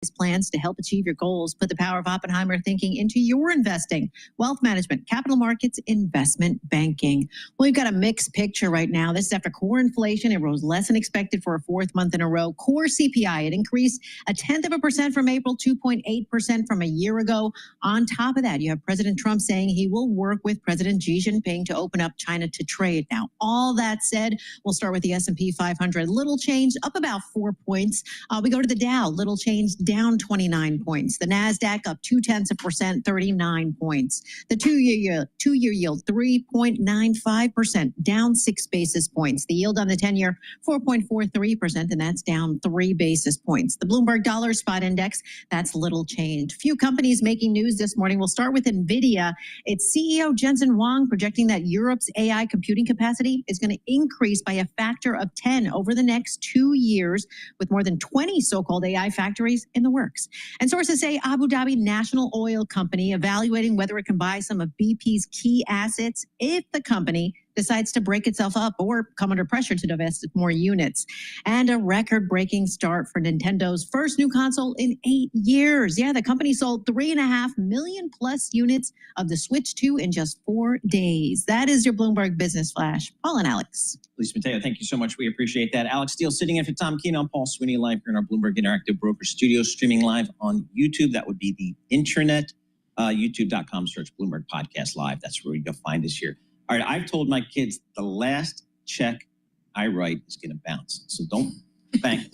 plans to help achieve your goals. Put the power of Oppenheimer thinking into your investing, wealth management, capital markets, investment banking. Well, we've got a mixed picture right now. This is after core inflation. It rose less than expected for a fourth month in a row. Core CPI, it increased 0.1% from April, 2.8% from a year ago. On top of that, you have President Trump saying he will work with President Xi Jinping to open up China to trade. Now, all that said, we'll start with the S&P 500. Little change, up about 4 points. We go to the Dow, little change, down 29 points. The NASDAQ up 0.2%, 39 points. The two-year yield, 3.95%, down 6 basis points. The yield on the 10-year, 4.43%, and that's down 3 basis points. The Bloomberg Dollar Spot Index, that's little change. Few companies making news this morning. We'll start with NVIDIA. Its CEO, Jensen Huang, projecting that Europe's AI computing capacity is going to increase by a factor of 10 over the next 2 years, with more than 20 so-called AI factories in the works. And sources say Abu Dhabi National Oil Company evaluating whether it can buy some of BP's key assets if the company decides to break itself up or come under pressure to divest more units. And a record-breaking start for Nintendo's first new console in 8 years. Yeah, the company sold 3.5 million plus units of the Switch 2 in just 4 days. That is your Bloomberg Business Flash. Paul and Alex. Lisa Mateo, thank you so much. We appreciate that. Alex Steele sitting in for Tom Keene. I'm Paul Sweeney, live here in our Bloomberg Interactive Broker Studio, streaming live on YouTube. That would be the internet, youtube.com, search Bloomberg Podcast Live. That's where you'll find us here. All right, I've told my kids the last check I write is going to bounce. So don't bank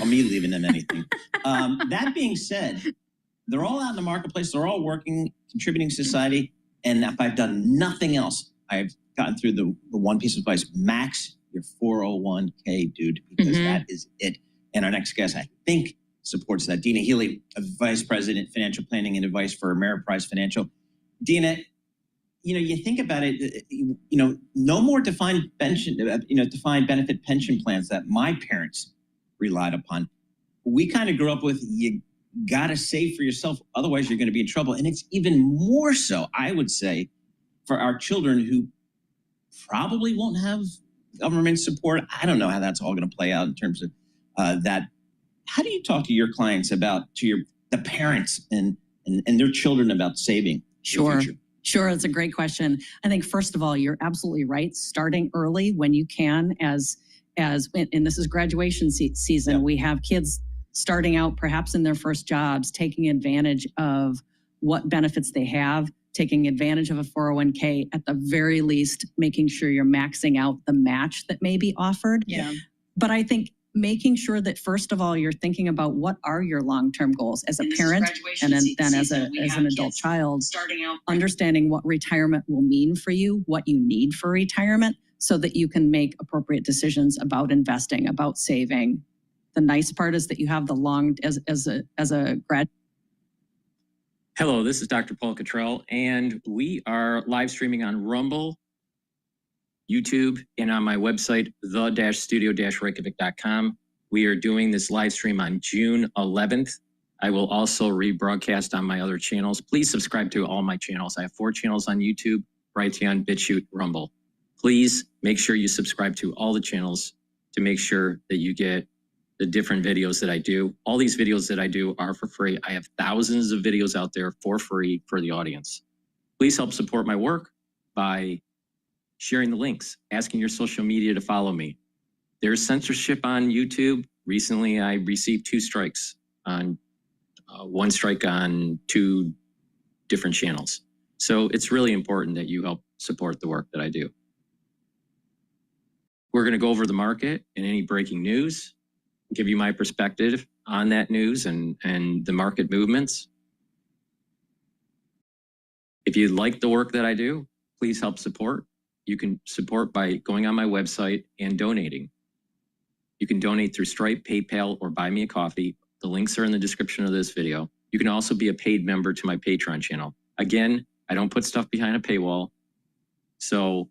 on me leaving them anything. That being said, they're all out in the marketplace. They're all working, contributing to society. And if I've done nothing else, I've gotten through the one piece of advice: max your 401k, dude, because that is it. And our next guest, I think, supports that. Dina Healy, Vice President, Financial Planning and Advice for Ameriprise Financial. Dina, you think about it, no more defined pension, defined benefit pension plans that my parents relied upon. We kind of grew up with, you got to save for yourself, otherwise you're going to be in trouble. And it's even more so, I would say, for our children who probably won't have government support. I don't know how that's all going to play out in terms of that. How do you talk to your clients about, the parents and their children about saving? Sure. Sure, it's a great question. I think, first of all, you're absolutely right. Starting early when you can, and this is graduation season. Yep. We have kids starting out perhaps in their first jobs, taking advantage of what benefits they have, taking advantage of a 401k, at the very least, making sure you're maxing out the match that may be offered. Yeah. But I think making sure that, first of all, you're thinking about what are your long-term goals as a parent and then as an adult child, understanding what retirement will mean for you, what you need for retirement, so that you can make appropriate decisions about investing, about saving. The nice part is that you have as a grad. Hello, this is DrPaulCottrell, and we are live streaming on Rumble, YouTube, and on my website, the-studio-reykjavik.com. We are doing this live stream on June 11th. I will also rebroadcast on my other channels. Please subscribe to all my channels. I have 4 channels on YouTube: Brighteon, Bitchute, Rumble. Please make sure you subscribe to all the channels to make sure that you get the different videos that I do. All these videos that I do are for free. I have thousands of videos out there for free for the audience. Please help support my work by sharing the links, asking your social media to follow me. There's censorship on YouTube. Recently, I received 2 strikes on 1 strike on 2 different channels. So it's really important that you help support the work that I do. We're going to go over the market and any breaking news, give you my perspective on that news and the market movements. If you like the work that I do, please help support. You can support by going on my website and donating. You can donate through Stripe, PayPal, or buy me a coffee. The links are in the description of this video. You can also be a paid member to my Patreon channel. Again, I don't put stuff behind a paywall. So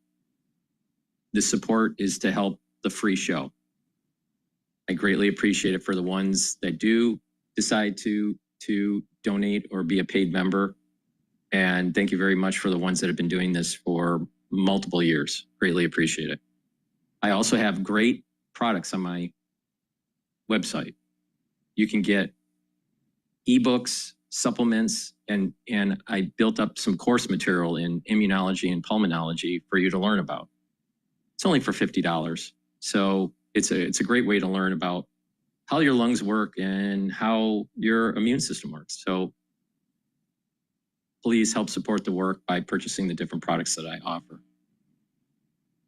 the support is to help the free show. I greatly appreciate it for the ones that do decide to donate or be a paid member. And thank you very much for the ones that have been doing this for multiple years. Greatly appreciate it. I also have great products on my website. You can get ebooks, supplements, and I built up some course material in immunology and pulmonology for you to learn about. It's only for $50. So it's a great way to learn about how your lungs work and how your immune system works. So please help support the work by purchasing the different products that I offer.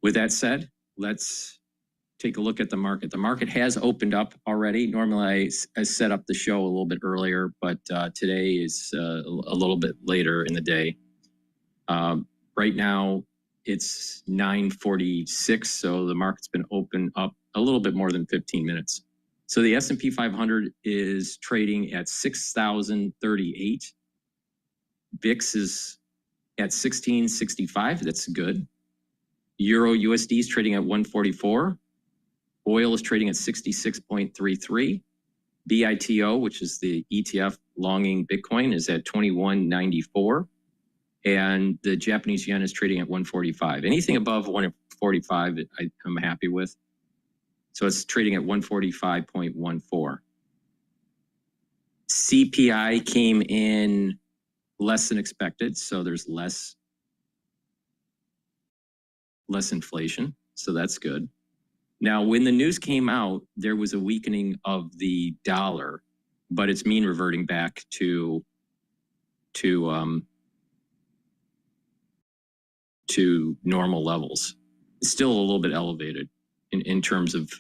With that said, let's take a look at the market. The market has opened up already. Normally I set up the show a little bit earlier, but today is a little bit later in the day. Right now it's 9:46, so the market's been open up a little bit more than 15 minutes. So the S&P 500 is trading at 6,038. VIX is at 1665. That's good. Euro USD is trading at 144. Oil is trading at 66.33. BITO, which is the ETF longing Bitcoin, is at 2194. And the Japanese yen is trading at 145. Anything above 145, I'm happy with. So it's trading at 145.14. CPI came in less than expected, so there's less inflation, so that's good. Now, when the news came out, there was a weakening of the dollar, but it's mean reverting back to normal levels. It's still a little bit elevated in terms of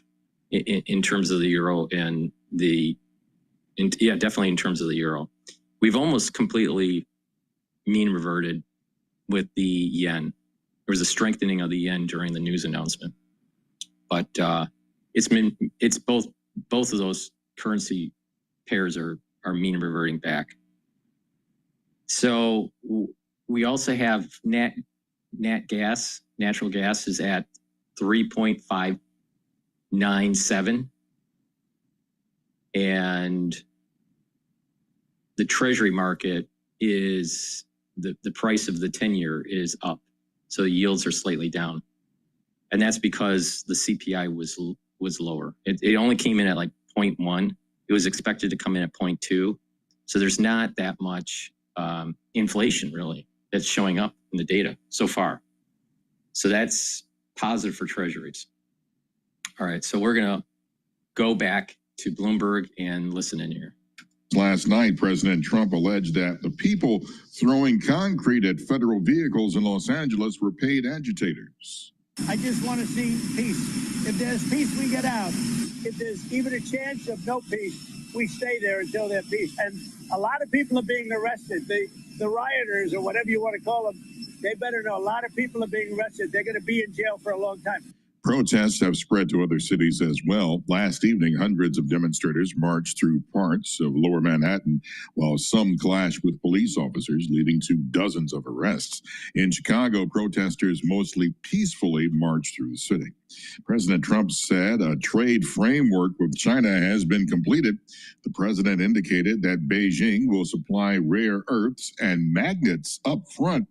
the euro and definitely in terms of the euro. We've almost completely mean reverted with the yen. There was a strengthening of the yen during the news announcement, but it's both of those currency pairs are mean reverting back. So we also have natural gas is at 3.597, and the Treasury market is the price of the 10-year is up. So yields are slightly down. And that's because the CPI was lower. It only came in at like 0.1. It was expected to come in at 0.2. So there's not that much inflation really that's showing up in the data so far. So that's positive for Treasuries. All right, so we're gonna go back to Bloomberg and listen in here. Last night, President Trump alleged that the people throwing concrete at federal vehicles in Los Angeles were paid agitators. I just want to see peace. If there's peace, we get out. If there's even a chance of no peace, we stay there until there's peace. And a lot of people are being arrested. The rioters, or whatever you want to call them, they better know a lot of people are being arrested. They're going to be in jail for a long time. Protests have spread to other cities as well. Last evening, hundreds of demonstrators marched through parts of Lower Manhattan, while some clashed with police officers, leading to dozens of arrests. In Chicago, protesters mostly peacefully marched through the city. President Trump said a trade framework with China has been completed. The president indicated that Beijing will supply rare earths and magnets up front,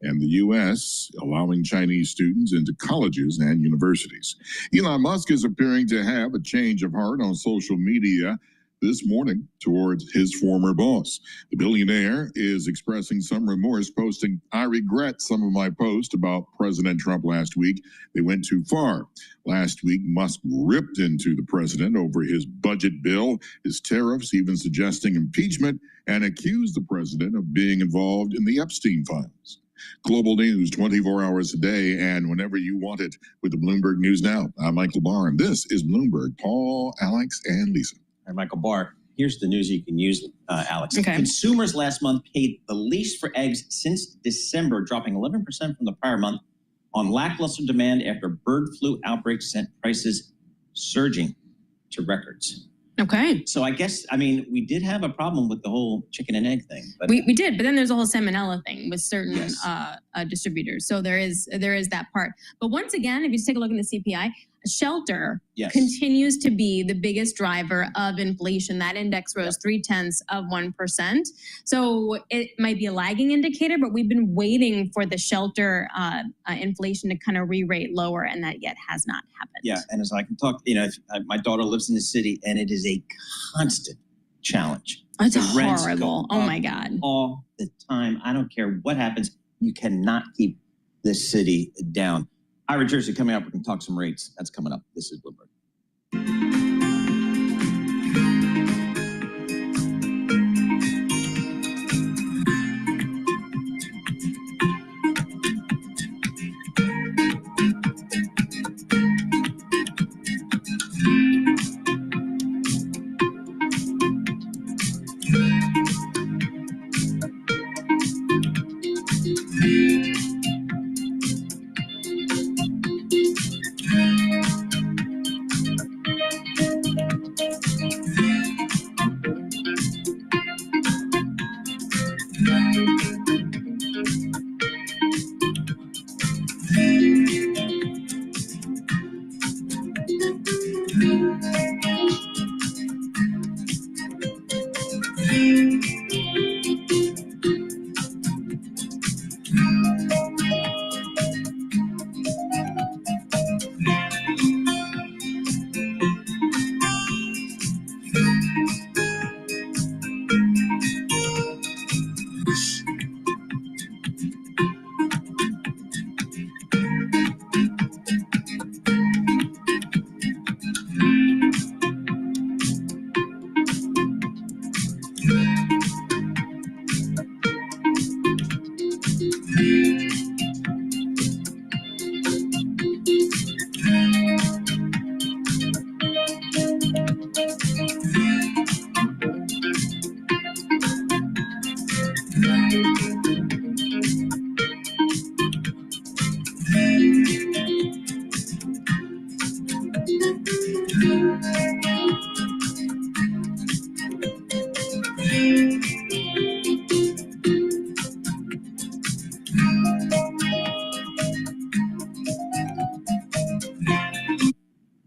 and the U.S. allowing Chinese students into colleges and universities. Elon Musk is appearing to have a change of heart on social media this morning towards his former boss. The billionaire is expressing some remorse, posting, "I regret some of my posts about President Trump last week. They went too far." Last week, Musk ripped into the president over his budget bill, his tariffs, even suggesting impeachment, and accused the president of being involved in the Epstein files. Global news 24 hours a day and whenever you want it with the Bloomberg News Now. I'm Michael Barr, and this is Bloomberg. Paul, Alex, and Lisa. All right, Michael Barr, here's the news you can use, Alex. Okay. Consumers last month paid the least for eggs since December, dropping 11% from the prior month on lackluster demand after bird flu outbreaks sent prices surging to records. Okay. So I guess, we did have a problem with the whole chicken and egg thing. But We did, but then there's a whole salmonella thing with certain Yes. distributors. So there is that part. But once again, if you take a look in the CPI, shelter Yes. continues to be the biggest driver of inflation. That index rose 0.3%. So it might be a lagging indicator, but we've been waiting for the shelter inflation to kind of re-rate lower, and that yet has not happened. Yeah, and as I can talk, my daughter lives in the city, and it is a constant challenge. That's The rents horrible. go Oh up my God. all the time. I don't care what happens. You cannot keep this city down. Ira Jersey coming up. We can talk some rates. That's coming up. This is Bloomberg.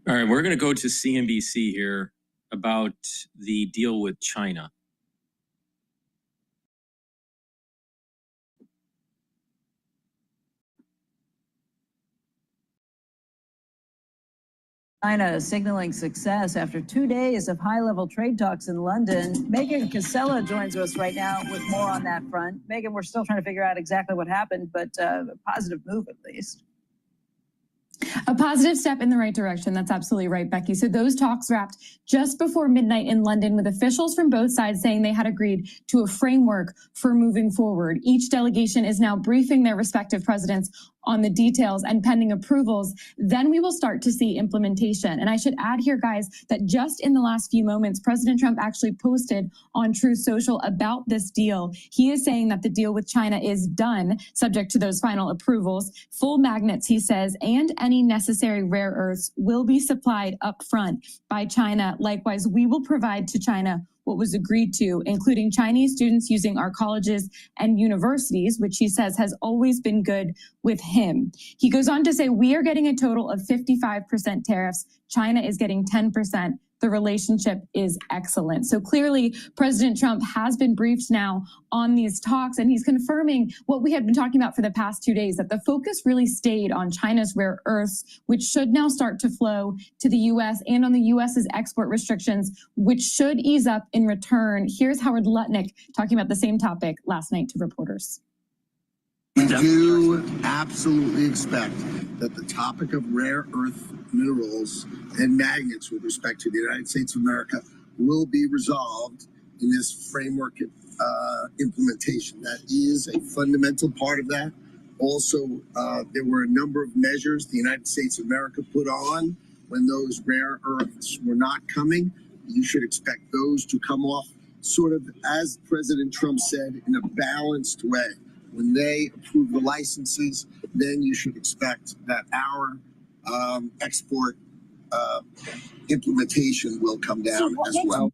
All right, we're going to go to CNBC here about the deal with China. China is signaling success after 2 days of high-level trade talks in London. Megan Casella joins us right now with more on that front. Megan, we're still trying to figure out exactly what happened, but a positive move at least. A positive step in the right direction. That's absolutely right, Becky. So those talks wrapped just before midnight in London with officials from both sides saying they had agreed to a framework for moving forward. Each delegation is now briefing their respective presidents on the details and pending approvals. Then we will start to see implementation. And I should add here, guys, that just in the last few moments, President Trump actually posted on Truth Social about this deal. He is saying that the deal with China is done, subject to those final approvals. Full magnets, he says, and any necessary rare earths will be supplied up front by China. Likewise, we will provide to China what was agreed to, including Chinese students using our colleges and universities, which he says has always been good with him. He goes on to say, we are getting a total of 55% tariffs. China is getting 10%. The relationship is excellent. So clearly, President Trump has been briefed now on these talks, and he's confirming what we had been talking about for the past 2 days, that the focus really stayed on China's rare earths, which should now start to flow to the U.S. and on the U.S.'s export restrictions, which should ease up in return. Here's Howard Lutnick talking about the same topic last night to reporters. We do absolutely expect that the topic of rare earth minerals and magnets with respect to the United States of America will be resolved in this framework implementation. That is a fundamental part of that. Also, there were a number of measures the United States of America put on when those rare earths were not coming. You should expect those to come off sort of, as President Trump said, in a balanced way. When they approve the licenses, then you should expect that our export implementation will come down as well.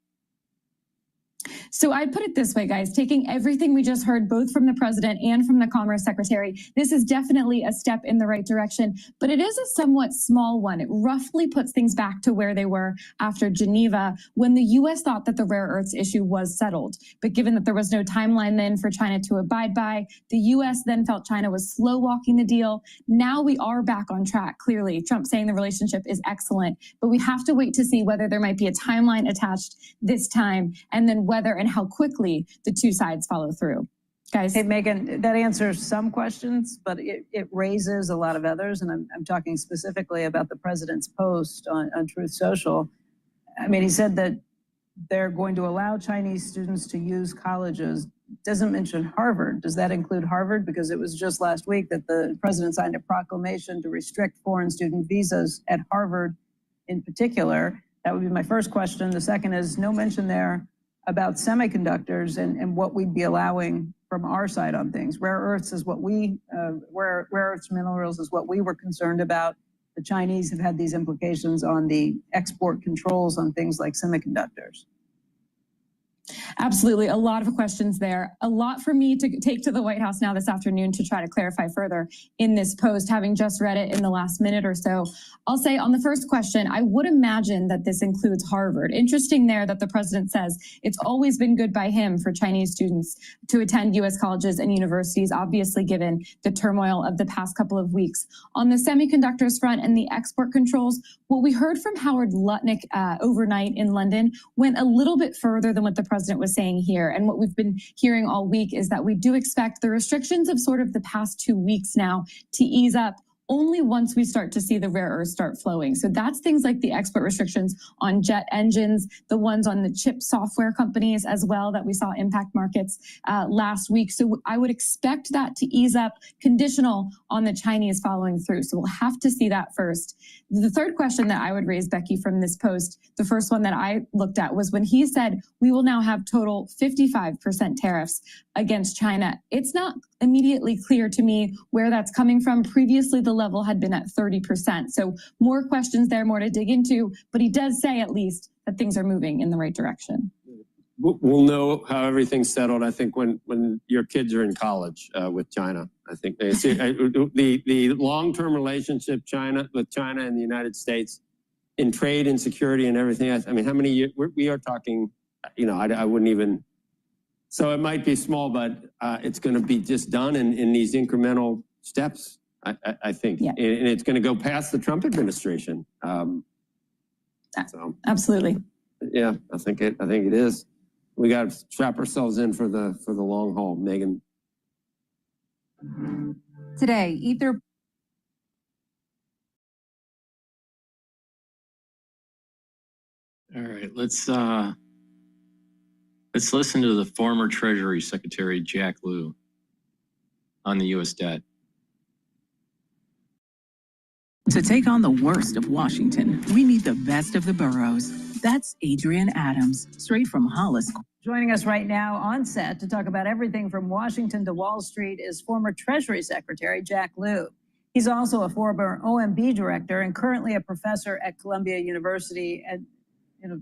So I'd put it this way, guys, taking everything we just heard, both from the president and from the Commerce Secretary, this is definitely a step in the right direction, but it is a somewhat small one. It roughly puts things back to where they were after Geneva, when the U.S. thought that the rare earths issue was settled. But given that there was no timeline then for China to abide by, the U.S. then felt China was slow walking the deal. Now we are back on track, clearly. Trump saying the relationship is excellent, but we have to wait to see whether there might be a timeline attached this time, and then whether and how quickly the two sides follow through. Guys. Hey, Megan, that answers some questions, but it raises a lot of others. And I'm talking specifically about the president's post on Truth Social. I mean, he said that they're going to allow Chinese students to use colleges. Doesn't mention Harvard. Does that include Harvard? Because it was just last week that the president signed a proclamation to restrict foreign student visas at Harvard in particular. That would be my first question. The second is no mention there about semiconductors and what we'd be allowing from our side on things. Rare earths is what rare earths minerals is what we were concerned about. The Chinese have had these implications on the export controls on things like semiconductors. Absolutely. A lot of questions there. A lot for me to take to the White House now this afternoon to try to clarify further in this post, having just read it in the last minute or so. I'll say on the first question, I would imagine that this includes Harvard. Interesting there that the president says it's always been good by him for Chinese students to attend U.S. colleges and universities, obviously given the turmoil of the past couple of weeks. On the semiconductors front and the export controls, what we heard from Howard Lutnick overnight in London went a little bit further than what the president was saying here. And what we've been hearing all week is that we do expect the restrictions of sort of the past 2 weeks now to ease up only once we start to see the rare earths start flowing. So that's things like the export restrictions on jet engines, the ones on the chip software companies as well that we saw impact markets last week. So I would expect that to ease up, conditional on the Chinese following through. So we'll have to see that first. The third question that I would raise, Becky, from this post, the first one that I looked at was when he said we will now have total 55% tariffs against China. It's not immediately clear to me where that's coming from. Previously, the level had been at 30%. So more questions there, more to dig into, but he does say at least that things are moving in the right direction. We'll know how everything's settled, I think, when your kids are in college with China. I think they see, the long-term relationship with China and the United States in trade and security and everything else. I mean, how many years we are talking, I wouldn't even. So it might be small, but it's going to be just done in these incremental steps, I think. Yeah. And it's going to go past the Trump administration. So absolutely. Yeah, I think it is. We got to strap ourselves in for the long haul, Megan. Today, Ether. All right, let's listen to the former Treasury Secretary Jack Lew on the U.S. debt. To take on the worst of Washington, we need the best of the boroughs. That's Adrienne Adams, straight from Hollis. Joining us right now on set to talk about everything from Washington to Wall Street is former Treasury Secretary Jack Lew. He's also a former OMB director and currently a professor at Columbia University. And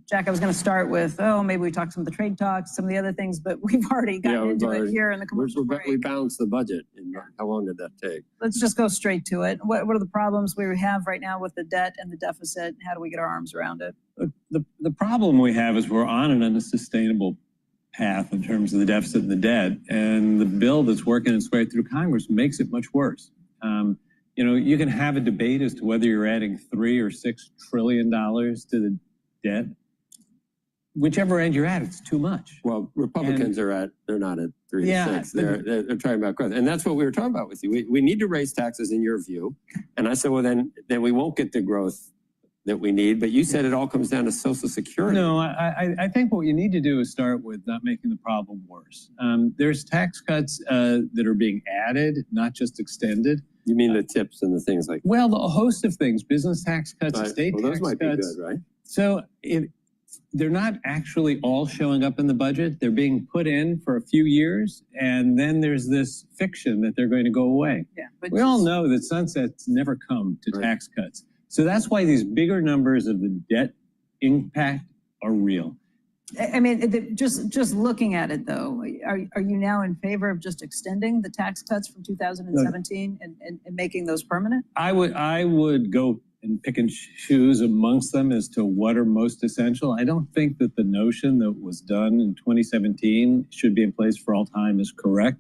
Jack, I was going to start with, maybe we talk some of the trade talks, some of the other things, but we've already gotten into it here in the commercial break. We balanced the budget. How long did that take? Let's just go straight to it. What are the problems we have right now with the debt and the deficit? How do we get our arms around it? The problem we have is we're on an unsustainable path in terms of the deficit and the debt, and the bill that's working its way through Congress makes it much worse. You can have a debate as to whether you're adding $3 or $6 trillion to the debt. Whichever end you're at, it's too much. Well, Republicans they're not at 3 to 6. They're talking about growth. And that's what we were talking about with you. We need to raise taxes in your view. And I said, well, then we won't get the growth that we need. But you said it all comes down to Social Security. No, I think what you need to do is start with not making the problem worse. There's tax cuts that are being added, not just extended. You mean the tips and the things like that? Well, a host of things, business tax cuts, estate tax those might cuts. Be good, right? So they're not actually all showing up in the budget. They're being put in for a few years, and then there's this fiction that they're going to go away. Yeah, but we all know that sunsets never come to tax cuts. So that's why these bigger numbers of the debt impact are real. I mean, just looking at it though, are you now in favor of just extending the tax cuts from 2017 and making those permanent? I would go and pick and choose amongst them as to what are most essential. I don't think that the notion that was done in 2017 should be in place for all time is correct.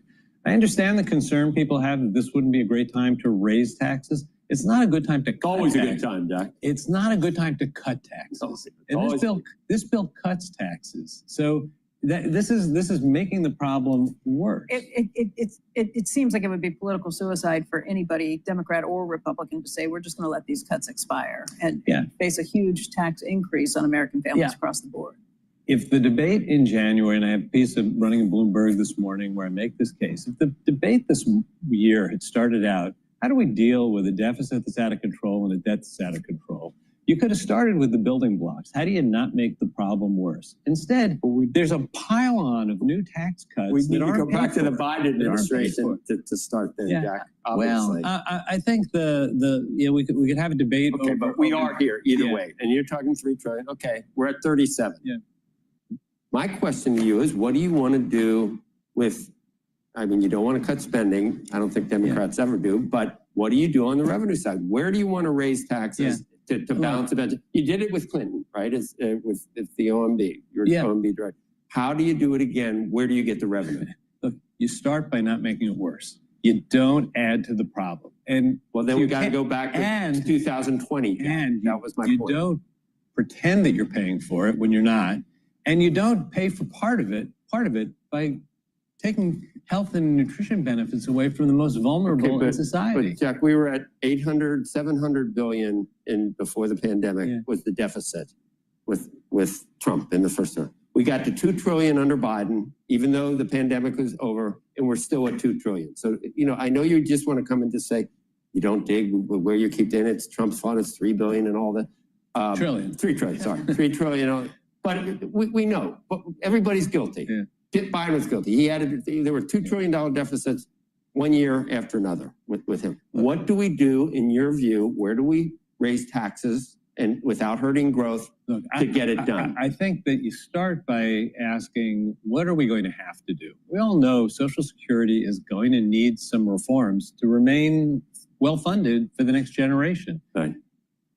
I understand the concern people have that this wouldn't be a great time to raise taxes. It's not a good time to cut Always taxes. a good time, Jack. It's not a good time to cut taxes. And this bill cuts taxes. So this is making the problem worse. It seems like it would be political suicide for anybody, Democrat or Republican, to say we're just going to let these cuts expire and face a huge tax increase on American families across the board. If the debate in January, and I have a piece of running in Bloomberg this morning where I make this case, if the debate this year had started out, how do we deal with a deficit that's out of control and a debt that's out of control? You could have started with the building blocks. How do you not make the problem worse? Instead, there's a pile-on of new tax cuts. We need to go back to the Biden administration to start then, Jack. Obviously. Well, I think we could have a debate. Okay, but we are here either way, and you're talking $3 trillion. Okay, we're at 37. Yeah. My question to you is, what do you want to do with? I mean, you don't want to cut spending. I don't think Democrats ever do. But what do you do on the revenue side? Where do you want to raise taxes to balance the budget? You did it with Clinton, right? With the OMB. You're OMB director. How do you do it again? Where do you get the revenue? Look, you start by not making it worse. You don't add to the problem. And well, then we got to go back to 2020. And that was my point. You don't pretend that you're paying for it when you're not. And you don't pay for part of it by taking health and nutrition benefits away from the most vulnerable in society. But Jack, we were at 700 billion before the pandemic was the deficit with Trump in the first term. We got to 2 trillion under Biden, even though the pandemic was over, and we're still at 2 trillion. So, I know you just want to come and just say, you don't dig where you keep doing it. It's Trump's fund, it's 3 billion and all that. 3 trillion, sorry. 3 trillion. But we know, but everybody's guilty. Biden was guilty. There were $2 trillion deficits one year after another with him. What do we do, in your view? Where do we raise taxes and without hurting growth to get it done? I think that you start by asking, what are we going to have to do? We all know Social Security is going to need some reforms to remain well-funded for the next generation. Right.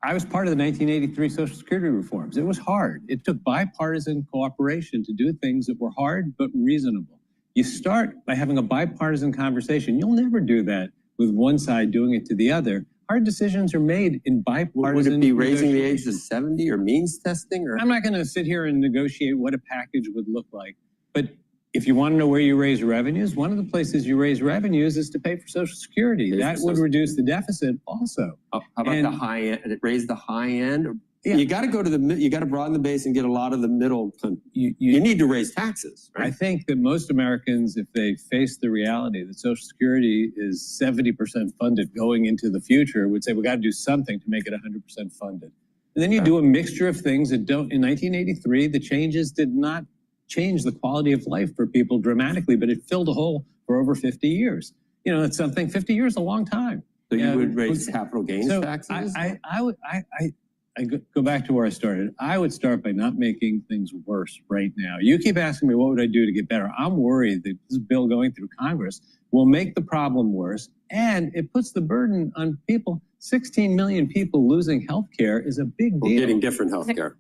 I was part of the 1983 Social Security reforms. It was hard. It took bipartisan cooperation to do things that were hard but reasonable. You start by having a bipartisan conversation. You'll never do that with one side doing it to the other. Hard decisions are made in bipartisan. Would it be raising the age to 70 or means testing? Or I'm not going to sit here and negotiate what a package would look like. But if you want to know where you raise revenues, one of the places you raise revenues is to pay for Social Security. That would reduce the deficit also. How about the high end? Raise the high end? You got to go to you got to broaden the base and get a lot of the middle. You need to raise taxes. Right? I think that most Americans, if they face the reality that Social Security is 70% funded going into the future, would say, we got to do something to make it 100% funded. And then you do a mixture of things that don't. In 1983, the changes did not change the quality of life for people dramatically, but it filled a hole for over 50 years. It's something. 50 years is a long time. So you would raise capital gains taxes? I go back to where I started. I would start by not making things worse right now. You keep asking me, what would I do to get better? I'm worried that this bill going through Congress will make the problem worse, and it puts the burden on people. 16 million people losing health care is a big deal. Getting different health care.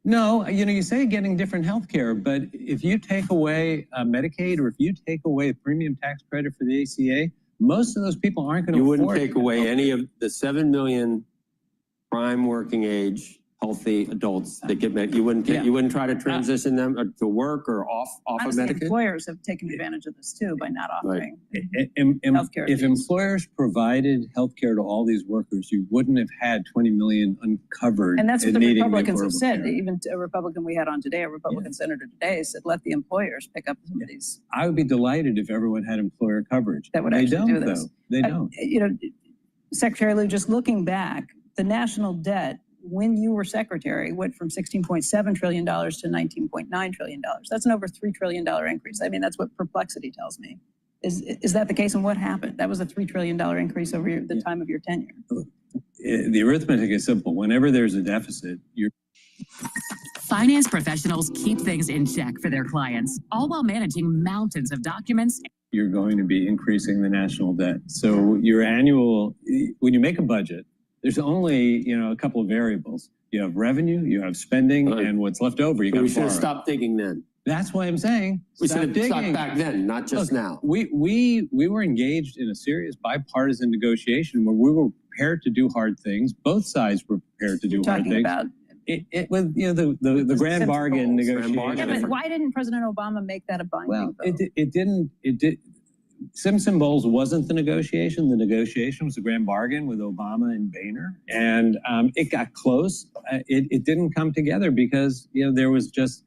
No, you say getting different health care, but if you take away Medicaid or if you take away a premium tax credit for the ACA, most of those people aren't going to afford it. You wouldn't take away any of the 7 million prime working age healthy adults that get Medicaid. You wouldn't try to transition them to work or off of Medicaid? Employers have taken advantage of this too by not offering healthcare. If employers provided healthcare to all these workers, you wouldn't have had 20 million uncovered. And that's what the Republicans have said. Even a Republican we had on today, a Republican senator today, said let the employers pick up some of these. I would be delighted if everyone had employer coverage. That would actually do this. They don't. Secretary Lew, just looking back, the national debt when you were secretary went from $16.7 trillion to $19.9 trillion. That's an over $3 trillion increase. I mean, that's what Perplexity tells me. Is that the case? And what happened? That was a $3 trillion increase over the time of your tenure. The arithmetic is simple. Whenever there's a deficit, Finance professionals keep things in check for their clients, all while managing mountains of documents. You're going to be increasing the national debt. So your annual, when you make a budget, there's only, a couple of variables. You have revenue, you have spending, and what's left over, you got to borrow. We should have stopped digging then. That's why I'm saying We should have stopped back then, not just now. We were engaged in a serious bipartisan negotiation where we were prepared to do hard things. Both sides were prepared to do hard things. It was the grand bargain negotiation. Yeah, but why didn't President Obama make that a binding vote? It didn't. Simpson Bowles wasn't the negotiation. The negotiation was the grand bargain with Obama and Boehner, and it got close. It didn't come together because there was just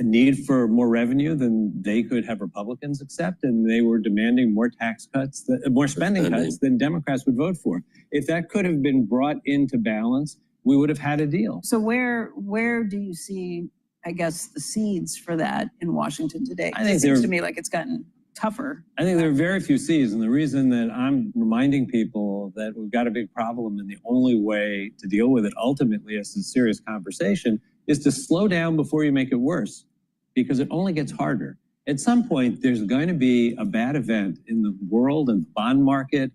a need for more revenue than they could have Republicans accept, and they were demanding more tax cuts, more spending cuts than Democrats would vote for. If that could have been brought into balance, we would have had a deal. So where do you see, I guess, the seeds for that in Washington today? It seems to me like it's gotten tougher. I think there are very few C's, and the reason that I'm reminding people that we've got a big problem and the only way to deal with it ultimately is a serious conversation is to slow down before you make it worse, because it only gets harder. At some point, there's going to be a bad event in the world and the bond market,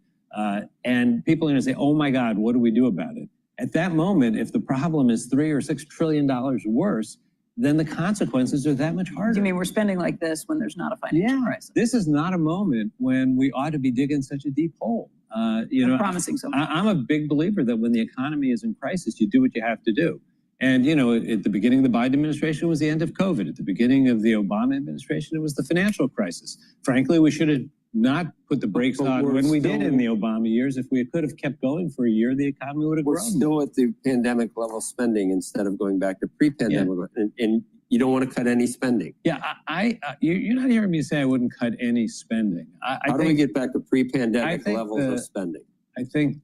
and people are going to say, oh my God, what do we do about it? At that moment, if the problem is $3 or $6 trillion worse, then the consequences are that much harder. You mean we're spending like this when there's not a financial crisis? This is not a moment when we ought to be digging such a deep hole. Promising so much. I'm a big believer that when the economy is in crisis, you do what you have to do. And, at the beginning of the Biden administration was the end of COVID. At the beginning of the Obama administration, it was the financial crisis. Frankly, we should have not put the brakes on when we did in the Obama years. If we could have kept going for a year, the economy would have grown. We're still at the pandemic level spending instead of going back to pre-pandemic. Yeah. And you don't want to cut any spending. Yeah, you're not hearing me say I wouldn't cut any spending. How do we get back to pre-pandemic levels of spending? I think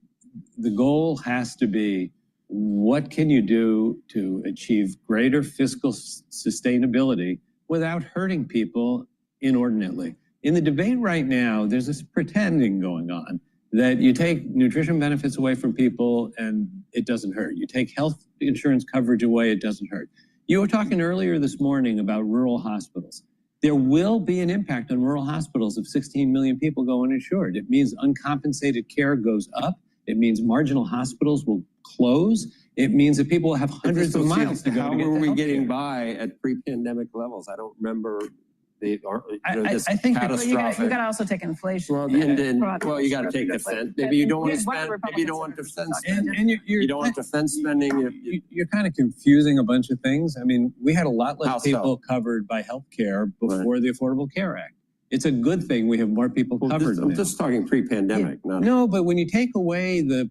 the goal has to be, what can you do to achieve greater fiscal sustainability without hurting people inordinately? In the debate right now, there's this pretending going on that you take nutrition benefits away from people and it doesn't hurt. You take health insurance coverage away, it doesn't hurt. You were talking earlier this morning about rural hospitals. There will be an impact on rural hospitals if 16 million people go uninsured. It means uncompensated care goes up. It means marginal hospitals will close. It means that people will have hundreds of miles to go to get How were we getting by at pre-pandemic levels? I don't remember this I think catastrophic. You got to also take inflation. Well, you got to take defense. Maybe you don't want to spend. Maybe you don't want defense spending. And you don't want defense spending. You're kind of confusing a bunch of things. I mean, we had a lot less people covered by health care before the Affordable Care Act. It's a good thing we have more people covered. I'm just talking pre-pandemic. No, but when you take away the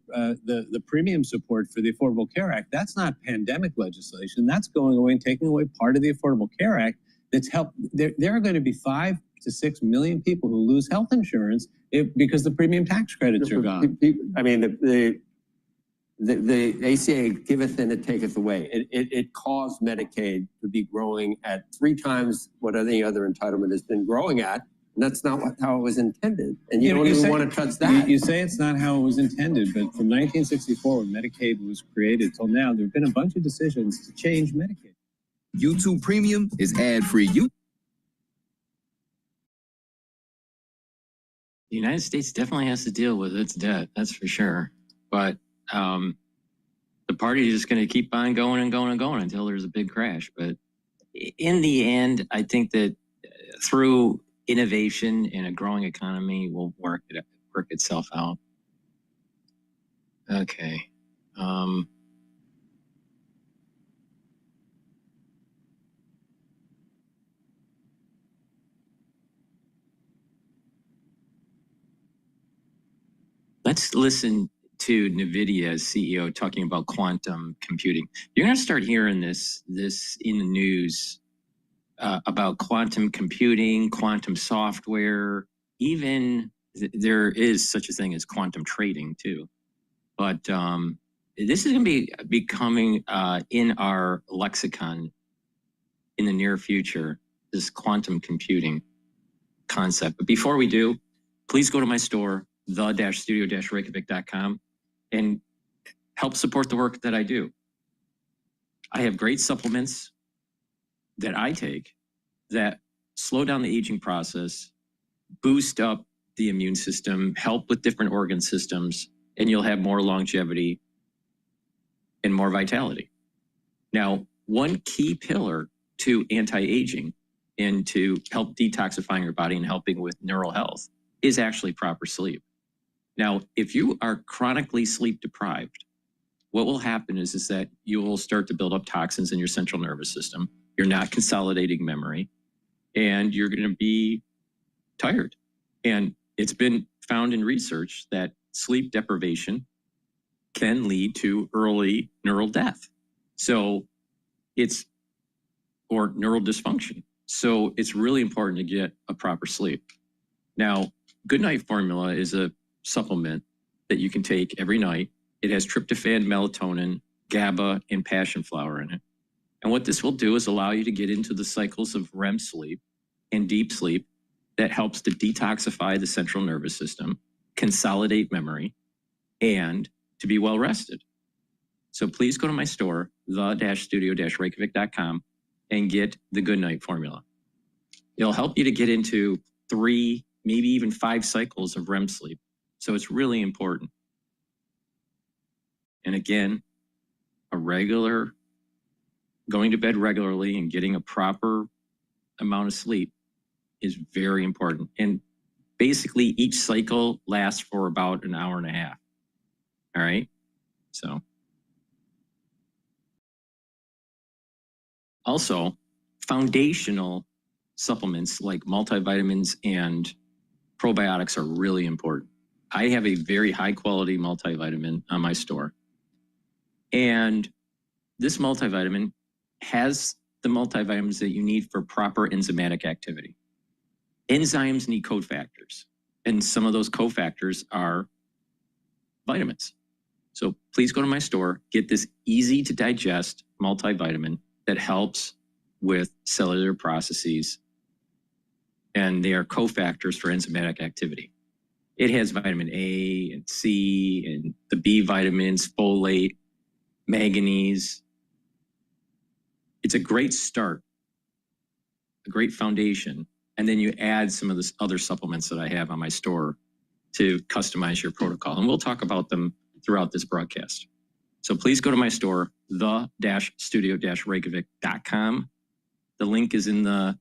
premium support for the Affordable Care Act, that's not pandemic legislation. That's going away and taking away part of the Affordable Care Act. That's helped. There are going to be 5 to 6 million people who lose health insurance because the premium tax credits are gone. I mean, the ACA giveth and it taketh away. It caused Medicaid to be growing at 3 times what any other entitlement has been growing at. And that's not how it was intended. And you don't even want to touch that. You say it's not how it was intended, but from 1964 when Medicaid was created till now, there have been a bunch of decisions to change Medicaid. YouTube Premium is ad-free. The United States definitely has to deal with its debt, that's for sure. But the party is just going to keep on going and going and going until there's a big crash. But in the end, I think that through innovation in a growing economy will work itself out. Okay. Let's listen to NVIDIA's CEO talking about quantum computing. You're going to start hearing this in the news about quantum computing, quantum software, even there is such a thing as quantum trading too. But this is going to be becoming in our lexicon in the near future, this quantum computing concept. But before we do, please go to my store, the-studio-reykjavik.com, and help support the work that I do. I have great supplements that I take that slow down the aging process, boost up the immune system, help with different organ systems, and you'll have more longevity and more vitality. Now, one key pillar to anti-aging and to help detoxifying your body and helping with neural health is actually proper sleep. Now, if you are chronically sleep deprived, what will happen is that you will start to build up toxins in your central nervous system. You're not consolidating memory, and you're going to be tired. And it's been found in research that sleep deprivation can lead to early neural death. So or neural dysfunction. So it's really important to get a proper sleep. Now, Goodnight Formula is a supplement that you can take every night. It has tryptophan, melatonin, GABA, and passion flower in it. And what this will do is allow you to get into the cycles of REM sleep and deep sleep that helps to detoxify the central nervous system, consolidate memory, and to be well rested. So please go to my store, the-studio-reykjavik.com, and get the Goodnight Formula. It'll help you to get into 3, maybe even 5 cycles of REM sleep. So it's really important. And again, going to bed regularly and getting a proper amount of sleep is very important. And basically each cycle lasts for about an hour and a half. All right. So also foundational supplements like multivitamins and probiotics are really important. I have a very high quality multivitamin on my store. And this multivitamin has the multivitamins that you need for proper enzymatic activity. Enzymes need cofactors, and some of those cofactors are vitamins. So please go to my store, get this easy to digest multivitamin that helps with cellular processes, and they are cofactors for enzymatic activity. It has vitamin A and C and the B vitamins, folate, manganese. It's a great start, a great foundation. And then you add some of the other supplements that I have on my store to customize your protocol. And we'll talk about them throughout this broadcast. So please go to my store, the-studio-reykjavik.com. The link is in the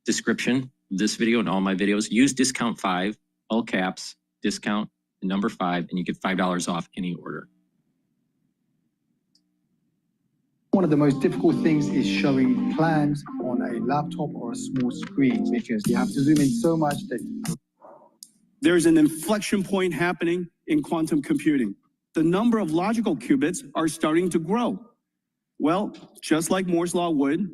description of this video and all my videos. Use discount 5, all caps, discount, the number 5, and you get $5 off any order. One of the most difficult things is showing plans on a laptop or a small screen because you have to zoom in so much that... There's an inflection point happening in quantum computing. The number of logical qubits are starting to grow. Well, just like Moore's Law would,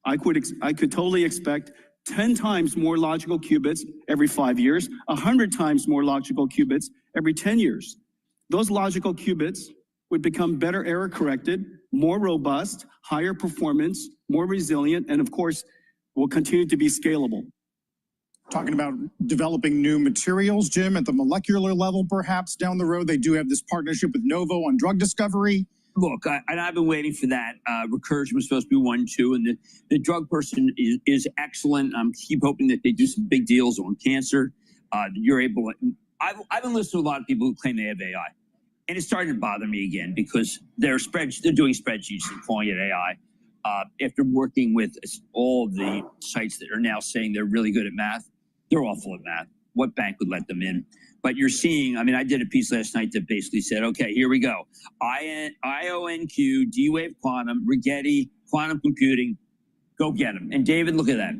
I could totally expect 10 times more logical qubits every 5 years, 100 times more logical qubits every 10 years. Those logical qubits would become better error corrected, more robust, higher performance, more resilient, and of course, will continue to be scalable. Talking about developing new materials, Jim, at the molecular level, perhaps down the road. They do have this partnership with Novo on drug discovery. Look, I've been waiting for that. Recursion was supposed to be 1, 2, and the drug person is excellent. I keep hoping that they do some big deals on cancer. You're able. I've been listening to a lot of people who claim they have AI, and it's starting to bother me again because they're doing spreadsheets and calling it AI. After working with all of the sites that are now saying they're really good at math, they're awful at math. What bank would let them in? But you're seeing, I mean, I did a piece last night that basically said, okay, here we go. IONQ, D-Wave Quantum, Rigetti, quantum computing, go get them. And David, look at that.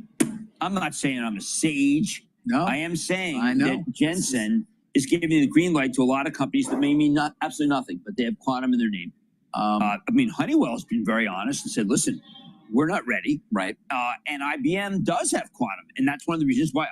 I'm not saying I'm a sage. No. I am saying that Jensen is giving the green light to a lot of companies that may mean absolutely nothing, but they have quantum in their name. I mean, Honeywell has been very honest and said, listen, we're not ready. Right. And IBM does have quantum. And that's one of the reasons why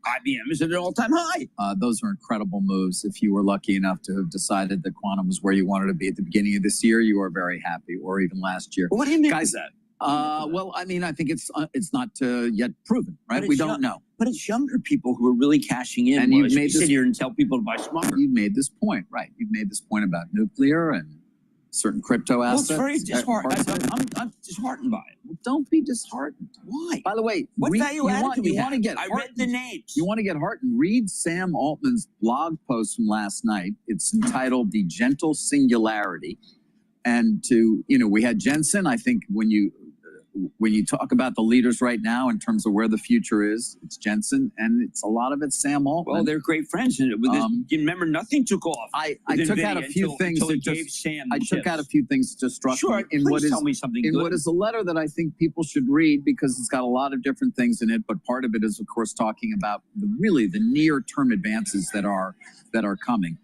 IBM is at an all-time high. Those are incredible moves. If you were lucky enough to have decided that quantum was where you wanted to be at the beginning of this year, you are very happy, or even last year. Well, what do you mean by that? Well, I mean, I think it's not yet proven, right? We don't know. But it's younger people who are really cashing in. And you've made sit here and tell people to buy smarter. You've made this point, right? You've made this point about nuclear and certain crypto Well, assets. it's very disheartened. I'm disheartened by it. Don't be disheartened. Why? By the way, What value added do we have? want to get I read the names. You want to get heartened? Read Sam Altman's blog post from last night. It's entitled "The Gentle Singularity," and we had Jensen. I think when you talk about the leaders right now in terms of where the future is, it's Jensen, and it's a lot of it's Sam Altman. Well, they're great friends. And you remember, nothing took off. I took out a few things that took out a few things that just struck me in what is tell me something good. what is a letter that I think people should read because it's got a lot of different things in it. But part of it is, of course, talking about the near-term advances that are coming.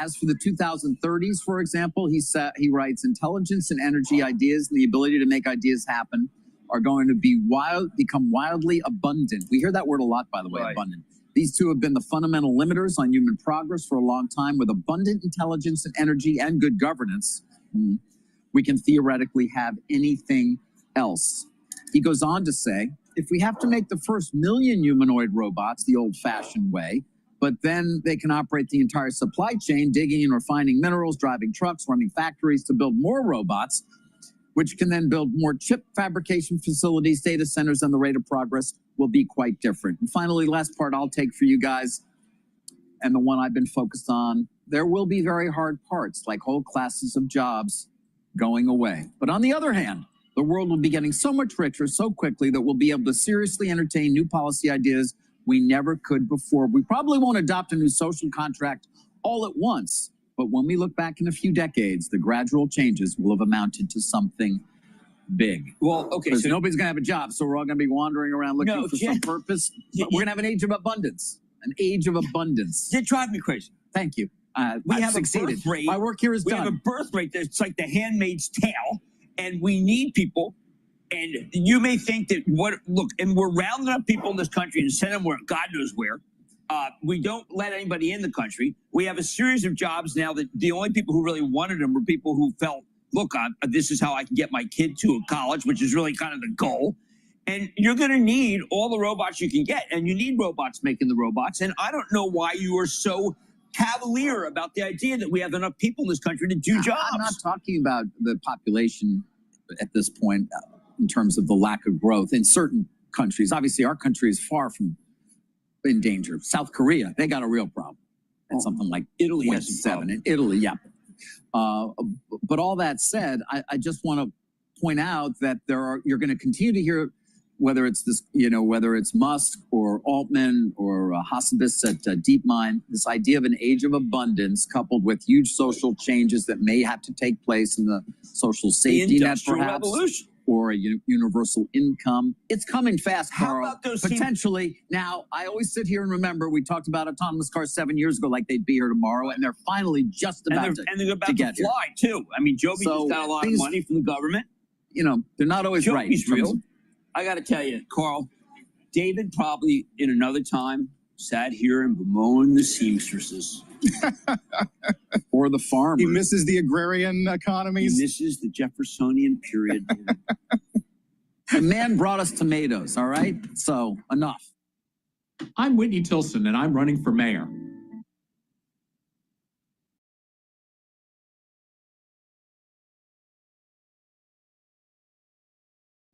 As for the 2030s, for example, he writes, intelligence and energy ideas and the ability to make ideas happen are going to become wildly abundant. We hear that word a lot, by the way, abundant. These two have been the fundamental limiters on human progress for a long time. With abundant intelligence and energy and good governance, we can theoretically have anything else. He goes on to say, if we have to make the first million humanoid robots the old-fashioned way, but then they can operate the entire supply chain, digging and refining minerals, driving trucks, running factories to build more robots, which can then build more chip fabrication facilities, data centers, and the rate of progress will be quite different. And finally, last part I'll take for you guys, and the one I've been focused on, there will be very hard parts, like whole classes of jobs going away. But on the other hand, the world will be getting so much richer so quickly that we'll be able to seriously entertain new policy ideas we never could before. We probably won't adopt a new social contract all at once, but when we look back in a few decades, the gradual changes will have amounted to something big. Well, okay. Because nobody's going to have a job, so we're all going to be wandering around looking for some purpose. But we're going to have an age of abundance. An age of abundance. It drives me crazy. Thank you. We have succeeded. a birth rate. My work here is done. We have a birth rate that's like the Handmaid's Tale, and we need people. And you may think that and we're rounding up people in this country and sending them where God knows where. We don't let anybody in the country. We have a series of jobs now that the only people who really wanted them were people who felt, look, this is how I can get my kid to a college, which is really kind of the goal. And you're going to need all the robots you can get, and you need robots making the robots. And I don't know why you are so cavalier about the idea that we have enough people in this country to do jobs. I'm not talking about the population at this point in terms of the lack of growth in certain countries. Obviously, our country is far from in danger. South Korea, they got a real problem. And something like Italy has 0.7 in Italy, yeah. But all that said, I just want to point out that you're going to continue to hear, whether it's whether it's Musk or Altman or Hassabis at DeepMind, this idea of an age of abundance coupled with huge social changes that may have to take place in the social safety net, perhaps, revolution. Or a universal income. It's coming fast, Carl. How about those potentially? Now, I always sit here and remember we talked about autonomous cars 7 years ago, like they'd be here tomorrow, and they're finally just about to and they're about to get here. fly too. I mean, Joby just got a lot of money from the government. They're not always right. Joby's real. I got to tell you, Carl, David probably in another time sat here and bemoaned the seamstresses. Or the farmers. He misses the agrarian economies. He misses the Jeffersonian period. The man brought us tomatoes, all right? So, enough. I'm Whitney Tilson, and I'm running for mayor.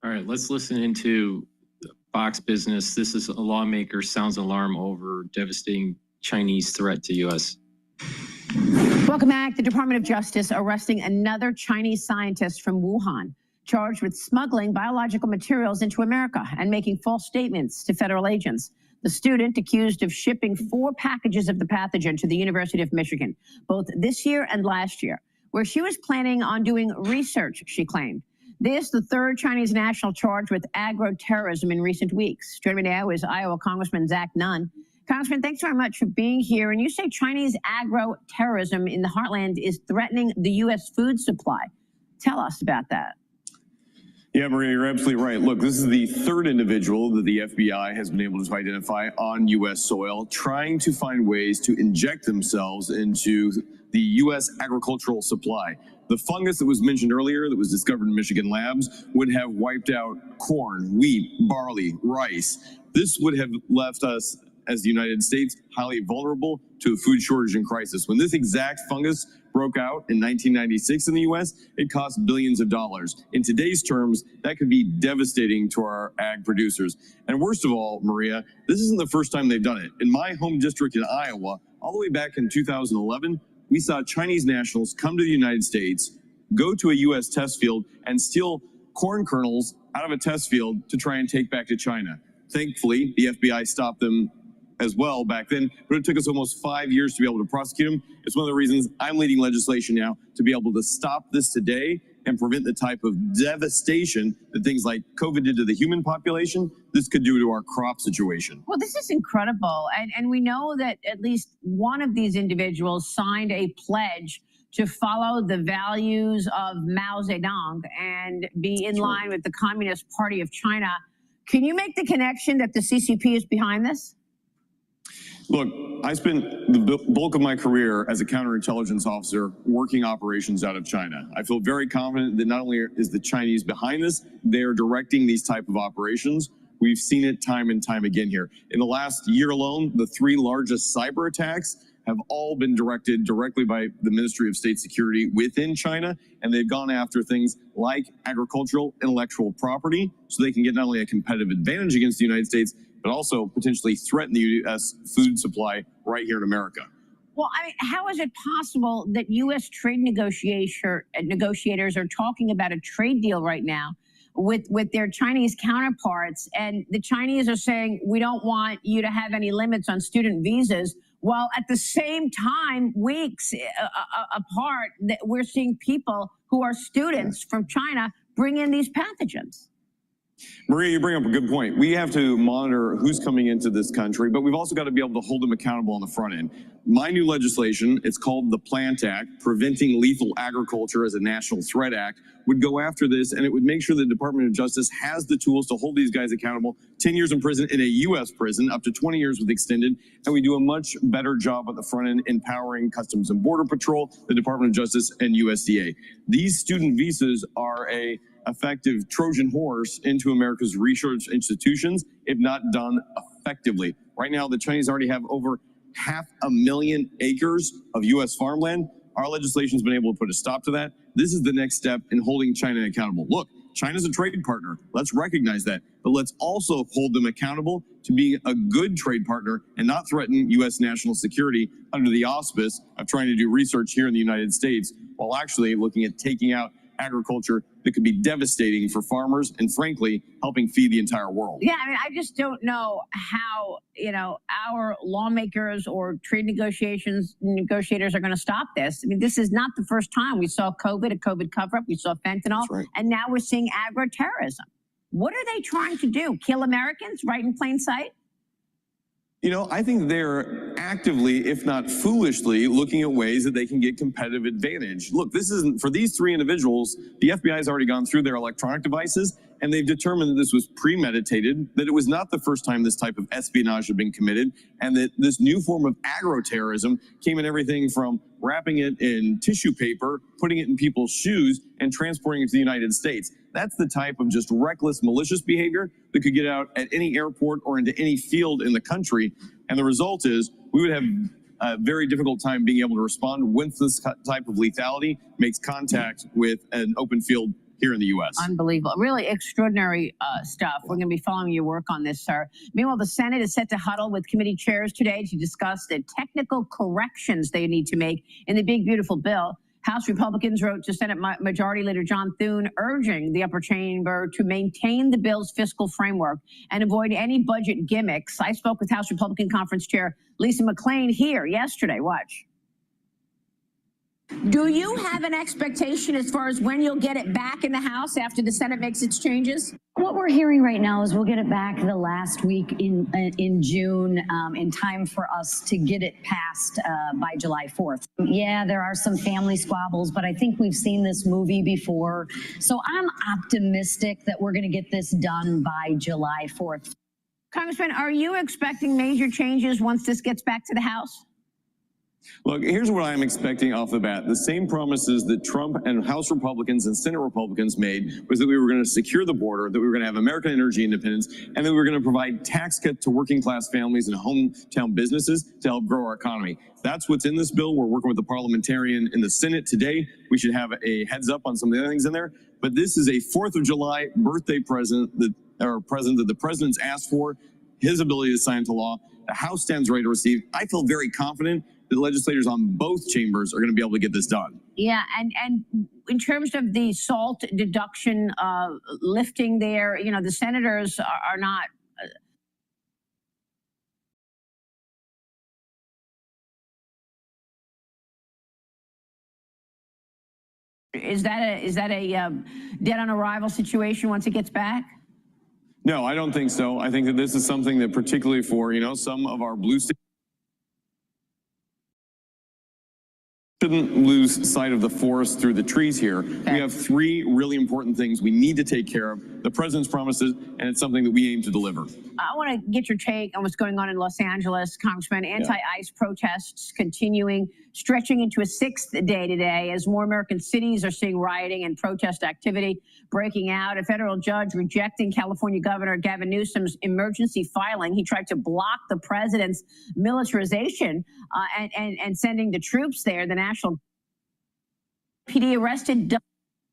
All right, let's listen into Fox Business. This is a lawmaker sounds alarm over devastating Chinese threat to U.S. Welcome back. The Department of Justice arresting another Chinese scientist from Wuhan, charged with smuggling biological materials into America and making false statements to federal agents. The student accused of shipping 4 packages of the pathogen to the University of Michigan, both this year and last year, where she was planning on doing research, she claimed. This, the third Chinese national charged with agro-terrorism in recent weeks. Joining me now is Iowa Congressman Zach Nunn. Congressman, thanks very much for being here. And you say Chinese agro-terrorism in the heartland is threatening the U.S. food supply. Tell us about that. Yeah, Maria, you're absolutely right. Look, this is the third individual that the FBI has been able to identify on U.S. soil, trying to find ways to inject themselves into the U.S. agricultural supply. The fungus that was mentioned earlier that was discovered in Michigan labs would have wiped out corn, wheat, barley, rice. This would have left us as the United States highly vulnerable to a food shortage and crisis. When this exact fungus broke out in 1996 in the US, it cost billions of dollars. In today's terms, that could be devastating to our ag producers. And worst of all, Maria, this isn't the first time they've done it. In my home district in Iowa, all the way back in 2011, we saw Chinese nationals come to the United States, go to a US test field, and steal corn kernels out of a test field to try and take back to China. Thankfully, the FBI stopped them as well back then, but it took us almost 5 years to be able to prosecute them. It's one of the reasons I'm leading legislation now to be able to stop this today and prevent the type of devastation that things like COVID did to the human population, this could do to our crop situation. Well, this is incredible. And we know that at least one of these individuals signed a pledge to follow the values of Mao Zedong and be in line with the Communist Party of China. Can you make the connection that the CCP is behind this? Look, I spent the bulk of my career as a counterintelligence officer working operations out of China. I feel very confident that not only is the Chinese behind this, they're directing these type of operations. We've seen it time and time again here. In the last year alone, the 3 largest cyber attacks have all been directed directly by the Ministry of State Security within China, and they've gone after things like agricultural intellectual property, so they can get not only a competitive advantage against the United States, but also potentially threaten the U.S. food supply right here in America. Well, I mean, how is it possible that U.S. trade negotiators are talking about a trade deal right now with their Chinese counterparts, and the Chinese are saying, we don't want you to have any limits on student visas, while at the same time, weeks apart, that we're seeing people who are students from China bring in these pathogens? Maria, you bring up a good point. We have to monitor who's coming into this country, but we've also got to be able to hold them accountable on the front end. My new legislation, it's called the PLANT Act, Preventing Lethal Agriculture as a National Threat Act, would go after this, and it would make sure the Department of Justice has the tools to hold these guys accountable. 10 years in prison in a U.S. prison, up to 20 years with extended, and we do a much better job at the front end empowering Customs and Border Patrol, the Department of Justice, and USDA. These student visas are a effective Trojan horse into America's research institutions, if not done effectively. Right now, the Chinese already have over 500,000 acres of U.S. farmland. Our legislation's been able to put a stop to that. This is the next step in holding China accountable. Look, China's a trade partner. Let's recognize that. But let's also hold them accountable to being a good trade partner and not threaten U.S. national security under the auspice of trying to do research here in the United States, while actually looking at taking out agriculture that could be devastating for farmers and, frankly, helping feed the entire world. Yeah, I mean, I just don't know how, our lawmakers or trade negotiators are going to stop this. I mean, this is not the first time. We saw COVID, a COVID cover-up. We saw fentanyl. And now we're seeing agro-terrorism. What are they trying to do? Kill Americans right in plain sight? I think they're actively, if not foolishly, looking at ways that they can get competitive advantage. Look, this isn't, for these 3 individuals, the FBI has already gone through their electronic devices, and they've determined that this was premeditated, that it was not the first time this type of espionage had been committed, and that this new form of agro-terrorism came in everything from wrapping it in tissue paper, putting it in people's shoes, and transporting it to the United States. That's the type of just reckless, malicious behavior that could get out at any airport or into any field in the country. And the result is we would have a very difficult time being able to respond once this type of lethality makes contact with an open field here in the U.S. Unbelievable. Really extraordinary stuff. We're going to be following your work on this, sir. Meanwhile, the Senate is set to huddle with committee chairs today to discuss the technical corrections they need to make in the big, beautiful bill. House Republicans wrote to Senate Majority Leader John Thune urging the upper chamber to maintain the bill's fiscal framework and avoid any budget gimmicks. I spoke with House Republican Conference Chair Lisa McClain here yesterday. Watch. Do you have an expectation as far as when you'll get it back in the House after the Senate makes its changes? What we're hearing right now is we'll get it back the last week in June, in time for us to get it passed by July 4th. Yeah, there are some family squabbles, but I think we've seen this movie before. So I'm optimistic that we're going to get this done by July 4th. Congressman, are you expecting major changes once this gets back to the House? Look, here's what I'm expecting off the bat. The same promises that Trump and House Republicans and Senate Republicans made was that we were going to secure the border, that we were going to have American energy independence, and that we were going to provide tax cuts to working class families and hometown businesses to help grow our economy. That's what's in this bill. We're working with the parliamentarian in the Senate today. We should have a heads up on some of the other things in there. But this is a 4th of July birthday present that the president's asked for, his ability to sign into law. The House stands ready to receive. I feel very confident that legislators on both chambers are going to be able to get this done. Yeah, and in terms of the SALT deduction lifting there, you know, the senators are not. Is that a dead on arrival situation once it gets back? No, I don't think so. I think that this is something that particularly for, you know, some of our blue states shouldn't lose sight of the forest through the trees here. Okay. We have 3 really important things we need to take care of. The president's promises, and it's something that we aim to deliver. I want to get your take on what's going on in Los Angeles, Congressman. Anti-ICE protests continuing, stretching into a 6th day today as more American cities are seeing rioting and protest activity breaking out. A federal judge rejecting California Governor Gavin Newsom's emergency filing. He tried to block the president's militarization and sending the troops there. The National PD arrested.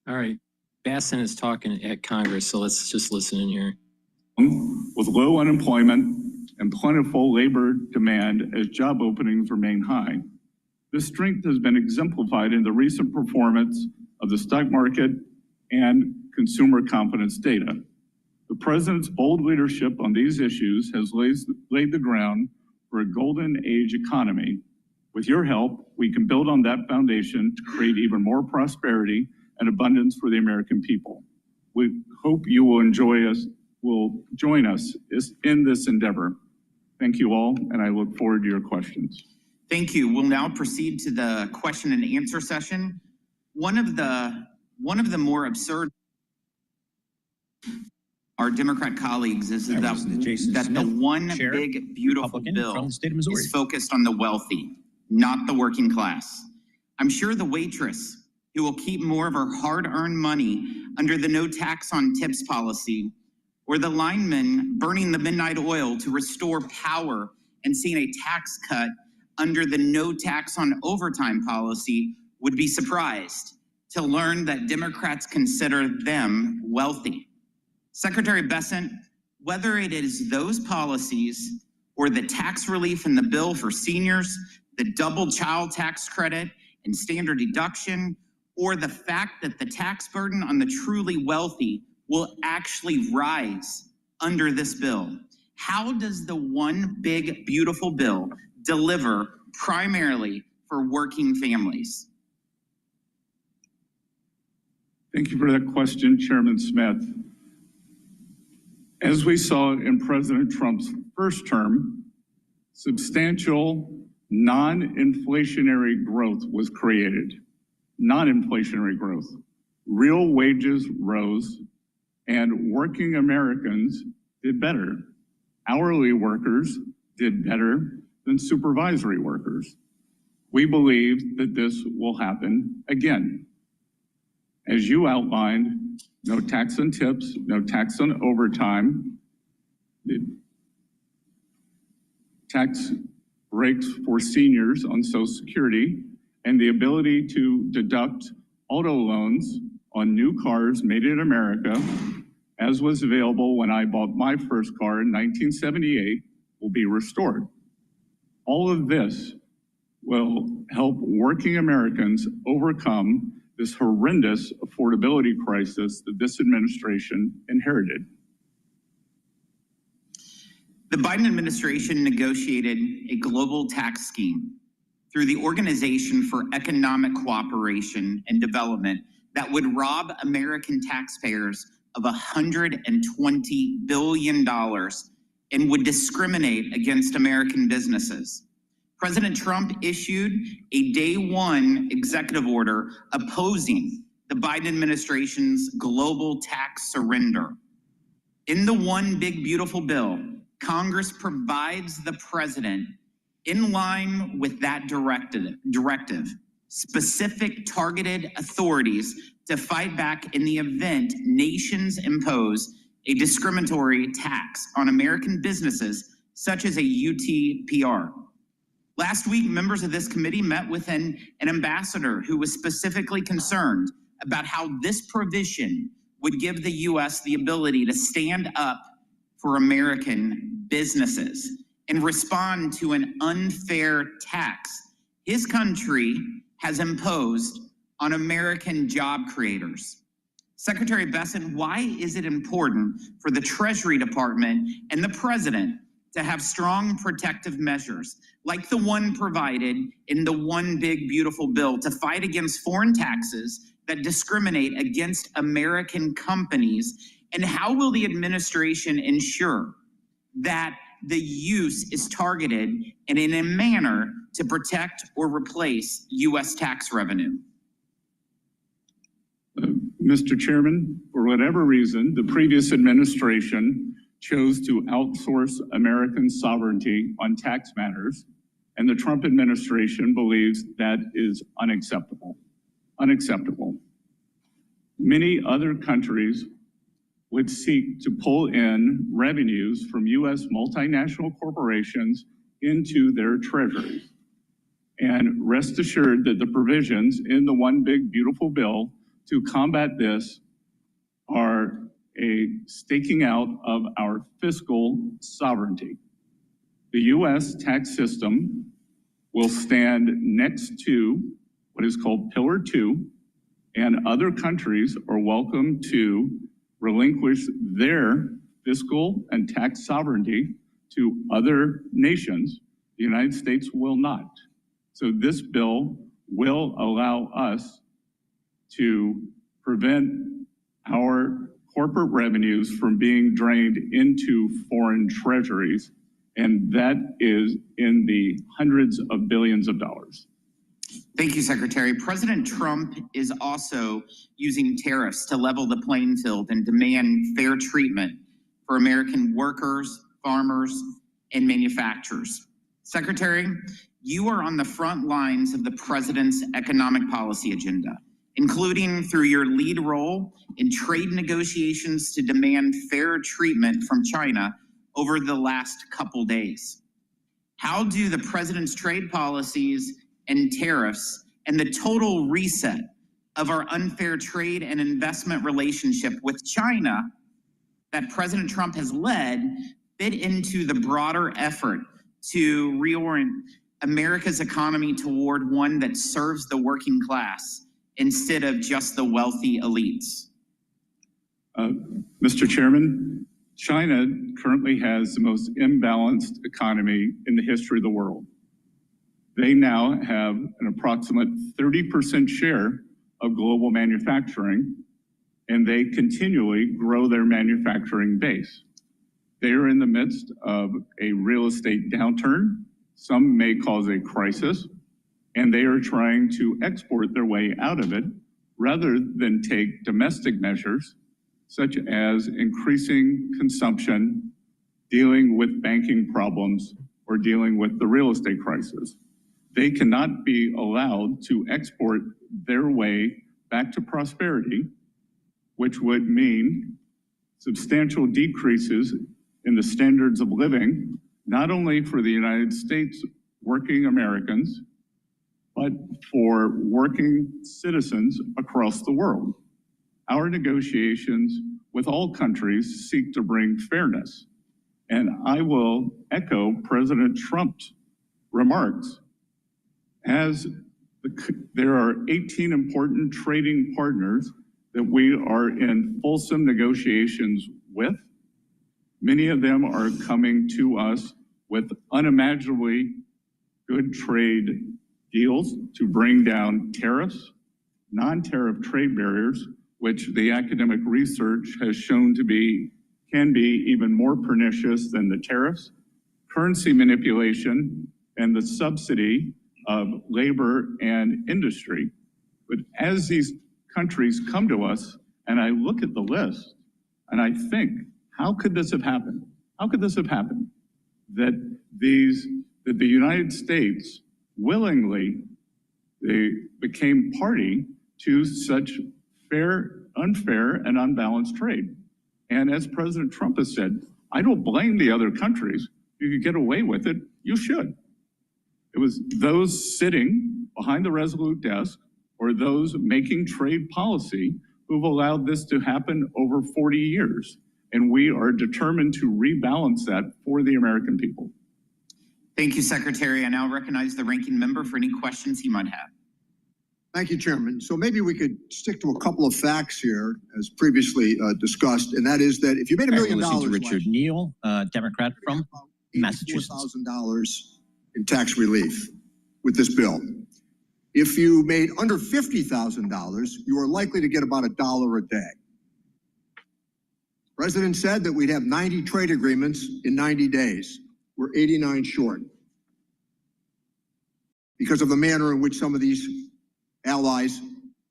All right. Basson is talking at Congress, so let's just listen in here. With low unemployment and plentiful labor demand as job openings remain high. This strength has been exemplified in the recent performance of the stock market and consumer confidence data. The president's bold leadership on these issues has laid the ground for a golden age economy. With your help, we can build on that foundation to create even more prosperity and abundance for the American people. We hope you will join us in this endeavor. Thank you all, and I look forward to your questions. Thank you. We'll now proceed to the question and answer session. One of the more absurd our Democrat colleagues is that the one big beautiful bill is focused on the wealthy, not the working class. I'm sure the waitress who will keep more of her hard-earned money under the no tax on tips policy, or the lineman burning the midnight oil to restore power and seeing a tax cut under the no tax on overtime policy would be surprised to learn that Democrats consider them wealthy. Secretary Bessent, whether it is those policies or the tax relief in the bill for seniors, the double child tax credit and standard deduction, or the fact that the tax burden on the truly wealthy will actually rise under this bill, how does the one big beautiful bill deliver primarily for working families? Thank you for that question, Chairman Smith. As we saw in President Trump's first term, substantial non-inflationary growth was created. Non-inflationary growth. Real wages rose and working Americans did better. Hourly workers did better than supervisory workers. We believe that this will happen again. As you outlined, no tax on tips, no tax on overtime, tax breaks for seniors on Social Security, and the ability to deduct auto loans on new cars made in America, as was available when I bought my first car in 1978, will be restored. All of this will help working Americans overcome this horrendous affordability crisis that this administration inherited. The Biden administration negotiated a global tax scheme through the Organization for Economic Cooperation and Development that would rob American taxpayers of $120 billion and would discriminate against American businesses. President Trump issued a day one executive order opposing the Biden administration's global tax surrender. In the one big beautiful bill, Congress provides the president In line with that directive, specific targeted authorities to fight back in the event nations impose a discriminatory tax on American businesses, such as a UTPR. Last week, members of this committee met with an ambassador who was specifically concerned about how this provision would give the U.S. the ability to stand up for American businesses and respond to an unfair tax his country has imposed on American job creators. Secretary Bessent, why is it important for the Treasury Department and the President to have strong protective measures like the one provided in the One Big Beautiful Bill to fight against foreign taxes that discriminate against American companies? And how will the administration ensure that the use is targeted and in a manner to protect or replace U.S. tax revenue? Mr. Chairman, for whatever reason, the previous administration chose to outsource American sovereignty on tax matters, and the Trump administration believes that is unacceptable. Unacceptable. Many other countries would seek to pull in revenues from U.S. multinational corporations into their treasuries. And rest assured that the provisions in the One Big Beautiful Bill to combat this are a staking out of our fiscal sovereignty. The U.S. tax system will stand next to what is called Pillar 2, and other countries are welcome to relinquish their fiscal and tax sovereignty to other nations. The United States will not. So this bill will allow us to prevent our corporate revenues from being drained into foreign treasuries, and that is in the hundreds of billions of dollars. Thank you, Secretary. President Trump is also using tariffs to level the playing field and demand fair treatment for American workers, farmers, and manufacturers. Secretary, you are on the front lines of the president's economic policy agenda, including through your lead role in trade negotiations to demand fair treatment from China over the last couple days. How do the president's trade policies and tariffs and the total reset of our unfair trade and investment relationship with China that President Trump has led fit into the broader effort to reorient America's economy toward one that serves the working class instead of just the wealthy elites? Mr. Chairman, China currently has the most imbalanced economy in the history of the world. They now have an approximate 30% share of global manufacturing, and they continually grow their manufacturing base. They are in the midst of a real estate downturn. Some may cause a crisis, and they are trying to export their way out of it rather than take domestic measures such as increasing consumption, dealing with banking problems, or dealing with the real estate crisis. They cannot be allowed to export their way back to prosperity, which would mean substantial decreases in the standards of living, not only for the United States working Americans, but for working citizens across the world. Our negotiations with all countries seek to bring fairness. And I will echo President Trump's remarks. There are 18 important trading partners that we are in fulsome negotiations with. Many of them are coming to us with unimaginably good trade deals to bring down tariffs, non-tariff trade barriers, which the academic research has shown to can be even more pernicious than the tariffs, currency manipulation, and the subsidy of labor and industry. But as these countries come to us, and I look at the list, and I think, how could this have happened? How could this have happened? That these that the United States willingly became party to such unfair, and unbalanced trade. And as President Trump has said, I don't blame the other countries. If you could get away with it, you should. It was those sitting behind the Resolute desk or those making trade policy who've allowed this to happen over 40 years. And we are determined to rebalance that for the American people. Thank you, Secretary. I now recognize the ranking member for any questions he might have. Thank you, Chairman. So maybe we could stick to a couple of facts here, as previously discussed, and that is that if you made $1 million, to Richard Neal, Democrat from Massachusetts, $4,000 in tax relief with this bill. If you made under $50,000, you are likely to get about $1 a day. The President said that we'd have 90 trade agreements in 90 days. We're 89 short because of the manner in which some of these allies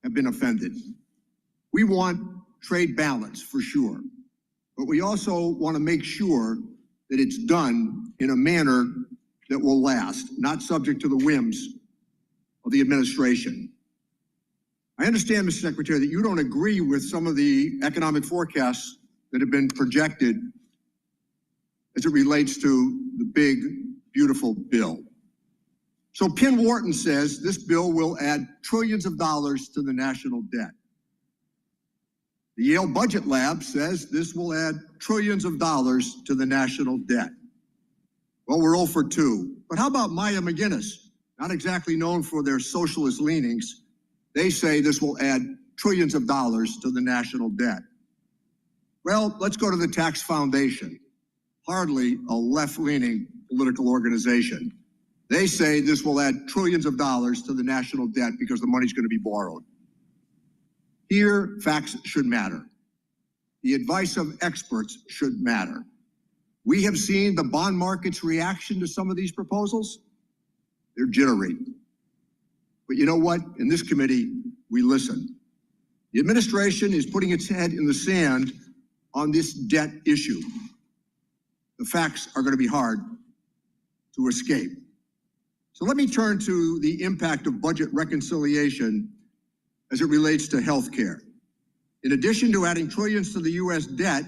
have been offended. We want trade balance for sure, but we also want to make sure that it's done in a manner that will last, not subject to the whims of the administration. I understand, Mr. Secretary, that you don't agree with some of the economic forecasts that have been projected as it relates to the big, beautiful bill. So Penn Wharton says this bill will add trillions of dollars to the national debt. The Yale Budget Lab says this will add trillions of dollars to the national debt. Well, we're 0 for 2. But how about Maya McGinnis? Not exactly known for their socialist leanings. They say this will add trillions of dollars to the national debt. Well, let's go to the Tax Foundation, hardly a left-leaning political organization. They say this will add trillions of dollars to the national debt because the money's going to be borrowed. Here, facts should matter. The advice of experts should matter. We have seen the bond market's reaction to some of these proposals. They're jittery. But you know what? In this committee, we listen. The administration is putting its head in the sand on this debt issue. The facts are going to be hard to escape. So let me turn to the impact of budget reconciliation as it relates to health care. In addition to adding trillions to the U.S. debt,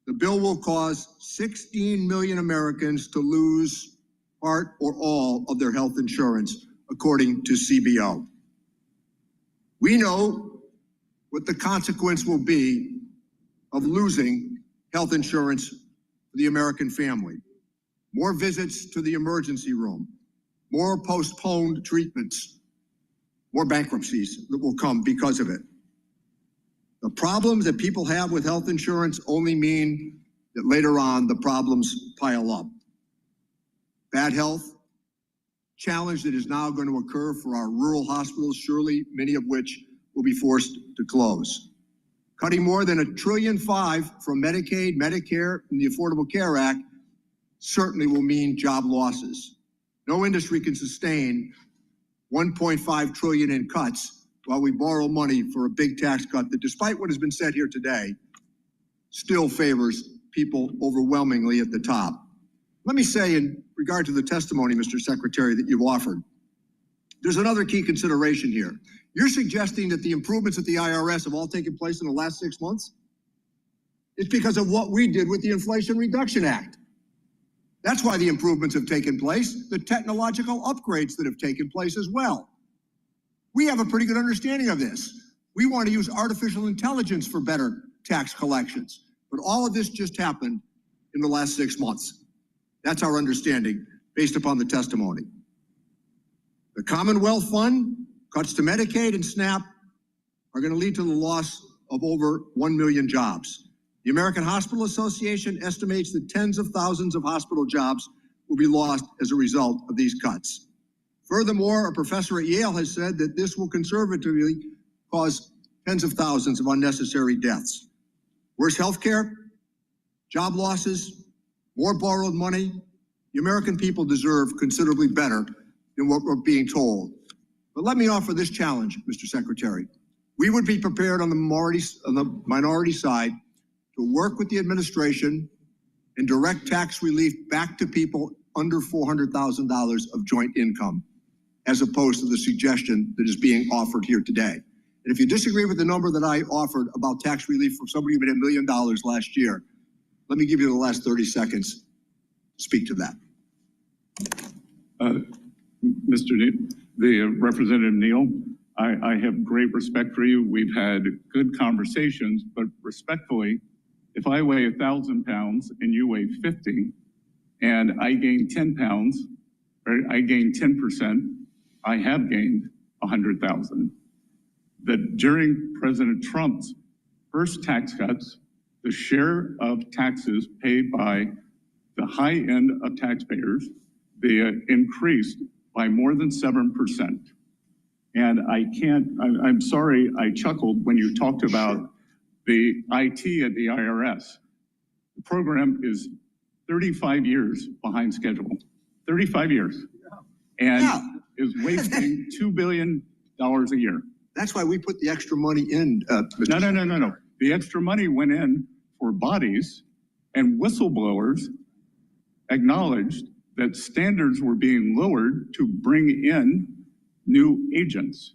the bill will cause 16 million Americans to lose part or all of their health insurance, according to CBO. We know what the consequence will be of losing health insurance for the American family. More visits to the emergency room, more postponed treatments, more bankruptcies that will come because of it. The problems that people have with health insurance only mean that later on the problems pile up. Bad health, challenge that is now going to occur for our rural hospitals, surely many of which will be forced to close. Cutting more than $1.5 trillion from Medicaid, Medicare, and the Affordable Care Act certainly will mean job losses. No industry can sustain $1.5 trillion in cuts while we borrow money for a big tax cut that, despite what has been said here today, still favors people overwhelmingly at the top. Let me say, in regard to the testimony, Mr. Secretary, that you've offered, there's another key consideration here. You're suggesting that the improvements at the IRS have all taken place in the last 6 months? It's because of what we did with the Inflation Reduction Act. That's why the improvements have taken place, the technological upgrades that have taken place as well. We have a pretty good understanding of this. We want to use artificial intelligence for better tax collections. But all of this just happened in the last 6 months. That's our understanding based upon the testimony. The Commonwealth Fund, cuts to Medicaid and SNAP are going to lead to the loss of over 1 million jobs. The American Hospital Association estimates that tens of thousands of hospital jobs will be lost as a result of these cuts. Furthermore, a professor at Yale has said that this will conservatively cause tens of thousands of unnecessary deaths. Worse health care, job losses, more borrowed money. The American people deserve considerably better than what we're being told. But let me offer this challenge, Mr. Secretary. We would be prepared on the minority side to work with the administration and direct tax relief back to people under $400,000 of joint income, as opposed to the suggestion that is being offered here today. And if you disagree with the number that I offered about tax relief for somebody who made $1 million last year, let me give you the last 30 seconds to speak to that. The Representative Neal, I have great respect for you. We've had good conversations, but respectfully, if I weigh 1,000 pounds and you weigh 50, and I gain 10 pounds, or I gain 10%, I have gained 100,000. That during President Trump's first tax cuts, the share of taxes paid by the high end of taxpayers, they increased by more than 7%. And I'm sorry, I chuckled when you talked about the IT at the IRS. The program is 35 years behind schedule, 35 years, and is wasting $2 billion a year. That's why we put the extra money in. No. The extra money went in for bodies, and whistleblowers acknowledged that standards were being lowered to bring in new agents.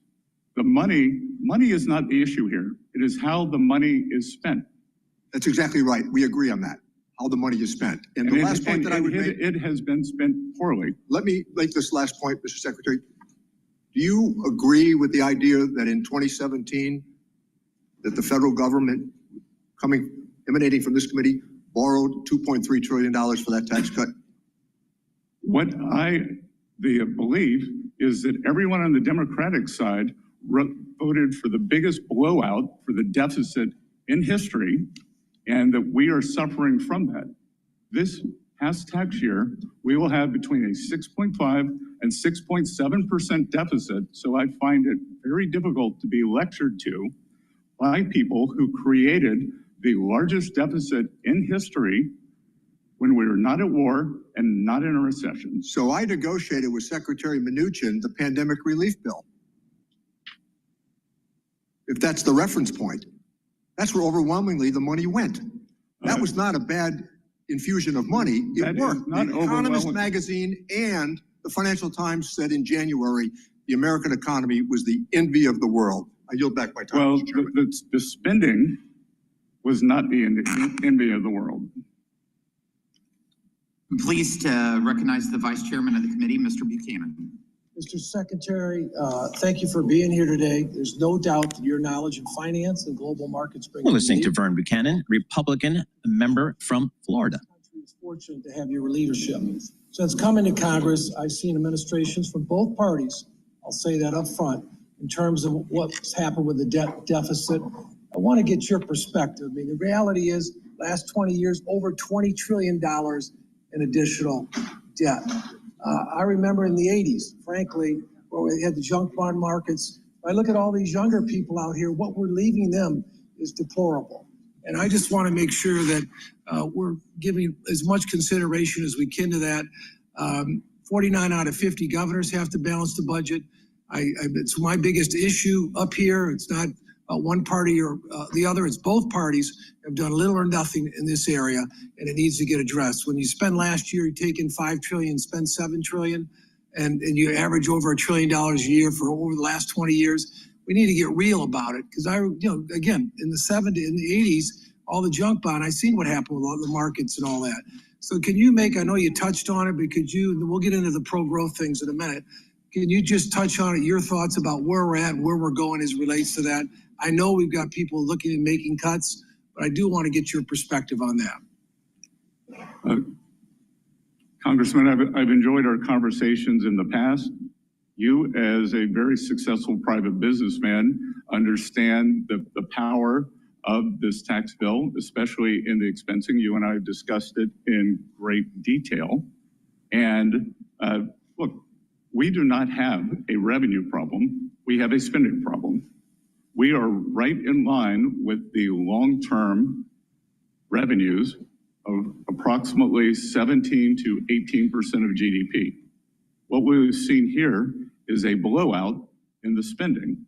The money is not the issue here. It is how the money is spent. That's exactly right. We agree on that, how the money is spent. And the last point that I would make. It has been spent poorly. Let me make this last point, Mr. Secretary. Do you agree with the idea that in 2017, that the federal government, emanating from this committee, borrowed $2.3 trillion for that tax cut? What I believe is that everyone on the Democratic side voted for the biggest blowout for the deficit in history, and that we are suffering from that. This past tax year, we will have between a 6.5 and 6.7% deficit, so I find it very difficult to be lectured to by people who created the largest deficit in history when we were not at war and not in a recession. So I negotiated with Secretary Mnuchin the pandemic relief bill. If that's the reference point, that's where overwhelmingly the money went. That was not a bad infusion of money. It worked. The Economist magazine and the Financial Times said in January, the American economy was the envy of the world. I yield back my time. Well, the spending was not the envy of the world. I'm pleased to recognize the Vice Chairman of the committee, Mr. Buchanan. Mr. Secretary, thank you for being here today. There's no doubt that your knowledge in finance and global markets bring. We're listening to Vern Buchanan, Republican member from Florida. It's fortunate to have your leadership. Since coming to Congress, I've seen administrations from both parties, I'll say that up front, in terms of what's happened with the debt deficit. I want to get your perspective. I mean, the reality is, last 20 years, over $20 trillion in additional debt. I remember in the 80s, frankly, where we had the junk bond markets. I look at all these younger people out here, what we're leaving them is deplorable. And I just want to make sure that we're giving as much consideration as we can to that. 49 out of 50 governors have to balance the budget. It's my biggest issue up here. It's not one party or the other. It's both parties have done little or nothing in this area, and it needs to get addressed. When you spend last year, you take in $5 trillion, spend $7 trillion, and you average over $1 trillion a year for over the last 20 years. We need to get real about it, because again, in the 70s, in the 80s, all the junk bond, I seen what happened with all the markets and all that. So can you I know you touched on it, but we'll get into the pro-growth things in a minute. Can you just touch on it, your thoughts about where we're at and where we're going as it relates to that? I know we've got people looking at making cuts, but I do want to get your perspective on that. Congressman, I've enjoyed our conversations in the past. You, as a very successful private businessman, understand the power of this tax bill, especially in the expensing. You and I have discussed it in great detail. And look, we do not have a revenue problem. We have a spending problem. We are right in line with the long-term revenues of approximately 17 to 18% of GDP. What we've seen here is a blowout in the spending.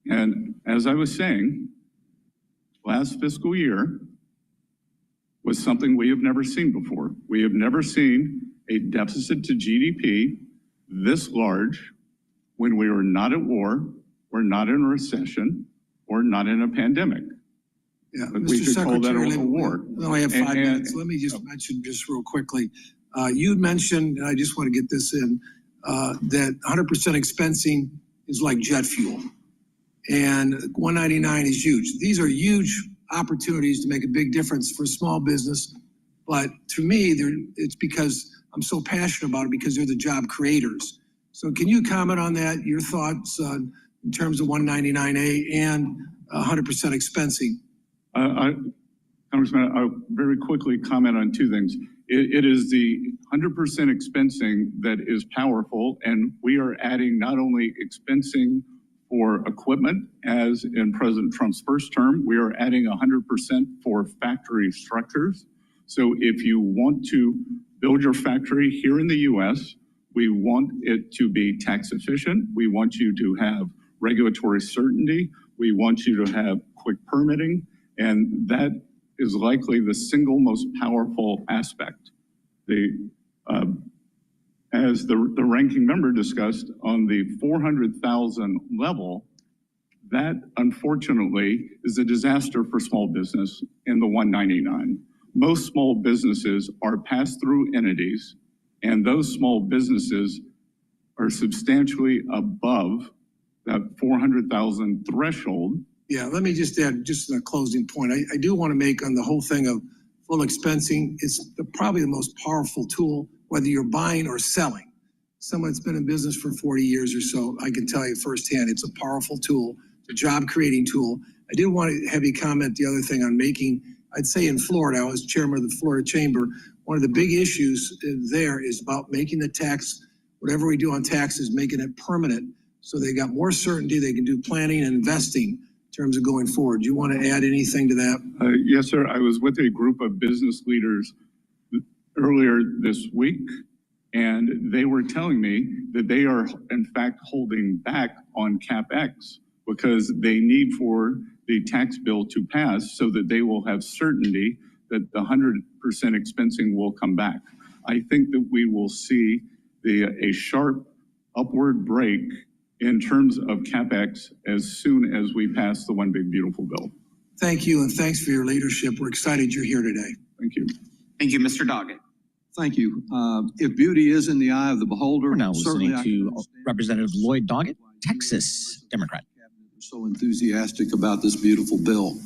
And as I was saying, last fiscal year was something we have never seen before. We have never seen a deficit to GDP this large when we were not at war, we're not in a recession, or not in a pandemic. Yeah, But we Mr. could call that Secretary, a war. we only have 5 And- minutes. Let me just mention just real quickly. You mentioned, and I just want to get this in, that 100% expensing is like jet fuel. And 199 is huge. These are huge opportunities to make a big difference for small business. But to me, it's because I'm so passionate about it, because they're the job creators. So can you comment on that, your thoughts in terms of 199A and 100% expensing? Congressman, I'll very quickly comment on two things. It is the 100% expensing that is powerful, and we are adding not only expensing for equipment, as in President Trump's first term, we are adding 100% for factory structures. So if you want to build your factory here in the U.S., we want it to be tax efficient. We want you to have regulatory certainty. We want you to have quick permitting, and that is likely the single most powerful aspect. As the ranking member discussed, on the 400,000 level, that unfortunately is a disaster for small business in the 199. Most small businesses are pass-through entities, and those small businesses are substantially above that 400,000 threshold. Yeah, let me just add just a closing point. I do want to make on the whole thing of full expensing. It's probably the most powerful tool, whether you're buying or selling. Someone that's been in business for 40 years or so, I can tell you firsthand, it's a powerful tool, it's a job creating tool. I did want to have you comment the other thing on making, I'd say in Florida, I was chairman of the Florida Chamber. One of the big issues there is about making the tax, whatever we do on taxes, making it permanent. So they got more certainty, they can do planning and investing in terms of going forward. Do you want to add anything to that? Yes, sir. I was with a group of business leaders earlier this week, and they were telling me that they are, in fact, holding back on CapEx because they need for the tax bill to pass so that they will have certainty that the 100% expensing will come back. I think that we will see a sharp upward break in terms of CapEx as soon as we pass the One Big Beautiful Bill. Thank you, and thanks for your leadership. We're excited you're here today. Thank you. Thank you, Mr. Doggett. Thank you. If beauty is in the eye of the beholder, We're now listening to Representative Lloyd Doggett, Texas Democrat. So enthusiastic about this beautiful bill.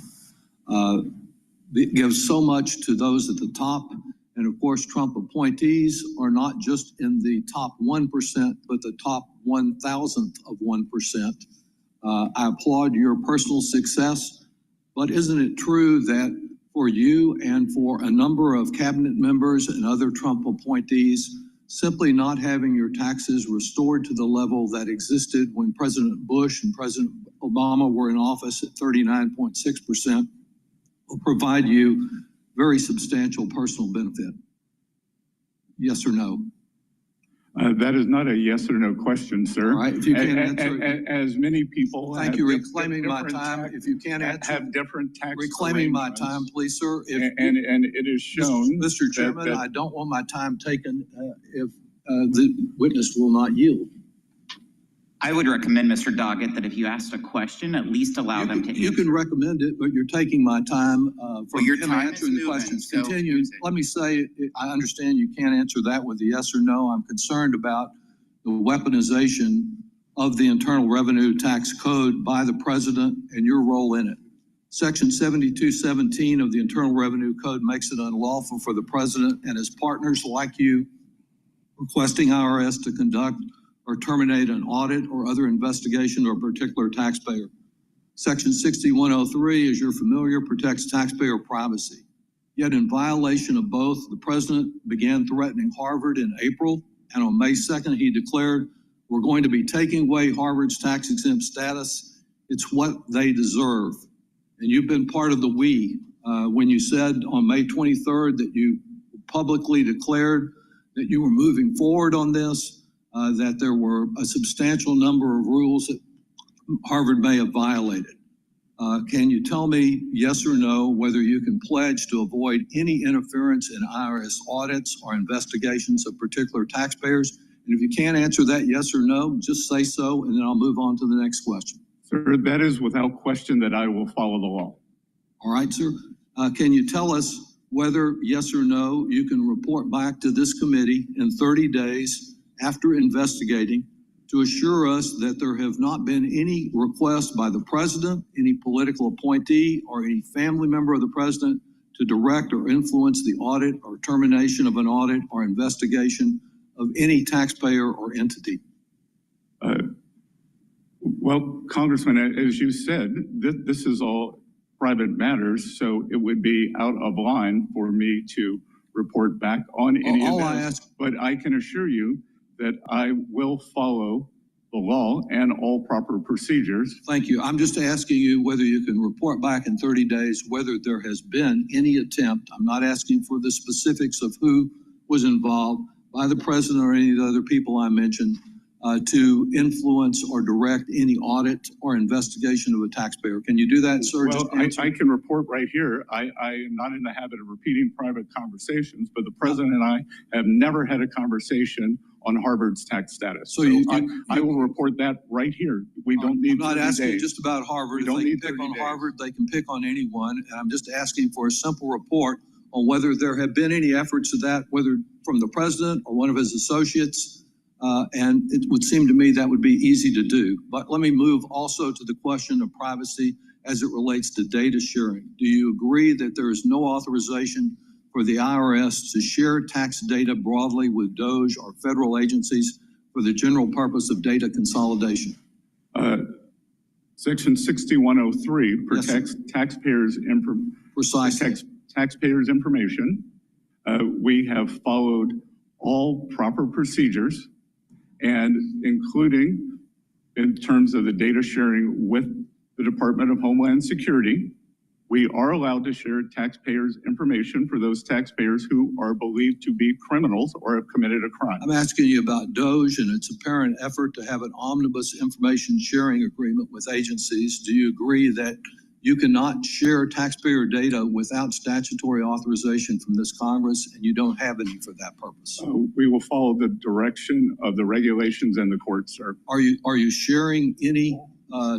It gives so much to those at the top. And of course, Trump appointees are not just in the top 1%, but the top 1,000th of 1%. I applaud your personal success, but isn't it true that for you and for a number of cabinet members and other Trump appointees, simply not having your taxes restored to the level that existed when President Bush and President Obama were in office at 39.6% will provide you very substantial personal benefit? Yes or no? That is not a yes or no question, sir. All right, if you can't answer it. As many people Thank you, reclaiming my time. If you can't answer, have different tax reclaiming my time, please, sir. And it is shown, Mr. Chairman, I don't want my time taken if the witness will not yield. I would recommend, Mr. Doggett, that if you asked a question, at least allow them to answer. You can recommend it, but you're taking my time from your him time answering is the moving, questions. so Continue. Let me say, I understand you can't answer that with a yes or no. I'm concerned about the weaponization of the Internal Revenue Tax Code by the president and your role in it. Section 7217 of the Internal Revenue Code makes it unlawful for the president and his partners like you requesting IRS to conduct or terminate an audit or other investigation of a particular taxpayer. Section 6103, as you're familiar, protects taxpayer privacy. Yet in violation of both, the president began threatening Harvard in April, and on May 2nd, he declared, we're going to be taking away Harvard's tax-exempt status. It's what they deserve. And you've been part of the we when you said on May 23rd that you publicly declared that you were moving forward on this, that there were a substantial number of rules that Harvard may have violated. Can you tell me, yes or no, whether you can pledge to avoid any interference in IRS audits or investigations of particular taxpayers? And if you can't answer that yes or no, just say so, and then I'll move on to the next question. Sir, that is without question that I will follow the law. All right, sir. Can you tell us whether, yes or no, you can report back to this committee in 30 days after investigating to assure us that there have not been any requests by the president, any political appointee, or any family member of the president to direct or influence the audit or termination of an audit or investigation of any taxpayer or entity? Well, Congressman, as you said, this is all private matters, so it would be out of line for me to report back on any of this. But I can assure you that I will follow the law and all proper procedures. Thank you. I'm just asking you whether you can report back in 30 days whether there has been any attempt. I'm not asking for the specifics of who was involved by the president or any of the other people I mentioned to influence or direct any audit or investigation of a taxpayer. Can you do that, sir? Well, I can report right here. I am not in the habit of repeating private conversations, but the president and I have never had a conversation on Harvard's tax status. So I will report that right here. We don't need. I'm not 30 asking days. just about Harvard. We If don't they need can pick 30 on days. Harvard, they can pick on anyone. And I'm just asking for a simple report on whether there have been any efforts to that, whether from the president or one of his associates. And it would seem to me that would be easy to do. But let me move also to the question of privacy as it relates to data sharing. Do you agree that there is no authorization for the IRS to share tax data broadly with DOJ or federal agencies for the general purpose of data consolidation? Section 6103 protects taxpayers' taxpayers' information. We have followed all proper procedures, and including in terms of the data sharing with the Department of Homeland Security. We are allowed to share taxpayers' information for those taxpayers who are believed to be criminals or have committed a crime. I'm asking you about DOJ and its apparent effort to have an omnibus information sharing agreement with agencies. Do you agree that you cannot share taxpayer data without statutory authorization from this Congress, and you don't have any for that purpose? We will follow the direction of the regulations and the courts, sir. Are you sharing any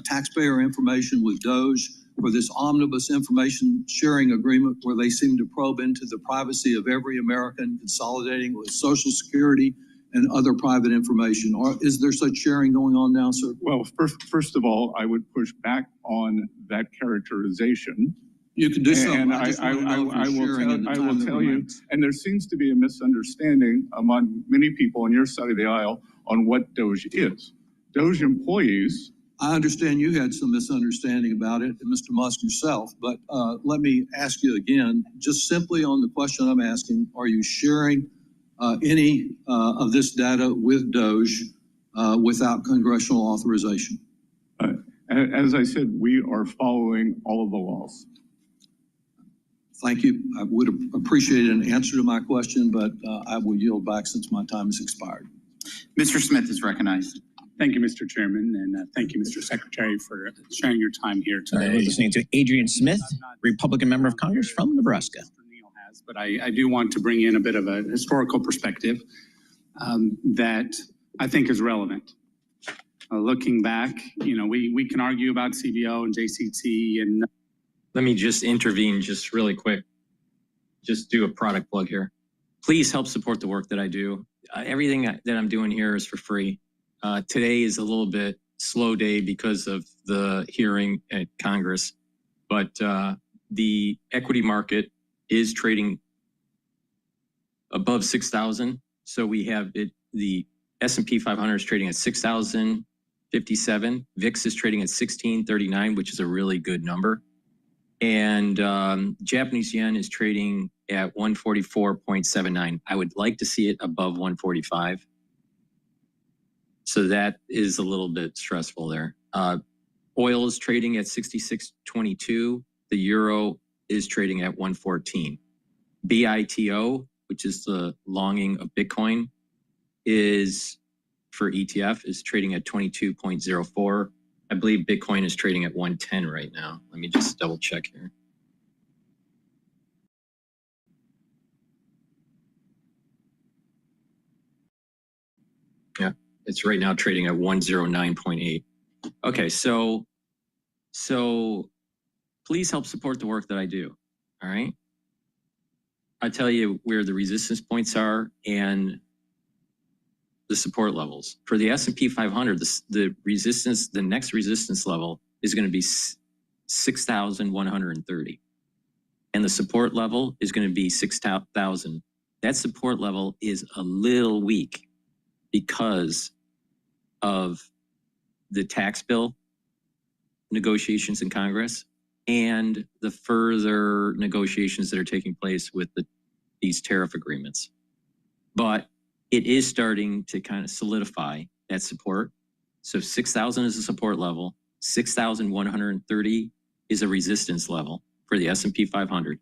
taxpayer information with DOJ for this omnibus information sharing agreement where they seem to probe into the privacy of every American, consolidating with Social Security and other private information? Or is there such sharing going on now, sir? Well, first of all, I would push back on that characterization. You can do so. And I just want to know if you're sharing in the I time will that tell you, remains. and there seems to be a misunderstanding among many people on your side of the aisle on what DOJ is. DOJ employees. I understand you had some misunderstanding about it, and Mr. Musk yourself, but let me ask you again, just simply on the question I'm asking, are you sharing any of this data with DOJ without congressional authorization? As I said, we are following all of the laws. Thank you. I would appreciate an answer to my question, but I will yield back since my time has expired. Mr. Smith is recognized. Thank you, Mr. Chairman, and thank you, Mr. Secretary, for sharing your time here today. We're listening to Adrian Smith, Republican member of Congress from Nebraska. But I do want to bring in a bit of a historical perspective that I think is relevant. Looking back, we can argue about CBO and JCT and. Let me just intervene just really quick. Just do a product plug here. Please help support the work that I do. Everything that I'm doing here is for free. Today is a little bit slow day because of the hearing at Congress, but the equity market is trading above 6,000. So we have it. The S&P 500 is trading at 6,057. VIX is trading at 1639, which is a really good number. And Japanese yen is trading at 144.79. I would like to see it above 145. So that is a little bit stressful there. Oil is trading at 66.22. The euro is trading at 114. BITO, which is the longing of Bitcoin, is for ETF is trading at 22.04. I believe Bitcoin is trading at 110 right now. Let me just double check here. Yeah, it's right now trading at 109.8. Okay, so please help support the work that I do. All right. I tell you where the resistance points are and the support levels. For the S&P 500, the next resistance level is going to be 6,130. And the support level is going to be 6,000. That support level is a little weak because of the tax bill negotiations in Congress and the further negotiations that are taking place with these tariff agreements. But it is starting to kind of solidify that support. So 6,000 is a support level, 6,130 is a resistance level for the S&P 500.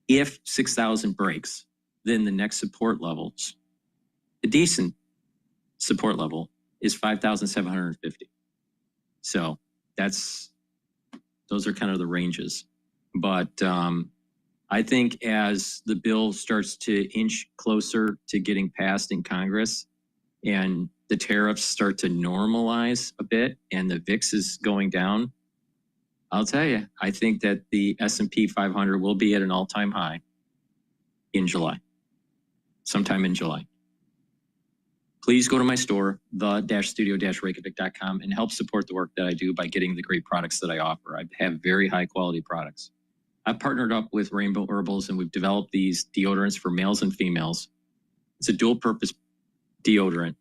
If 6,000 breaks, then the next support levels, a decent support level, is 5,750. So those are kind of the ranges. But I think as the bill starts to inch closer to getting passed in Congress and the tariffs start to normalize a bit and the VIX is going down, I'll tell you, I think that the S&P 500 will be at an all-time high in July, sometime in July. Please go to my store, the-studio-reykjavik.com, and help support the work that I do by getting the great products that I offer. I have very high quality products. I've partnered up with Rainbow Herbals and we've developed these deodorants for males and females. It's a dual purpose deodorant.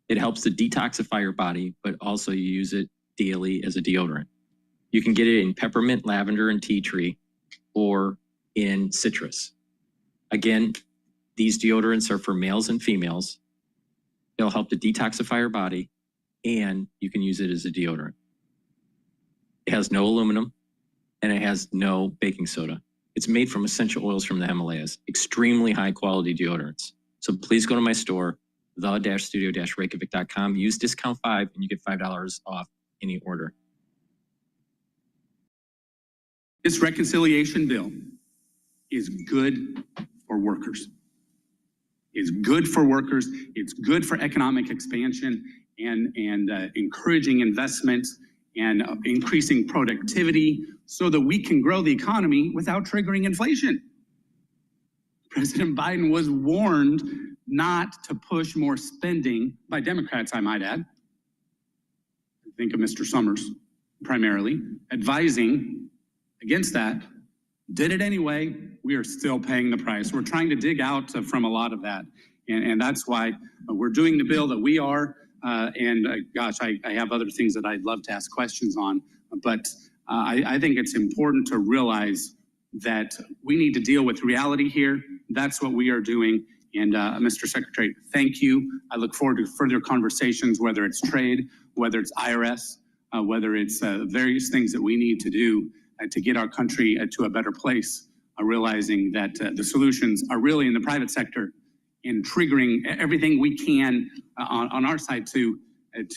It helps to detoxify your body, but also you use it daily as a deodorant. You can get it in peppermint, lavender, and tea tree, or in citrus. Again, these deodorants are for males and females. It'll help to detoxify your body, and you can use it as a deodorant. It has no aluminum, and it has no baking soda. It's made from essential oils from the Himalayas, extremely high quality deodorants. So please go to my store, the-studio-reykjavik.com, use discount 5, and you get $5 off any order. This reconciliation bill is good for workers. It's good for workers. It's good for economic expansion and encouraging investment and increasing productivity so that we can grow the economy without triggering inflation. President Biden was warned not to push more spending by Democrats, I might add. Think of Mr. Summers, primarily, advising against that. Did it anyway. We are still paying the price. We're trying to dig out from a lot of that. And that's why we're doing the bill that we are. Gosh, I have other things that I'd love to ask questions on. But I think it's important to realize that we need to deal with reality here. That's what we are doing. And Mr. Secretary, thank you. I look forward to further conversations, whether it's trade, whether it's IRS, whether it's various things that we need to do to get our country to a better place, realizing that the solutions are really in the private sector and triggering everything we can on our side to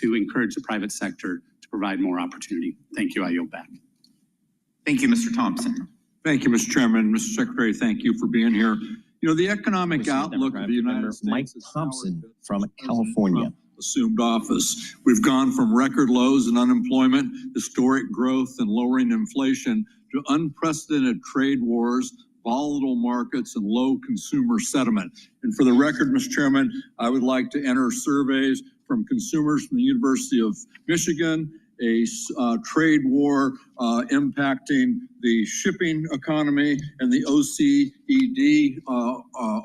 encourage the private sector to provide more opportunity. Thank you. I yield back. Thank you, Mr. Thompson. Thank you, Mr. Chairman. Mr. Secretary, thank you for being here. You know, the economic outlook of the United States. Mike Thompson from California assumed office. We've gone from record lows in unemployment, historic growth and lowering inflation to unprecedented trade wars, volatile markets, and low consumer sentiment. And for the record, Mr. Chairman, I would like to enter surveys from consumers from the University of Michigan, a trade war impacting the shipping economy, and the OECD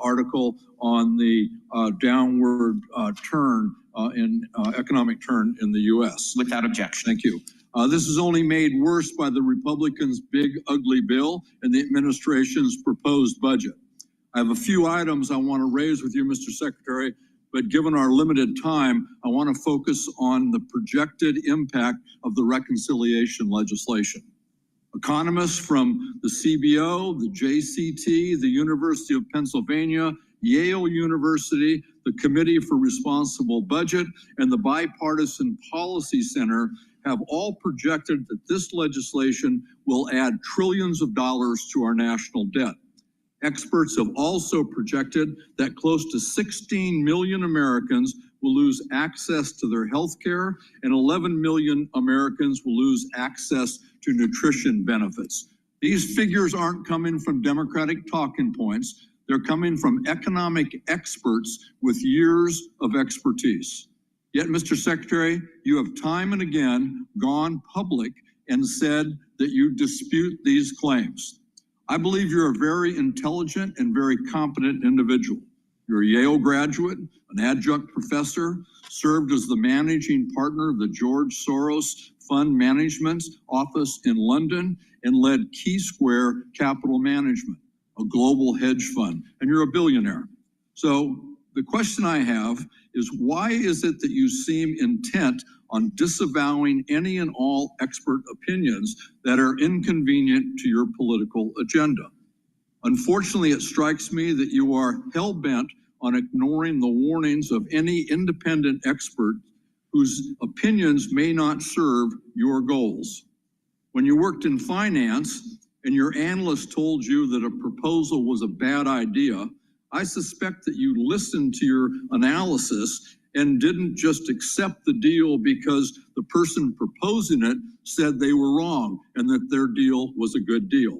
article on the downward turn in economic turn in the U.S. Without objection. Thank you. This is only made worse by the Republicans' big, ugly bill and the administration's proposed budget. I have a few items I want to raise with you, Mr. Secretary, but given our limited time, I want to focus on the projected impact of the reconciliation legislation. Economists from the CBO, the JCT, the University of Pennsylvania, Yale University, the Committee for Responsible Budget, and the Bipartisan Policy Center have all projected that this legislation will add trillions of dollars to our national debt. Experts have also projected that close to 16 million Americans will lose access to their health care, and 11 million Americans will lose access to nutrition benefits. These figures aren't coming from Democratic talking points. They're coming from economic experts with years of expertise. Yet, Mr. Secretary, you have time and again gone public and said that you dispute these claims. I believe you're a very intelligent and very competent individual. You're a Yale graduate, an adjunct professor, served as the managing partner of the George Soros Fund Management Office in London, and led Key Square Capital Management, a global hedge fund, and you're a billionaire. So the question I have is, why is it that you seem intent on disavowing any and all expert opinions that are inconvenient to your political agenda? Unfortunately, it strikes me that you are hell-bent on ignoring the warnings of any independent expert whose opinions may not serve your goals. When you worked in finance and your analyst told you that a proposal was a bad idea, I suspect that you listened to your analysis and didn't just accept the deal because the person proposing it said they were wrong and that their deal was a good deal.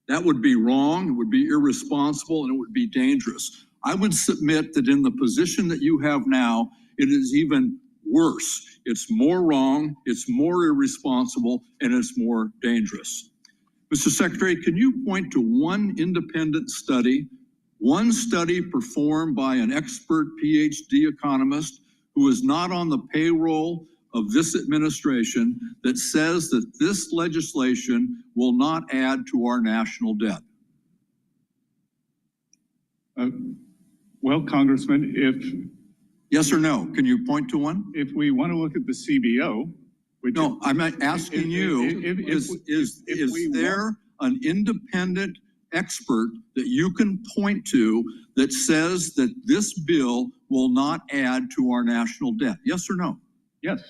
That would be wrong, it would be irresponsible, and it would be dangerous. I would submit that in the position that you have now, it is even worse. It's more wrong, it's more irresponsible, and it's more dangerous. Mr. Secretary, can you point to one independent study, one study performed by an expert Ph.D. economist who is not on the payroll of this administration that says that this legislation will not add to our national debt? Well, Congressman, if... Yes or no? Can you point to one? If we want to look at the CBO... No, I'm asking you, is there an independent expert that you can point to that says that this bill will not add to our national debt? Yes or no? Yes.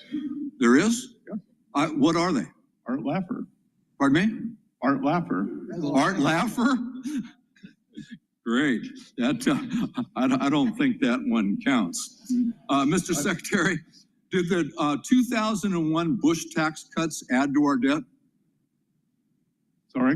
There is? Yes. What are they? Art Laffer. Pardon me? Art Laffer. Art Laffer? Great. That I don't think that one counts. Mr. Secretary, did the 2001 Bush tax cuts add to our debt? Sorry?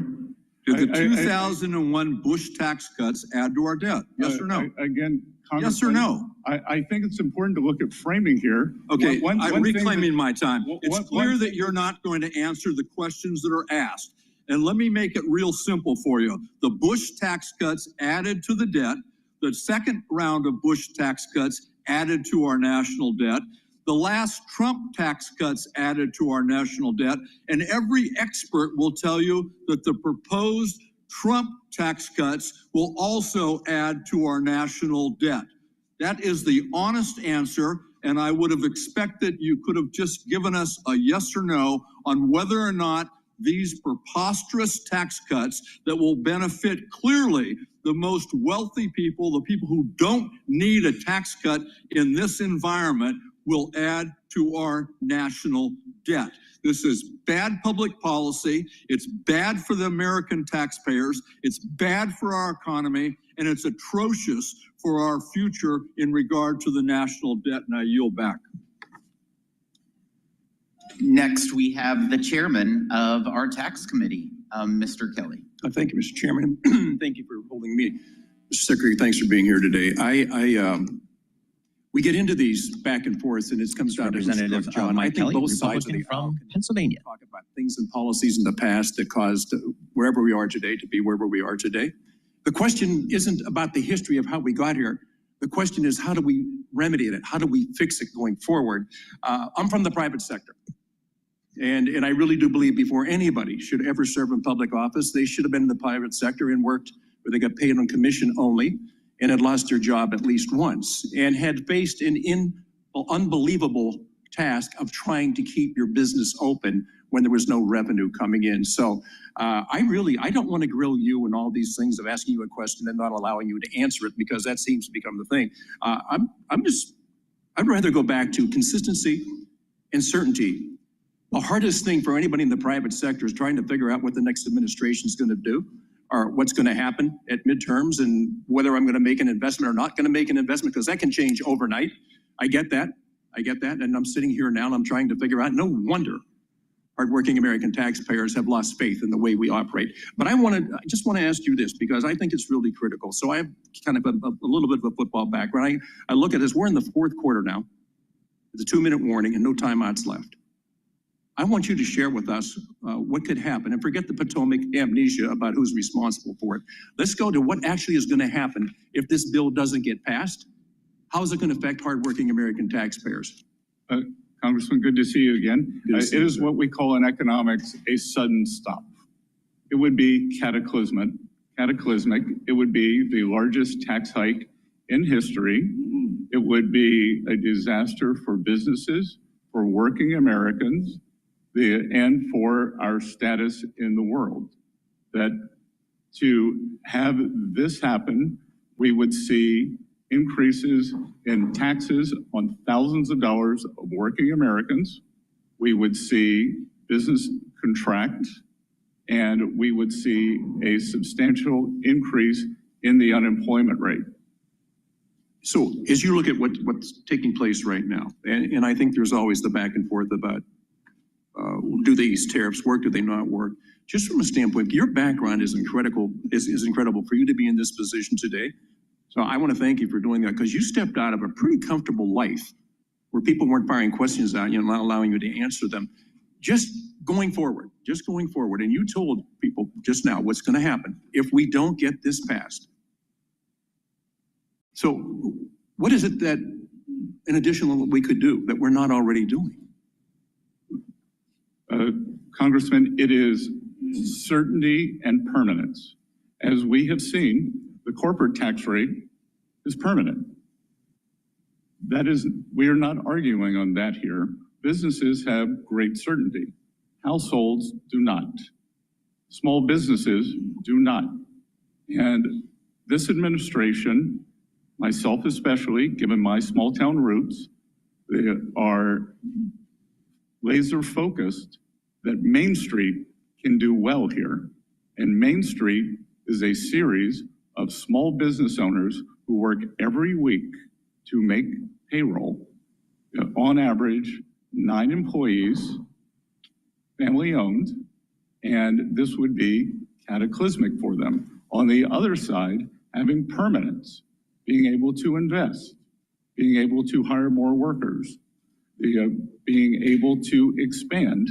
Did the 2001 Bush tax cuts add to our debt? Yes or no? Again, yes or no? I think it's important to look at framing here. Okay, I'm reclaiming my time. It's clear that you're not going to answer the questions that are asked. And let me make it real simple for you. The Bush tax cuts added to the debt. The second round of Bush tax cuts added to our national debt. The last Trump tax cuts added to our national debt. And every expert will tell you that the proposed Trump tax cuts will also add to our national debt. That is the honest answer. And I would have expected you could have just given us a yes or no on whether or not these preposterous tax cuts that will benefit clearly the most wealthy people, the people who don't need a tax cut in this environment, will add to our national debt. This is bad public policy. It's bad for the American taxpayers. It's bad for our economy, and it's atrocious for our future in regard to the national debt. And I yield back. Next, we have the chairman of our tax committee, Mr. Kelly. Thank you, Mr. Chairman. Thank you for holding me. Mr. Secretary, thanks for being here today. We get into these back and forth, and it comes down to Representative Mike Kelly, both sides of the from Pennsylvania. Talk about things and policies in the past that caused wherever we are today to be wherever we are today. The question isn't about the history of how we got here. The question is, how do we remedy it? How do we fix it going forward? I'm from the private sector. And I really do believe before anybody should ever serve in public office, they should have been in the private sector and worked where they got paid on commission only and had lost their job at least once and had faced an unbelievable task of trying to keep your business open when there was no revenue coming in. So I don't want to grill you and all these things of asking you a question and not allowing you to answer it, because that seems to become the thing. I'd rather go back to consistency and certainty. The hardest thing for anybody in the private sector is trying to figure out what the next administration is going to do or what's going to happen at midterms and whether I'm going to make an investment or not going to make an investment, because that can change overnight. I get that. And I'm sitting here now and I'm trying to figure out, no wonder hardworking American taxpayers have lost faith in the way we operate. But I just want to ask you this, because I think it's really critical. So I have kind of a little bit of a football background. I look at this, we're in the fourth quarter now. It's a 2-minute warning and no timeouts left. I want you to share with us what could happen, and forget the Potomac amnesia about who's responsible for it. Let's go to what actually is going to happen if this bill doesn't get passed. How is it going to affect hardworking American taxpayers? Congressman, good to see you again. It is what we call in economics a sudden stop. It would be cataclysmic. It would be the largest tax hike in history. It would be a disaster for businesses, for working Americans, and for our status in the world. That to have this happen, we would see increases in taxes on thousands of dollars of working Americans. We would see business contract, and we would see a substantial increase in the unemployment rate. So as you look at what's taking place right now, and I think there's always the back and forth about do these tariffs work, do they not work? Just from a standpoint, your background is incredible for you to be in this position today. So I want to thank you for doing that, because you stepped out of a pretty comfortable life where people weren't firing questions at you and not allowing you to answer them. Just going forward. And you told people just now what's going to happen if we don't get this passed. So what is it that, in addition to what we could do, that we're not already doing? Congressman, it is certainty and permanence. As we have seen, the corporate tax rate is permanent. We are not arguing on that here. Businesses have great certainty. Households do not. Small businesses do not. And this administration, myself especially, given my small town roots, they are laser focused that Main Street can do well here. And Main Street is a series of small business owners who work every week to make payroll. On average, 9 employees, family owned, and this would be cataclysmic for them. On the other side, having permanence, being able to invest, being able to hire more workers, being able to expand,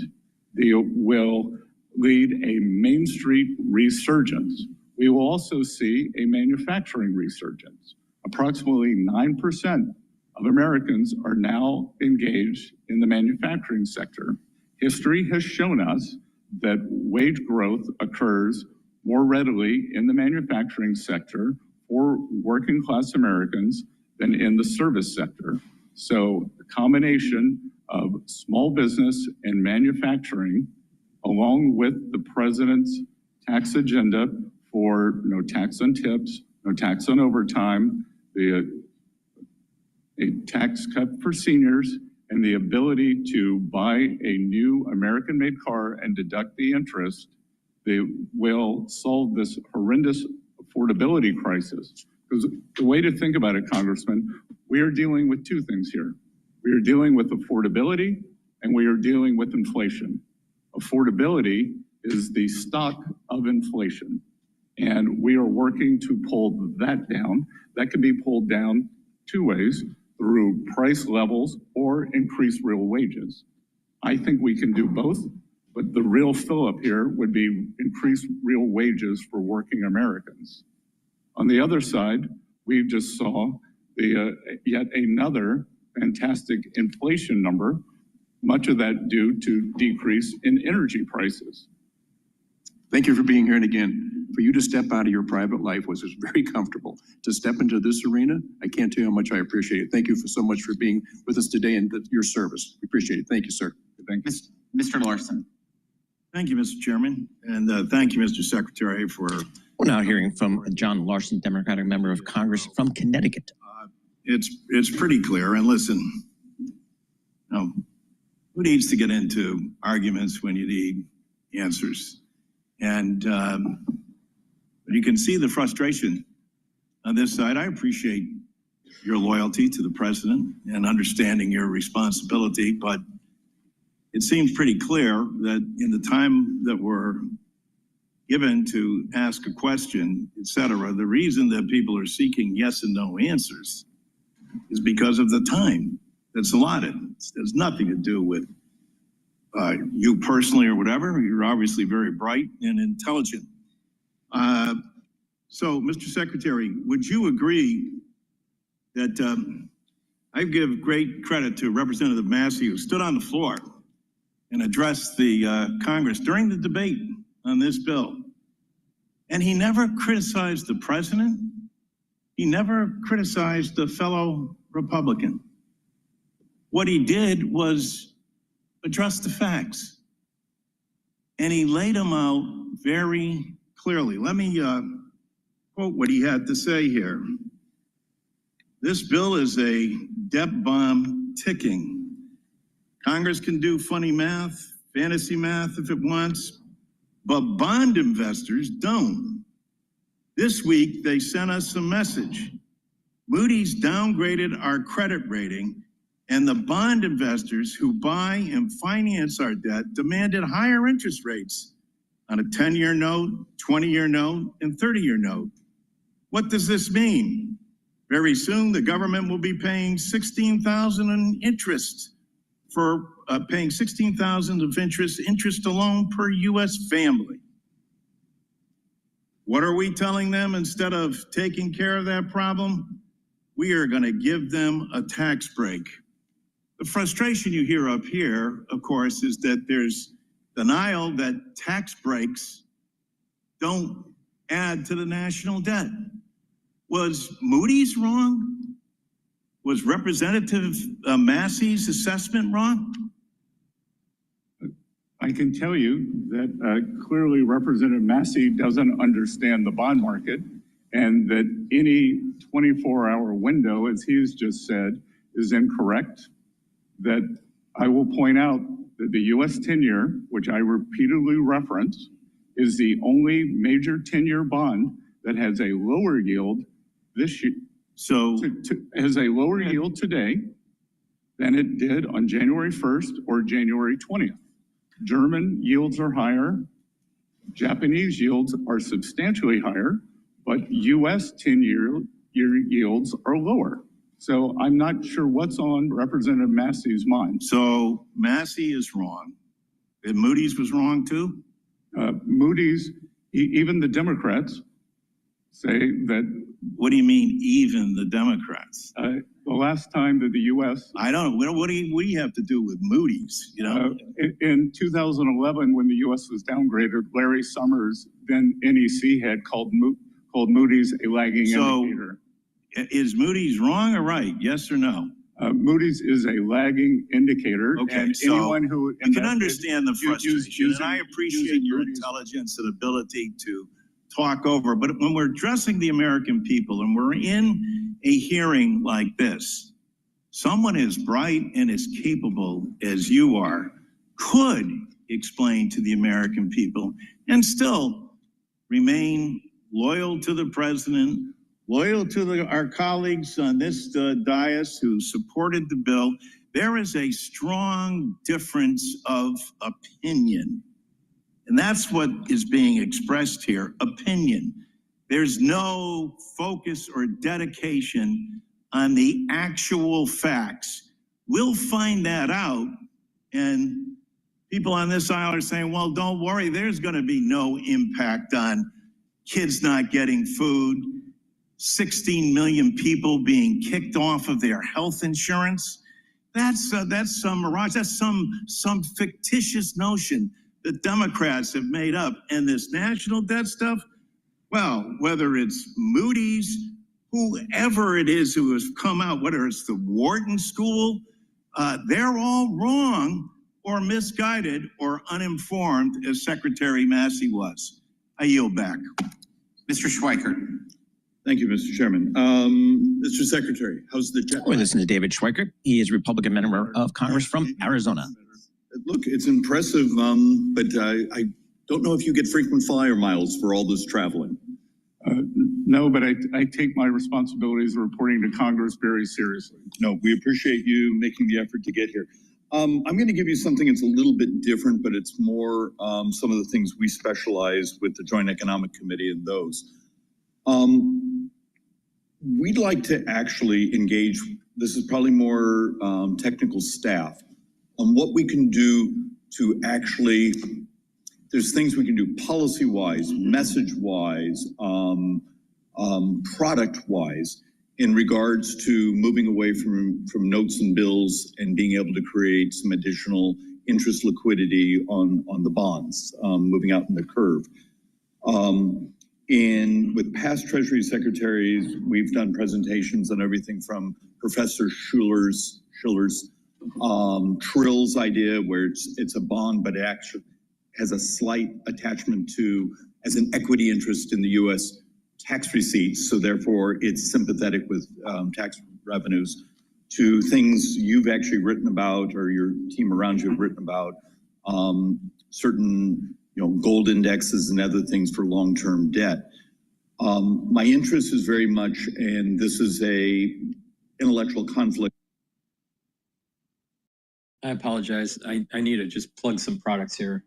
will lead a Main Street resurgence. We will also see a manufacturing resurgence. Approximately 9% of Americans are now engaged in the manufacturing sector. History has shown us that wage growth occurs more readily in the manufacturing sector for working class Americans than in the service sector. So the combination of small business and manufacturing, along with the president's tax agenda for no tax on tips, no tax on overtime, a tax cut for seniors, and the ability to buy a new American-made car and deduct the interest, they will solve this horrendous affordability crisis. Because the way to think about it, Congressman, we are dealing with two things here. We are dealing with affordability and we are dealing with inflation. Affordability is the stock of inflation. And we are working to pull that down. That can be pulled down two ways, through price levels or increase real wages. I think we can do both, but the real fill-up here would be increased real wages for working Americans. On the other side, we just saw yet another fantastic inflation number, much of that due to decrease in energy prices. Thank you for being here. And again, for you to step out of your private life was very comfortable. To step into this arena, I can't tell you how much I appreciate it. Thank you so much for being with us today and your service. We appreciate it. Thank you, sir. Thank you. Mr. Larson. Thank you, Mr. Chairman. And thank you, Mr. Secretary, for... We're now hearing from John Larson, Democratic member of Congress from Connecticut. It's pretty clear. And listen, who needs to get into arguments when you need answers? And you can see the frustration on this side. I appreciate your loyalty to the president and understanding your responsibility, but it seems pretty clear that in the time that we're given to ask a question, et cetera, the reason that people are seeking yes and no answers is because of the time that's allotted. It has nothing to do with you personally or whatever. You're obviously very bright and intelligent. So, Mr. Secretary, would you agree that I give great credit to Representative Massey, who stood on the floor and addressed the Congress during the debate on this bill. And he never criticized the president. He never criticized a fellow Republican. What he did was address the facts. And he laid them out very clearly. Let me quote what he had to say here. This bill is a debt bomb ticking. Congress can do funny math, fantasy math if it wants, but bond investors don't. This week, they sent us a message. Moody's downgraded our credit rating, and the bond investors who buy and finance our debt demanded higher interest rates on a 10-year note, 20-year note, and 30-year note. What does this mean? Very soon, the government will be paying $16,000 in interest for paying $16,000 of interest alone per U.S. family. What are we telling them instead of taking care of that problem? We are going to give them a tax break. The frustration you hear up here, of course, is that there's denial that tax breaks don't add to the national debt. Was Moody's wrong? Was Representative Massey's assessment wrong? I can tell you that clearly Representative Massey doesn't understand the bond market, and that any 24-hour window, as he's just said, is incorrect. That I will point out that the U.S. 10-year, which I repeatedly reference, is the only major 10-year bond that has a lower yield this year. So has a lower yield today than it did on January 1st or January 20th. German yields are higher, Japanese yields are substantially higher, but U.S. 10-year yields are lower. So I'm not sure what's on Representative Massey's mind. So Massey is wrong. And Moody's was wrong too? Moody's, even the Democrats say that. What do you mean, even the Democrats? The last time that the U.S. I don't know. What do you have to do with Moody's? You know, in 2011, when the U.S. was downgraded, Larry Summers, then NEC head, called Moody's a lagging indicator. Is Moody's wrong or right? Yes or no? Moody's is a lagging indicator. Okay, and so anyone who you can understand the frustration, and I appreciate your Moody's intelligence and ability to talk over. But when we're addressing the American people and we're in a hearing like this, someone as bright and as capable as you are could explain to the American people and still remain loyal to the president, loyal to our colleagues on this dais who supported the bill. There is a strong difference of opinion. And that's what is being expressed here, opinion. There's no focus or dedication on the actual facts. We'll find that out, and people on this aisle are saying, well, don't worry, there's going to be no impact on kids not getting food, 16 million people being kicked off of their health insurance. That's some mirage, that's some fictitious notion that Democrats have made up. And this national debt stuff, well, whether it's Moody's, whoever it is who has come out, whether it's the Wharton School, they're all wrong or misguided or uninformed, as Secretary Massey was. I yield back. Mr. Schweikert. Thank you, Mr. Chairman. Mr. Secretary, how's the jet? We're listening to David Schweikert. He is Republican member of Congress from Arizona. look, it's impressive, but I don't know if you get frequent flyer miles for all this traveling. No, but I take my responsibilities of reporting to Congress very seriously. No, we appreciate you making the effort to get here. I'm going to give you something that's a little bit different, but it's more some of the things we specialize with the Joint Economic Committee and those. We'd like to actually engage, this is probably more technical staff, on what we can do to actually, there's things we can do policy-wise, message-wise, product-wise, in regards to moving away from notes and bills and being able to create some additional interest liquidity on the bonds, moving out in the curve. With past Treasury secretaries, we've done presentations on everything from Professor Schiller's Trill's idea, where it's a bond, but it actually has a slight attachment to as an equity interest in the U.S. tax receipts, so therefore it's sympathetic with tax revenues, to things you've actually written about or your team around you have written about, certain gold indexes and other things for long-term debt. My interest is very much, and this is a intellectual conflict. I apologize. I need to just plug some products here.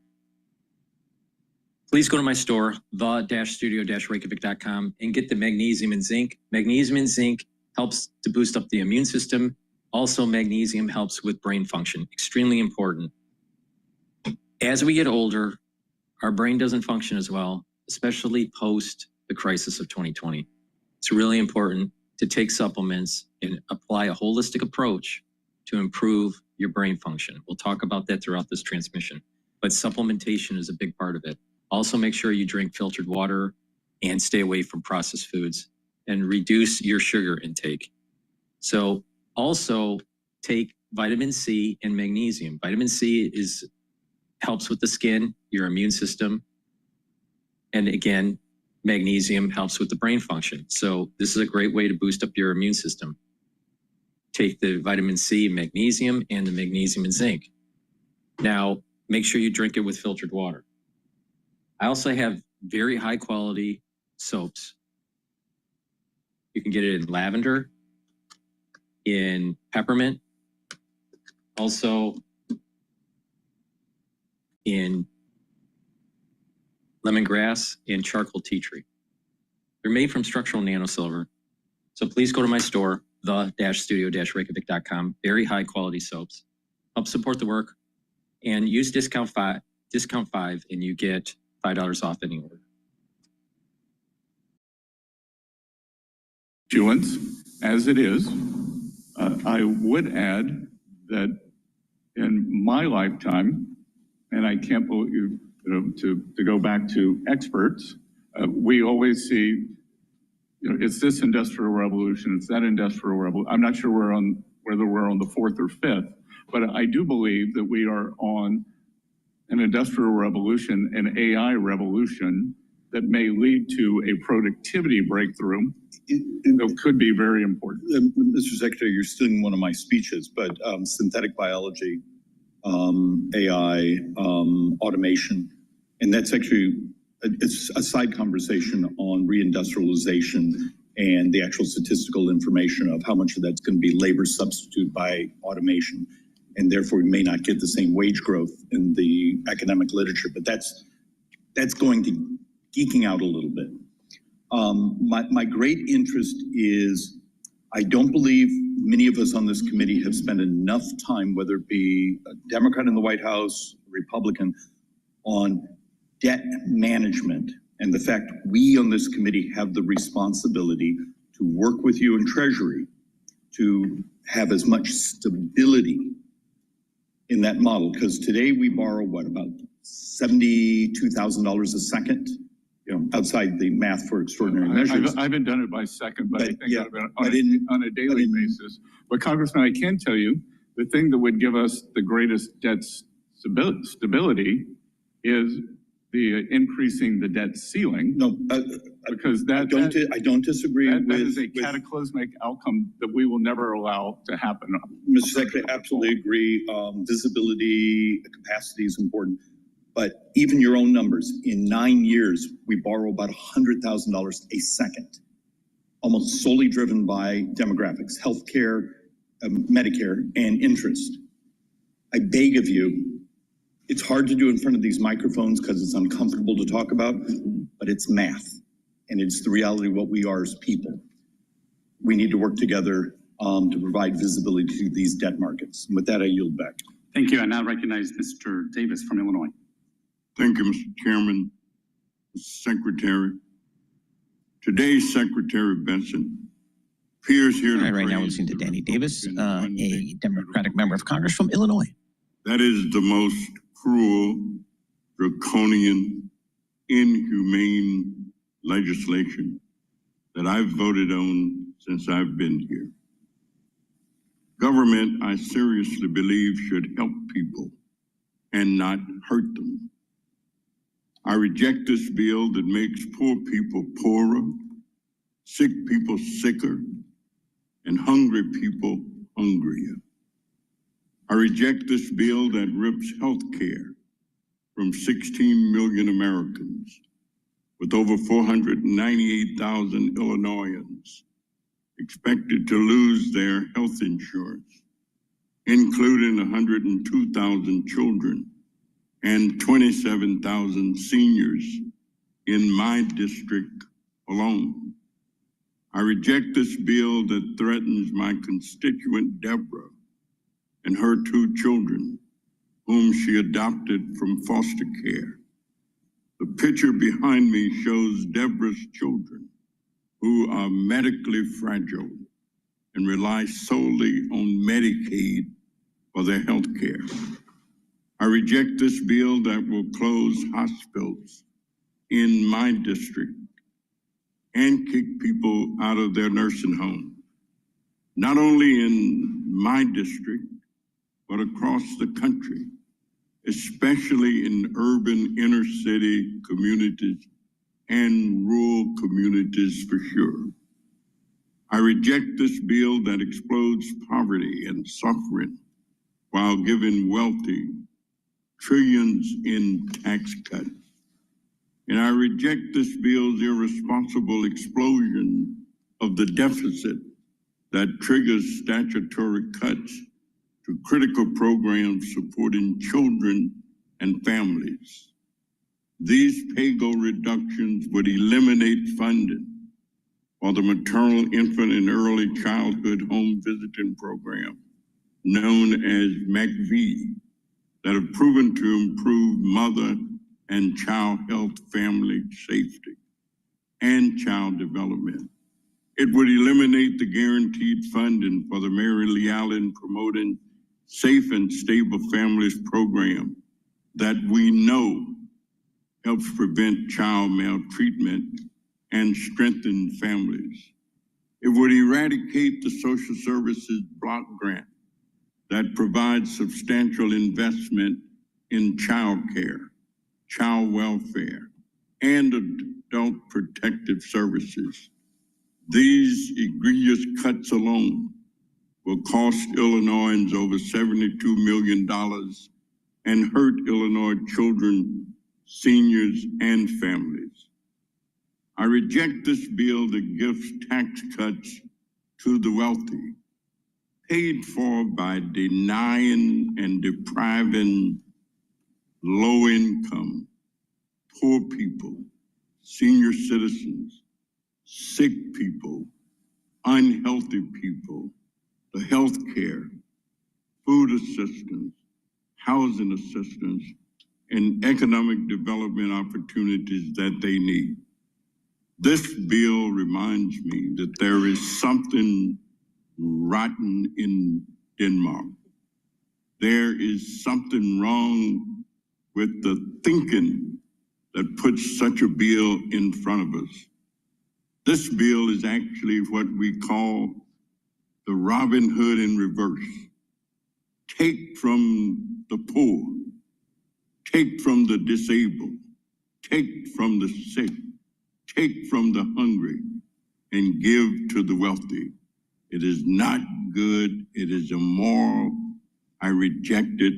Please go to my store, the-studio-reykjavik.com, and get the magnesium and zinc. Magnesium and zinc helps to boost up the immune system. Also, magnesium helps with brain function. Extremely important. As we get older, our brain doesn't function as well, especially post the crisis of 2020. It's really important to take supplements and apply a holistic approach to improve your brain function. We'll talk about that throughout this transmission, but supplementation is a big part of it. Also, make sure you drink filtered water and stay away from processed foods and reduce your sugar intake. So also take vitamin C and magnesium. Vitamin C helps with the skin, your immune system. And again, magnesium helps with the brain function. So this is a great way to boost up your immune system. Take the vitamin C and magnesium and the magnesium and zinc. Now, make sure you drink it with filtered water. I also have very high quality soaps. You can get it in lavender, in peppermint, also in lemongrass and charcoal tea tree. They're made from structural nanosilver. So please go to my store, the-studio-reykjavik.com. Very high quality soaps. Help support the work and use discount 5 and you get $5 off any order. Issuance, as it is, I would add that in my lifetime, and I can't believe, to go back to experts, we always see, it's this industrial revolution, it's that industrial revolution. I'm not sure whether we're on the 4th or 5th, but I do believe that we are on an industrial revolution, an AI revolution that may lead to a productivity breakthrough that could be very important. Mr. Secretary, you're stealing one of my speeches, but synthetic biology, AI, automation, and that's actually, it's a side conversation on reindustrialization and the actual statistical information of how much of that's going to be labor substitute by automation. And therefore, we may not get the same wage growth in the academic literature, but that's going to geeking out a little bit. My great interest is, I don't believe many of us on this committee have spent enough time, whether it be a Democrat in the White House, Republican, on debt management, and the fact we on this committee have the responsibility to work with you in Treasury to have as much stability in that model. Because today we borrow, about $72,000 a second, outside the math for extraordinary measures. I haven't done it by second, but I think on a daily basis. But Congressman, I can tell you, the thing that would give us the greatest debt stability is the increasing the debt ceiling. No, because I don't disagree that with. is a cataclysmic outcome that we will never allow to happen. Mr. Secretary, absolutely agree. Visibility, capacity is important. But even your own numbers, in 9 years, we borrow about $100,000 a second, almost solely driven by demographics, healthcare, Medicare, and interest. I beg of you, it's hard to do in front of these microphones because it's uncomfortable to talk about, but it's math. And it's the reality of what we are as people. We need to work together to provide visibility to these debt markets. And with that, I yield back. Thank you. I now recognize Mr. Davis from Illinois. Thank you, Mr. Chairman, Mr. Secretary. Today, Secretary Benson appears here. All right, right now we're listening to Danny Davis, a Democratic member of Congress from Illinois. That is the most cruel, draconian, inhumane legislation that I've voted on since I've been here. Government, I seriously believe, should help people and not hurt them. I reject this bill that makes poor people poorer, sick people sicker, and hungry people hungrier. I reject this bill that rips health care from 16 million Americans, with over 498,000 Illinoisans expected to lose their health insurance, including 102,000 children and 27,000 seniors in my district alone. I reject this bill that threatens my constituent Deborah and her 2 children, whom she adopted from foster care. The picture behind me shows Deborah's children, who are medically fragile and rely solely on Medicaid for their health care. I reject this bill that will close hospitals in my district and kick people out of their nursing home, not only in my district, but across the country, especially in urban inner city communities and rural communities for sure. I reject this bill that explodes poverty and suffering while giving wealthy trillions in tax cuts. And I reject this bill's irresponsible explosion of the deficit that triggers statutory cuts to critical programs supporting children and families. These pay-go reductions would eliminate funding for the maternal, infant, and early childhood home visiting program, known as MACV, that have proven to improve mother and child health, family safety, and child development. It would eliminate the guaranteed funding for the Mary Lee Allen Promoting Safe and Stable Families program that we know helps prevent child maltreatment and strengthen families. It would eradicate the social services block grant that provides substantial investment in child care, child welfare, and adult protective services. These egregious cuts alone will cost Illinoisans over $72 million and hurt Illinois children, seniors, and families. I reject this bill that gives tax cuts to the wealthy, paid for by denying and depriving low-income, poor people, senior citizens, sick people, unhealthy people, the health care, food assistance, housing assistance, and economic development opportunities that they need. This bill reminds me that there is something rotten in Denmark. There is something wrong with the thinking that puts such a bill in front of us. This bill is actually what we call the Robin Hood in reverse. Take from the poor, take from the disabled, take from the sick, take from the hungry, and give to the wealthy. It is not good. It is immoral. I reject it,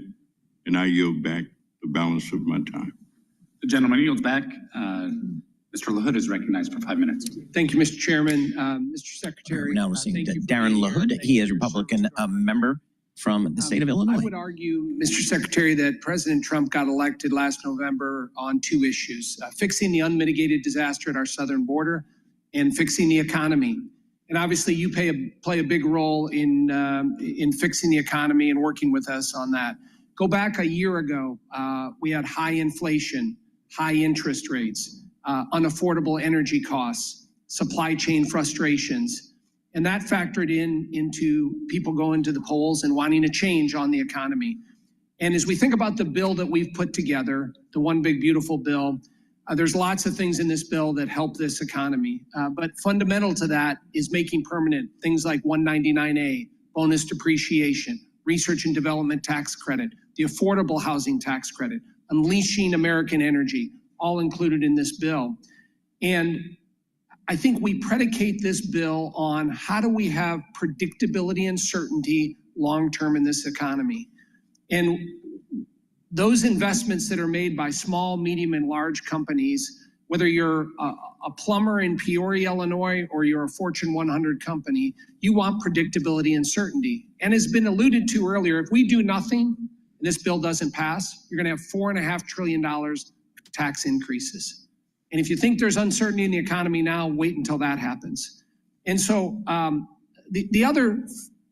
and I yield back the balance of my time. The gentleman yields back. Mr. LaHood is recognized for 5 minutes. Thank you, Mr. Chairman. Mr. Secretary. We're now listening to Darren LaHood. He is a Republican member from the state of Illinois. I would argue, Mr. Secretary, that President Trump got elected last November on two issues, fixing the unmitigated disaster at our southern border and fixing the economy. And obviously you play a big role in fixing the economy and working with us on that. Go back a year ago, we had high inflation, high interest rates, unaffordable energy costs, supply chain frustrations. And that factored into people going to the polls and wanting a change on the economy. And as we think about the bill that we've put together, the One Big Beautiful Bill, there's lots of things in this bill that help this economy. But fundamental to that is making permanent things like 199A, bonus depreciation, research and development tax credit, the affordable housing tax credit, unleashing American energy, all included in this bill. And I think we predicate this bill on how do we have predictability and certainty long-term in this economy. And those investments that are made by small, medium, and large companies, whether you're a plumber in Peoria, Illinois, or you're a Fortune 100 company, you want predictability and certainty. And as been alluded to earlier, if we do nothing and this bill doesn't pass, you're gonna have $4.5 trillion tax increases. And if you think there's uncertainty in the economy now, wait until that happens. And so the other,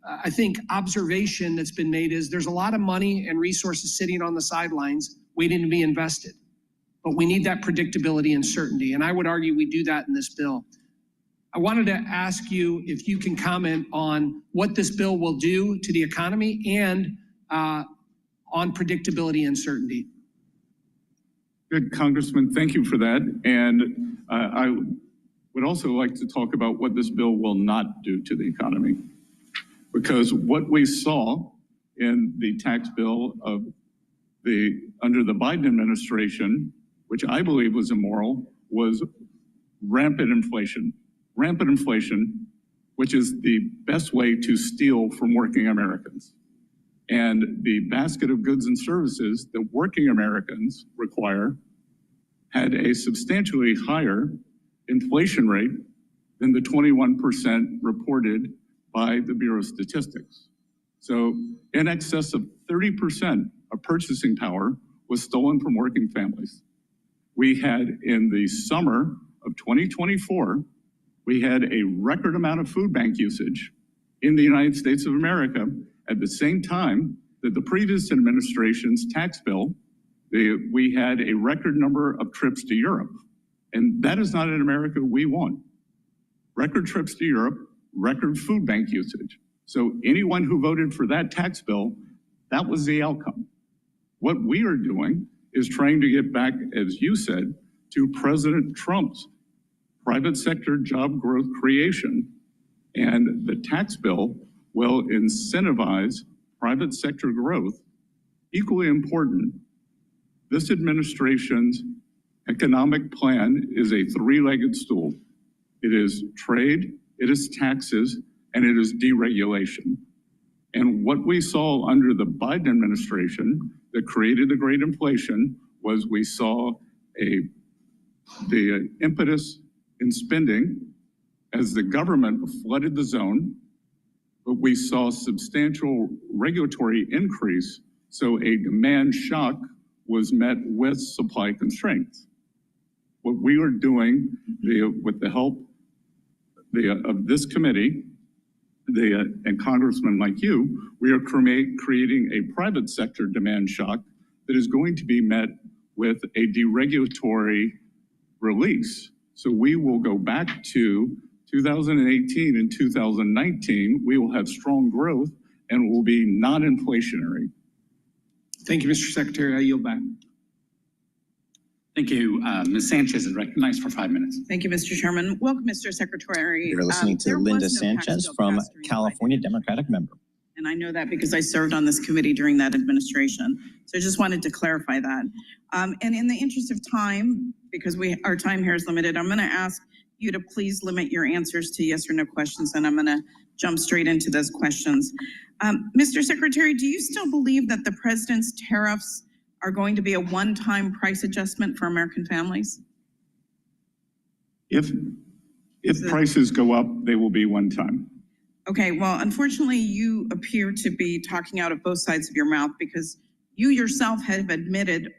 I think, observation that's been made is there's a lot of money and resources sitting on the sidelines waiting to be invested. But we need that predictability and certainty. And I would argue we do that in this bill. I wanted to ask you if you can comment on what this bill will do to the economy and on predictability and certainty. Good, Congressman, thank you for that. And I would also like to talk about what this bill will not do to the economy. Because what we saw in the tax bill of under the Biden administration, which I believe was immoral, was rampant inflation, which is the best way to steal from working Americans. And the basket of goods and services that working Americans require had a substantially higher inflation rate than the 21% reported by the Bureau of Statistics. So in excess of 30% of purchasing power was stolen from working families. We had in the summer of 2024, we had a record amount of food bank usage in the United States of America at the same time that the previous administration's tax bill, we had a record number of trips to Europe. And that is not an America we want. Record trips to Europe, record food bank usage. So anyone who voted for that tax bill, that was the outcome. What we are doing is trying to get back, as you said, to President Trump's private sector job growth creation. And the tax bill will incentivize private sector growth. Equally important, this administration's economic plan is a three-legged stool. It is trade, it is taxes, and it is deregulation. And what we saw under the Biden administration that created the great inflation was we saw the impetus in spending as the government flooded the zone, but we saw substantial regulatory increase, so a demand shock was met with supply constraints. What we are doing with the help of this committee, and congressmen like you, we are creating a private sector demand shock that is going to be met with a deregulatory release. So we will go back to 2018 and 2019, we will have strong growth and will be non-inflationary. Thank you, Mr. Secretary. I yield back. Thank you. Ms. Sanchez is recognized for 5 minutes. Thank you, Mr. Chairman. Welcome, Mr. Secretary. You're listening to Linda Sanchez from California, Democratic member. And I know that because I served on this committee during that administration. So I just wanted to clarify that. And in the interest of time, because our time here is limited. I'm going to ask you to please limit your answers to yes or no questions, and I'm going to jump straight into those questions. Mr. Secretary, do you still believe that the president's tariffs are going to be a one-time price adjustment for American families? If prices go up, they will be one time. Okay, well, unfortunately, you appear to be talking out of both sides of your mouth, because you yourself have admitted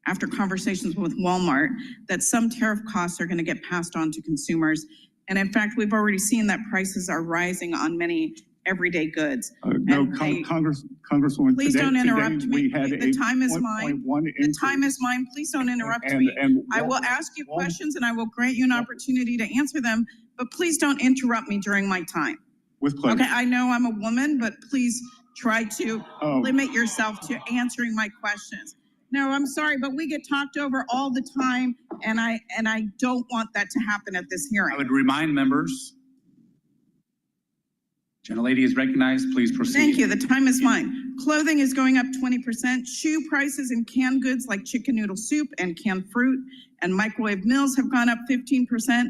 after conversations with Walmart that some tariff costs are going to get passed on to consumers. And in fact, we've already seen that prices are rising on many everyday goods. Congresswoman, please don't interrupt today me. We had The time is mine. The time is mine. Please don't interrupt me. I will ask you questions and I will grant you an opportunity to answer them, but please don't interrupt me during my time. With pleasure. Okay, I know I'm a woman, but please try to limit yourself to answering my questions. No, I'm sorry, but we get talked over all the time, and I don't want that to happen at this hearing. I would remind members. Gentlelady is recognized. Please proceed. Thank you. The time is mine. Clothing is going up 20%. Shoe prices and canned goods like chicken noodle soup and canned fruit and microwave meals have gone up 15%.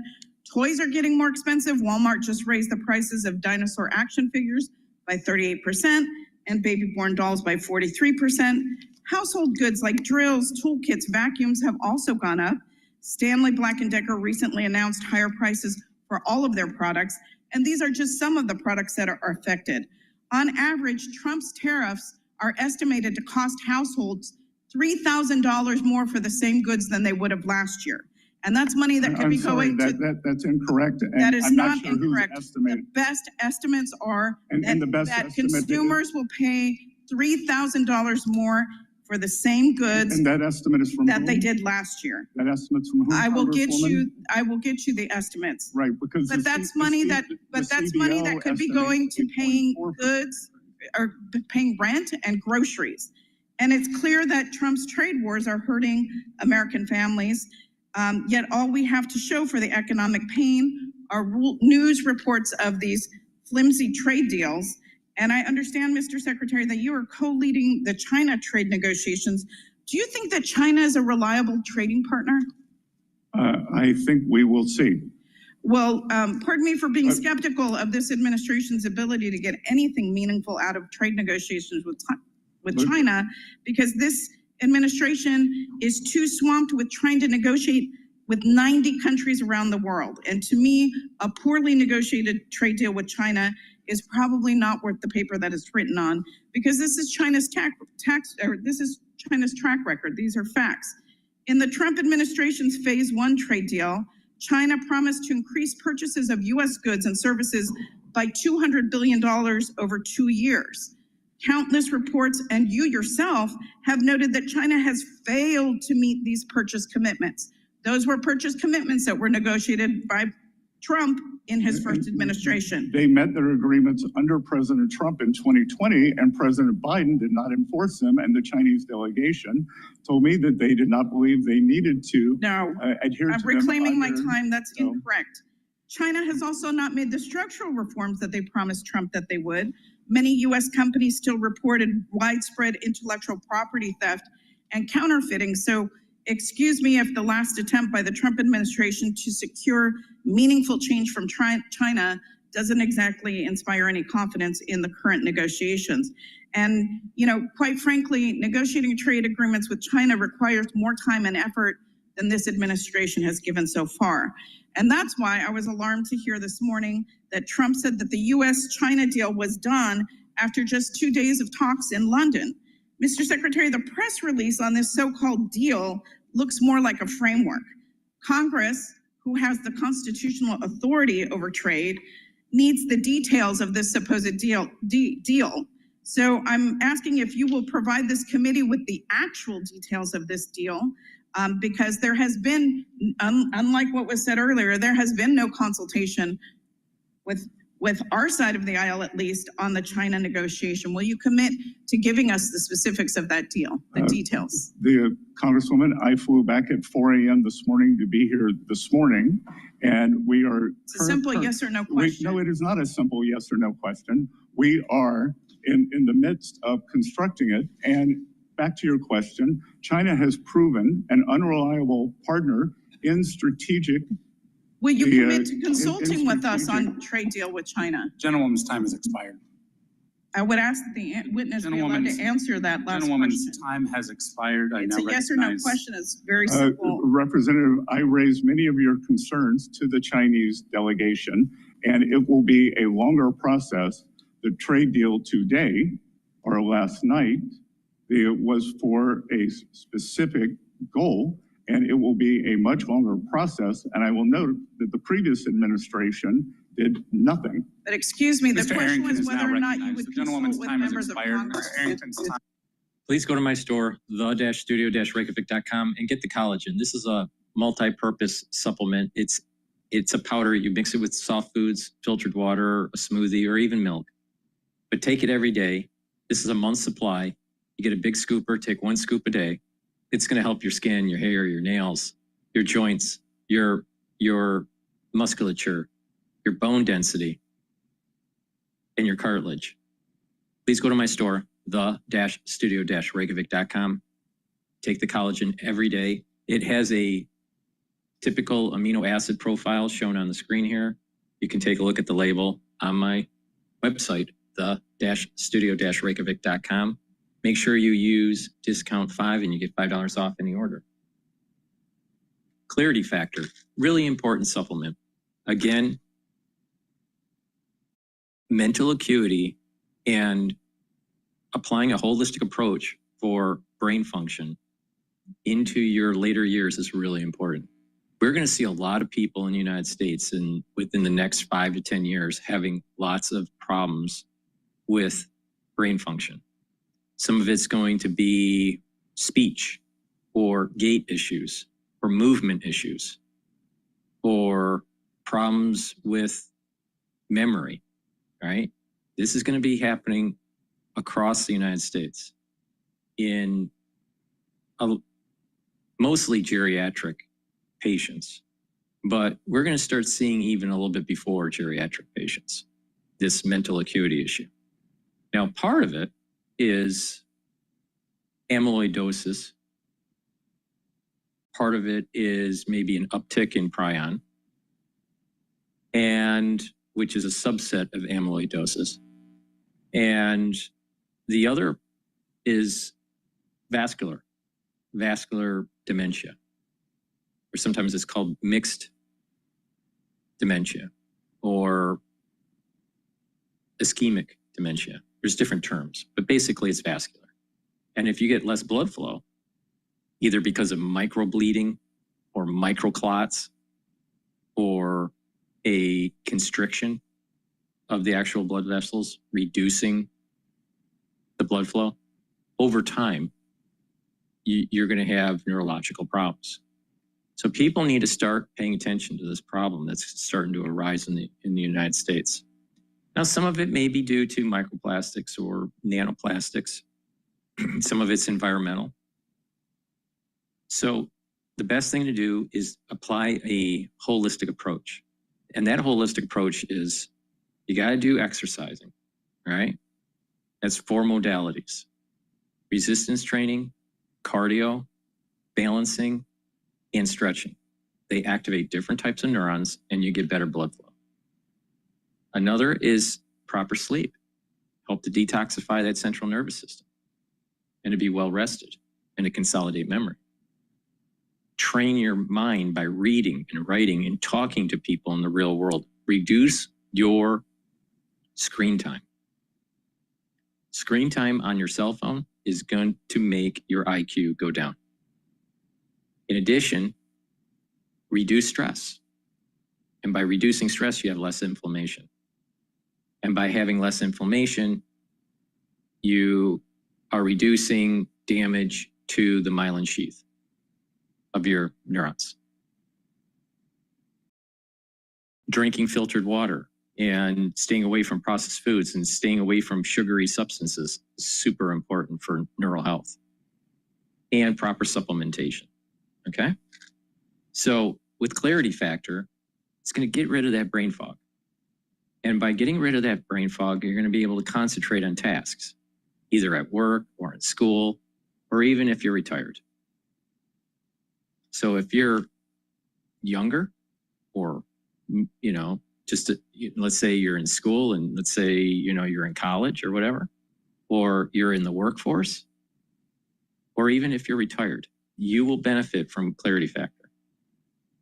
Toys are getting more expensive. Walmart just raised the prices of dinosaur action figures by 38% and baby-born dolls by 43%. Household goods like drills, toolkits, vacuums have also gone up. Stanley Black & Decker recently announced higher prices for all of their products, and these are just some of the products that are affected. On average, Trump's tariffs are estimated to cost households $3,000 more for the same goods than they would have last year. And that's money that could be going to... That's incorrect. And that is I'm not sure incorrect. The best estimates are that consumers will pay $3,000 more for the same goods and that estimate is from that they did last year. That estimate's from whom? I will get you the estimates. Right, because that's money that could be going to paying goods or paying rent and groceries. And it's clear that Trump's trade wars are hurting American families. Yet all we have to show for the economic pain are news reports of these flimsy trade deals. And I understand, Mr. Secretary, that you are co-leading the China trade negotiations. Do you think that China is a reliable trading partner? I think we will see. Well, pardon me for being skeptical of this administration's ability to get anything meaningful out of trade negotiations with China, because this administration is too swamped with trying to negotiate with 90 countries around the world. And to me, a poorly negotiated trade deal with China is probably not worth the paper that it's written on, because this is China's China's track record. These are facts. In the Trump administration's phase 1 trade deal, China promised to increase purchases of U.S. goods and services by $200 billion over 2 years. Countless reports and you yourself have noted that China has failed to meet these purchase commitments. Those were purchase commitments that were negotiated by Trump in his first administration. They met their agreements under President Trump in 2020, and President Biden did not enforce them, and the Chinese delegation told me that they did not believe they needed to adhere to them. I'm reclaiming my time. That's incorrect. China has also not made the structural reforms that they promised Trump that they would. Many U.S. companies still reported widespread intellectual property theft and counterfeiting. So excuse me if the last attempt by the Trump administration to secure meaningful change from China doesn't exactly inspire any confidence in the current negotiations. And, quite frankly, negotiating trade agreements with China requires more time and effort than this administration has given so far. And that's why I was alarmed to hear this morning that Trump said that the U.S.-China deal was done after just 2 days of talks in London. Mr. Secretary, the press release on this so-called deal looks more like a framework. Congress, who has the constitutional authority over trade, needs the details of this supposed deal. So I'm asking if you will provide this committee with the actual details of this deal, because there has been, unlike what was said earlier, there has been no consultation with our side of the aisle, at least, on the China negotiation. Will you commit to giving us the specifics of that deal, the details? The Congresswoman, I flew back at 4 a.m. this morning to be here this morning, and we are... It's a simple yes or no question. No, it is not a simple yes or no question. We are in the midst of constructing it, and back to your question, China has proven an unreliable partner in strategic. Will you The, commit to consulting with us strategic- on trade deal with China? Gentlewoman's time has expired. I would ask the witness be allowed to answer that last Gentlewoman's question. time has expired. I It's now a yes or no recognize- question. It's very simple. Representative, I raised many of your concerns to the Chinese delegation, and it will be a longer process. The trade deal today, or last night, it was for a specific goal, and it will be a much longer process. And I will note that the previous administration did nothing. But excuse me, the Mr. question Arrington was is whether now or not you recognized. would The gentlewoman's consult with time has members of expired. Congress. Mr. Arrington's time. Please go to my store, the-studio-reykjavik.com, and get the collagen. This is a multi-purpose supplement. It's a powder. You mix it with soft foods, filtered water, a smoothie, or even milk. But take it every day. This is a month's supply. You get a big scooper, take 1 scoop a day. It's going to help your skin, your hair, your nails, your joints, your musculature, your bone density, and your cartilage. Please go to my store, the-studio-reykjavik.com. Take the collagen every day. It has a typical amino acid profile shown on the screen here. You can take a look at the label on my website, the-studio-reykjavik.com. Make sure you use discount 5 and you get $5 off any order. Clarity Factor, really important supplement. Again, mental acuity and applying a holistic approach for brain function into your later years is really important. We're going to see a lot of people in the United States and within the next 5 to 10 years having lots of problems with brain function. Some of it's going to be speech or gait issues or movement issues or problems with memory, right? This is going to be happening across the United States in mostly geriatric patients, but we're going to start seeing even a little bit before geriatric patients, this mental acuity issue. Now, part of it is amyloidosis. Part of it is maybe an uptick in prion, and which is a subset of amyloidosis. And the other is vascular dementia, or sometimes it's called mixed dementia or ischemic dementia. There's different terms, but basically it's vascular. And if you get less blood flow, either because of microbleeding or microclots or a constriction of the actual blood vessels, reducing the blood flow, over time, you're going to have neurological problems. So people need to start paying attention to this problem that's starting to arise in the United States. Now, some of it may be due to microplastics or nanoplastics. Some of it's environmental. So the best thing to do is apply a holistic approach. And that holistic approach is you got to do exercising, right? That's 4 modalities: resistance training, cardio, balancing, and stretching. They activate different types of neurons and you get better blood flow. Another is proper sleep. Help to detoxify that central nervous system and to be well rested and to consolidate memory. Train your mind by reading and writing and talking to people in the real world. Reduce your screen time. Screen time on your cell phone is going to make your IQ go down. In addition, reduce stress. And by reducing stress, you have less inflammation. And by having less inflammation, you are reducing damage to the myelin sheath of your neurons. Drinking filtered water and staying away from processed foods and staying away from sugary substances is super important for neural health. And proper supplementation, okay? So with Clarity Factor, it's gonna get rid of that brain fog. And by getting rid of that brain fog, you're gonna be able to concentrate on tasks, either at work or at school, or even if you're retired. So if you're younger, or, just let's say you're in school, and let's say, you're in college or whatever, or you're in the workforce, or even if you're retired, you will benefit from Clarity Factor.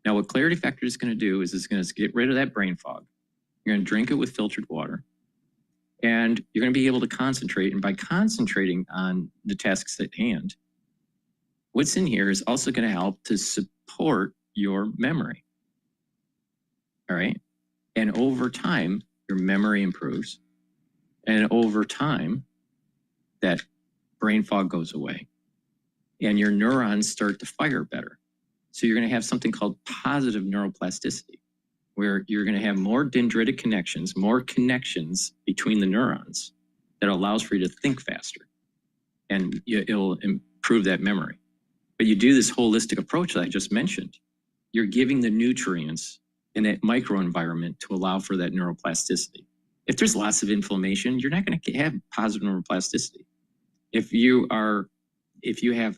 Now, what Clarity Factor is going to do is it's going to get rid of that brain fog. You're going to drink it with filtered water, and you're going to be able to concentrate. And by concentrating on the tasks at hand, what's in here is also going to help to support your memory. All right. And over time, your memory improves. And over time, that brain fog goes away. And your neurons start to fire better. So you're going to have something called positive neuroplasticity, where you're going to have more dendritic connections, more connections between the neurons that allows for you to think faster. And it'll improve that memory. But you do this holistic approach that I just mentioned. You're giving the nutrients in that microenvironment to allow for that neuroplasticity. If there's lots of inflammation, you're not going to have positive neuroplasticity. If you have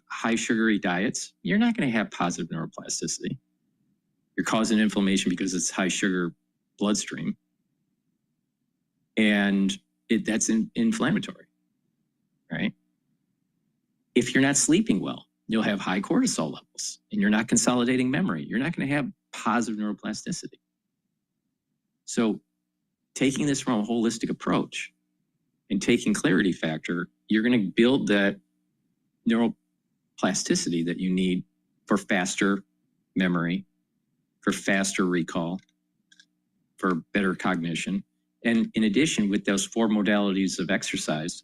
high sugary diets, you're not going to have positive neuroplasticity. You're causing inflammation because it's high sugar bloodstream. And that's inflammatory, right? If you're not sleeping well, you'll have high cortisol levels, and you're not consolidating memory. You're not going to have positive neuroplasticity. So taking this from a holistic approach and taking Clarity Factor, you're going to build that neuroplasticity that you need for faster memory, for faster recall, for better cognition. And in addition, with those 4 modalities of exercise,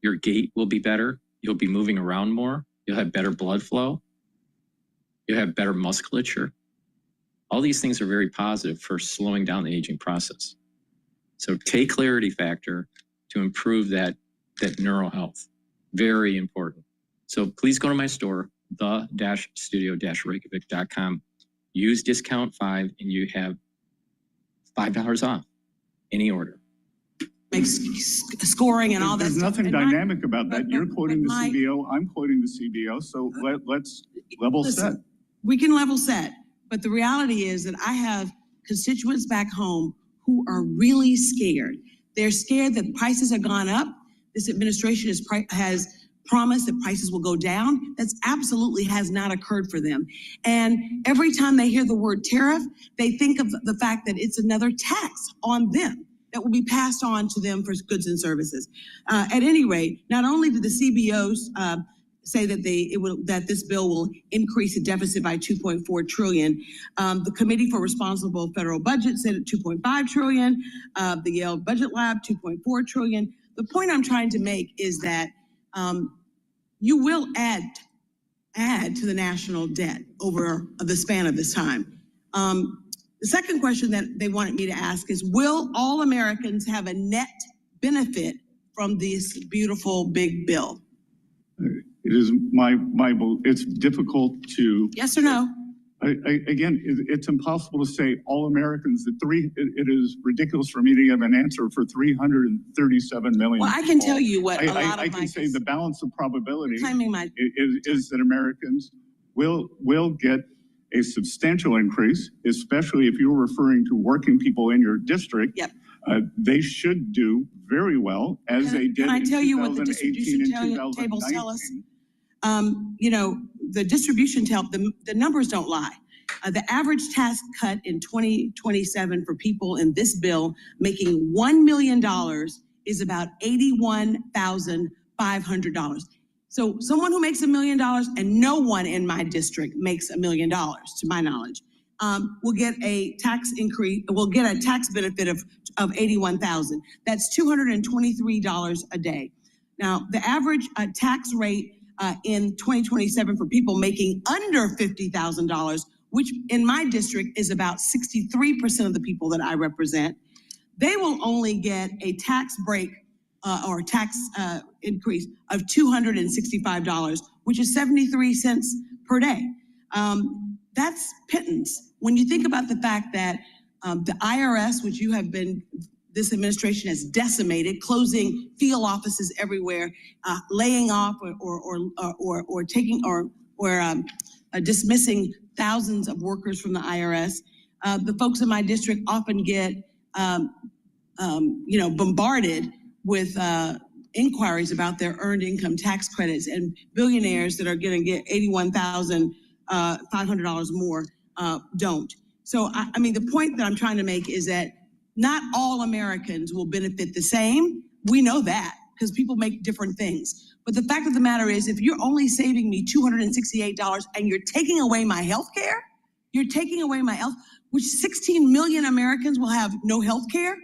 your gait will be better. You'll be moving around more. You'll have better blood flow. You'll have better musculature. All these things are very positive for slowing down the aging process. So take Clarity Factor to improve that neural health. Very important. So please go to my store, the-studio-reykjavik.com. Use discount 5 and you have $5 off any order. Makes scoring and all that There's stuff. nothing dynamic about that. You're quoting the CBO, I'm quoting the CBO, so let's level set. We can level set, but the reality is that I have constituents back home who are really scared. They're scared that prices have gone up. This administration has promised that prices will go down. That's absolutely has not occurred for them. And every time they hear the word tariff, they think of the fact that it's another tax on them that will be passed on to them for goods and services. At any rate, not only did the CBOs say that that this bill will increase the deficit by 2.4 trillion, the Committee for Responsible Federal Budget said at 2.5 trillion, the Yale Budget Lab 2.4 trillion. The point I'm trying to make is that you will add to the national debt over the span of this time. The second question that they wanted me to ask is, will all Americans have a net benefit from this beautiful big bill? It is it's difficult to. Yes or no? It's impossible to say all Americans. It is ridiculous for me to give an answer for 337 million. Well, I can tell you what I can say the balance of probability is that Americans will get a substantial increase, especially if you're referring to working people in your district. Yep. They should do very well, as they did in 2018 and 2019. Can I tell you what the distribution tables tell us? The distribution the numbers don't lie. The average tax cut in 2027 for people in this bill making $1 million is about $81,500. So someone who makes $1 million, and no one in my district makes $1 million, to my knowledge, will get a tax increase, will get a tax benefit of $81,000. That's $223 a day. Now, the average tax rate in 2027 for people making under $50,000, which in my district is about 63% of the people that I represent, they will only get a tax break or tax increase of $265, which is 73 cents per day. That's pittance. When you think about the fact that the IRS, which this administration has decimated, closing field offices everywhere, laying off or taking or dismissing thousands of workers from the IRS. The folks in my district often get, bombarded with inquiries about their earned income tax credits, and billionaires that are going to get $81,500 more don't. So, I mean, the point that I'm trying to make is that not all Americans will benefit the same. We know that because people make different things. But the fact of the matter is, if you're only saving me $268 and you're taking away my health care, which 16 million Americans will have no health care,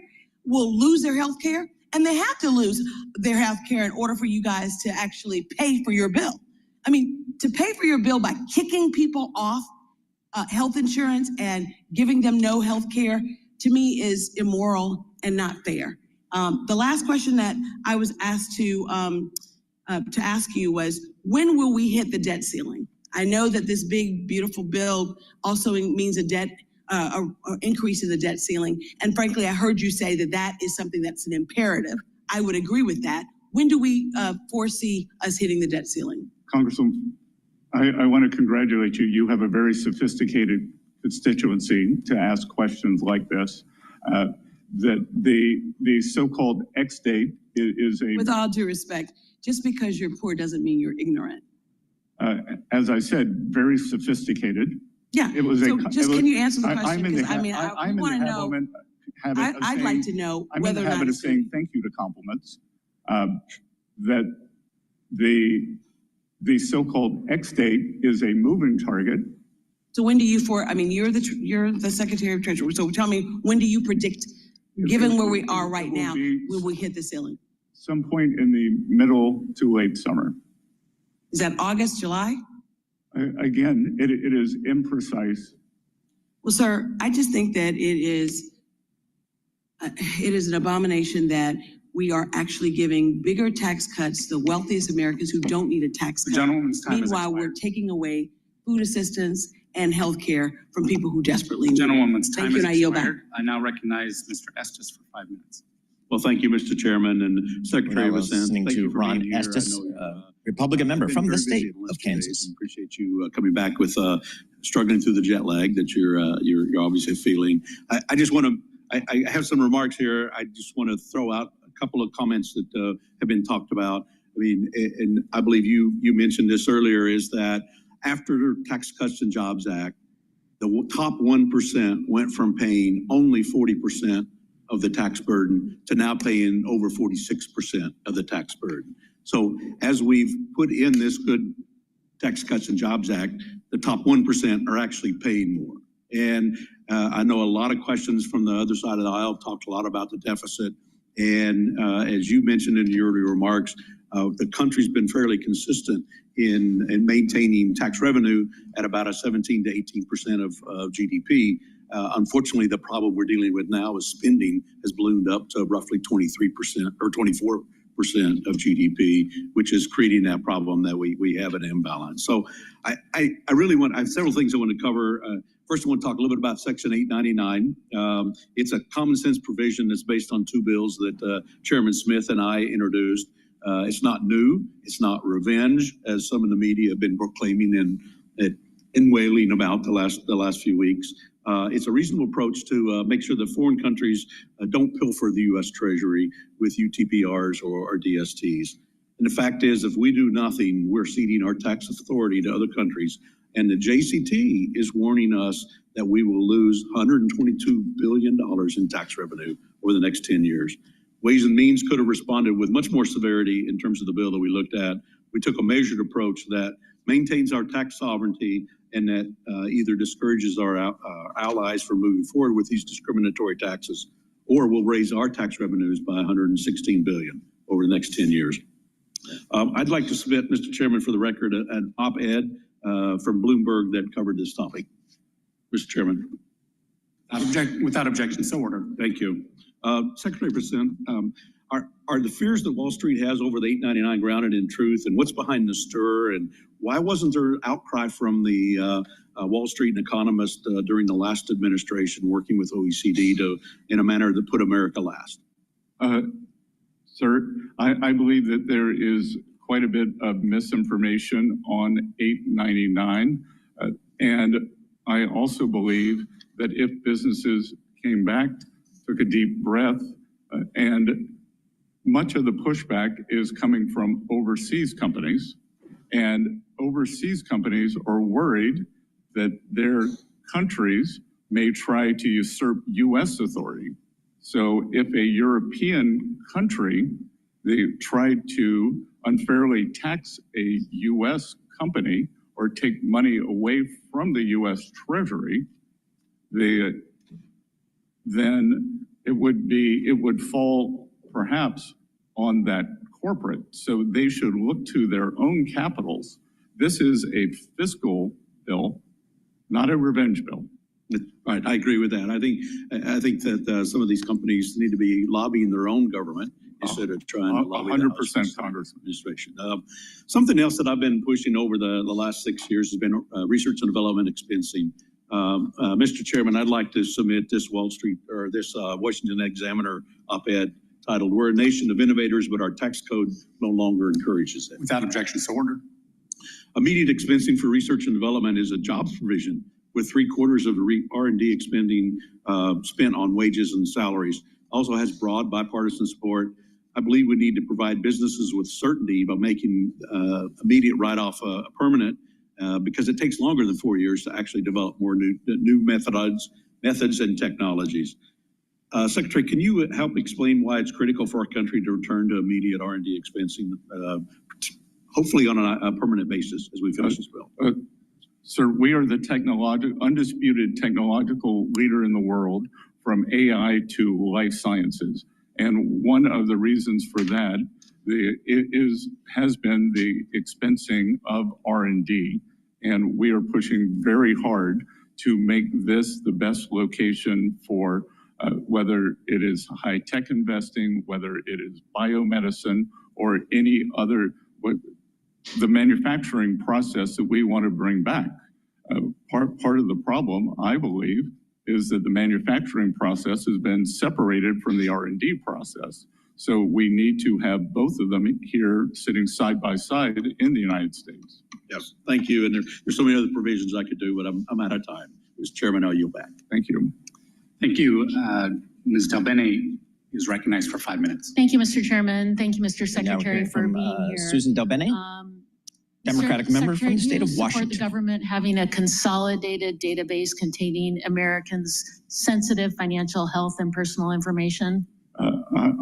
will lose their health care, and they have to lose their health care in order for you guys to actually pay for your bill. I mean, to pay for your bill by kicking people off health insurance and giving them no health care, to me, is immoral and not fair. The last question that I was asked to ask you was, when will we hit the debt ceiling? I know that this big, beautiful bill also means a increase in the debt ceiling. And frankly, I heard you say that that is something that's an imperative. I would agree with that. When do we foresee us hitting the debt ceiling? Congresswoman, I want to congratulate you. You have a very sophisticated constituency to ask questions like this. That the so-called X date is a... With all due respect, just because you're poor doesn't mean you're ignorant. As I said, very sophisticated. Yeah. It was so a, just it was, can you answer the question? I'm in the, I mean, I want to know. I'd like to know whether or not. I'm in the habit of saying thank you to compliments. That the so-called X date is a moving target. So when do you you're the Secretary of Treasury. So tell me, when do you predict, given where we are right now, will we hit the ceiling? Some point in the middle to late summer. Is that August, July? Again, it is imprecise. Well, sir, I just think that it is an abomination that we are actually giving bigger tax cuts to the wealthiest Americans who don't need a tax cut. Meanwhile, we're taking away food assistance and health care from people who desperately need it. Gentlewoman's time is yield back. expired. I now recognize Mr. Estes for 5 minutes. Well, thank you, Mr. Chairman and Secretary Vacant. Listening to Ron Estes, Republican member from the state of Kansas. Appreciate you coming back with struggling through the jet lag that you're obviously feeling. I just want to, I have some remarks here. I just want to throw out a couple of comments that have been talked about. I mean, and I believe you mentioned this earlier, is that after Tax Cuts and Jobs Act, the top 1% went from paying only 40% of the tax burden to now paying over 46% of the tax burden. So as we've put in this good Tax Cuts and Jobs Act, the top 1% are actually paying more. And I know a lot of questions from the other side of the aisle talked a lot about the deficit. And as you mentioned in your earlier remarks, the country's been fairly consistent in maintaining tax revenue at about a 17 to 18% of GDP. Unfortunately, the problem we're dealing with now is spending has ballooned up to roughly 23% or 24% of GDP, which is creating that problem that we have an imbalance. So I really I have several things I want to cover. First, I want to talk a little bit about Section 899. It's a common sense provision that's based on two bills that Chairman Smith and I introduced. It's not new. It's not revenge, as some in the media have been proclaiming and wailing about the last few weeks. It's a reasonable approach to make sure that foreign countries don't pilfer the U.S. Treasury with UTPRs or DSTs. And the fact is, if we do nothing, we're ceding our tax authority to other countries. And the JCT is warning us that we will lose $122 billion in tax revenue over the next 10 years. Ways and Means could have responded with much more severity in terms of the bill that we looked at. We took a measured approach that maintains our tax sovereignty and that either discourages our allies from moving forward with these discriminatory taxes, or will raise our tax revenues by $116 billion over the next 10 years. I'd like to submit, Mr. Chairman, for the record, an op-ed from Bloomberg that covered this topic. Mr. Chairman. Without objection, so ordered. Thank you. Secretary President, are the fears that Wall Street has over the 899 grounded in truth, and what's behind the stir, and why wasn't there outcry from the Wall Street and economists during the last administration working with OECD in a manner that put America last? Sir, I believe that there is quite a bit of misinformation on 899. And I also believe that if businesses came back, took a deep breath, and much of the pushback is coming from overseas companies, and overseas companies are worried that their countries may try to usurp U.S. authority. So if a European country, they tried to unfairly tax a U.S. company or take money away from the U.S. Treasury, then it would fall perhaps on that corporate. So they should look to their own capitals. This is a fiscal bill, not a revenge bill. Right, I agree with that. I think that some of these companies need to be lobbying their own government instead of trying to lobby 100% Congress administration. Something else that I've been pushing over the last 6 years has been research and development expensing. Mr. Chairman, I'd like to submit this Washington Examiner op-ed titled, "We're a Nation of Innovators, but our tax code no longer encourages it." Without objection, so ordered. Immediate expensing for research and development is a jobs provision, with 3/4 of the R&D expending spent on wages and salaries. Also has broad bipartisan support. I believe we need to provide businesses with certainty by making immediate write-off permanent, because it takes longer than 4 years to actually develop more new methods and technologies. Secretary, can you help explain why it's critical for our country to return to immediate R&D expensing, hopefully on a permanent basis as we finish this bill? Sir, we are the undisputed technological leader in the world, from AI to life sciences. And one of the reasons for that has been the expensing of R&D. And we are pushing very hard to make this the best location for whether it is high-tech investing, whether it is biomedicine, or any other, the manufacturing process that we want to bring back. Part of the problem, I believe, is that the manufacturing process has been separated from the R&D process. So we need to have both of them here sitting side by side in the United States. Yes, thank you. And there's so many other provisions I could do, but I'm out of time. Mr. Chairman, I'll yield back. Thank you. Thank you. Ms. Delbene is recognized for 5 minutes. Thank you, Mr. Chairman. Thank you, Mr. Secretary, for being here. Susan Delbene, Democratic member from the state of Washington. Support the government having a consolidated database containing Americans' sensitive financial health and personal information?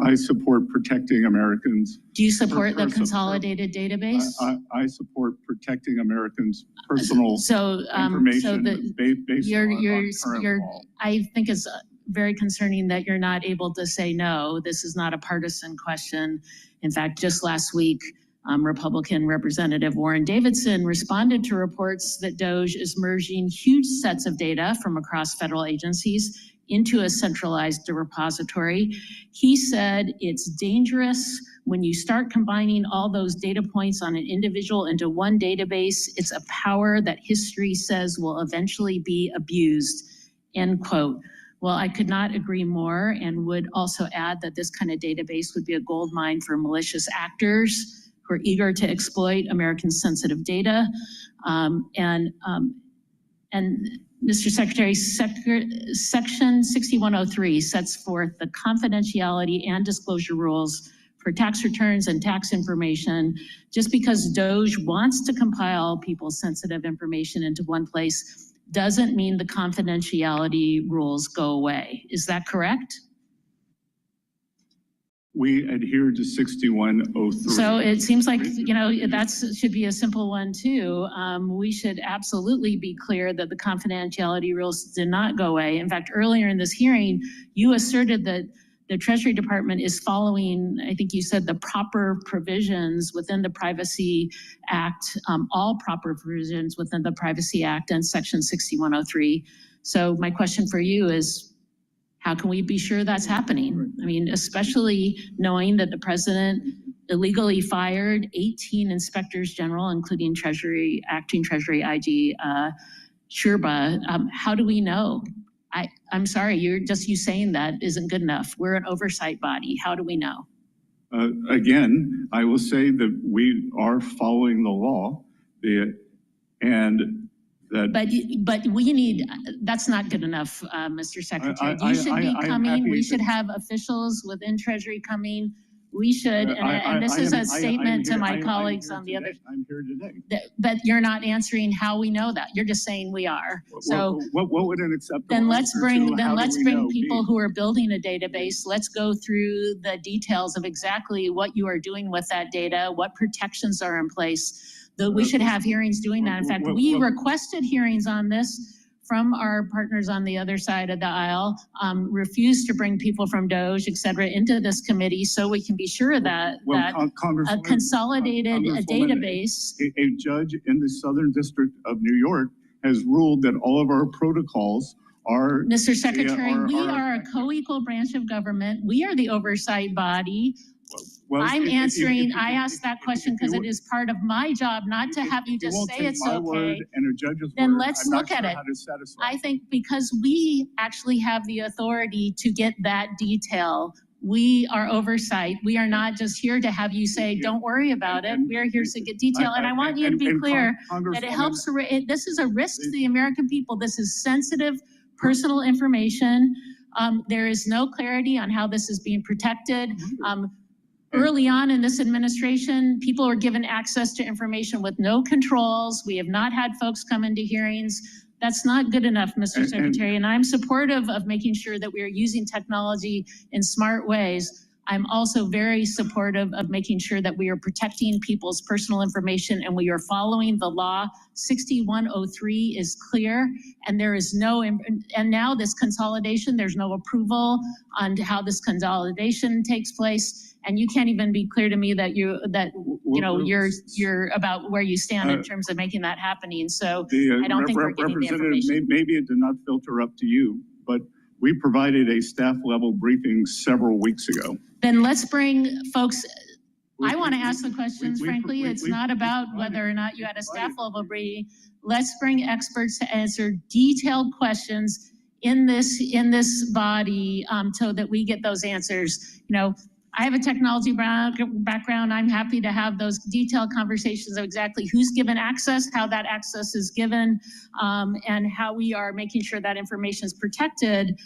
I support protecting Americans. Do you support the consolidated database? I support protecting Americans' personal information based on current law. I think it's very concerning that you're not able to say no. This is not a partisan question. In fact, just last week, Republican Representative Warren Davidson responded to reports that DOJ is merging huge sets of data from across federal agencies into a centralized repository. He said it's dangerous when you start combining all those data points on an individual into one database. It's a power that history says will eventually be abused, end quote. Well, I could not agree more, and would also add that this kind of database would be a goldmine for malicious actors who are eager to exploit Americans' sensitive data. And Mr. Secretary, Section 6103 sets forth the confidentiality and disclosure rules for tax returns and tax information. Just because DOJ wants to compile people's sensitive information into one place doesn't mean the confidentiality rules go away. Is that correct? We adhere to 6103. So it seems like, that should be a simple one too. We should absolutely be clear that the confidentiality rules did not go away. In fact, earlier in this hearing, you asserted that the Treasury Department is following, I think you said, the proper provisions within the Privacy Act, all proper provisions within the Privacy Act and Section 6103. So my question for you is, how can we be sure that's happening? I mean, especially knowing that the president illegally fired 18 inspectors general, including acting Treasury IG Sherba. How do we know? I'm sorry, you saying that isn't good enough. We're an oversight body. How do we know? Again, I will say that we are following the law, and But we need, that's not good enough, Mr. Secretary. You should be coming. We should have officials within Treasury coming. We should, and this is a statement to my colleagues on the other. I'm here today. But you're not answering how we know that. You're just saying we are. So what would an acceptable then let's bring be? people who are building a database. Let's go through the details of exactly what you are doing with that data, what protections are in place. We should have hearings doing that. In fact, we requested hearings on this from our partners on the other side of the aisle, refused to bring people from DOJ, et cetera, into this committee so we can be sure that, a consolidated database. A judge in the Southern District of New York has ruled that all of our protocols are— Mr. Secretary, we are a co-equal branch of government. We are the oversight body. I'm answering, I asked that question because it is part of my job, not to have you just say it's okay. Then let's look at it. I think because we actually have the authority to get that detail. We are oversight. We are not just here to have you say, don't worry about it. We are here to get detail. And I want you to be clear that it helps. This is a risk to the American people. This is sensitive personal information. There is no clarity on how this is being protected. Early on in this administration, people were given access to information with no controls. We have not had folks come into hearings. That's not good enough, Mr. Secretary, and I'm supportive of making sure that we are using technology in smart ways. I'm also very supportive of making sure that we are protecting people's personal information and we are following the law. 6103 is clear, and there is no, and now this consolidation, there's no approval on how this consolidation takes place. And you can't even be clear to me that you're about where you stand in terms of making that happening. So I don't think we're getting the information. Maybe it did not filter up to you, but we provided a staff level briefing several weeks ago. Then let's bring folks. I want to ask the questions, frankly. It's not about whether or not you had a staff level briefing. Let's bring experts to answer detailed questions in this body so that we get those answers. I have a technology background. I'm happy to have those detailed conversations of exactly who's given access, how that access is given, and how we are making sure that information is protected.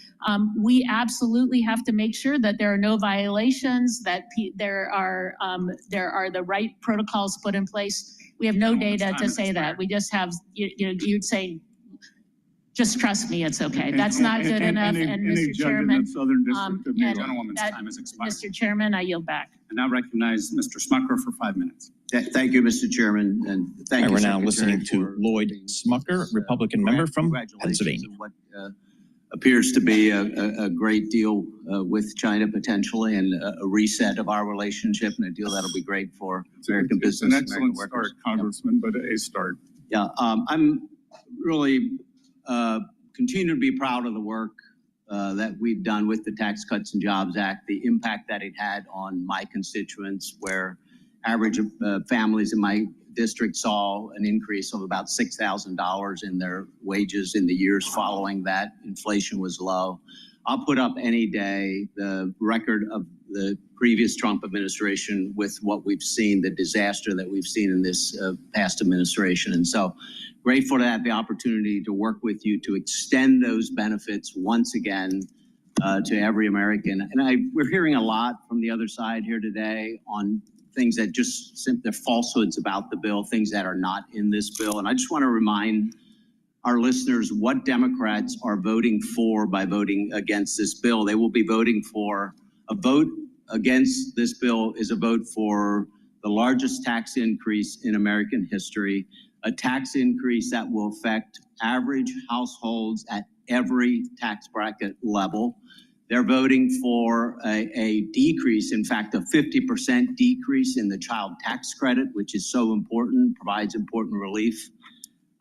We absolutely have to make sure that there are no violations, that there are the right protocols put in place. We have no data to say that. We just have, you'd say, just trust me, it's okay. That's not good enough. And Mr. Chairman, Mr. Chairman, I yield back. I now recognize Mr. Smucker for 5 minutes. Thank you, Mr. Chairman, and thank you. We're now listening to Lloyd Smucker, Republican member from Pennsylvania. What appears to be a great deal with China potentially, and a reset of our relationship, and a deal that'll be great for American business. It's an excellent start, Congressman, but a start. Yeah, I'm really continue to be proud of the work that we've done with the Tax Cuts and Jobs Act, the impact that it had on my constituents, where average families in my district saw an increase of about $6,000 in their wages in the years following that. Inflation was low. I'll put up any day the record of the previous Trump administration with what we've seen, the disaster that we've seen in this past administration. And so grateful to have the opportunity to work with you to extend those benefits once again to every American. And we're hearing a lot from the other side here today on things that just simply falsehoods about the bill, things that are not in this bill. And I just want to remind our listeners what Democrats are voting for by voting against this bill. They will be voting for a vote against this bill is a vote for the largest tax increase in American history, a tax increase that will affect average households at every tax bracket level. They're voting for a decrease, in fact, a 50% decrease in the child tax credit, which is so important, provides important relief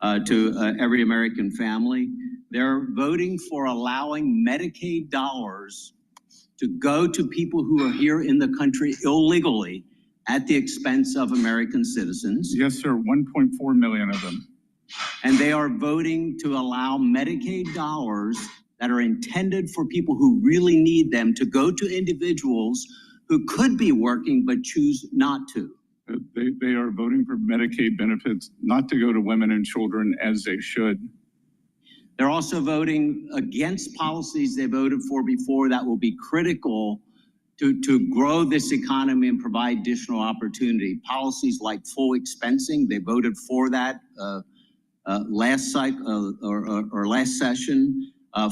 to every American family. They're voting for allowing Medicaid dollars to go to people who are here in the country illegally at the expense of American citizens. Yes, sir, 1.4 million of them. And they are voting to allow Medicaid dollars that are intended for people who really need them to go to individuals who could be working but choose not to. They are voting for Medicaid benefits not to go to women and children as they should. They're also voting against policies they voted for before that will be critical to grow this economy and provide additional opportunity. Policies like full expensing, they voted for that last cycle or last session.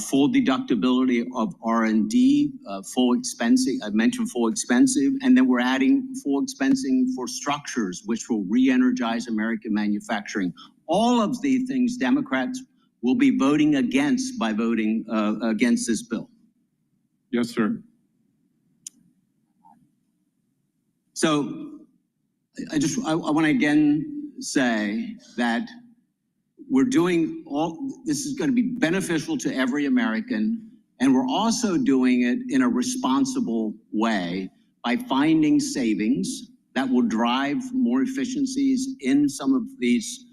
Full deductibility of R&D, full expensing, I mentioned full expensive, and then we're adding full expensing for structures, which will re-energize American manufacturing. All of these things Democrats will be voting against by voting against this bill. Yes, sir. So I want to again say that we're doing this is going to be beneficial to every American, and we're also doing it in a responsible way by finding savings that will drive more efficiencies in some of these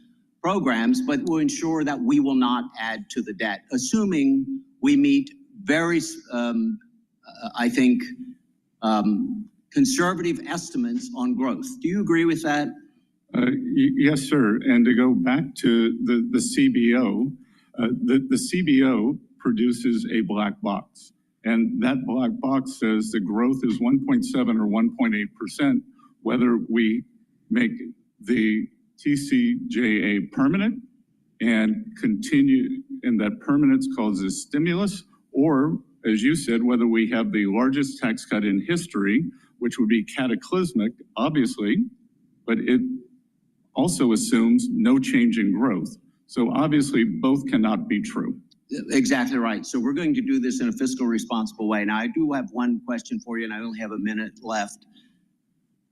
programs, but will ensure that we will not add to the debt, assuming we meet very, I think, conservative estimates on growth. Do you agree with that? Yes, sir. And to go back to the CBO, the CBO produces a black box. And that black box says the growth is 1.7 or 1.8%, whether we make the TCJA permanent and continue, and that permanence causes stimulus, or, as you said, whether we have the largest tax cut in history, which would be cataclysmic, obviously, but it also assumes no change in growth. So obviously, both cannot be true. Exactly right. So we're going to do this in a fiscal responsible way. Now, I do have one question for you, and I only have a minute left.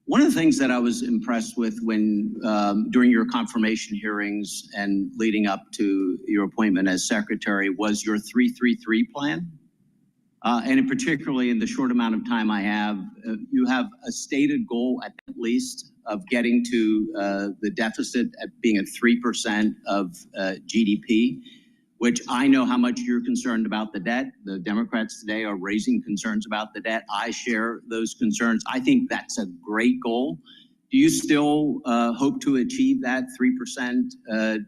One of the things that I was impressed with when during your confirmation hearings and leading up to your appointment as secretary was your 3-3-3 plan. And in particularly in the short amount of time I have, you have a stated goal at least of getting to the deficit at being at 3% of GDP, which I know how much you're concerned about the debt. The Democrats today are raising concerns about the debt. I share those concerns. I think that's a great goal. Do you still hope to achieve that 3%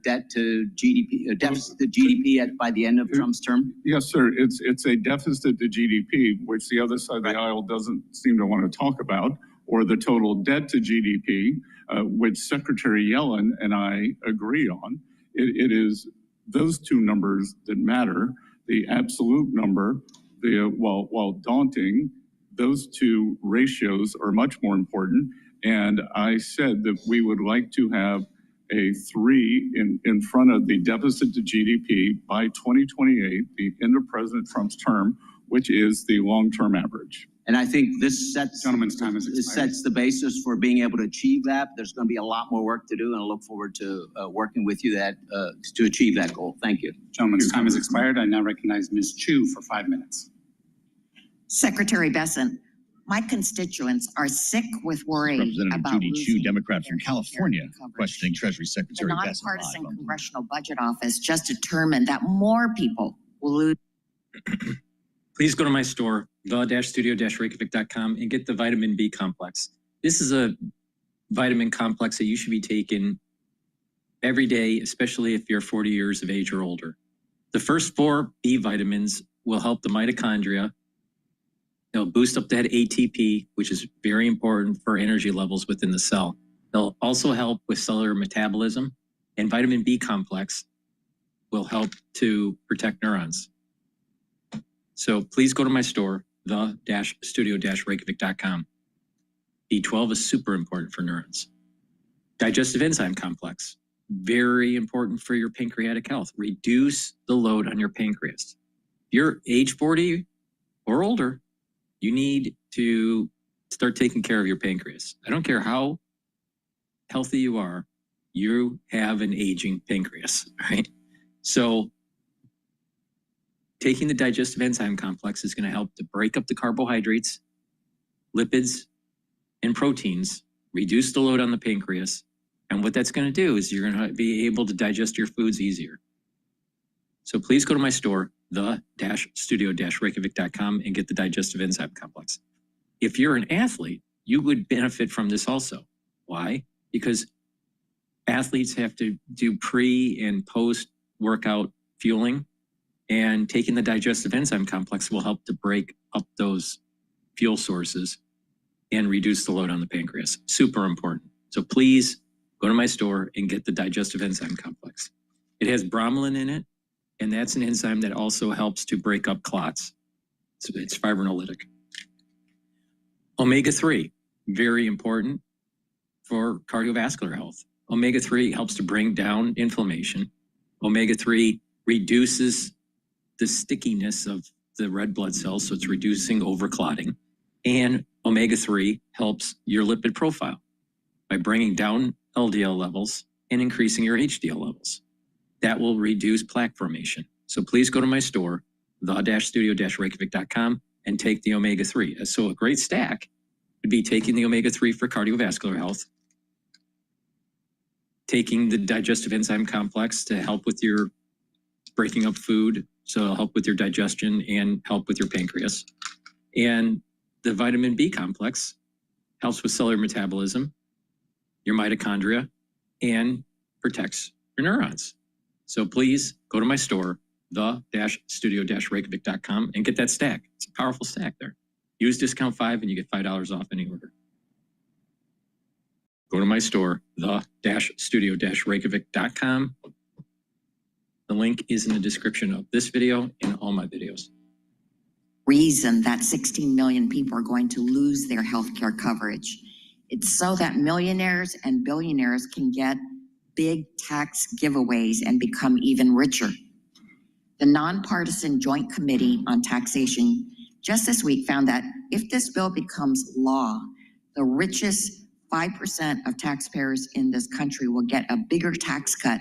debt to GDP, deficit to GDP by the end of Trump's term? Yes, sir. It's a deficit to GDP, which the other side of the aisle doesn't seem to want to talk about, or the total debt to GDP, which Secretary Yellen and I agree on. It is those two numbers that matter. The absolute number, while daunting, those two ratios are much more important. And I said that we would like to have a 3 in front of the deficit to GDP by 2028, the end of President Trump's term, which is the long-term average. And I think this sets, Gentleman's time is expired. This sets the basis for being able to achieve that. There's going to be a lot more work to do, and I look forward to working with you to achieve that goal. Thank you. Gentleman's time has expired. I now recognize Ms. Chu for 5 minutes. Secretary Besant, my constituents are sick with worry Representative about Judy Chu, losing Democrat from their California, coverage. questioning Treasury The Secretary Besant. nonpartisan Congressional Budget Office just determined that more people will lose. Please go to my store, the-studio-reykjavik.com, and get the vitamin B complex. This is a vitamin complex that you should be taking every day, especially if you're 40 years of age or older. The first 4 B vitamins will help the mitochondria. They'll boost up that ATP, which is very important for energy levels within the cell. They'll also help with cellular metabolism, and vitamin B complex will help to protect neurons. So please go to my store, the-studio-reykjavik.com. B12 is super important for neurons. Digestive enzyme complex, very important for your pancreatic health. Reduce the load on your pancreas. If you're age 40 or older, you need to start taking care of your pancreas. I don't care how healthy you are, you have an aging pancreas, right? So taking the digestive enzyme complex is going to help to break up the carbohydrates, lipids, and proteins, reduce the load on the pancreas. And what that's going to do is you're going to be able to digest your foods easier. So please go to my store, the-studio-reykjavik.com, and get the digestive enzyme complex. If you're an athlete, you would benefit from this also. Why? Because athletes have to do pre and post workout fueling, and taking the digestive enzyme complex will help to break up those fuel sources and reduce the load on the pancreas. Super important. So please go to my store and get the digestive enzyme complex. It has bromelain in it, and that's an enzyme that also helps to break up clots. So it's fibrinolytic. Omega-3, very important for cardiovascular health. Omega-3 helps to bring down inflammation. Omega-3 reduces the stickiness of the red blood cells, so it's reducing overclotting. And omega-3 helps your lipid profile by bringing down LDL levels and increasing your HDL levels. That will reduce plaque formation. So please go to my store, the-studio-reykjavik.com, and take the omega-3. So a great stack would be taking the omega-3 for cardiovascular health, taking the digestive enzyme complex to help with your breaking up food, so it'll help with your digestion and help with your pancreas. And the vitamin B complex helps with cellular metabolism, your mitochondria, and protects your neurons. So please go to my store, the-studio-reykjavik.com, and get that stack. It's a powerful stack there. Use discount 5 and you get $5 off any order. Go to my store, the-studio-reykjavik.com. The link is in the description of this video and all my videos. Reason that 16 million people are going to lose their healthcare coverage. It's so that millionaires and billionaires can get big tax giveaways and become even richer. The nonpartisan Joint Committee on Taxation just this week found that if this bill becomes law, the richest 5% of taxpayers in this country will get a bigger tax cut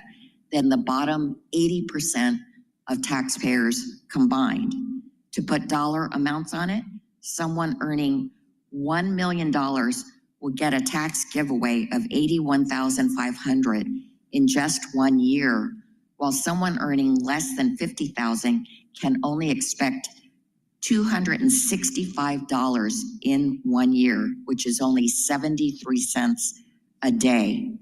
than the bottom 80% of taxpayers combined. To put dollar amounts on it, someone earning $1 million will get a tax giveaway of $81,500 in just 1 year, while someone earning less than $50,000 can only expect $265 in 1 year, which is only 73 cents a day.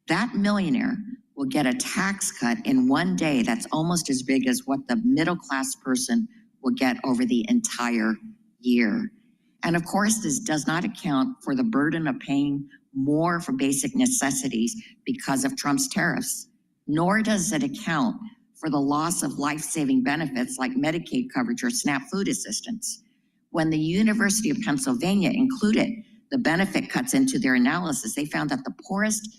That millionaire will get a tax cut in 1 day that's almost as big as what the middle-class person will get over the entire year. And of course, this does not account for the burden of paying more for basic necessities because of Trump's tariffs, nor does it account for the loss of life-saving benefits like Medicaid coverage or SNAP food assistance. When the University of Pennsylvania included the benefit cuts into their analysis, they found that the poorest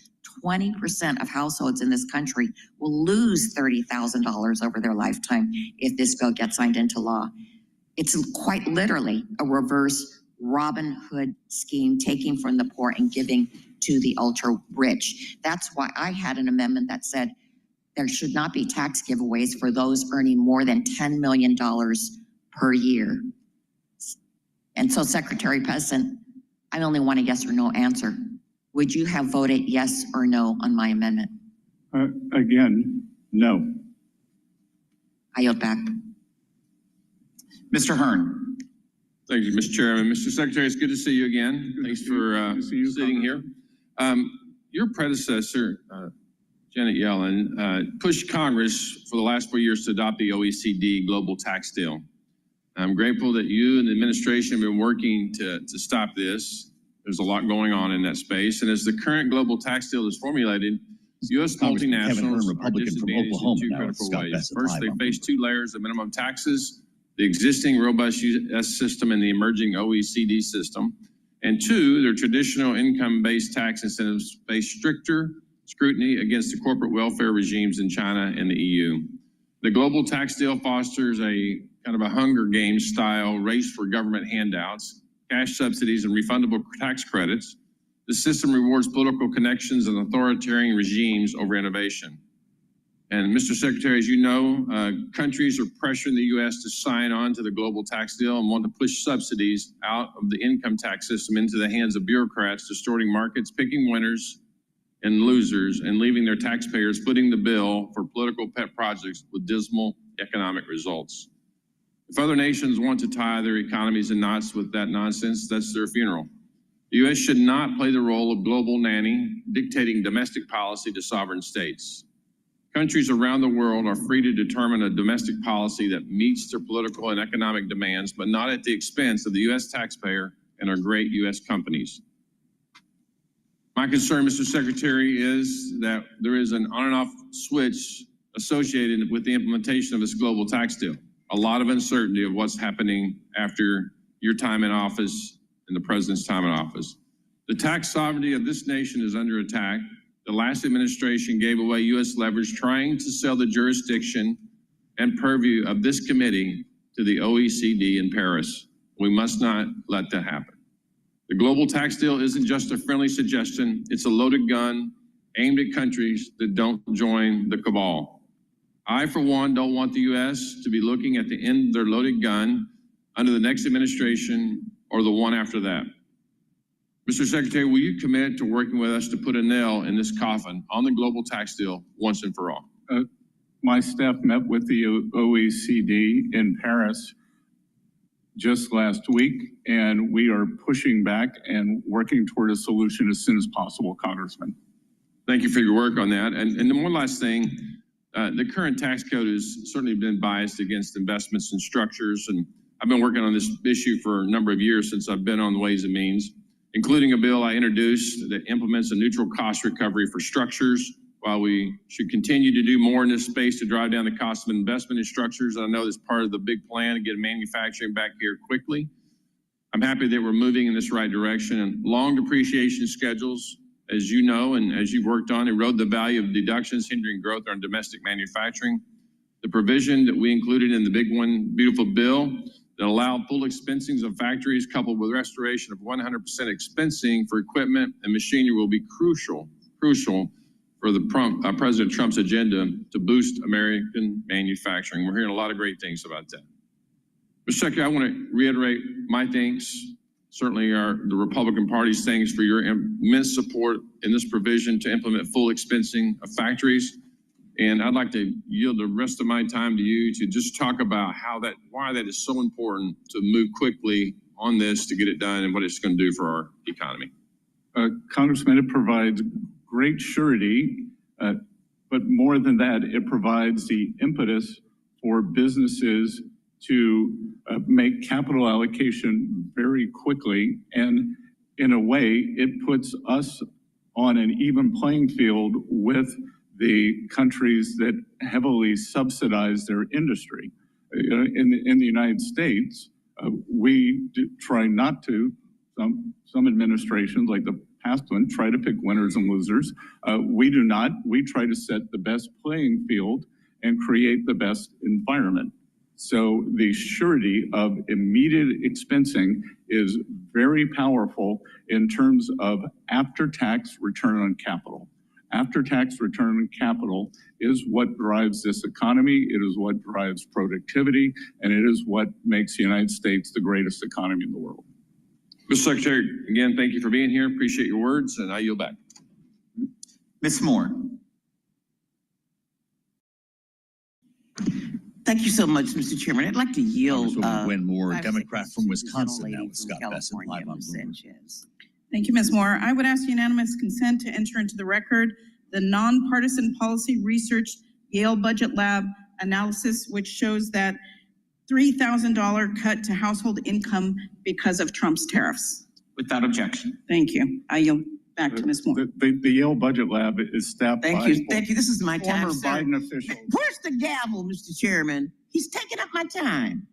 20% of households in this country will lose $30,000 over their lifetime if this bill gets signed into law. It's quite literally a reverse Robin Hood scheme, taking from the poor and giving to the ultra rich. That's why I had an amendment that said there should not be tax giveaways for those earning more than $10 million per year. And so, Secretary President, I only want a yes or no answer. Would you have voted yes or no on my amendment? Again, no. I yield back. Mr. Hearn. Thank you, Mr. Chairman. Mr. Secretary, it's good to see you again. Thanks for sitting here. Your predecessor, Janet Yellen, pushed Congress for the last 4 years to adopt the OECD global tax deal. I'm grateful that you and the administration have been working to stop this. There's a lot going on in that space. And as the current global tax deal is formulated, U.S. multinationals are disadvantaged in two critical ways. First, they face 2 layers of minimum taxes, the existing robust U.S. system and the emerging OECD system. And 2, their traditional income-based tax incentives face stricter scrutiny against the corporate welfare regimes in China and the EU. The global tax deal fosters a kind of a Hunger Games style race for government handouts, cash subsidies, and refundable tax credits. The system rewards political connections and authoritarian regimes over innovation. And Mr. Secretary, as you know, countries are pressuring the U.S. to sign on to the global tax deal and want to push subsidies out of the income tax system into the hands of bureaucrats, distorting markets, picking winners and losers, and leaving their taxpayers footing the bill for political pet projects with dismal economic results. If other nations want to tie their economies in knots with that nonsense, that's their funeral. The U.S. should not play the role of global nanny, dictating domestic policy to sovereign states. Countries around the world are free to determine a domestic policy that meets their political and economic demands, but not at the expense of the U.S. taxpayer and our great U.S. companies. My concern, Mr. Secretary, is that there is an on and off switch associated with the implementation of this global tax deal. A lot of uncertainty of what's happening after your time in office and the president's time in office. The tax sovereignty of this nation is under attack. The last administration gave away U.S. leverage trying to sell the jurisdiction and purview of this committee to the OECD in Paris. We must not let that happen. The global tax deal isn't just a friendly suggestion, it's a loaded gun aimed at countries that don't join the cabal. I, for one, don't want the U.S. to be looking at the end of their loaded gun under the next administration or the one after that. Mr. Secretary, will you commit to working with us to put a nail in this coffin on the global tax deal once and for all? My staff met with the OECD in Paris just last week, and we are pushing back and working toward a solution as soon as possible, Congressman. Thank you for your work on that. And then one last thing, the current tax code has certainly been biased against investments and structures, and I've been working on this issue for a number of years since I've been on the Ways and Means, including a bill I introduced that implements a neutral cost recovery for structures. While we should continue to do more in this space to drive down the cost of investment in structures, I know that's part of the big plan to get manufacturing back here quickly. I'm happy that we're moving in this right direction, and long depreciation schedules, as you know, and as you've worked on, erode the value of deductions, hindering growth on domestic manufacturing. The provision that we included in the big one, beautiful bill that allowed full expensing of factories coupled with restoration of 100% expensing for equipment and machinery will be crucial for the President Trump's agenda to boost American manufacturing. We're hearing a lot of great things about that. Mr. Secretary, I want to reiterate my thanks, certainly the Republican Party's thanks for your immense support in this provision to implement full expensing of factories. And I'd like to yield the rest of my time to you to just talk about why that is so important to move quickly on this to get it done and what it's going to do for our economy. Congressman, it provides great surety, but more than that, it provides the impetus for businesses to make capital allocation very quickly. And in a way, it puts us on an even playing field with the countries that heavily subsidize their industry. In the United States, we try not to, some administrations like the past one try to pick winners and losers. We do not. We try to set the best playing field and create the best environment. So the surety of immediate expensing is very powerful in terms of after-tax return on capital. After-tax return on capital is what drives this economy, it is what drives productivity, and it is what makes the United States the greatest economy in the world. Mr. Secretary, again, thank you for being here. Appreciate your words, and I yield back. Ms. Moore. Thank you so much, Mr. Chairman. I'd like to yield. Gwen Moore, Democrat from Wisconsin, now with Scott Bassett, live on Bloomberg. Thank you, Ms. Moore. I would ask unanimous consent to enter into the record the nonpartisan policy research Yale Budget Lab analysis, which shows that $3,000 cut to household income because of Trump's tariffs. Without objection. Thank you. I yield back to Ms. Moore. The Yale Budget Lab is staffed by Thank you. This is my time. former Biden officials. Where's the gavel, Mr. Chairman? He's taking up my time.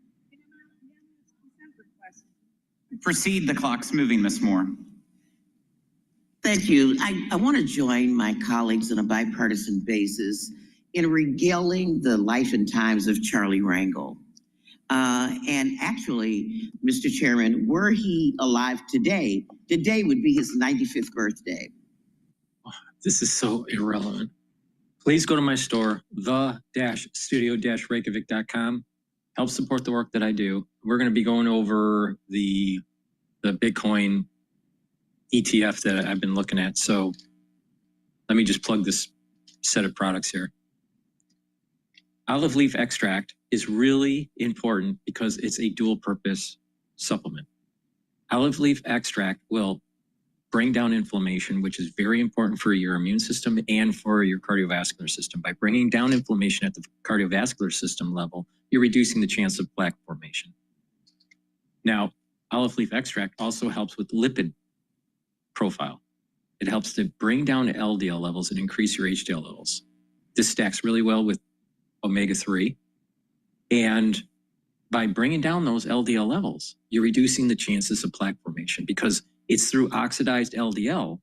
Proceed, the clock's moving, Ms. Moore. Thank you. I want to join my colleagues on a bipartisan basis in regaling the life and times of Charlie Rangel. And actually, Mr. Chairman, were he alive today would be his 95th birthday. This is so irrelevant. Please go to my store, the-studio-reykjavik.com. Help support the work that I do. We're going to be going over the Bitcoin ETF that I've been looking at. So let me just plug this set of products here. Olive leaf extract is really important because it's a dual purpose supplement. Olive leaf extract will bring down inflammation, which is very important for your immune system and for your cardiovascular system. By bringing down inflammation at the cardiovascular system level, you're reducing the chance of plaque formation. Now, olive leaf extract also helps with lipid profile. It helps to bring down LDL levels and increase your HDL levels. This stacks really well with omega-3. And by bringing down those LDL levels, you're reducing the chances of plaque formation because it's through oxidized LDL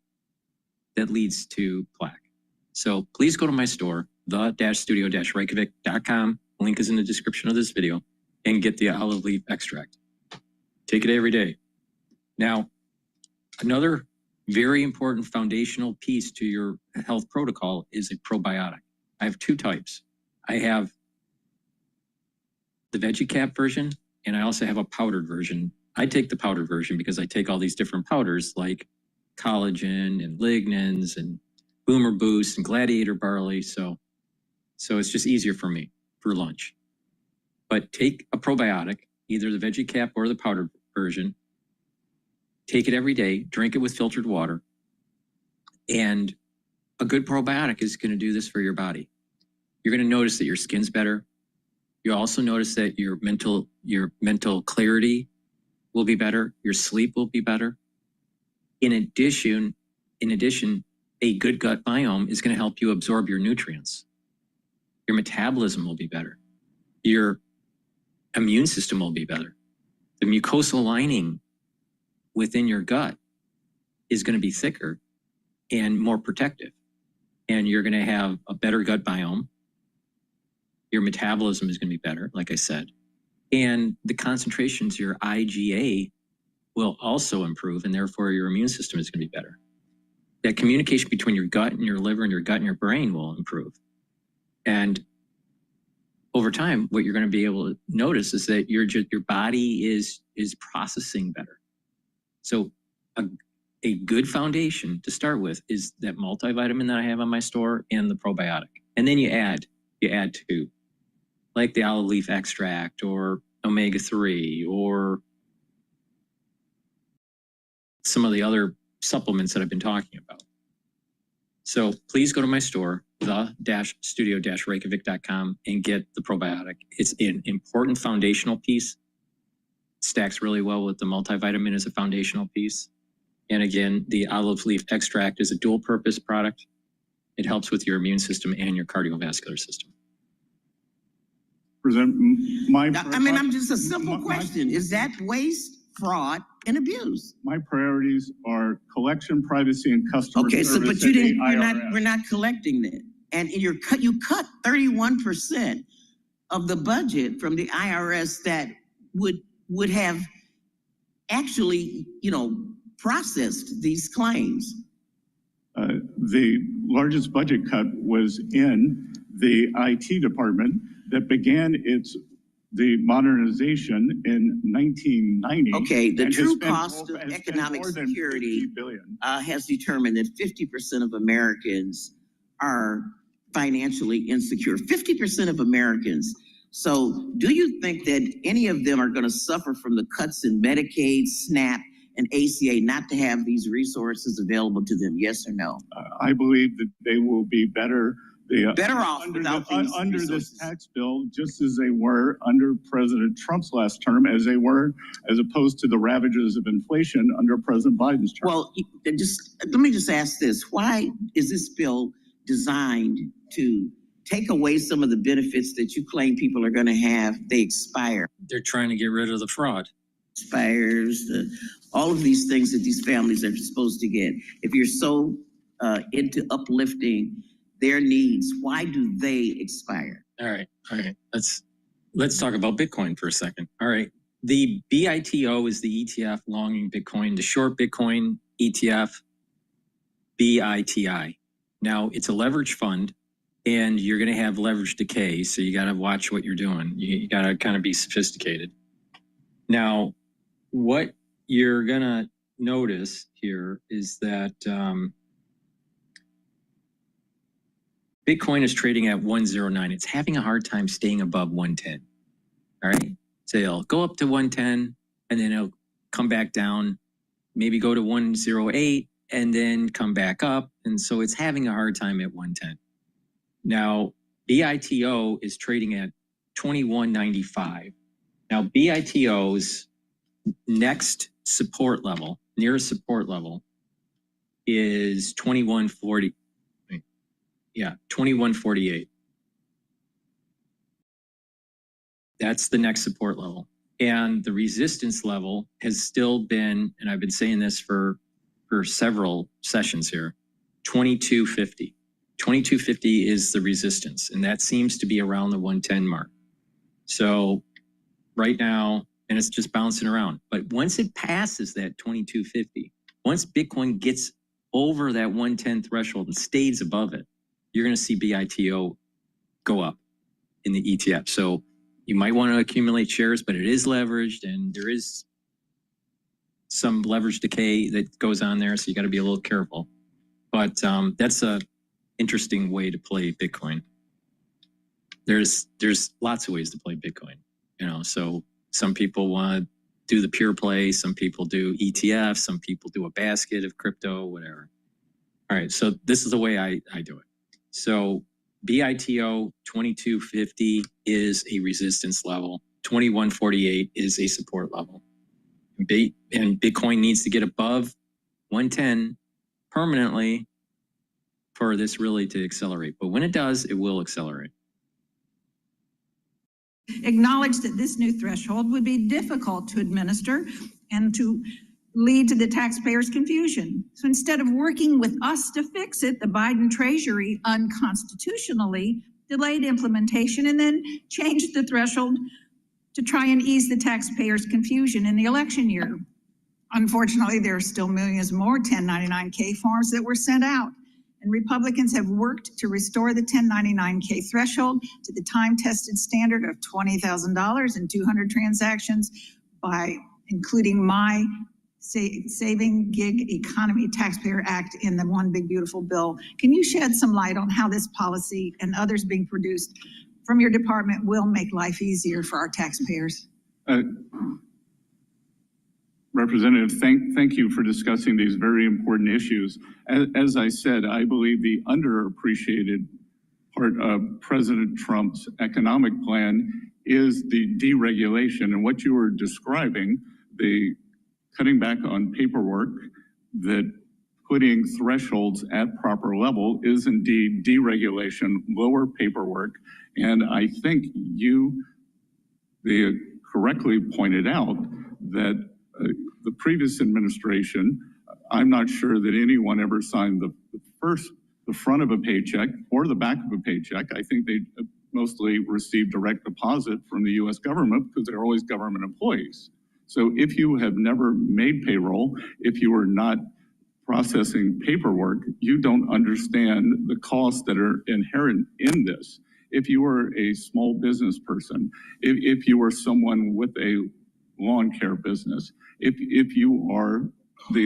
that leads to plaque. So please go to my store, the-studio-reykjavik.com. Link is in the description of this video, and get the olive leaf extract. Take it every day. Now, another very important foundational piece to your health protocol is a probiotic. I have two types. I have the veggie cap version, and I also have a powdered version. I take the powdered version because I take all these different powders like collagen and lignans and boomer boost and gladiator barley. So it's just easier for me for lunch. But take a probiotic, either the veggie cap or the powdered version. Take it every day, drink it with filtered water. And a good probiotic is going to do this for your body. You're going to notice that your skin's better. You'll also notice that your mental clarity will be better. Your sleep will be better. In addition, a good gut biome is going to help you absorb your nutrients. Your metabolism will be better. Your immune system will be better. The mucosal lining within your gut is going to be thicker and more protective. And you're going to have a better gut biome. Your metabolism is going to be better, like I said. And the concentrations, your IgA, will also improve, and therefore your immune system is going to be better. That communication between your gut and your liver and your gut and your brain will improve. And over time, what you're going to be able to notice is that your body is processing better. So a good foundation to start with is that multivitamin that I have on my store and the probiotic. And then you add to, like the olive leaf extract or omega-3 or some of the other supplements that I've been talking about. So please go to my store, the-studio-reykjavik.com, and get the probiotic. It's an important foundational piece. Stacks really well with the multivitamin as a foundational piece. And again, the olive leaf extract is a dual purpose product. It helps with your immune system and your cardiovascular system. I'm just a simple question. Is that waste, fraud, and abuse? My priorities are collection, privacy, and customer service. Okay, but we're not collecting that. And you cut 31% of the budget from the IRS that would have actually, processed these claims. The largest budget cut was in the IT department that began the modernization in 1990. Okay, the true cost of economic security has determined that 50% of Americans are financially insecure. 50% of Americans. So do you think that any of them are going to suffer from the cuts in Medicaid, SNAP, and ACA not to have these resources available to them? Yes or no? I believe that they will be better off under this tax bill, just as they were under President Trump's last term, as opposed to the ravages of inflation under President Biden's term. Well, let me just ask this. Why is this bill designed to take away some of the benefits that you claim people are going to have? They expire. They're trying to get rid of the fraud. Expires, all of these things that these families are supposed to get. If you're so into uplifting their needs, why do they expire? All right. Let's talk about Bitcoin for a second. All right. The BITO is the ETF longing Bitcoin. The short Bitcoin ETF, BITI. Now, it's a leverage fund, and you're going to have leverage decay, so you got to watch what you're doing. You got to kind of be sophisticated. Now, what you're going to notice here is that Bitcoin is trading at 109. It's having a hard time staying above 110. All right. So it'll go up to 110 and then it'll come back down, maybe go to 108 and then come back up. And so it's having a hard time at 110. Now, BITO is trading at 21.95. Now, BITO's next support level, nearest support level, is 21.40. Yeah, 21.48. That's the next support level. And the resistance level has still been, and I've been saying this for several sessions here, 22.50. 22.50 is the resistance, and that seems to be around the 110 mark. So right now, and it's just bouncing around. But once it passes that 22.50, once Bitcoin gets over that 110 threshold and stays above it, you're going to see BITO go up in the ETF. So you might want to accumulate shares, but it is leveraged, and there is some leverage decay that goes on there, so you got to be a little careful. But that's a interesting way to play Bitcoin. There's lots of ways to play Bitcoin, you know. So some people want to do the pure play, some people do ETF, some people do a basket of crypto, whatever. All right, so this is the way I do it. So BITO 22.50 is a resistance level. 21.48 is a support level. And Bitcoin needs to get above 110 permanently for this really to accelerate. But when it does, it will accelerate. Acknowledge that this new threshold would be difficult to administer and to lead to the taxpayers' confusion. So instead of working with us to fix it, the Biden Treasury unconstitutionally delayed implementation and then changed the threshold to try and ease the taxpayers' confusion in the election year. Unfortunately, there are still millions more 1099K forms that were sent out. And Republicans have worked to restore the 1099K threshold to the time-tested standard of $20,000 and 200 transactions by including my Saving Gig Economy Taxpayer Act in the One Big Beautiful Bill. Can you shed some light on how this policy and others being produced from your department will make life easier for our taxpayers? Representative, thank you for discussing these very important issues. As I said, I believe the underappreciated part of President Trump's economic plan is the deregulation. And what you were describing, the cutting back on paperwork, that putting thresholds at proper level is indeed deregulation, lower paperwork. And I think they correctly pointed out that the previous administration, I'm not sure that anyone ever signed the front of a paycheck or the back of a paycheck. I think they mostly received direct deposit from the US government because they're always government employees. So if you have never made payroll, if you are not processing paperwork, you don't understand the costs that are inherent in this. If you are a small business person, if you are someone with a lawn care business, if you are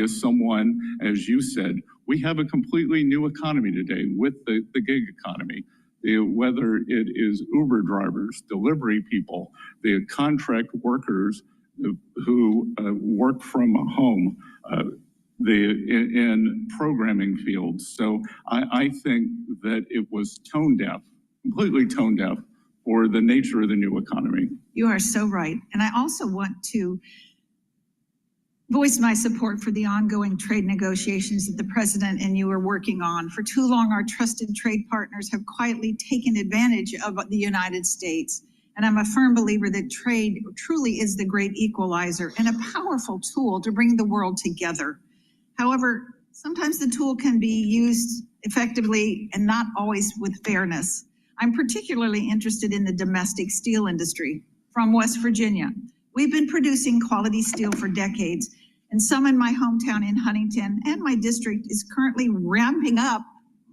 someone, as you said, we have a completely new economy today with the gig economy. Whether it is Uber drivers, delivery people, the contract workers who work from home, in programming fields. So I think that it was tone deaf, completely tone deaf for the nature of the new economy. You are so right. And I also want to voice my support for the ongoing trade negotiations that the president and you are working on. For too long, our trusted trade partners have quietly taken advantage of the United States. And I'm a firm believer that trade truly is the great equalizer and a powerful tool to bring the world together. However, sometimes the tool can be used effectively and not always with fairness. I'm particularly interested in the domestic steel industry from West Virginia. We've been producing quality steel for decades, and some in my hometown in Huntington and my district is currently ramping up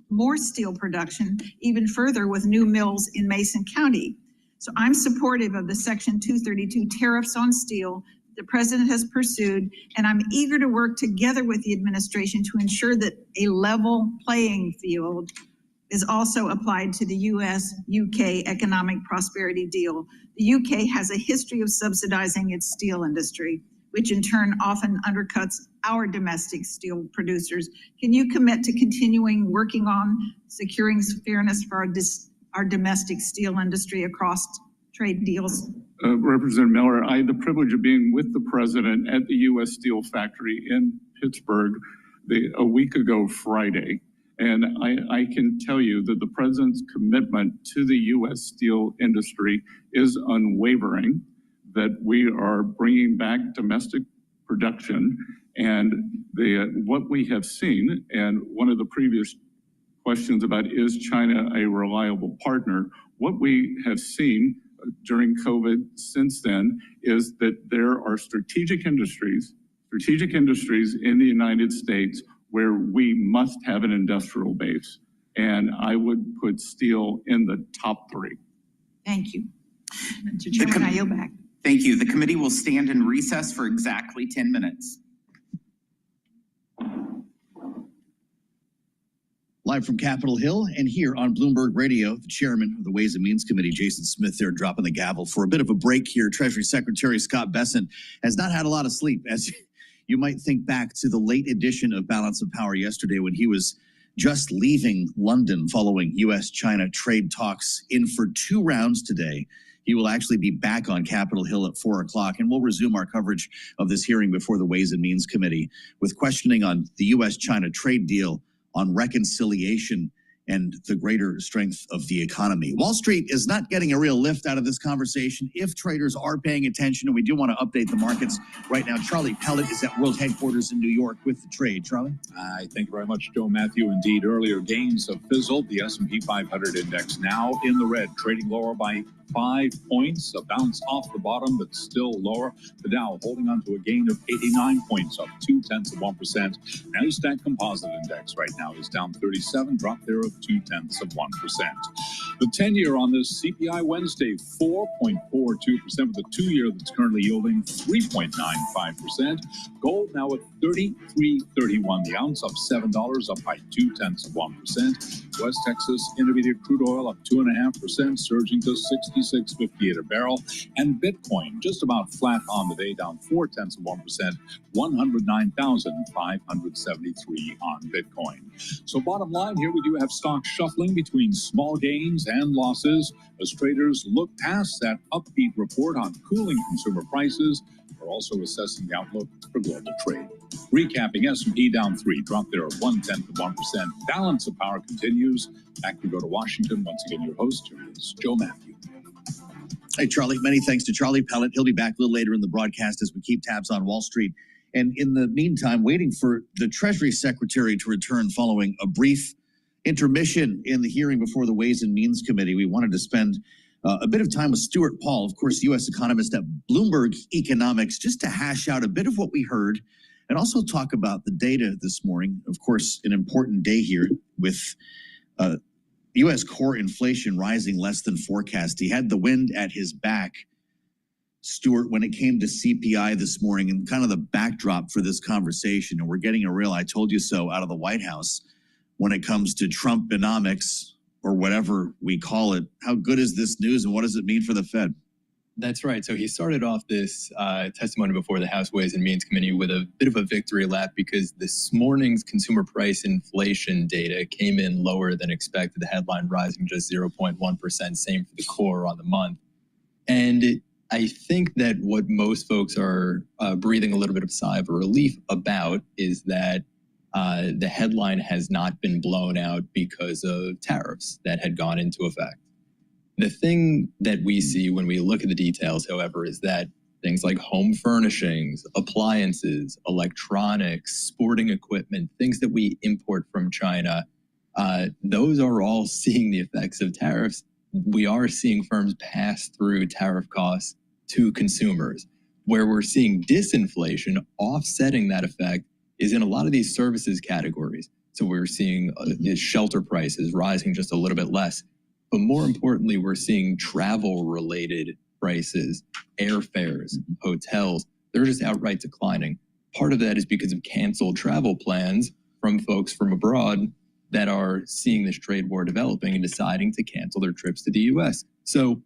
more steel production even further with new mills in Mason County. So I'm supportive of the Section 232 tariffs on steel the president has pursued, and I'm eager to work together with the administration to ensure that a level playing field is also applied to the US-UK economic prosperity deal. The UK has a history of subsidizing its steel industry. which in turn often undercuts our domestic steel producers. Can you commit to continuing working on securing fairness for our domestic steel industry across trade deals? Representative Miller, I had the privilege of being with the president at the U.S. Steel factory in Pittsburgh a week ago Friday. And I can tell you that the president's commitment to the U.S. steel industry is unwavering, that we are bringing back domestic production. And what we have seen, and one of the previous questions about is China a reliable partner, what we have seen during COVID since then is that there are strategic industries in the United States where we must have an industrial base. And I would put steel in the top 3. Thank you. Mr. Chairman, I yield back. Thank you. The committee will stand in recess for exactly 10 minutes. Live from Capitol Hill and here on Bloomberg Radio, the chairman of the Ways and Means Committee, Jason Smith, there dropping the gavel for a bit of a break here. Treasury Secretary Scott Bessent has not had a lot of sleep, as you might think back to the late edition of Balance of Power yesterday when he was just leaving London following U.S.-China trade talks in for 2 rounds today. He will actually be back on Capitol Hill at 4 o'clock, and we'll resume our coverage of this hearing before the Ways and Means Committee with questioning on the U.S.-China trade deal, on reconciliation, and the greater strength of the economy. Wall Street is not getting a real lift out of this conversation if traders are paying attention, and we do want to update the markets right now. Charlie Pellet is at World Headquarters in New York with the trade. Charlie? Thank you very much, Joe Matthew. Indeed, earlier gains have fizzled. The S&P 500 index now in the red, trading lower by 5 points, a bounce off the bottom, but still lower. The Dow holding on to a gain of 89 points, up 0.2%. NASDAQ Composite Index right now is down 37, drop there of 0.2%. The 10-year on this CPI Wednesday, 4.42%, with the 2-year that's currently yielding 3.95%. Gold now at $33.31 the ounce, up $7, up by 0.2%. West Texas Intermediate crude oil up 2.5%, surging to $66.58 a barrel. And Bitcoin just about flat on the day, down 0.4%, 109,573 on Bitcoin. So bottom line here, we do have stocks shuffling between small gains and losses as traders look past that upbeat report on cooling consumer prices. We're also assessing the outlook for global trade. Recapping, S&P down 3, drop there of 0.1%. Balance of Power continues. Back we go to Washington. Once again, your host here is Joe Matthew. Hey, Charlie. Many thanks to Charlie Pellet. He'll be back a little later in the broadcast as we keep tabs on Wall Street. And in the meantime, waiting for the Treasury Secretary to return following a brief intermission in the hearing before the Ways and Means Committee, we wanted to spend a bit of time with Stuart Paul, of course, U.S. economist at Bloomberg Economics, just to hash out a bit of what we heard and also talk about the data this morning. Of course, an important day here with U.S. core inflation rising less than forecast. He had the wind at his back, Stuart, when it came to CPI this morning and kind of the backdrop for this conversation. And we're getting a real I told you so out of the White House when it comes to Trumponomics, or whatever we call it. How good is this news and what does it mean for the Fed? That's right. So he started off this testimony before the House Ways and Means Committee with a bit of a victory lap because this morning's consumer price inflation data came in lower than expected, the headline rising just 0.1%, same for the core on the month. And I think that what most folks are breathing a little bit of sigh of relief about is that the headline has not been blown out because of tariffs that had gone into effect. The thing that we see when we look at the details, however, is that things like home furnishings, appliances, electronics, sporting equipment, things that we import from China, those are all seeing the effects of tariffs. We are seeing firms pass through tariff costs to consumers. Where we're seeing disinflation offsetting that effect is in a lot of these services categories. So we're seeing shelter prices rising just a little bit less. But more importantly, we're seeing travel-related prices, airfares, hotels, they're just outright declining. Part of that is because of canceled travel plans from folks from abroad that are seeing this trade war developing and deciding to cancel their trips to the U.S. So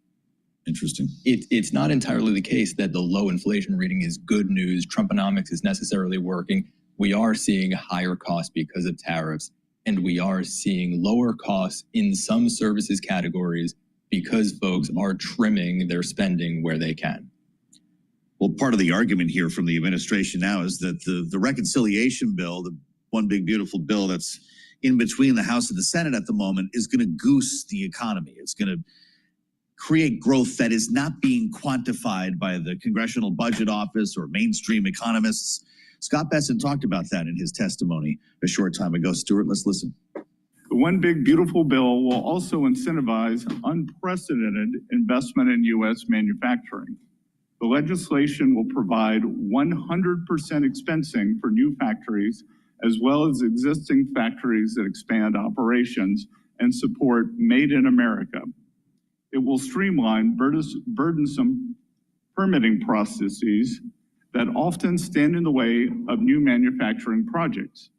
Interesting. It's not entirely the case that the low inflation reading is good news. Trumponomics is necessarily working. We are seeing higher costs because of tariffs, and we are seeing lower costs in some services categories because folks are trimming their spending where they can. Well, part of the argument here from the administration now is that the reconciliation bill, the one big beautiful bill that's in between the House and the Senate at the moment, is going to goose the economy. It's going to create growth that is not being quantified by the Congressional Budget Office or mainstream economists. Scott Besson talked about that in his testimony a short time ago. Stuart, let's listen. The one big beautiful bill will also incentivize unprecedented investment in U.S. manufacturing. The legislation will provide 100% expensing for new factories, as well as existing factories that expand operations and support Made in America. It will streamline burdensome permitting processes that often stand in the way of new manufacturing projects.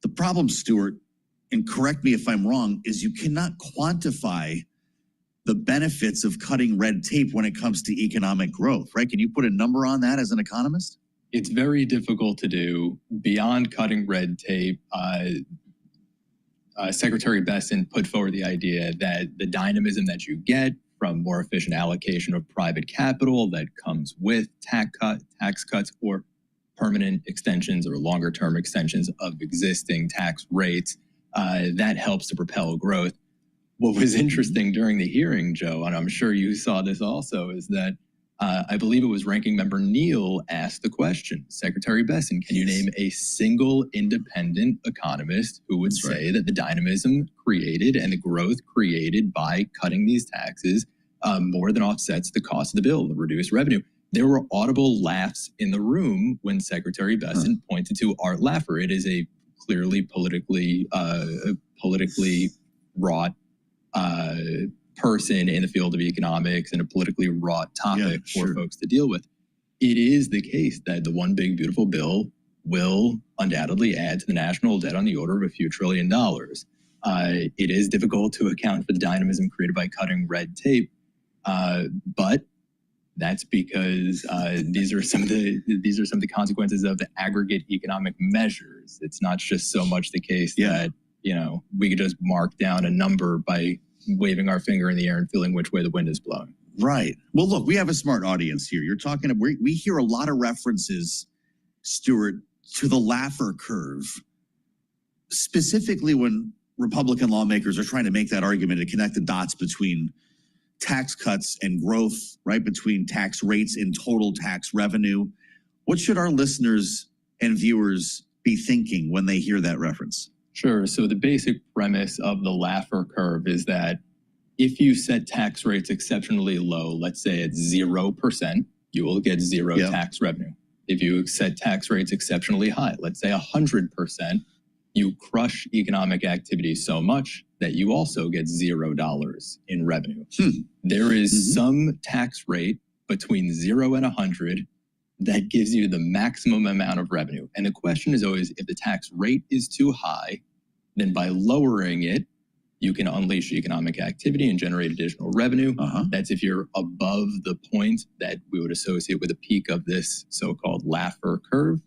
The problem, Stuart, and correct me if I'm wrong, is you cannot quantify the benefits of cutting red tape when it comes to economic growth, right? Can you put a number on that as an economist? It's very difficult to do. Beyond cutting red tape, Secretary Besson put forward the idea that the dynamism that you get from more efficient allocation of private capital that comes with tax cuts or permanent extensions or longer term extensions of existing tax rates, that helps to propel growth. What was interesting during the hearing, Joe, and I'm sure you saw this also, is that I believe it was Ranking Member Neal asked the question, Secretary Besson, can you name a single independent economist who would say that the dynamism created and the growth created by cutting these taxes more than offsets the cost of the bill, the reduced revenue? There were audible laughs in the room when Secretary Besson pointed to Art Laffer. It is a clearly politically wrought person in the field of economics and a politically wrought topic for folks to deal with. It is the case that the one big beautiful bill will undoubtedly add to the national debt on the order of a few $1 trillion. It is difficult to account for the dynamism created by cutting red tape, but that's because these are some of the consequences of the aggregate economic measures. It's not just so much the case that we could just mark down a number by waving our finger in the air and feeling which way the wind is blowing. Right. Well, look, we have a smart audience here. You're talking, we hear a lot of references, Stuart, to the Laffer curve, specifically when Republican lawmakers are trying to make that argument to connect the dots between tax cuts and growth, right, between tax rates and total tax revenue. What should our listeners and viewers be thinking when they hear that reference? Sure. So the basic premise of the Laffer curve is that if you set tax rates exceptionally low, let's say at 0%, you will get zero tax revenue. If you set tax rates exceptionally high, let's say 100%, you crush economic activity so much that you also get $0 in revenue. There is some tax rate between 0 and 100 that gives you the maximum amount of revenue. And the question is always, if the tax rate is too high, then by lowering it, you can unleash economic activity and generate additional revenue. That's if you're above the point that we would associate with a peak of this so-called Laffer curve.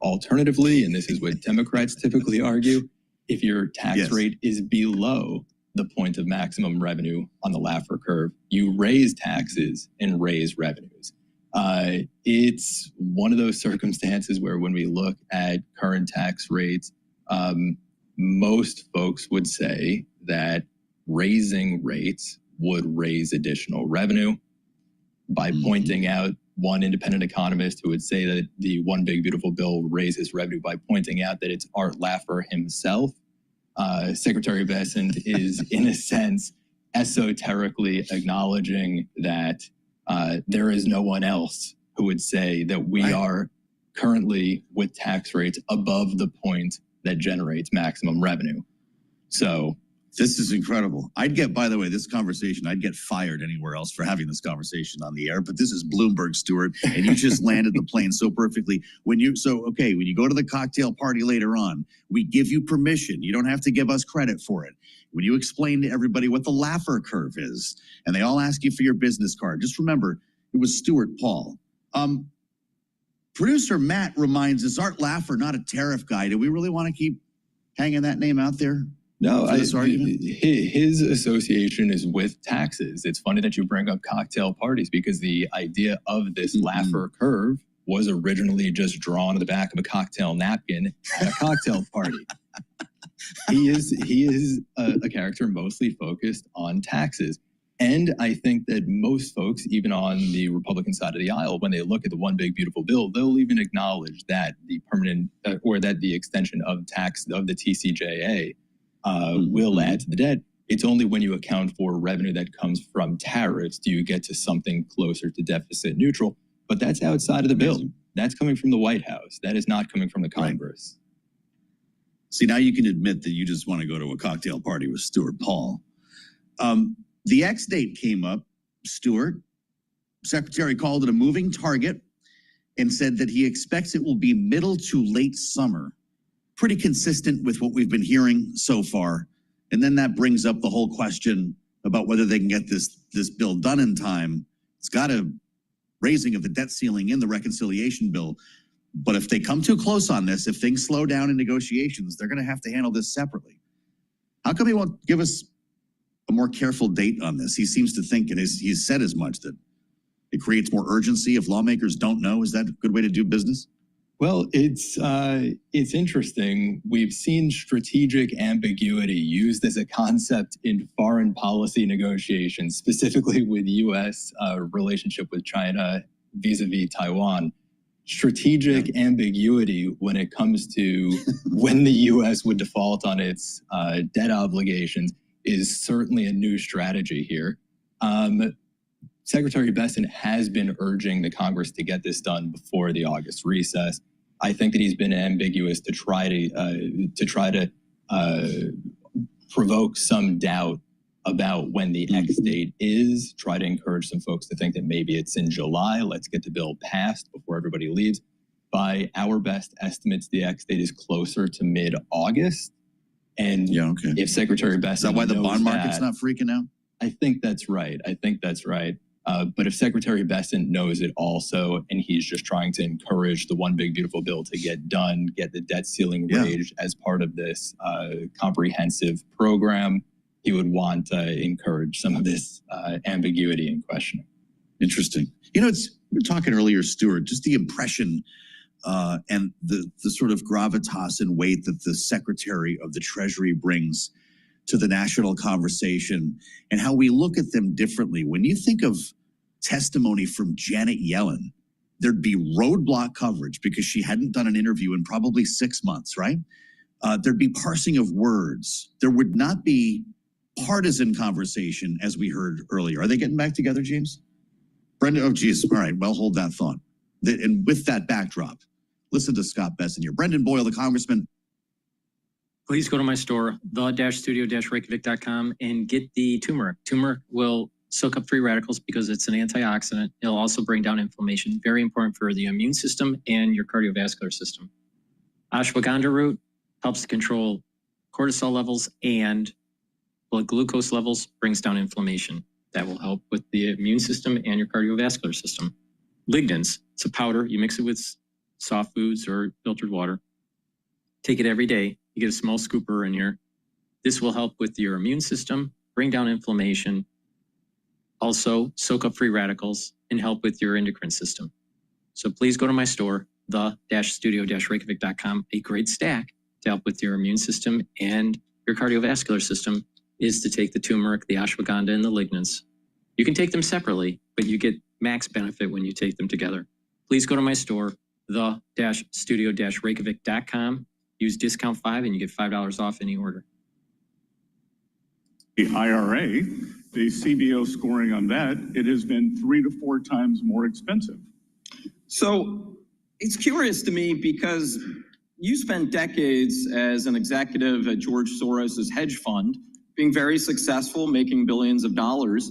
Alternatively, and this is what Democrats typically argue, if your tax rate is below the point of maximum revenue on the Laffer curve, you raise taxes and raise revenues. It's one of those circumstances where when we look at current tax rates, most folks would say that raising rates would raise additional revenue. By pointing out one independent economist who would say that the one big beautiful bill raises revenue by pointing out that it's Art Laffer himself, Secretary Besson is in a sense esoterically acknowledging that there is no one else who would say that we are currently with tax rates above the point that generates maximum revenue. So this is incredible. I'd get, by the way, this conversation, I'd get fired anywhere else for having this conversation on the air, but this is Bloomberg, Stuart, and you just landed the plane so perfectly. When you go to the cocktail party later on, we give you permission. You don't have to give us credit for it. when you explain to everybody what the Laffer curve is, and they all ask you for your business card, just remember, it was Stuart Paul. Producer Matt reminds us, Art Laffer, not a tariff guy. Do we really want to keep hanging that name out there? No, his association is with taxes. It's funny that you bring up cocktail parties because the idea of this Laffer curve was originally just drawn on the back of a cocktail napkin at a cocktail party. He is a character mostly focused on taxes. And I think that most folks, even on the Republican side of the aisle, when they look at the One Big Beautiful Bill, they'll even acknowledge that the permanent or that the extension of tax of the TCJA will add to the debt. It's only when you account for revenue that comes from tariffs do you get to something closer to deficit neutral. But that's outside of the bill. That's coming from the White House. That is not coming from the Congress. Right. See, now you can admit that you just want to go to a cocktail party with Stuart Paul. The X date came up, Stuart. Secretary called it a moving target and said that he expects it will be middle to late summer. Pretty consistent with what we've been hearing so far. And then that brings up the whole question about whether they can get this bill done in time. It's got a raising of the debt ceiling in the reconciliation bill. But if they come too close on this, if things slow down in negotiations, they're going to have to handle this separately. How come he won't give us a more careful date on this? He seems to think, and he's said as much, that it creates more urgency if lawmakers don't know. Is that a good way to do business? Well, it's interesting. We've seen strategic ambiguity used as a concept in foreign policy negotiations, specifically with U.S. Relationship with China vis-a-vis Taiwan. Strategic ambiguity when it comes to when the U.S. would default on its debt obligations is certainly a new strategy here. Secretary Bessent has been urging the Congress to get this done before the August recess. I think that he's been ambiguous to try to provoke some doubt about when the X date is, try to encourage some folks to think that maybe it's in July. Let's get the bill passed before everybody leaves. By our best estimates, the X date is closer to mid-August. And if Secretary Bessent, is that why the bond market's not freaking out? I think that's right. But if Secretary Bessent knows it also, and he's just trying to encourage the One Big Beautiful Bill to get done, get the debt ceiling raised as part of this comprehensive program, he would want to encourage some of this ambiguity and questioning. Interesting. We were talking earlier, Stuart, just the impression and the sort of gravitas and weight that the Secretary of the Treasury brings to the national conversation and how we look at them differently. When you think of testimony from Janet Yellen, there'd be roadblock coverage because she hadn't done an interview in probably 6 months, right? There'd be parsing of words. There would not be partisan conversation as we heard earlier. Are they getting back together, James? Brendan, oh geez, all right, well, hold that thought. And with that backdrop, listen to Scott Bessent here. Brendan Boyle, the congressman. Please go to my store, the-studio-reykjavik.com, and get the turmeric. Turmeric will soak up free radicals because it's an antioxidant. It'll also bring down inflammation. Very important for the immune system and your cardiovascular system. Ashwagandha root helps to control cortisol levels and blood glucose levels, brings down inflammation. That will help with the immune system and your cardiovascular system. Lignans, it's a powder. You mix it with soft foods or filtered water. Take it every day. You get a small scooper in here. This will help with your immune system, bring down inflammation, also soak up free radicals, and help with your endocrine system. So please go to my store, the-studio-reykjavik.com. A great stack to help with your immune system and your cardiovascular system is to take the turmeric, the ashwagandha, and the lignans. You can take them separately, but you get max benefit when you take them together. Please go to my store, the-studio-reykjavik.com. Use discount 5 and you get $5 off any order. The IRA, the CBO scoring on that, it has been 3 to 4 times more expensive. So it's curious to me because you spent decades as an executive at George Soros's hedge fund, being very successful, making billions of dollars.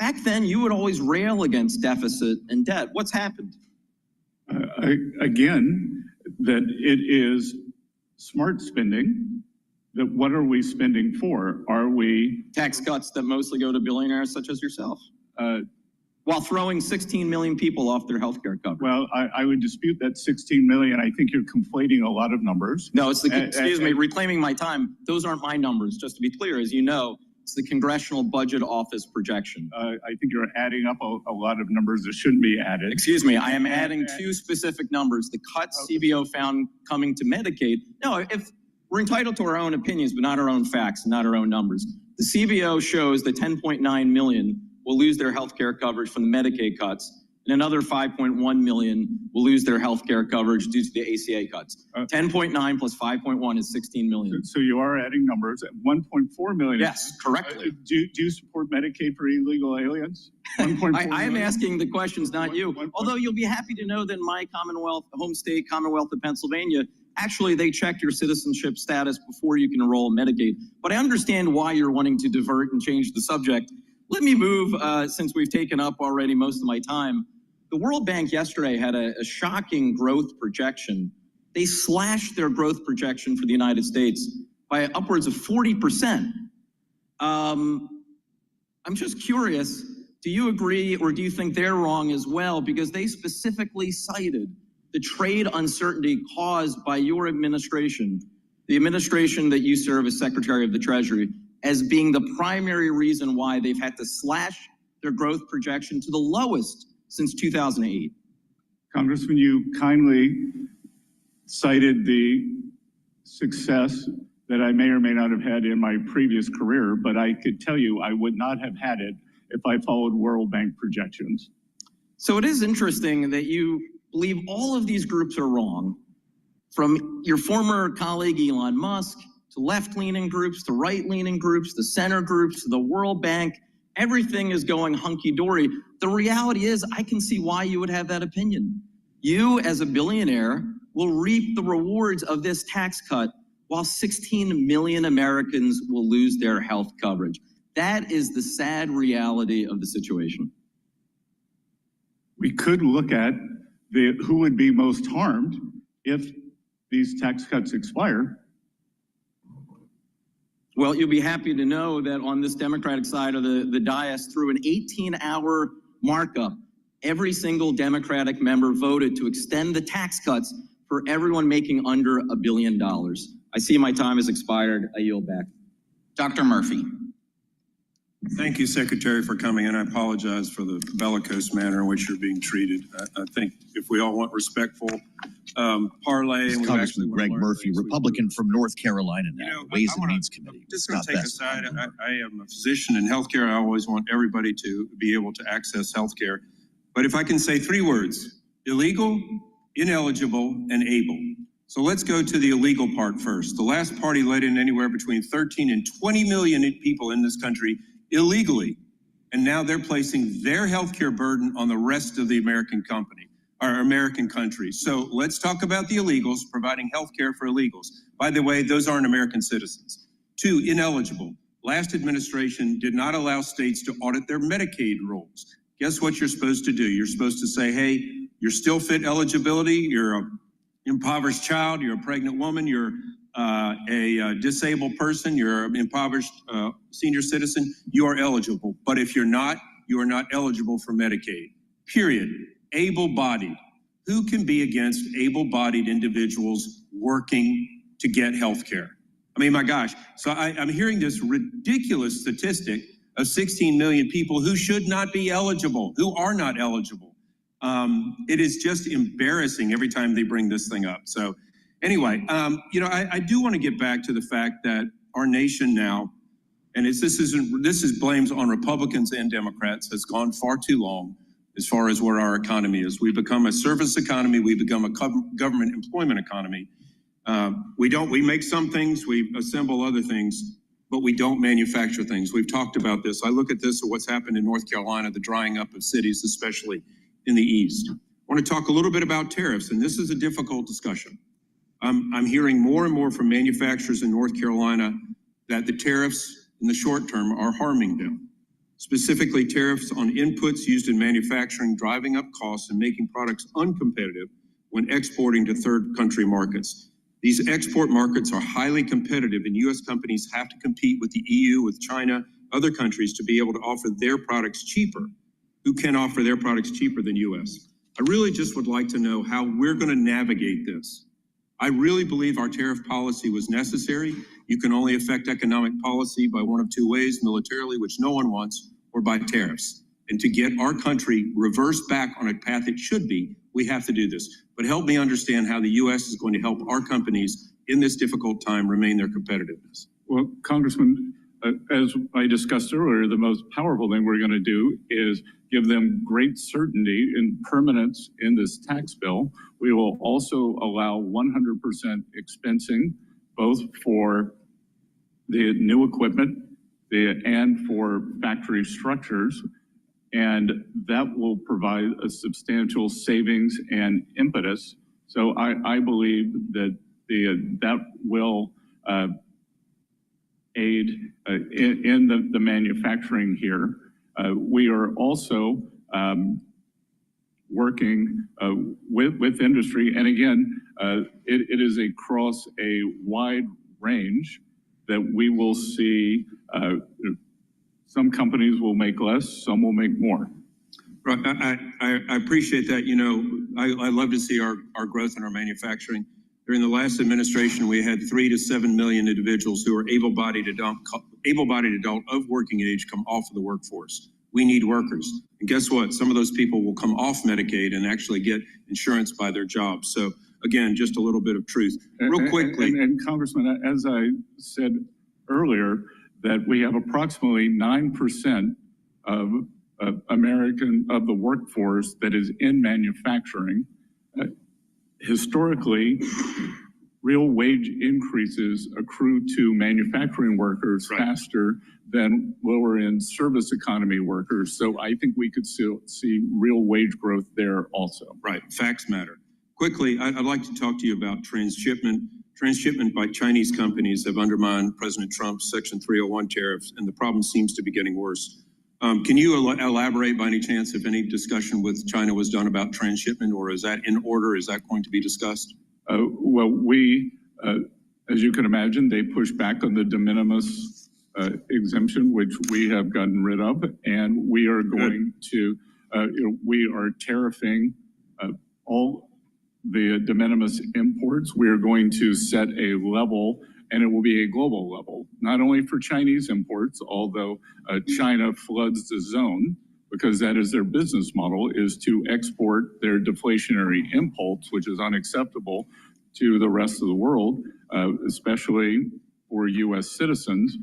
Back then, you would always rail against deficit and debt. What's happened? Again, that it is smart spending that what are we spending for? Are we tax cuts that mostly go to billionaires such as yourself? While throwing 16 million people off their healthcare coverage. Well, I would dispute that 16 million. I think you're conflating a lot of numbers. No, it's the, excuse me, reclaiming my time. Those aren't my numbers, just to be clear. As you know, it's the Congressional Budget Office projection. I think you're adding up a lot of numbers that shouldn't be added. Excuse me, I am adding two specific numbers. The cuts CBO found coming to Medicaid. No, if we're entitled to our own opinions, but not our own facts, not our own numbers. The CBO shows that 10.9 million will lose their health care coverage from the Medicaid cuts, and another 5.1 million will lose their health care coverage due to the ACA cuts. 10.9 plus 5.1 is 16 million. So you are adding numbers at 1.4 million. Yes, correctly. Do you support Medicaid for illegal aliens? I am asking the questions, not you. Although you'll be happy to know that in my Commonwealth, home state, Commonwealth of Pennsylvania, actually they checked your citizenship status before you can enroll in Medicaid. But I understand why you're wanting to divert and change the subject. Let me move, since we've taken up already most of my time. The World Bank yesterday had a shocking growth projection. They slashed their growth projection for the United States by upwards of 40%. I'm just curious, do you agree or do you think they're wrong as well? Because they specifically cited the trade uncertainty caused by your administration, the administration that you serve as Secretary of the Treasury, as being the primary reason why they've had to slash their growth projection to the lowest since 2008. Congressman, you kindly cited the success that I may or may not have had in my previous career, but I could tell you I would not have had it if I followed World Bank projections. So it is interesting that you believe all of these groups are wrong, from your former colleague Elon Musk, to left-leaning groups, to right-leaning groups, the center groups, to the World Bank. Everything is going hunky-dory. The reality is, I can see why you would have that opinion. You, as a billionaire, will reap the rewards of this tax cut, while 16 million Americans will lose their health coverage. That is the sad reality of the situation. We could look at who would be most harmed if these tax cuts expire. Well, you'll be happy to know that on this Democratic side of the dais, through an 18-hour markup, every single Democratic member voted to extend the tax cuts for everyone making under $1 billion. I see my time has expired. I yield back. Dr. Murphy. Thank you, Secretary, for coming in. I apologize for the bellicose manner in which you're being treated. I think if we all want respectful parlay. And Congressman Greg Murphy, Republican from North Carolina now, Ways and Means Committee. Just going to take a side. I am a physician in healthcare. I always want everybody to be able to access healthcare. But if I can say three words: illegal, ineligible, and able. So let's go to the illegal part first. The last party let in anywhere between 13 and 20 million people in this country illegally. And now they're placing their healthcare burden on the rest of the American country. So let's talk about the illegals, providing healthcare for illegals. By the way, those aren't American citizens. 2, ineligible. Last administration did not allow states to audit their Medicaid rolls. Guess what you're supposed to do? You're supposed to say, hey, you're still fit eligibility, you're a impoverished child, you're a pregnant woman, you're a disabled person, you're an impoverished senior citizen, you are eligible. But if you're not, you are not eligible for Medicaid, period. Able-bodied. Who can be against able-bodied individuals working to get health care? I mean, my gosh. So I'm hearing this ridiculous statistic of 16 million people who should not be eligible, who are not eligible. It is just embarrassing every time they bring this thing up. So anyway, I do want to get back to the fact that our nation now, and this is blames on Republicans and Democrats, has gone far too long as far as where our economy is. We've become a service economy. We've become a government employment economy. We make some things, we assemble other things, but we don't manufacture things. We've talked about this. I look at this, at what's happened in North Carolina, the drying up of cities, especially in the East. I want to talk a little bit about tariffs, and this is a difficult discussion. I'm hearing more and more from manufacturers in North Carolina that the tariffs in the short term are harming them. Specifically, tariffs on inputs used in manufacturing, driving up costs and making products uncompetitive when exporting to third country markets. These export markets are highly competitive, and U.S. companies have to compete with the EU, with China, other countries to be able to offer their products cheaper. Who can offer their products cheaper than U.S.? I really just would like to know how we're going to navigate this. I really believe our tariff policy was necessary. You can only affect economic policy by one of two ways: militarily, which no one wants, or by tariffs. And to get our country reversed back on a path it should be, we have to do this. But help me understand how the U.S. is going to help our companies in this difficult time remain their competitiveness. Well, Congressman, as I discussed earlier, the most powerful thing we're going to do is give them great certainty and permanence in this tax bill. We will also allow 100% expensing, both for the new equipment and for factory structures. And that will provide a substantial savings and impetus. So I believe that that will aid in the manufacturing here. We are also working with industry. And again, it is across a wide range that we will see. Some companies will make less, some will make more. Right, I appreciate that. You know, I love to see our growth in our manufacturing. During the last administration, we had 3 to 7 million individuals who are able-bodied adult of working age come off of the workforce. We need workers. And guess what? Some of those people will come off Medicaid and actually get insurance by their jobs. So again, just a little bit of truth. Real quickly. And Congressman, as I said earlier, that we have approximately 9% of the workforce that is in manufacturing. Historically, real wage increases accrue to manufacturing workers faster than lower end service economy workers. So I think we could still see real wage growth there also. Right, facts matter. Quickly, I'd like to talk to you about transshipment. Transshipment by Chinese companies have undermined President Trump's Section 301 tariffs, and the problem seems to be getting worse. Can you elaborate by any chance if any discussion with China was done about transshipment, or is that in order? Is that going to be discussed? Well, we, as you can imagine, they pushed back on the de minimis exemption, which we have gotten rid of, and we are going to, we are tariffing all the de minimis imports. We are going to set a level, and it will be a global level, not only for Chinese imports, although China floods the zone, because that is their business model, is to export their deflationary impulse, which is unacceptable to the rest of the world, especially for U.S. citizens.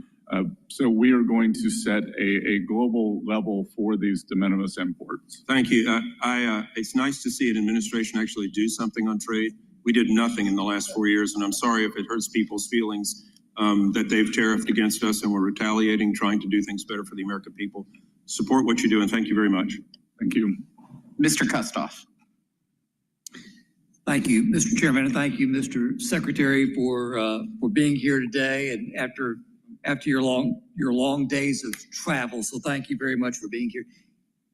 So we are going to set a global level for these de minimis imports. Thank you. It's nice to see an administration actually do something on trade. We did nothing in the last 4 years, and I'm sorry if it hurts people's feelings that they've tariffed against us and we're retaliating, trying to do things better for the American people. Support what you do, and thank you very much. Thank you. Mr. Kustoff. Thank you, Mr. Chairman, and thank you, Mr. Secretary, for being here today and after your long days of travel. So thank you very much for being here.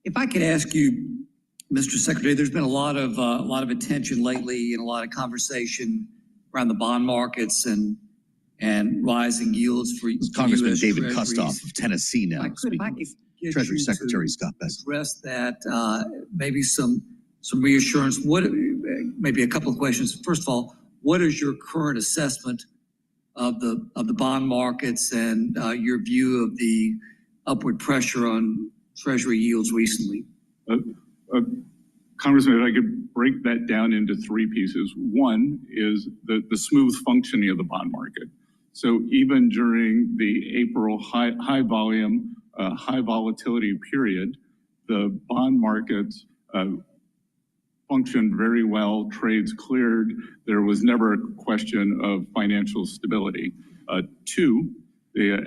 If I could ask you, Mr. Secretary, there's been a lot of attention lately and a lot of conversation around the bond markets and rising yields for Congressman US David Treasuries. Kustoff of Tennessee now. If I could get Treasury you Secretary to Scott Bessent. address that, maybe some reassurance. Maybe a couple of questions. First of all, what is your current assessment of the bond markets and your view of the upward pressure on Treasury yields recently? Congressman, if I could break that down into three pieces. One is the smooth functioning of the bond market. So even during the April high volume, high volatility period, the bond markets functioned very well, trades cleared. There was never a question of financial stability. Two,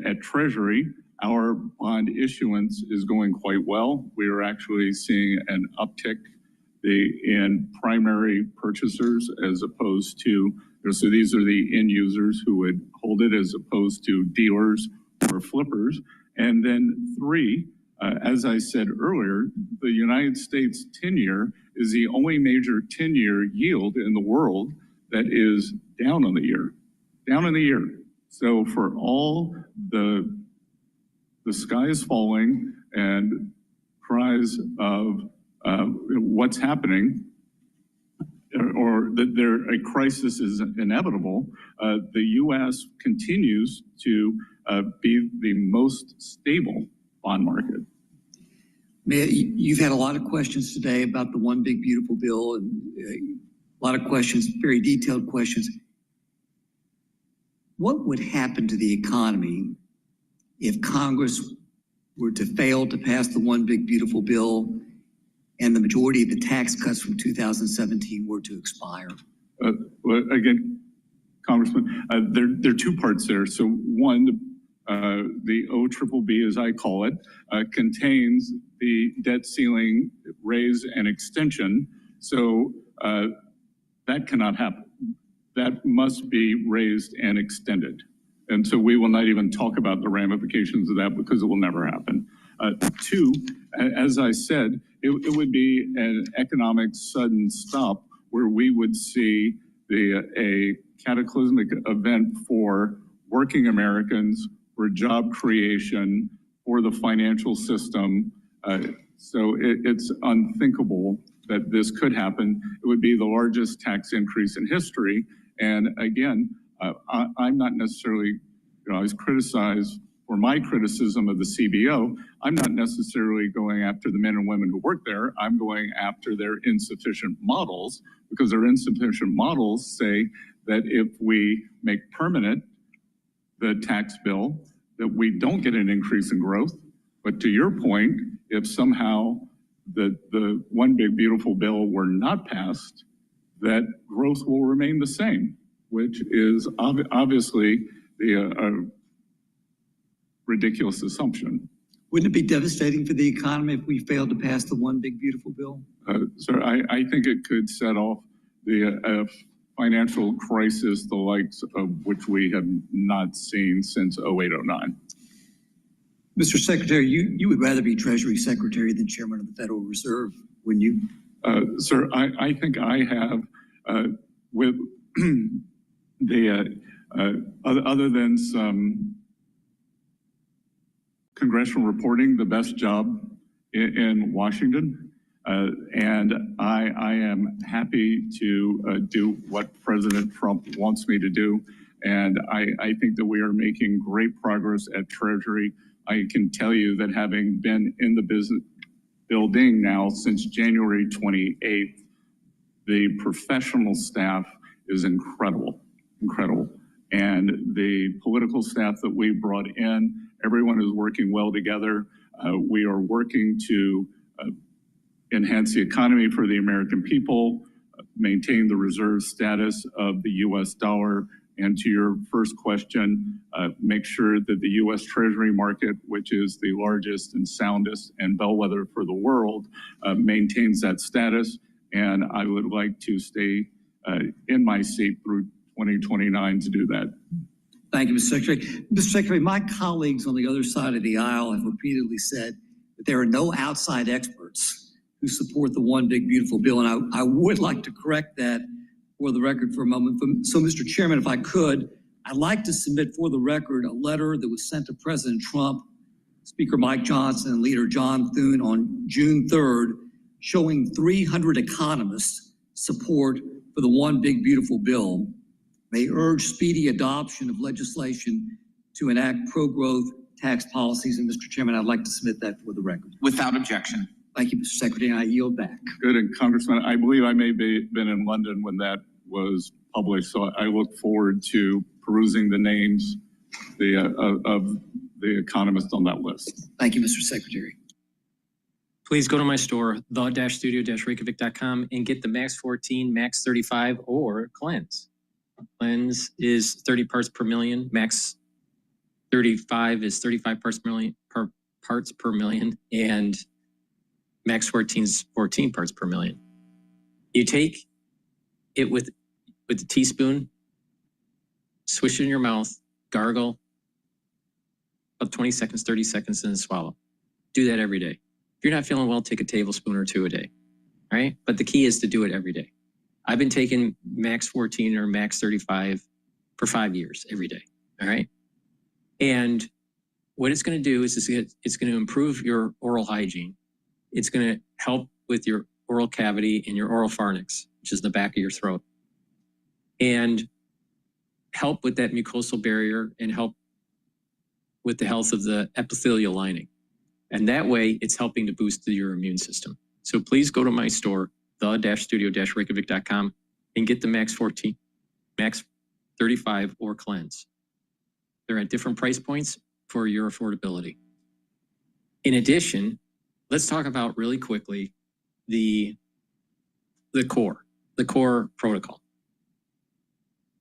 at Treasury, our bond issuance is going quite well. We are actually seeing an uptick in primary purchasers as opposed to, so these are the end users who would hold it as opposed to dealers or flippers. And then three, as I said earlier, the United States 10-year is the only major 10-year yield in the world that is down on the year, down in the year. So for all the sky is falling and cries of what's happening, or that a crisis is inevitable, the U.S. continues to be the most stable bond market. You've had a lot of questions today about the One Big Beautiful Bill, and a lot of questions, very detailed questions. What would happen to the economy if Congress were to fail to pass the One Big Beautiful Bill and the majority of the tax cuts from 2017 were to expire? Well, again, Congressman, there are two parts there. So one, the OBBB, as I call it, contains the debt ceiling raise and extension. So that cannot happen. That must be raised and extended. And so we will not even talk about the ramifications of that because it will never happen. Two, as I said, it would be an economic sudden stop where we would see a cataclysmic event for working Americans, for job creation, for the financial system. So it's unthinkable that this could happen. It would be the largest tax increase in history. And again, I'm not necessarily, I was criticized for my criticism of the CBO. I'm not necessarily going after the men and women who work there. I'm going after their insufficient models, because their insufficient models say that if we make permanent the tax bill, that we don't get an increase in growth. But to your point, if somehow the One Big Beautiful Bill were not passed, that growth will remain the same, which is obviously the ridiculous assumption. Wouldn't it be devastating for the economy if we failed to pass the One Big Beautiful Bill? Sir, I think it could set off the financial crisis, the likes of which we have not seen since 08-09. Mr. Secretary, you would rather be Treasury Secretary than Chairman of the Federal Reserve, wouldn't you? Sir, I think I have, with the, other than some congressional reporting, the best job in Washington. And I am happy to do what President Trump wants me to do. And I think that we are making great progress at Treasury. I can tell you that having been in the business building now since January 28th, the professional staff is incredible, incredible. And the political staff that we brought in, everyone is working well together. We are working to enhance the economy for the American people, maintain the reserve status of the US dollar, and to your first question, make sure that the US Treasury market, which is the largest and soundest and bellwether for the world, maintains that status. And I would like to stay in my seat through 2029 to do that. Thank you, Mr. Secretary. Mr. Secretary, my colleagues on the other side of the aisle have repeatedly said that there are no outside experts who support the One Big Beautiful Bill. And I would like to correct that for the record for a moment. So, Mr. Chairman, if I could, I'd like to submit for the record a letter that was sent to President Trump, Speaker Mike Johnson, and Leader John Thune on June 3rd, showing 300 economists' support for the One Big Beautiful Bill. They urge speedy adoption of legislation to enact pro-growth tax policies. And Mr. Chairman, I'd like to submit that for the record. Without objection. Thank you, Mr. Secretary. I yield back. Good, and Congressman, I believe I may have been in London when that was published, so I look forward to perusing the names of the economists on that list. Thank you, Mr. Secretary. Please go to my store, the-studio-reykjavik.com, and get the Max 14, Max 35, or Cleanse. Cleanse is 30 parts per million. Max 35 is 35 parts per million, and Max 14 is 14 parts per million. You take it with a teaspoon, swish it in your mouth, gargle, about 20 seconds, 30 seconds, and then swallow. Do that every day. If you're not feeling well, take a tablespoon or two a day. All right? But the key is to do it every day. I've been taking Max 14 or Max 35 for 5 years every day. All right. And what it's going to do is it's going to improve your oral hygiene. It's going to help with your oral cavity and your oral pharynx, which is the back of your throat, and help with that mucosal barrier and help with the health of the epithelial lining. And that way it's helping to boost your immune system. So please go to my store, the-studio-reykjavik.com, and get the Max 14, Max 35 or Cleanse. They're at different price points for your affordability. In addition, let's talk about really quickly the core protocol.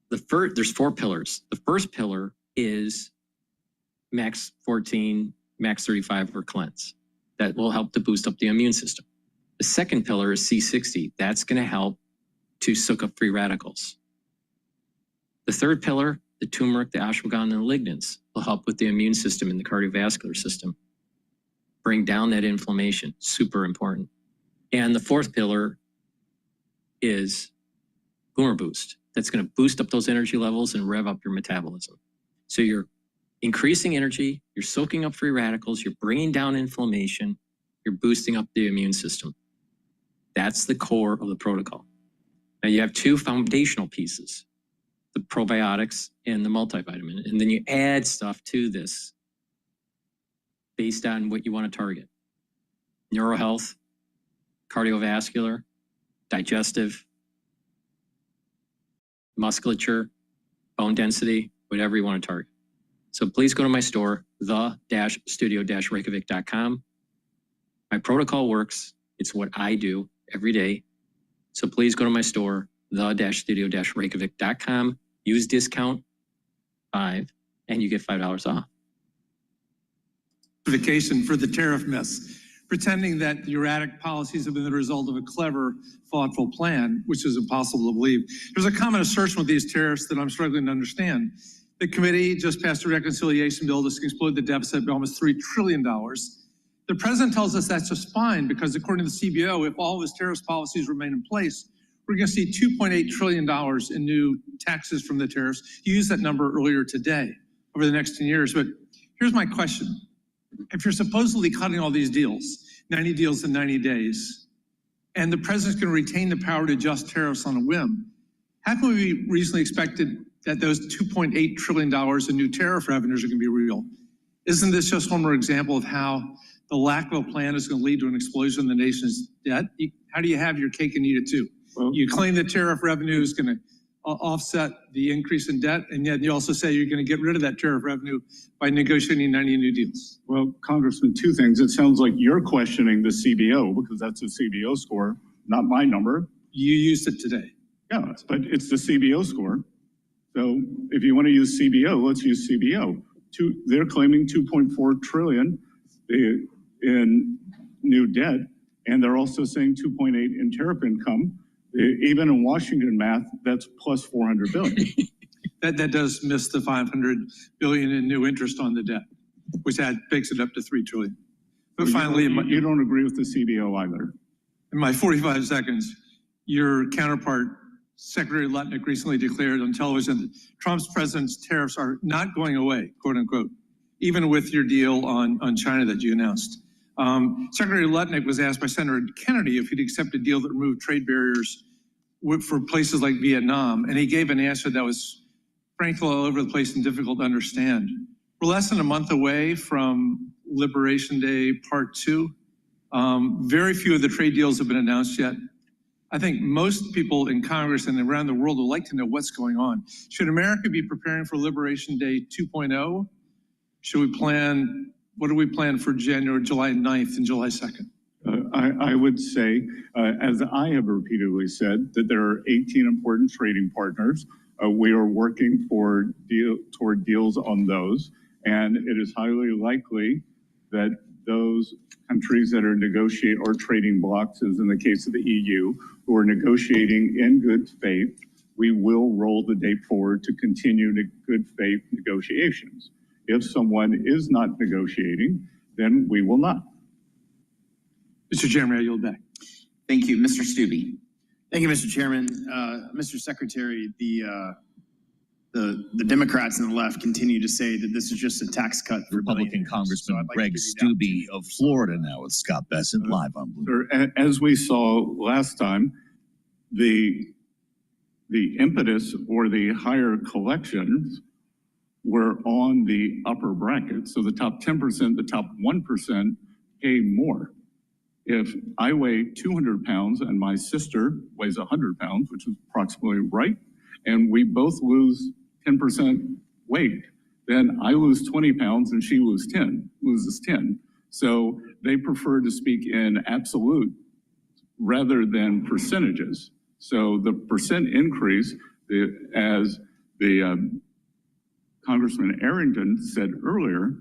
There's 4 pillars. The first pillar is Max 14, Max 35 or Cleanse. That will help to boost up the immune system. The second pillar is C60. That's going to help to soak up free radicals. The third pillar, the turmeric, the ashwagandha, and the lignans will help with the immune system and the cardiovascular system. Bring down that inflammation, super important. And the fourth pillar is Boomer Boost. That's going to boost up those energy levels and rev up your metabolism. So you're increasing energy, you're soaking up free radicals, you're bringing down inflammation, you're boosting up the immune system. That's the core of the protocol. Now you have 2 foundational pieces, the probiotics and the multivitamin, and then you add stuff to this based on what you want to target. Neurohealth, cardiovascular, digestive, musculature, bone density, whatever you want to target. So please go to my store, the-studio-reykjavik.com. My protocol works. It's what I do every day. So please go to my store, the-studio-reykjavik.com. Use discount 5 and you get $5 off. Justification for the tariff mess, pretending that the erratic policies have been the result of a clever, thoughtful plan, which is impossible to believe. There's a common assertion with these tariffs that I'm struggling to understand. The committee just passed a reconciliation bill that's going to explode the deficit by almost $3 trillion. The president tells us that's just fine because according to the CBO, if all of his tariffs policies remain in place, we're going to see $2.8 trillion in new taxes from the tariffs. You used that number earlier today over the next 10 years. But here's my question. If you're supposedly cutting all these deals, 90 deals in 90 days, and the president's going to retain the power to adjust tariffs on a whim, how can we be reasonably expected that those $2.8 trillion in new tariff revenues are going to be real? Isn't this just one more example of how the lack of a plan is going to lead to an explosion in the nation's debt? How do you have your cake and eat it too? Well, you claim that tariff revenue is going to offset the increase in debt, and yet you also say you're going to get rid of that tariff revenue by negotiating 90 new deals. Well, Congressman, 2 things. It sounds like you're questioning the CBO because that's a CBO score, not my number. You used it today. Yeah, but it's the CBO score. So if you want to use CBO, let's use CBO. They're claiming 2.4 trillion in new debt, and they're also saying 2.8 in tariff income. Even in Washington math, that's plus 400 billion. that does miss the 500 billion in new interest on the debt, which takes it up to 3 trillion. But well, finally, you don't agree with the CBO either. In my 45 seconds, your counterpart, Secretary Lutnick, recently declared on television that Trump's president's tariffs are not going away, quote unquote, even with your deal on China that you announced. Secretary Lutnick was asked by Senator Kennedy if he'd accept a deal that removed trade barriers for places like Vietnam, and he gave an answer that was frankly all over the place and difficult to understand. We're less than a month away from Liberation Day Part 2. Very few of the trade deals have been announced yet. I think most people in Congress and around the world would like to know what's going on. Should America be preparing for Liberation Day 2.0? Should we plan, what do we plan for July 9th and July 2nd? I would say, as I have repeatedly said, that there are 18 important trading partners. We are working toward deals on those, and it is highly likely that those countries that are negotiating or trading blocks, as in the case of the EU, who are negotiating in good faith, we will roll the date forward to continue good faith negotiations. If someone is not negotiating, then we will not. Mr. Chairman, I yield back. Thank you. Mr. Stubbe. Thank you, Mr. Chairman. Mr. Secretary, the Democrats and the left continue to say that this is just a tax cut for Republican Congressman Greg Stubbe of Florida now with Scott Bessent live on Bloomberg. Sir, as we saw last time, the impetus or the higher collections were on the upper bracket. So the top 10%, the top 1% pay more. If I weigh 200 pounds and my sister weighs 100 pounds, which is approximately right, and we both lose 10% weight, then I lose 20 pounds and she loses 10. So they prefer to speak in absolute rather than percentages. So the percent increase, as the Congressman Arrington said earlier,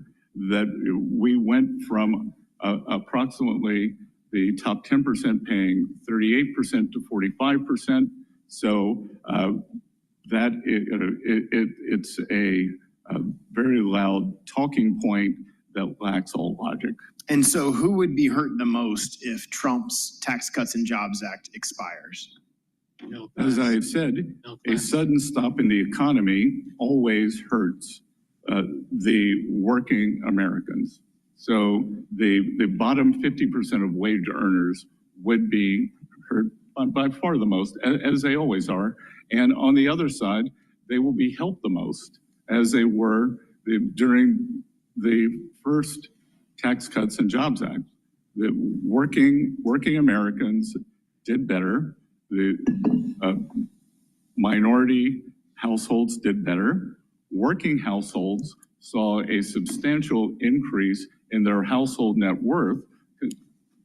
that we went from approximately the top 10% paying 38% to 45%. So it's a very loud talking point that lacks all logic. And so who would be hurt the most if Trump's Tax Cuts and Jobs Act expires? As I have said, a sudden stop in the economy always hurts the working Americans. So the bottom 50% of wage earners would be hurt by far the most, as they always are. And on the other side, they will be helped the most, as they were during the first Tax Cuts and Jobs Act. The working Americans did better. The minority households did better. Working households saw a substantial increase in their household net worth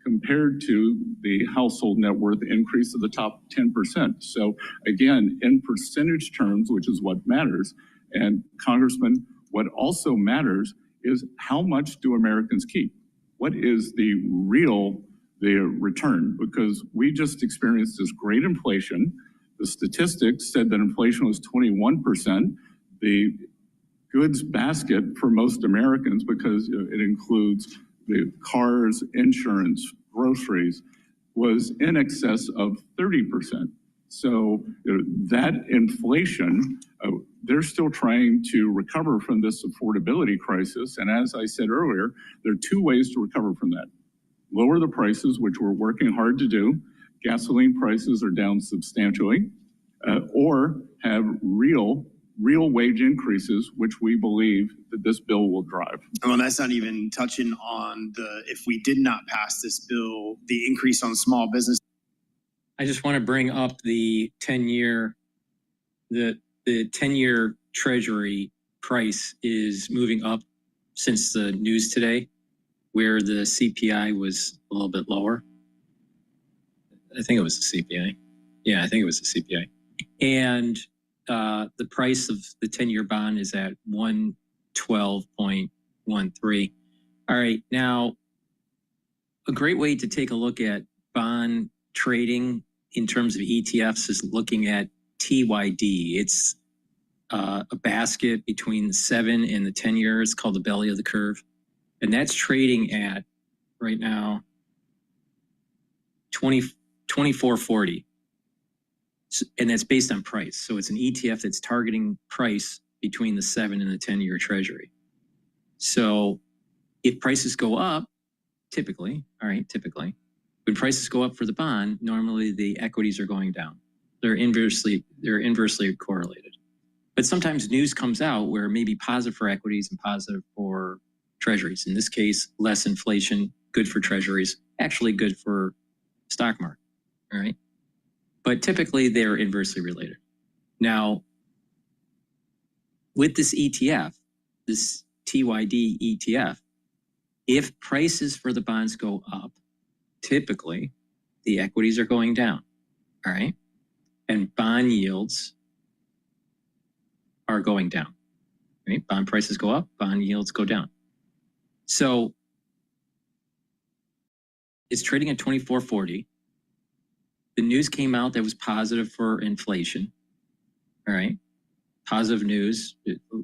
compared to the household net worth increase of the top 10%. So again, in percentage terms, which is what matters, and Congressman, what also matters is how much do Americans keep? What is the return? Because we just experienced this great inflation. The statistics said that inflation was 21%. The goods basket for most Americans, because it includes the cars, insurance, groceries, was in excess of 30%. So that inflation, they're still trying to recover from this affordability crisis. And as I said earlier, there are two ways to recover from that. Lower the prices, which we're working hard to do. Gasoline prices are down substantially, or have real wage increases, which we believe that this bill will drive. Well, that's not even touching on if we did not pass this bill, the increase on small business. I just want to bring up the 10-year, the 10-year Treasury price is moving up since the news today, where the CPI was a little bit lower. I think it was the CPI. Yeah, I think it was the CPI. And the price of the 10-year bond is at 112.13. All right, now, a great way to take a look at bond trading in terms of ETFs is looking at TYD. It's a basket between the 7 and the 10 years called the belly of the curve. And that's trading at, right now, 24.40. And that's based on price. So it's an ETF that's targeting price between the 7 and the 10-year Treasury. So if prices go up, typically, when prices go up for the bond, normally the equities are going down. They're inversely correlated. But sometimes news comes out where it may be positive for equities and positive for Treasuries. In this case, less inflation, good for Treasuries, actually good for stock market, all right? But typically they're inversely related. Now, with this ETF, this TYD ETF, if prices for the bonds go up, typically the equities are going down, all right? And bond yields are going down, right? Bond prices go up, bond yields go down. So it's trading at 24.40. The news came out that was positive for inflation, all right? Positive news,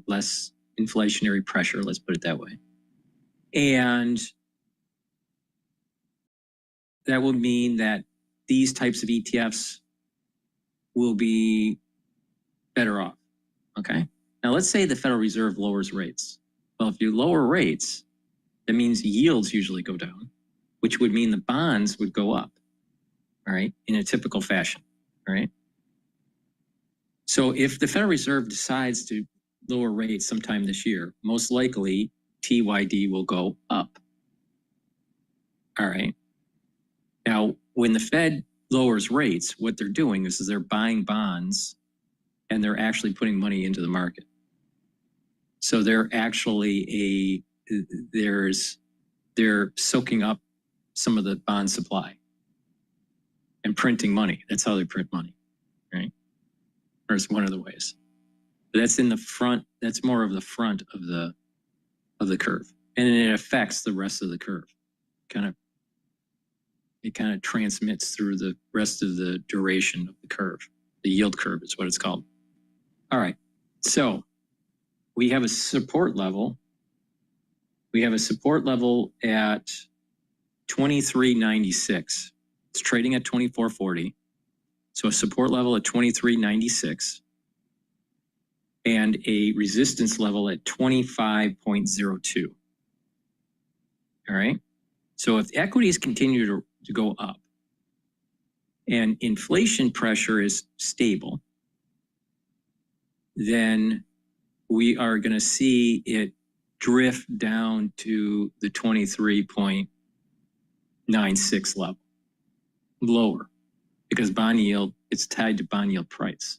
less inflationary pressure, let's put it that way. And that will mean that these types of ETFs will be better off. Okay. Now let's say the Federal Reserve lowers rates. Well, if you lower rates, that means yields usually go down, which would mean the bonds would go up, all right, in a typical fashion, all right? So if the Federal Reserve decides to lower rates sometime this year, most likely TYD will go up, all right? Now, when the Fed lowers rates, what they're doing is they're buying bonds and they're actually putting money into the market. So they're actually they're soaking up some of the bond supply and printing money. That's how they print money, right? Or it's one of the ways. But that's in the front. That's more of the front of the curve, and it affects the rest of the curve. It kind of transmits through the rest of the duration of the curve. The yield curve is what it's called. All right, so we have a support level. We have a support level at 23.96. It's trading at 24.40. So a support level at 23.96 and a resistance level at 25.02. All right. So if equities continue to go up and inflation pressure is stable, then we are going to see it drift down to the 23.96 level, lower, because bond yield, it's tied to bond yield price.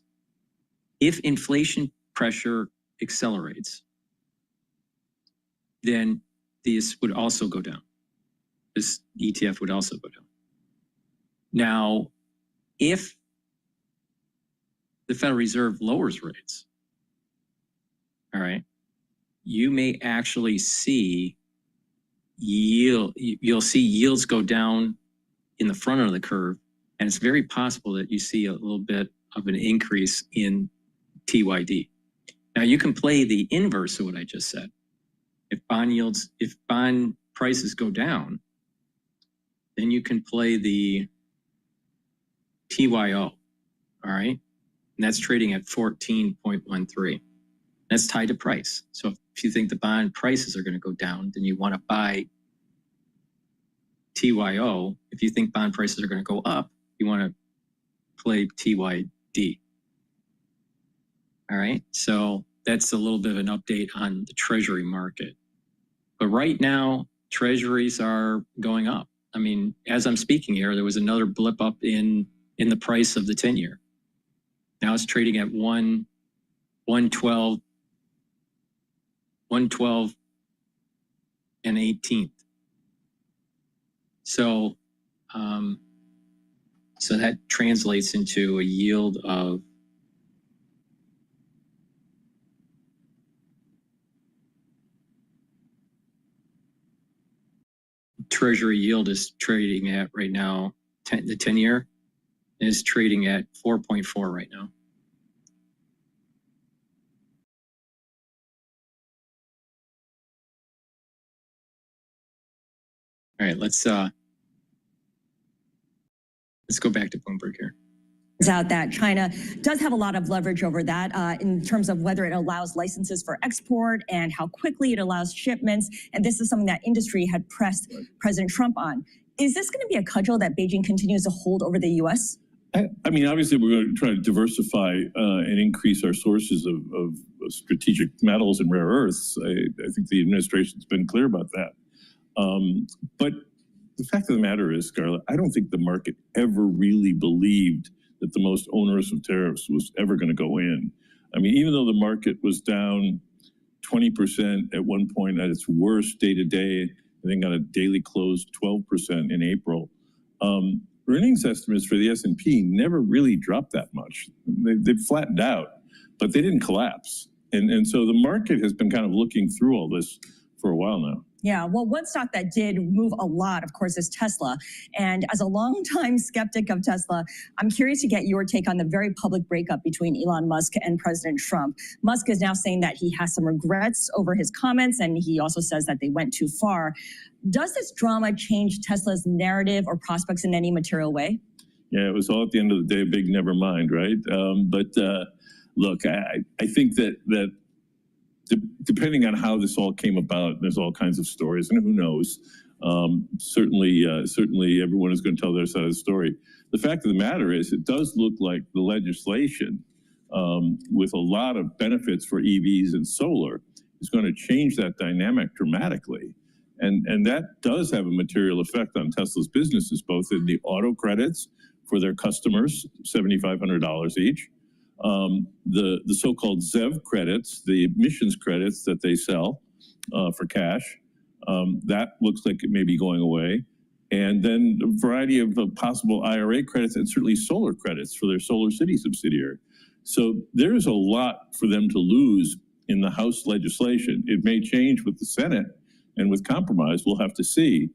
If inflation pressure accelerates, then this would also go down. This ETF would also go down. Now, if the Federal Reserve lowers rates, all right, you may actually see you'll see yields go down in the front of the curve, and it's very possible that you see a little bit of an increase in TYD. Now you can play the inverse of what I just said. If bond prices go down, then you can play the TYO, all right? And that's trading at 14.13. That's tied to price. So if you think the bond prices are going to go down, then you want to buy TYO. If you think bond prices are going to go up, you want to play TYD. All right. So that's a little bit of an update on the Treasury market. But right now, Treasuries are going up. I mean, as I'm speaking here, there was another blip up in the price of the 10-year. Now it's trading at 112 and 18th. So, so that translates into a yield of Treasury yield is trading at right now, the 10-year is trading at 4.4 right now. All right, let's go back to Bloomberg here. Out that China does have a lot of leverage over that in terms of whether it allows licenses for export and how quickly it allows shipments. And this is something that industry had pressed President Trump on. Is this going to be a cudgel that Beijing continues to hold over the U.S.? I mean, obviously, we're going to try to diversify and increase our sources of strategic metals and rare earths. I think the administration's been clear about that. But the fact of the matter is, Scarlett, I don't think the market ever really believed that the most onerous of tariffs was ever going to go in. I mean, even though the market was down 20% at one point at its worst day to day, I think on a daily close 12% in April. Earnings estimates for the S&P never really dropped that much. They've flattened out, but they didn't collapse. And so the market has been kind of looking through all this for a while now. Yeah, well, one stock that did move a lot, of course, is Tesla. And as a longtime skeptic of Tesla, I'm curious to get your take on the very public breakup between Elon Musk and President Trump. Musk is now saying that he has some regrets over his comments, and he also says that they went too far. Does this drama change Tesla's narrative or prospects in any material way? Yeah, it was all at the end of the day, big never mind, right? Look, I think that depending on how this all came about, there's all kinds of stories, and who knows? Certainly everyone is going to tell their side of the story. The fact of the matter is, it does look like the legislation with a lot of benefits for EVs and solar is going to change that dynamic dramatically. And that does have a material effect on Tesla's businesses, both in the auto credits for their customers, $7,500 each, the so-called ZEV credits, the emissions credits that they sell for cash, that looks like it may be going away. And then a variety of possible IRA credits and certainly solar credits for their Solar City subsidiary. So there's a lot for them to lose in the House legislation. It may change with the Senate and with compromise, we'll have to see.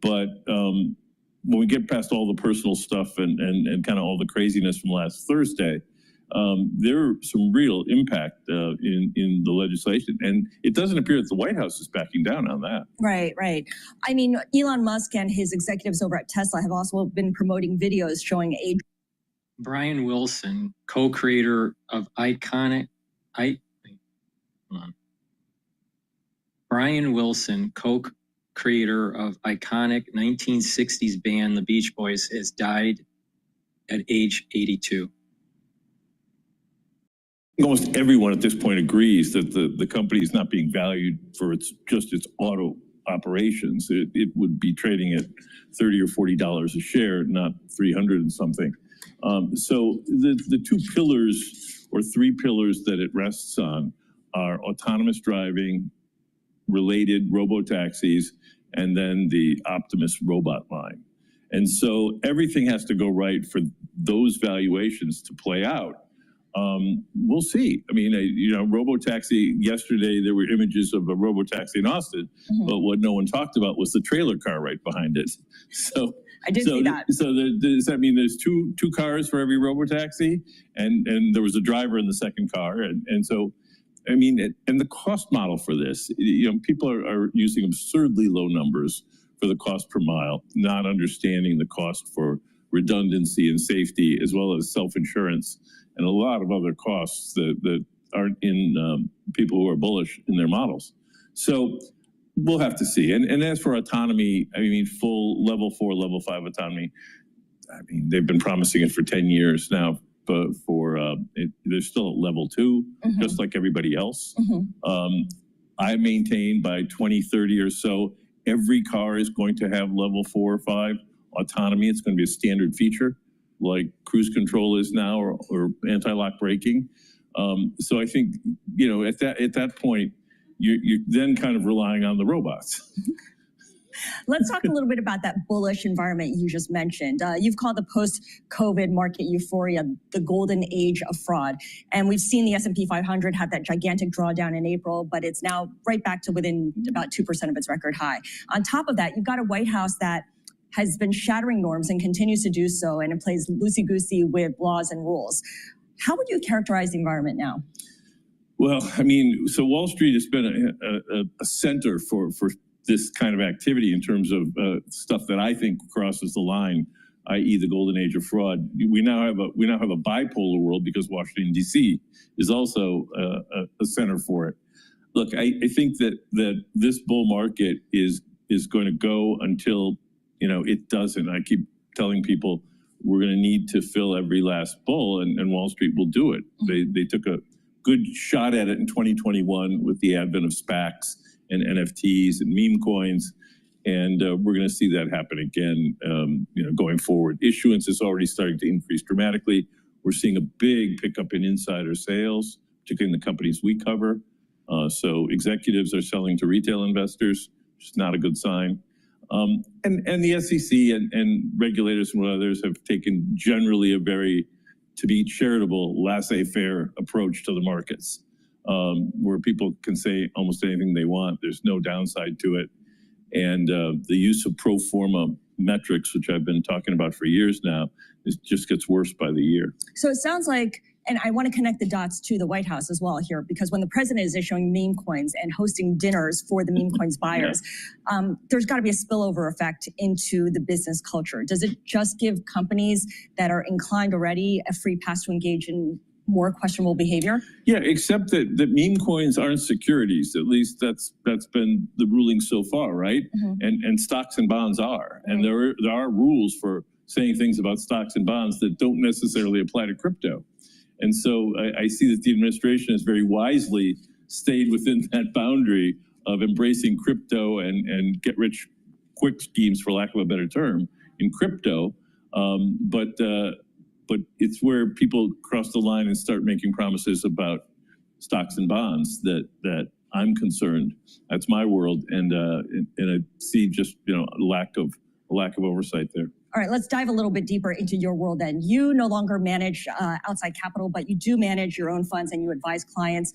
But when we get past all the personal stuff and kind of all the craziness from last Thursday, there's some real impact in the legislation. And it doesn't appear that the White House is backing down on that. Right, right. I mean, Elon Musk and his executives over at Tesla have also been promoting videos showing age. Brian Wilson, co-creator of Brian Wilson, co-creator of iconic 1960s band The Beach Boys, has died at age 82. Almost everyone at this point agrees that the company is not being valued for just its auto operations. It would be trading at $30 or $40 a share, not 300 and something. So the two pillars or three pillars that it rests on are autonomous driving, related robo-taxis, and then the Optimus robot line. And so everything has to go right for those valuations to play out. We'll see. I mean, robo-taxi, yesterday there were images of a robo-taxi in Austin, but what no one talked about was the trailer car right behind it. So I did see that. So does that mean there's two cars for every robo-taxi? And there was a driver in the second car. And so, I mean, and the cost model for this, people are using absurdly low numbers for the cost per mile, not understanding the cost for redundancy and safety, as well as self-insurance and a lot of other costs that aren't in people who are bullish in their models. So we'll have to see. And as for autonomy, I mean, full level 4, level 5 autonomy, I mean, they've been promising it for 10 years now, but they're still at level 2, just like everybody else. I maintain by 2030 or so, every car is going to have level 4 or 5 autonomy. It's going to be a standard feature, like cruise control is now, or anti-lock braking. So I think, at that point, you're then kind of relying on the robots. Let's talk a little bit about that bullish environment you just mentioned. You've called the post-COVID market euphoria the golden age of fraud. And we've seen the S&P 500 have that gigantic drawdown in April, but it's now right back to within about 2% of its record high. On top of that, you've got a White House that has been shattering norms and continues to do so, and it plays loosey-goosey with laws and rules. How would you characterize the environment now? Well, I mean, so Wall Street has been a center for this kind of activity in terms of stuff that I think crosses the line, i.e. the golden age of fraud. We now have a bipolar world because Washington, D.C. is also a center for it. Look, I think that this bull market is going to go until it doesn't. I keep telling people we're going to need to fill every last bull, and Wall Street will do it. They took a good shot at it in 2021 with the advent of SPACs and NFTs and meme coins, and we're going to see that happen again, going forward. Issuance is already starting to increase dramatically. We're seeing a big pickup in insider sales, particularly in the companies we cover. So executives are selling to retail investors, which is not a good sign. And the SEC and regulators and others have taken generally a very, to be charitable, laissez-faire approach to the markets, where people can say almost anything they want. There's no downside to it. And the use of pro forma metrics, which I've been talking about for years now, it just gets worse by the year. So it sounds like And I want to connect the dots to the White House as well here, because when the president is issuing meme coins and hosting dinners for the meme coins buyers, there's got to be a spillover effect into the business culture. Does it just give companies that are inclined already a free pass to engage in more questionable behavior? Yeah, except that meme coins aren't securities. At least that's been the ruling so far, right? And stocks and bonds are. And there are rules for saying things about stocks and bonds that don't necessarily apply to crypto. And so I see that the administration has very wisely stayed within that boundary of embracing crypto and get rich quick schemes, for lack of a better term, in crypto. But it's where people cross the line and start making promises about stocks and bonds that I'm concerned. That's my world, and I see just a lack of oversight there. All right, let's dive a little bit deeper into your world then. You no longer manage outside capital, but you do manage your own funds and you advise clients.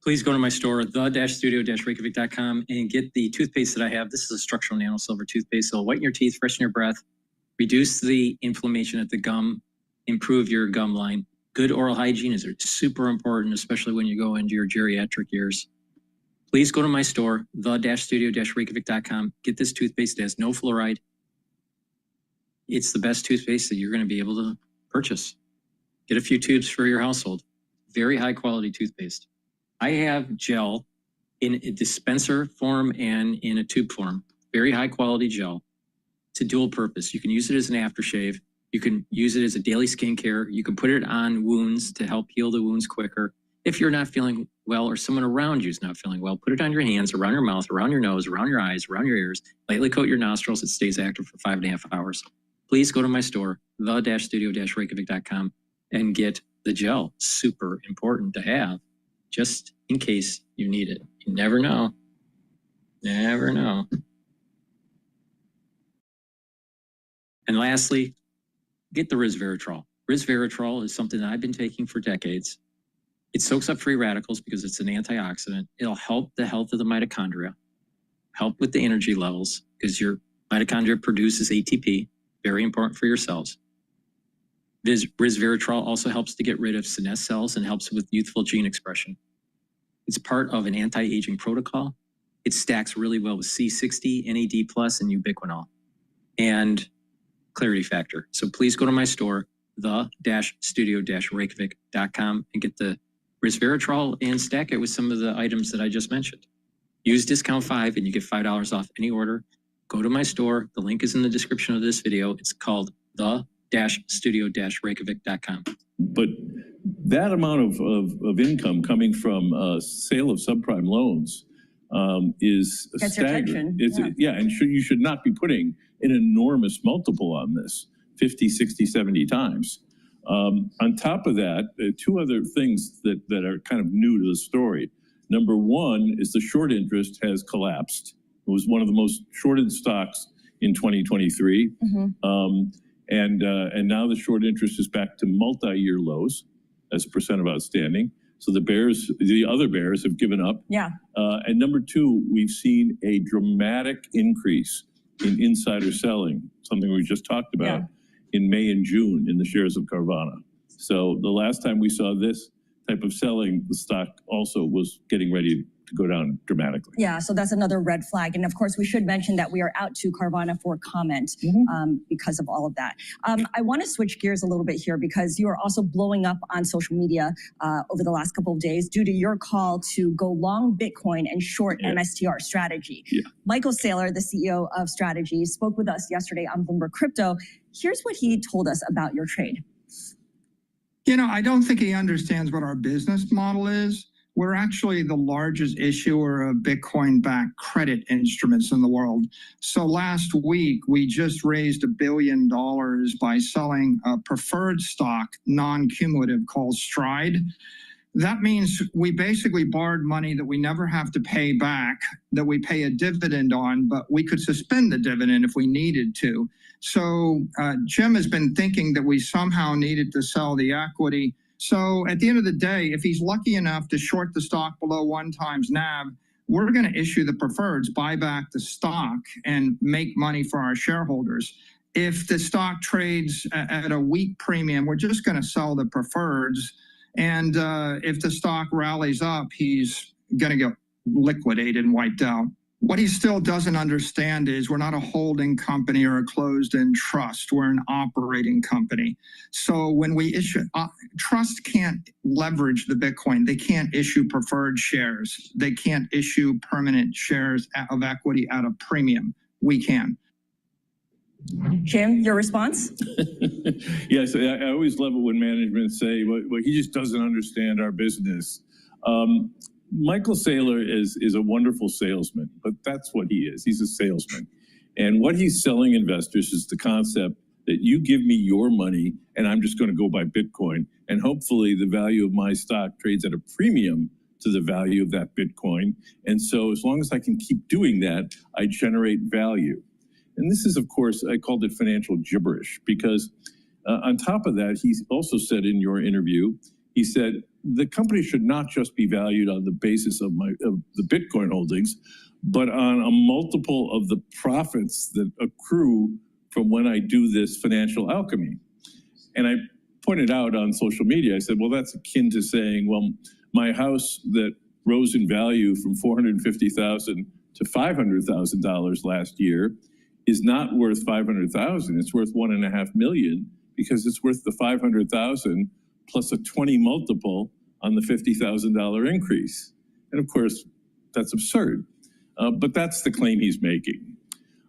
Please go to my store, the-studio-reykjavik.com, and get the toothpaste that I have. This is a structural nano silver toothpaste. It'll whiten your teeth, freshen your breath, reduce the inflammation at the gum, improve your gum line. Good oral hygiene is super important, especially when you go into your geriatric years. Please go to my store, the-studio-reykjavik.com. Get this toothpaste. It has no fluoride. It's the best toothpaste that you're going to be able to purchase. Get a few tubes for your household. Very high quality toothpaste. I have gel in a dispenser form and in a tube form. Very high quality gel. It's a dual purpose. You can use it as an aftershave. You can use it as a daily skincare. You can put it on wounds to help heal the wounds quicker. If you're not feeling well or someone around you is not feeling well, put it on your hands, around your mouth, around your nose, around your eyes, around your ears. Lightly coat your nostrils. It stays active for 5.5 hours. Please go to my store, the-studio-reykjavik.com, and get the gel. Super important to have, just in case you need it. You never know. Never know. And lastly, get the resveratrol. Resveratrol is something that I've been taking for decades. It soaks up free radicals because it's an antioxidant. It'll help the health of the mitochondria, help with the energy levels because your mitochondria produces ATP, very important for your cells. Resveratrol also helps to get rid of senescent cells and helps with youthful gene expression. It's part of an anti-aging protocol. It stacks really well with C60, NAD+, and ubiquinol, and Clarity Factor. So please go to my store, the-studio-reykjavik.com, and get the resveratrol and stack it with some of the items that I just mentioned. Use discount 5 and you get $5 off any order. Go to my store. The link is in the description of this video. It's called the-studio-reykjavik.com. But that amount of income coming from sale of subprime loans is staggering. And you should not be putting an enormous multiple on this, 50, 60, 70 times. On top of that, two other things that are kind of new to the story. Number one is the short interest has collapsed. It was one of the most shorted stocks in 2023. And now the short interest is back to multi-year lows as a percent of outstanding. So the other bears have given up. And number two, we've seen a dramatic increase in insider selling, something we just talked about in May and June in the shares of Carvana. So the last time we saw this type of selling, the stock also was getting ready to go down dramatically. Yeah, so that's another red flag. And of course, we should mention that we are out to Carvana for comment because of all of that. I want to switch gears a little bit here because you are also blowing up on social media over the last couple of days due to your call to go long Bitcoin and short MSTR strategy. Michael Saylor, the CEO of Strategy, spoke with us yesterday on Bloomberg Crypto. Here's what he told us about your trade. I don't think he understands what our business model is. We're actually the largest issuer of Bitcoin-backed credit instruments in the world. So last week, we just raised $1 billion by selling a preferred stock, non-cumulative, called Stride. That means we basically borrowed money that we never have to pay back, that we pay a dividend on, but we could suspend the dividend if we needed to. So Jim has been thinking that we somehow needed to sell the equity. So at the end of the day, if he's lucky enough to short the stock below 1x NAV, we're going to issue the preferreds, buy back the stock, and make money for our shareholders. if the stock trades at a weak premium, we're just going to sell the preferreds. And if the stock rallies up, he's going to get liquidated and wiped out. What he still doesn't understand is we're not a holding company or a closed-end trust. We're an operating company. So when we issue, trust can't leverage the Bitcoin. They can't issue preferred shares. They can't issue permanent shares of equity at a premium. We can. Jim, your response? Yes, I always love it when management say, well, he just doesn't understand our business. Michael Saylor is a wonderful salesman, but that's what he is. He's a salesman. And what he's selling investors is the concept that you give me your money and I'm just going to go buy Bitcoin. And hopefully the value of my stock trades at a premium to the value of that Bitcoin. And so as long as I can keep doing that, I generate value. And this is, of course, I called it financial gibberish because on top of that, he also said in your interview, he said, the company should not just be valued on the basis of the Bitcoin holdings, but on a multiple of the profits that accrue from when I do this financial alchemy. And I pointed out on social media, I said, well, that's akin to saying, well, my house that rose in value from $450,000 to $500,000 last year is not worth $500,000. It's worth $1.5 million because it's worth the $500,000 plus a 20 multiple on the $50,000 increase. And of course, that's absurd. But that's the claim he's making.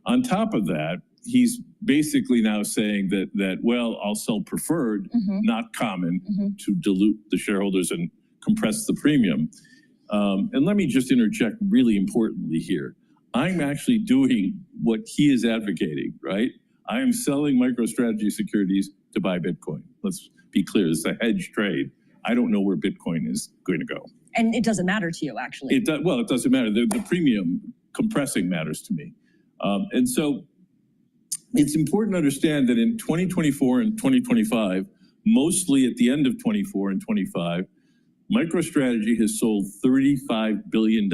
On top of that, he's basically now saying that well, I'll sell preferred, not common, to dilute the shareholders and compress the premium. And let me just interject really importantly here. I'm actually doing what he is advocating, right? I am selling MicroStrategy securities to buy Bitcoin. Let's be clear, it's a hedge trade. I don't know where Bitcoin is going to go. And it doesn't matter to you, actually. Well, it doesn't matter. The premium compressing matters to me. And so it's important to understand that in 2024 and 2025, mostly at the end of 24 and 25, MicroStrategy has sold $35 billion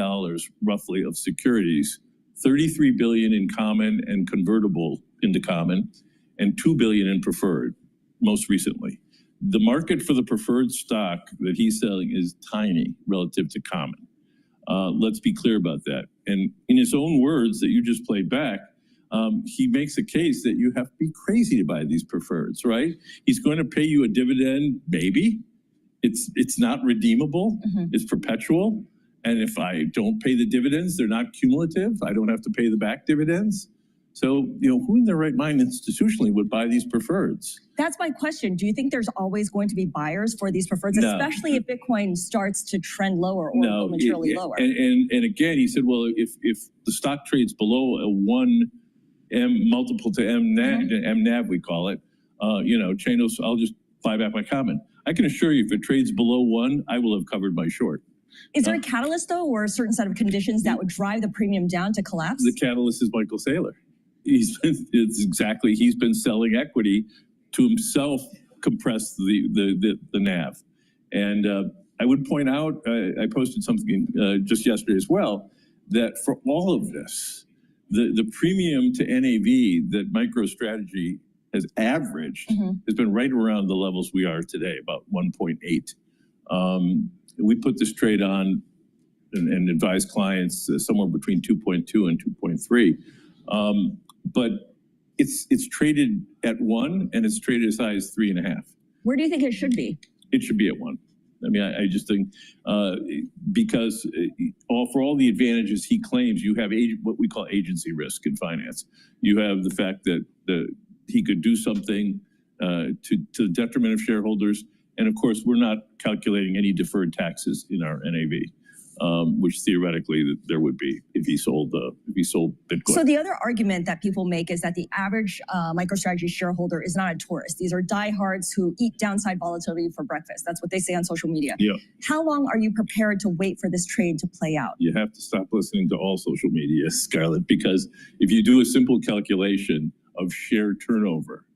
roughly of securities, $33 billion in common and convertible into common, and $2 billion in preferred, most recently. The market for the preferred stock that he's selling is tiny relative to common. Let's be clear about that. And in his own words that you just played back, he makes a case that you have to be crazy to buy these preferreds, right? He's going to pay you a dividend, maybe. It's not redeemable. It's perpetual. And if I don't pay the dividends, they're not cumulative. I don't have to pay the back dividends. So, who in their right mind institutionally would buy these preferreds? That's my question. Do you think there's always going to be buyers for these preferreds, especially if Bitcoin starts to trend lower or materially lower? And again, he said, well, if the stock trades below a 1 M multiple to M NAV, we call it, Chanos, I'll just buy back my common. I can assure you, if it trades below 1, I will have covered my short. Is there a catalyst, though, or a certain set of conditions that would drive the premium down to collapse? The catalyst is Michael Saylor. He's been selling equity to himself compress the NAV. And I would point out, I posted something just yesterday as well, that for all of this, the premium to NAV that MicroStrategy has averaged has been right around the levels we are today, about 1.8. We put this trade on and advise clients somewhere between 2.2 and 2.3. But it's traded at 1 and it's traded as high as 3.5. Where do you think it should be? It should be at 1. I mean, I just think because for all the advantages he claims, you have what we call agency risk in finance. You have the fact that he could do something to the detriment of shareholders. And of course, we're not calculating any deferred taxes in our NAV, which theoretically there would be if he sold Bitcoin. So the other argument that people make is that the average MicroStrategy shareholder is not a tourist. These are diehards who eat downside volatility for breakfast. That's what they say on social media. Yeah. How long are you prepared to wait for this trade to play out? You have to stop listening to all social media, Scarlett, because if you do a simple calculation of share turnover,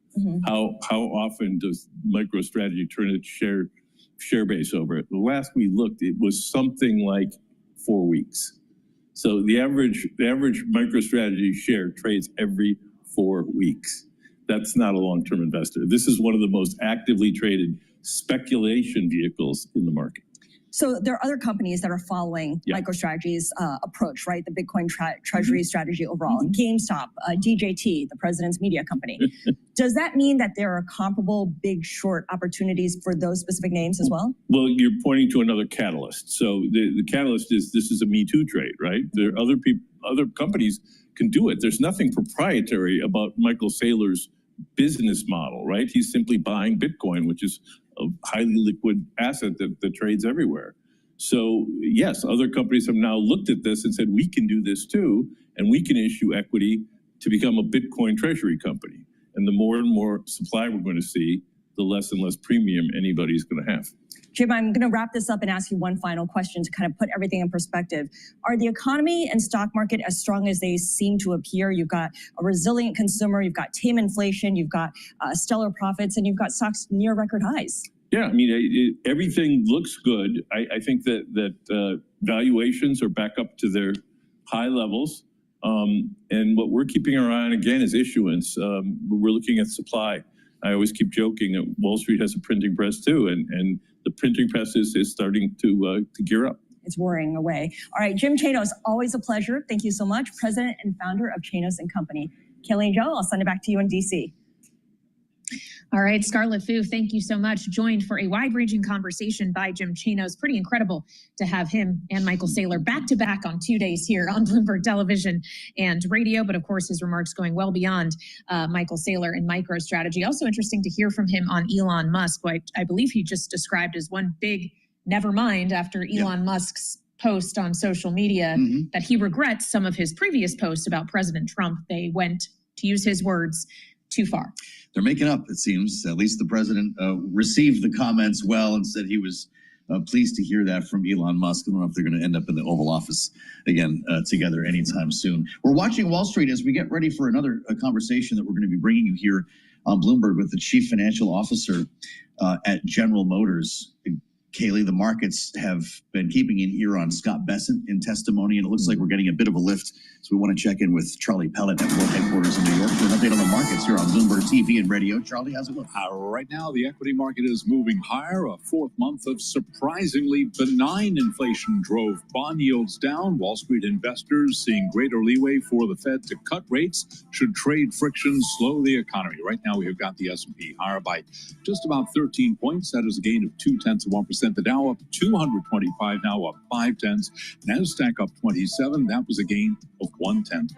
how often does MicroStrategy turn its share base over? The last we looked, it was something like 4 weeks. So the average MicroStrategy share trades every 4 weeks. That's not a long-term investor. This is one of the most actively traded speculation vehicles in the market. So there are other companies that are following MicroStrategy's approach, right? The Bitcoin Treasury strategy overall. GameStop, DJT, the president's media company. Does that mean that there are comparable big short opportunities for those specific names as well? Well, you're pointing to another catalyst. So the catalyst is this is a Me Too trade, right? There are other companies can do it. There's nothing proprietary about Michael Saylor's business model, right? He's simply buying Bitcoin, which is a highly liquid asset that trades everywhere. So yes, other companies have now looked at this and said, we can do this too, and we can issue equity to become a Bitcoin treasury company. And the more and more supply we're going to see, the less and less premium anybody's going to have. Jim, I'm going to wrap this up and ask you one final question to kind of put everything in perspective. Are the economy and stock market as strong as they seem to appear? You've got a resilient consumer, you've got tame inflation, you've got stellar profits, and you've got stocks near record highs. Yeah, I mean, everything looks good. I think that valuations are back up to their high levels. And what we're keeping our eye on, again, is issuance. We're looking at supply. I always keep joking that Wall Street has a printing press too, and the printing press is starting to gear up. It's worrying away. All right, Jim Chanos, always a pleasure. Thank you so much. President and founder of Chanos & Company. Kelly and Joe, I'll send it back to you in DC. All right, Scarlett Fu, thank you so much. Joined for a wide-ranging conversation by Jim Chanos. Pretty incredible to have him and Michael Saylor back-to-back on 2 days here on Bloomberg Television and radio, but of course his remarks going well beyond Michael Saylor and MicroStrategy. Also interesting to hear from him on Elon Musk, who I believe he just described as one big never mind after Elon Musk's post on social media that he regrets some of his previous posts about President Trump. They went, to use his words, too far. They're making up, it seems. At least the president received the comments well and said he was pleased to hear that from Elon Musk. I don't know if they're going to end up in the Oval Office again together anytime soon. We're watching Wall Street as we get ready for another conversation that we're going to be bringing you here on Bloomberg with the Chief Financial Officer at General Motors. Kaylee, the markets have been keeping an ear on Scott Bessent in testimony, and it looks like we're getting a bit of a lift. So we want to check in with Charlie Pellet at World Headquarters in New York for an update on the markets here on Bloomberg TV and radio. Charlie, how's it look? Right now, the equity market is moving higher. A fourth month of surprisingly benign inflation drove bond yields down. Wall Street investors seeing greater leeway for the Fed to cut rates should trade friction slow the economy. Right now, we have got the S&P higher by just about 13 points. That is a gain of 0.2%. The Dow up 225, now up 0.5. NASDAQ up 27. That was a gain of 0.1%.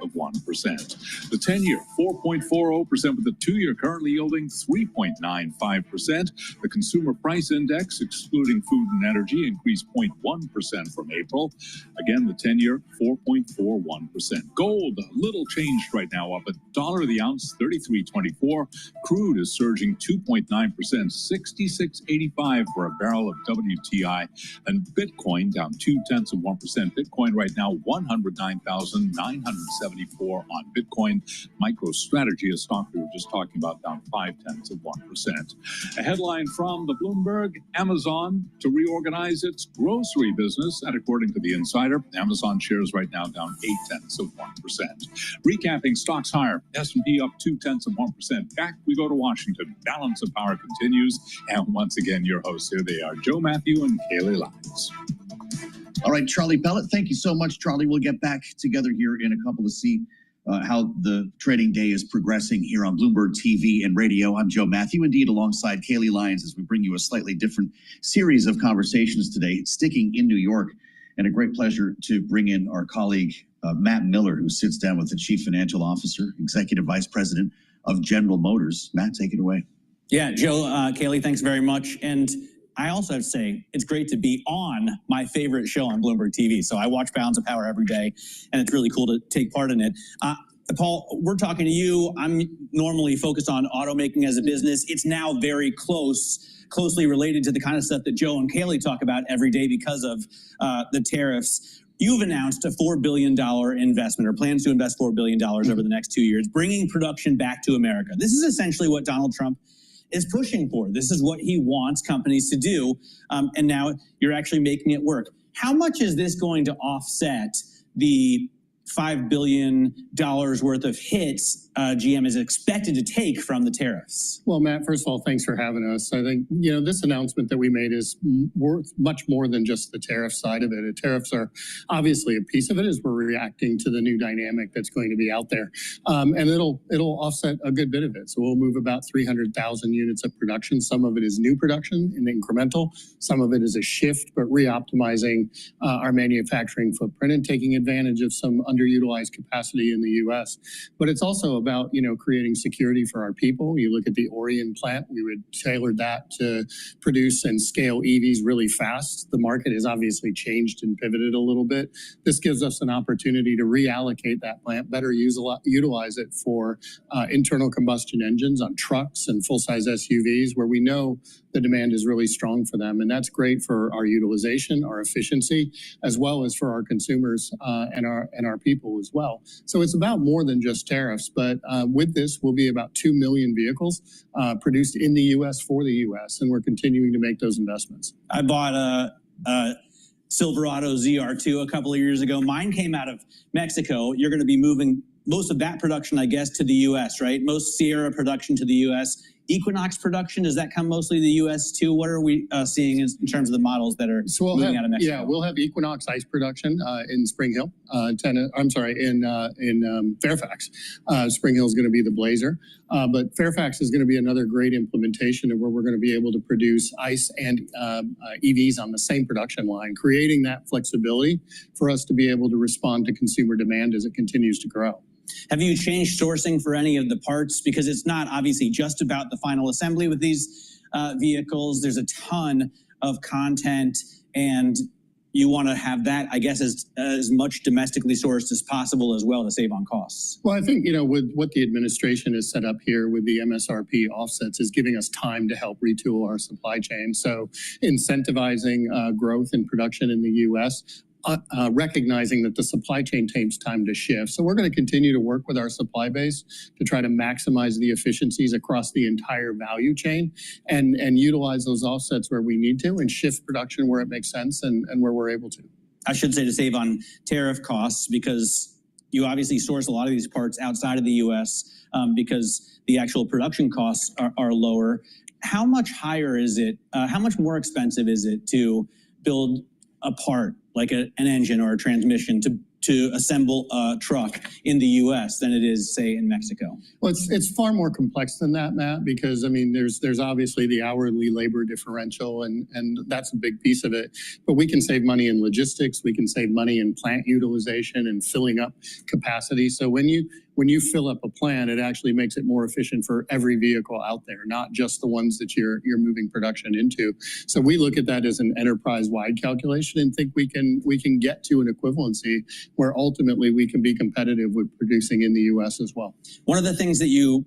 The 10-year, 4.40%, with the 2-year currently yielding 3.95%. The Consumer Price Index, excluding food and energy, increased 0.1% from April. Again, the 10-year, 4.41%. Gold, little changed right now, up $1 the ounce, 33.24. Crude is surging 2.9%, 66.85 for a barrel of WTI, and Bitcoin down 0.2%. Bitcoin right now 109,974 on Bitcoin. MicroStrategy, a stock we were just talking about, down 0.5%. A headline from the Bloomberg: Amazon to reorganize its grocery business, and according to the Insider, Amazon shares right now down 0.8%. Recapping stocks higher, S&P up 0.2%. Back we go to Washington. Balance of power continues, and once again, your hosts, here they are, Joe Matthew and Kaylee Lyons. All right, Charlie Pellet, thank you so much, Charlie. We'll get back together here in a couple to see how the trading day is progressing here on Bloomberg TV and radio. I'm Joe Matthew, indeed, alongside Kaylee Lyons, as we bring you a slightly different series of conversations today, sticking in New York. And a great pleasure to bring in our colleague, Matt Miller, who sits down with the Chief Financial Officer, Executive Vice President of General Motors. Matt, take it away. Yeah, Joe, Kaylee, thanks very much. And I also have to say, it's great to be on my favorite show on Bloomberg TV. So I watch Balance of Power every day, and it's really cool to take part in it. Paul, we're talking to you. I'm normally focused on automaking as a business. It's now very closely related to the kind of stuff that Joe and Kaylee talk about every day because of the tariffs. You've announced a $4 billion investment, or plans to invest $4 billion over the next 2 years, bringing production back to America. This is essentially what Donald Trump is pushing for. This is what he wants companies to do, and now you're actually making it work. How much is this going to offset the $5 billion worth of hits GM is expected to take from the tariffs? Well, Matt, first of all, thanks for having us. I think, this announcement that we made is worth much more than just the tariff side of it. The tariffs are obviously a piece of it as we're reacting to the new dynamic that's going to be out there. And it'll offset a good bit of it. So we'll move about 300,000 units of production. Some of it is new production and incremental. Some of it is a shift, but re-optimizing our manufacturing footprint and taking advantage of some underutilized capacity in the U.S. But it's also about, creating security for our people. You look at the Orion plant, we would tailor that to produce and scale EVs really fast. The market has obviously changed and pivoted a little bit. This gives us an opportunity to reallocate that plant, better utilize it for internal combustion engines on trucks and full-size SUVs where we know the demand is really strong for them. And that's great for our utilization, our efficiency, as well as for our consumers and our people as well. So it's about more than just tariffs, but with this will be about 2 million vehicles produced in the U.S. for the U.S. and we're continuing to make those investments. I bought a Silverado ZR2 a couple of years ago. Mine came out of Mexico. You're going to be moving most of that production, I guess, to the U.S., right? Most Sierra production to the U.S. Equinox production, does that come mostly to the U.S. too? What are we seeing in terms of the models that are moving out of Mexico? Yeah, we'll have Equinox ICE production in Spring Hill. In Fairfax. Spring Hill is going to be the Blazer. But Fairfax is going to be another great implementation of where we're going to be able to produce ICE and EVs on the same production line, creating that flexibility for us to be able to respond to consumer demand as it continues to grow. Have you changed sourcing for any of the parts? Because it's not obviously just about the final assembly with these vehicles. There's a ton of content and you want to have that, I guess, as much domestically sourced as possible as well to save on costs. Well, I think, with what the administration has set up here with the MSRP offsets is giving us time to help retool our supply chain. So incentivizing growth in production in the U.S., recognizing that the supply chain takes time to shift. So we're going to continue to work with our supply base to try to maximize the efficiencies across the entire value chain and utilize those offsets where we need to and shift production where it makes sense and where we're able to. I should say to save on tariff costs because you obviously source a lot of these parts outside of the U.S. Because the actual production costs are lower. How much higher is it? How much more expensive is it to build a part like an engine or a transmission to assemble a truck in the U.S. than it is, say, in Mexico? Well, it's far more complex than that, Matt, because, there's obviously the hourly labor differential, and that's a big piece of it. But we can save money in logistics. We can save money in plant utilization and filling up capacity. So when you fill up a plant, it actually makes it more efficient for every vehicle out there, not just the ones that you're moving production into. So we look at that as an enterprise-wide calculation and think we can get to an equivalency where ultimately we can be competitive with producing in the U.S. as well. One of the things that you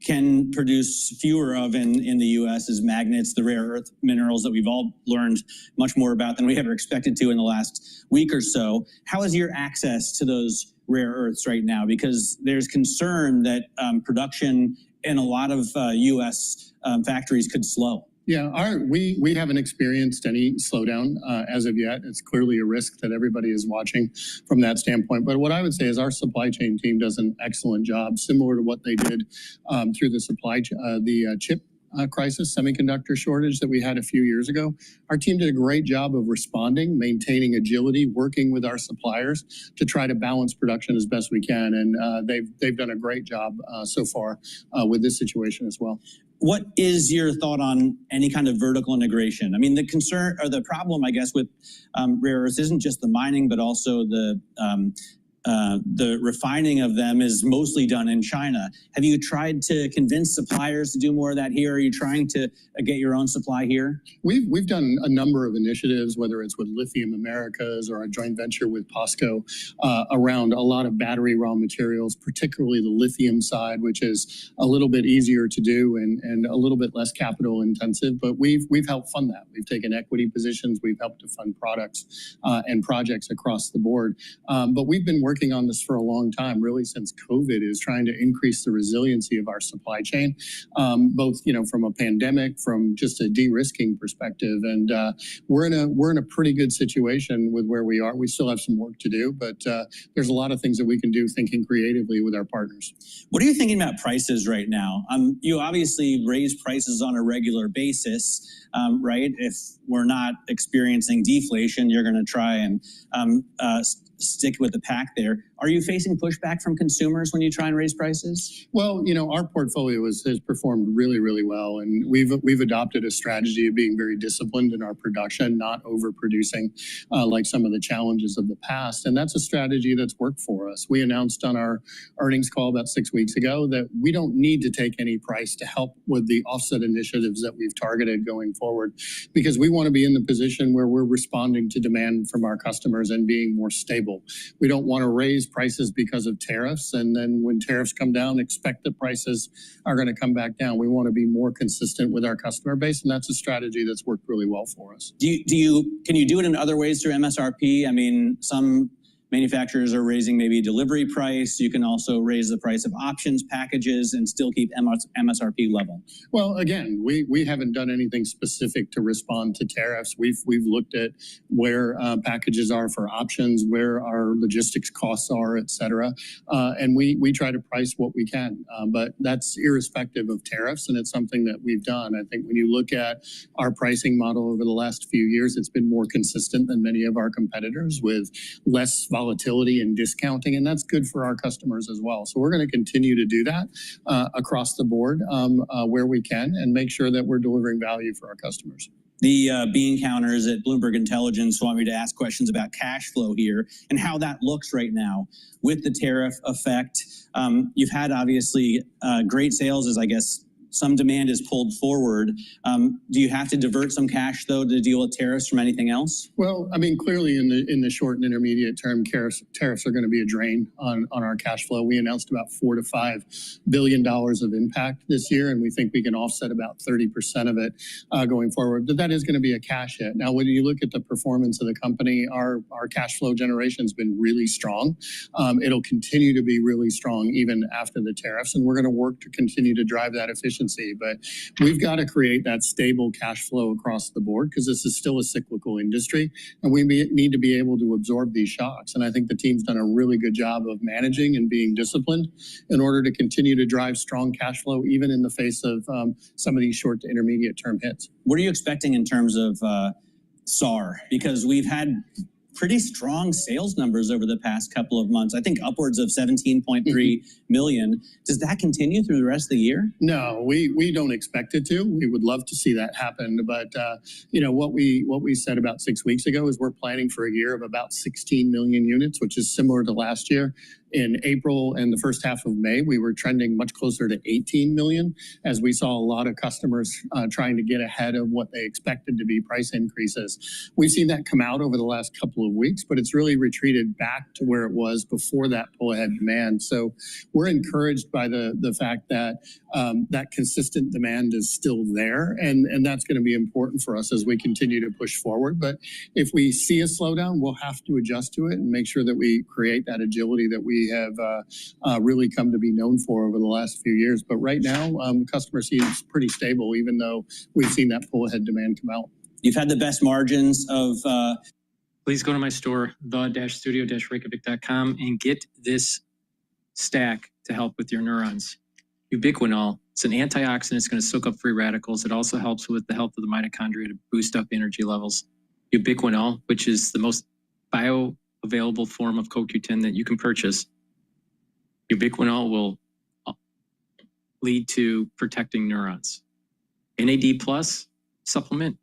can produce fewer of in the U.S. is magnets, the rare earth minerals that we've all learned much more about than we ever expected to in the last week or so. How is your access to those rare earths right now? Because there's concern that production in a lot of U.S. Factories could slow. Yeah, we haven't experienced any slowdown as of yet. It's clearly a risk that everybody is watching from that standpoint. But what I would say is our supply chain team does an excellent job, similar to what they did through the chip crisis, semiconductor shortage that we had a few years ago. Our team did a great job of responding, maintaining agility, working with our suppliers to try to balance production as best we can. And they've done a great job so far with this situation as well. What is your thought on any kind of vertical integration? The concern or the problem, I guess, with rare earths isn't just the mining, but also the refining of them is mostly done in China. Have you tried to convince suppliers to do more of that here? Are you trying to get your own supply here? We've done a number of initiatives, whether it's with Lithium Americas or a joint venture with POSCO around a lot of battery raw materials, particularly the lithium side, which is a little bit easier to do and a little bit less capital intensive. But we've helped fund that. We've taken equity positions. We've helped to fund products and projects across the board. But we've been working working on this for a long time, really since COVID, is trying to increase the resiliency of our supply chain, both from a pandemic, from just a de-risking perspective. And we're in a pretty good situation with where we are. We still have some work to do, but there's a lot of things that we can do thinking creatively with our partners. What are you thinking about prices right now? You obviously raise prices on a regular basis, right? If we're not experiencing deflation, you're going to try and stick with the pack there. Are you facing pushback from consumers when you try and raise prices? Well, our portfolio has performed really, really well, and we've adopted a strategy of being very disciplined in our production, not overproducing like some of the challenges of the past, and that's a strategy that's worked for us. We announced on our earnings call about 6 weeks ago that we don't need to take any price to help with the offset initiatives that we've targeted going forward, because we want to be in the position where we're responding to demand from our customers and being more stable. We don't want to raise prices because of tariffs, and then when tariffs come down, expect that prices are going to come back down. We want to be more consistent with our customer base, and that's a strategy that's worked really well for us. Can you do it in other ways through MSRP? I mean, some manufacturers are raising maybe delivery price. You can also raise the price of options packages and still keep MSRP level. Well, again, we haven't done anything specific to respond to tariffs. We've looked at where packages are for options, where our logistics costs are, et cetera. And we try to price what we can, but that's irrespective of tariffs. And it's something that we've done. I think when you look at our pricing model over the last few years, it's been more consistent than many of our competitors, with less volatility and discounting, and that's good for our customers as well. So we're going to continue to do that across the board where we can, and make sure that we're delivering value for our customers. The bean counters at Bloomberg Intelligence want me to ask questions about cash flow here and how that looks right now with the tariff effect. You've had obviously great sales, as I guess some demand is pulled forward. Do you have to divert some cash, though, to deal with tariffs from anything else? Well, I mean, clearly in the short and intermediate term, tariffs are going to be a drain on our cash flow. We announced about $4 to $5 billion of impact this year, and we think we can offset about 30% of it going forward. But that is going to be a cash hit. Now, when you look at the performance of the company, our cash flow generation has been really strong. It'll continue to be really strong even after the tariffs, and we're going to work to continue to drive that efficiency. But we've got to create that stable cash flow across the board, because this is still a cyclical industry, and we need to be able to absorb these shocks. And I think the team's done a really good job of managing and being disciplined in order to continue to drive strong cash flow, even in the face of some of these short to intermediate term hits. What are you expecting in terms of SAR? Because we've had pretty strong sales numbers over the past couple of months. I think upwards of 17.3 million. Does that continue through the rest of the year? No, we don't expect it to. We would love to see that happen. But, what we said about 6 weeks ago is we're planning for a year of about 16 million units, which is similar to last year. In April and the first half of May, we were trending much closer to 18 million, as we saw a lot of customers trying to get ahead of what they expected to be price increases. We've seen that come out over the last couple of weeks, but it's really retreated back to where it was before that pull-ahead demand. So we're encouraged by the fact that that consistent demand is still there, and that's going to be important for us as we continue to push forward. But if we see a slowdown, we'll have to adjust to it and make sure that we create that agility that we have really come to be known for over the last few years. But right now, the customer seems pretty stable, even though we've seen that pull-ahead demand come out. You've had the best margins of... Please go to my store, the-studio-reykjavik.com, and get this stack to help with your neurons. Ubiquinol, it's an antioxidant. It's going to soak up free radicals. It also helps with the health of the mitochondria to boost up energy levels. Ubiquinol, which is the most bioavailable form of CoQ10 that you can purchase. Ubiquinol will lead to protecting neurons. NAD plus supplement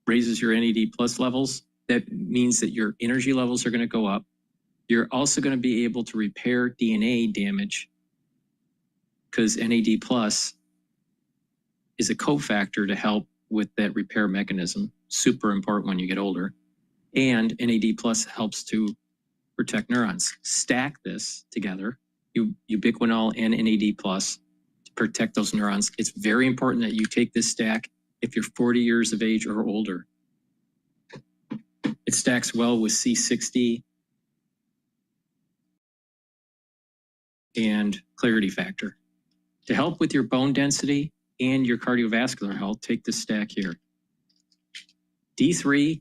raises your NAD plus levels. That means that your energy levels are going to go up. You're also going to be able to repair DNA damage, because NAD plus is a cofactor to help with that repair mechanism. Super important when you get older. And NAD plus helps to protect neurons. Stack this together, Ubiquinol and NAD plus, to protect those neurons. It's very important that you take this stack if you're 40 years of age or older. It stacks well with C60 and clarity factor. To help with your bone density and your cardiovascular health, take this stack here. D3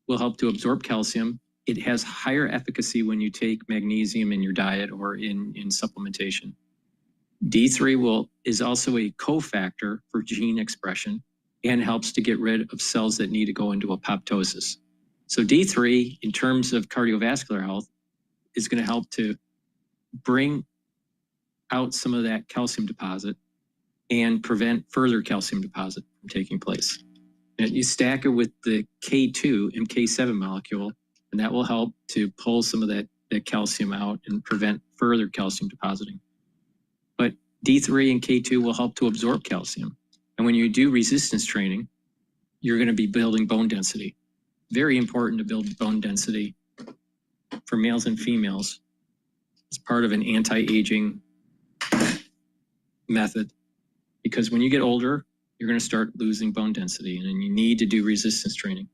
will help to absorb calcium. It has higher efficacy when you take magnesium in your diet or in supplementation. D3 is also a cofactor for gene expression and helps to get rid of cells that need to go into apoptosis. So D3, in terms of cardiovascular health, is going to help to bring out some of that calcium deposit and prevent further calcium deposit from taking place. And you stack it with the K2 MK7 molecule, and that will help to pull some of that calcium out and prevent further calcium depositing. But D3 and K2 will help to absorb calcium. And when you do resistance training, you're going to be building bone density. Very important to build bone density for males and females as part of an anti-aging method. Because when you get older, you're going to start losing bone density, and you need to do resistance training.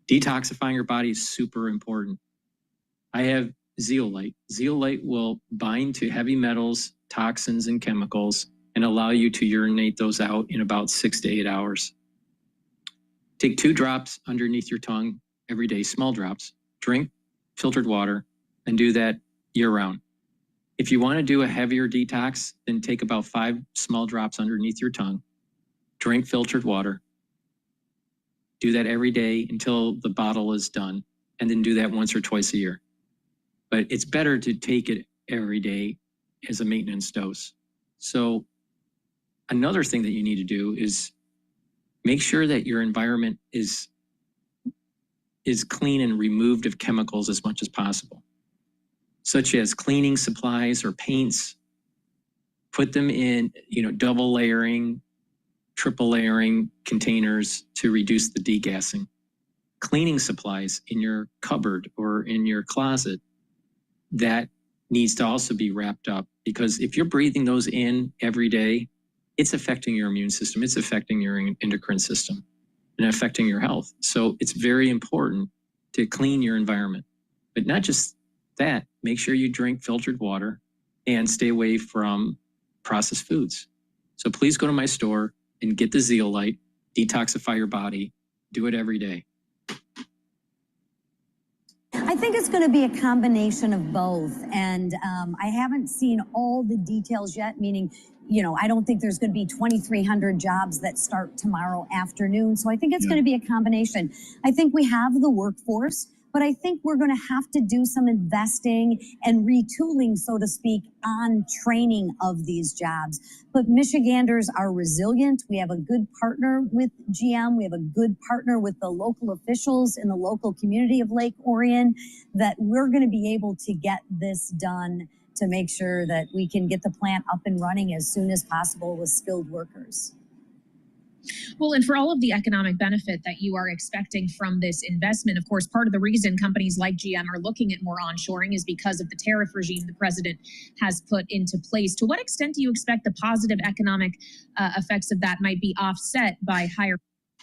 Detoxifying your body is super important. I have zeolite. Zeolite will bind to heavy metals, toxins, and chemicals and allow you to urinate those out in about 6 to 8 hours. Take 2 drops underneath your tongue every day, small drops. Drink filtered water and do that year round. If you want to do a heavier detox, then take about 5 small drops underneath your tongue. Drink filtered water. Do that every day until the bottle is done, and then do that once or twice a year. But it's better to take it every day as a maintenance dose. So another thing that you need to do is make sure that your environment is clean and removed of chemicals as much as possible, such as cleaning supplies or paints. Put them in, double layering, triple layering containers to reduce the degassing. Cleaning supplies in your cupboard or in your closet, that needs to also be wrapped up, because if you're breathing those in every day, it's affecting your immune system, it's affecting your endocrine system, and affecting your health. So it's very important to clean your environment. But not just that, make sure you drink filtered water and stay away from processed foods. So please go to my store and get the zeolite, detoxify your body, do it every day. I think it's going to be a combination of both. And I haven't seen all the details yet, meaning, I don't think there's going to be 2,300 jobs that start tomorrow afternoon. So I think it's going to be a combination. I think we have the workforce, but I think we're going to have to do some investing and retooling, so to speak, on training of these jobs. But Michiganders are resilient. We have a good partner with GM. We have a good partner with the local officials in the local community of Lake Orion, that we're going to be able to get this done to make sure that we can get the plant up and running as soon as possible with skilled workers. Well, and for all of the economic benefit that you are expecting from this investment, of course, part of the reason companies like GM are looking at more onshoring is because of the tariff regime the president has put into place. To what extent do you expect the positive economic effects of that might be offset by higher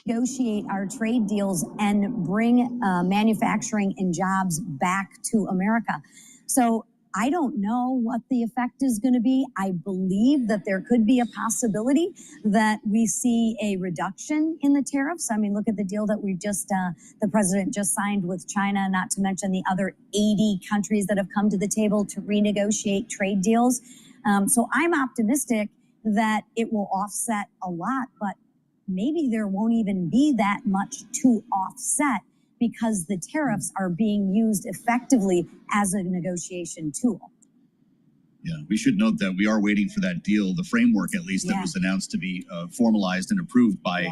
negotiate our trade deals and bring manufacturing and jobs back to America? So I don't know what the effect is going to be. I believe that there could be a possibility that we see a reduction in the tariffs. I mean, look at the deal that the president just signed with China, not to mention the other 80 countries that have come to the table to renegotiate trade deals. So I'm optimistic that it will offset a lot, but maybe there won't even be that much to offset, because the tariffs are being used effectively as a negotiation tool. Yeah, we should note that we are waiting for that deal, the framework at least, that was announced to be formalized and approved by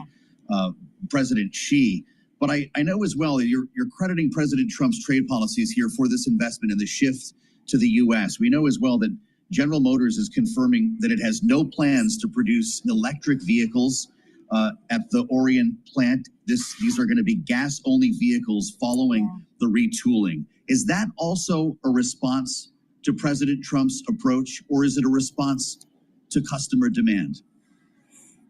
President Xi. But I know as well that you're crediting President Trump's trade policies here for this investment and the shift to the U.S. We know as well that General Motors is confirming that it has no plans to produce electric vehicles at the Orion plant. These are going to be gas-only vehicles following the retooling. Is that also a response to President Trump's approach, or is it a response to customer demand?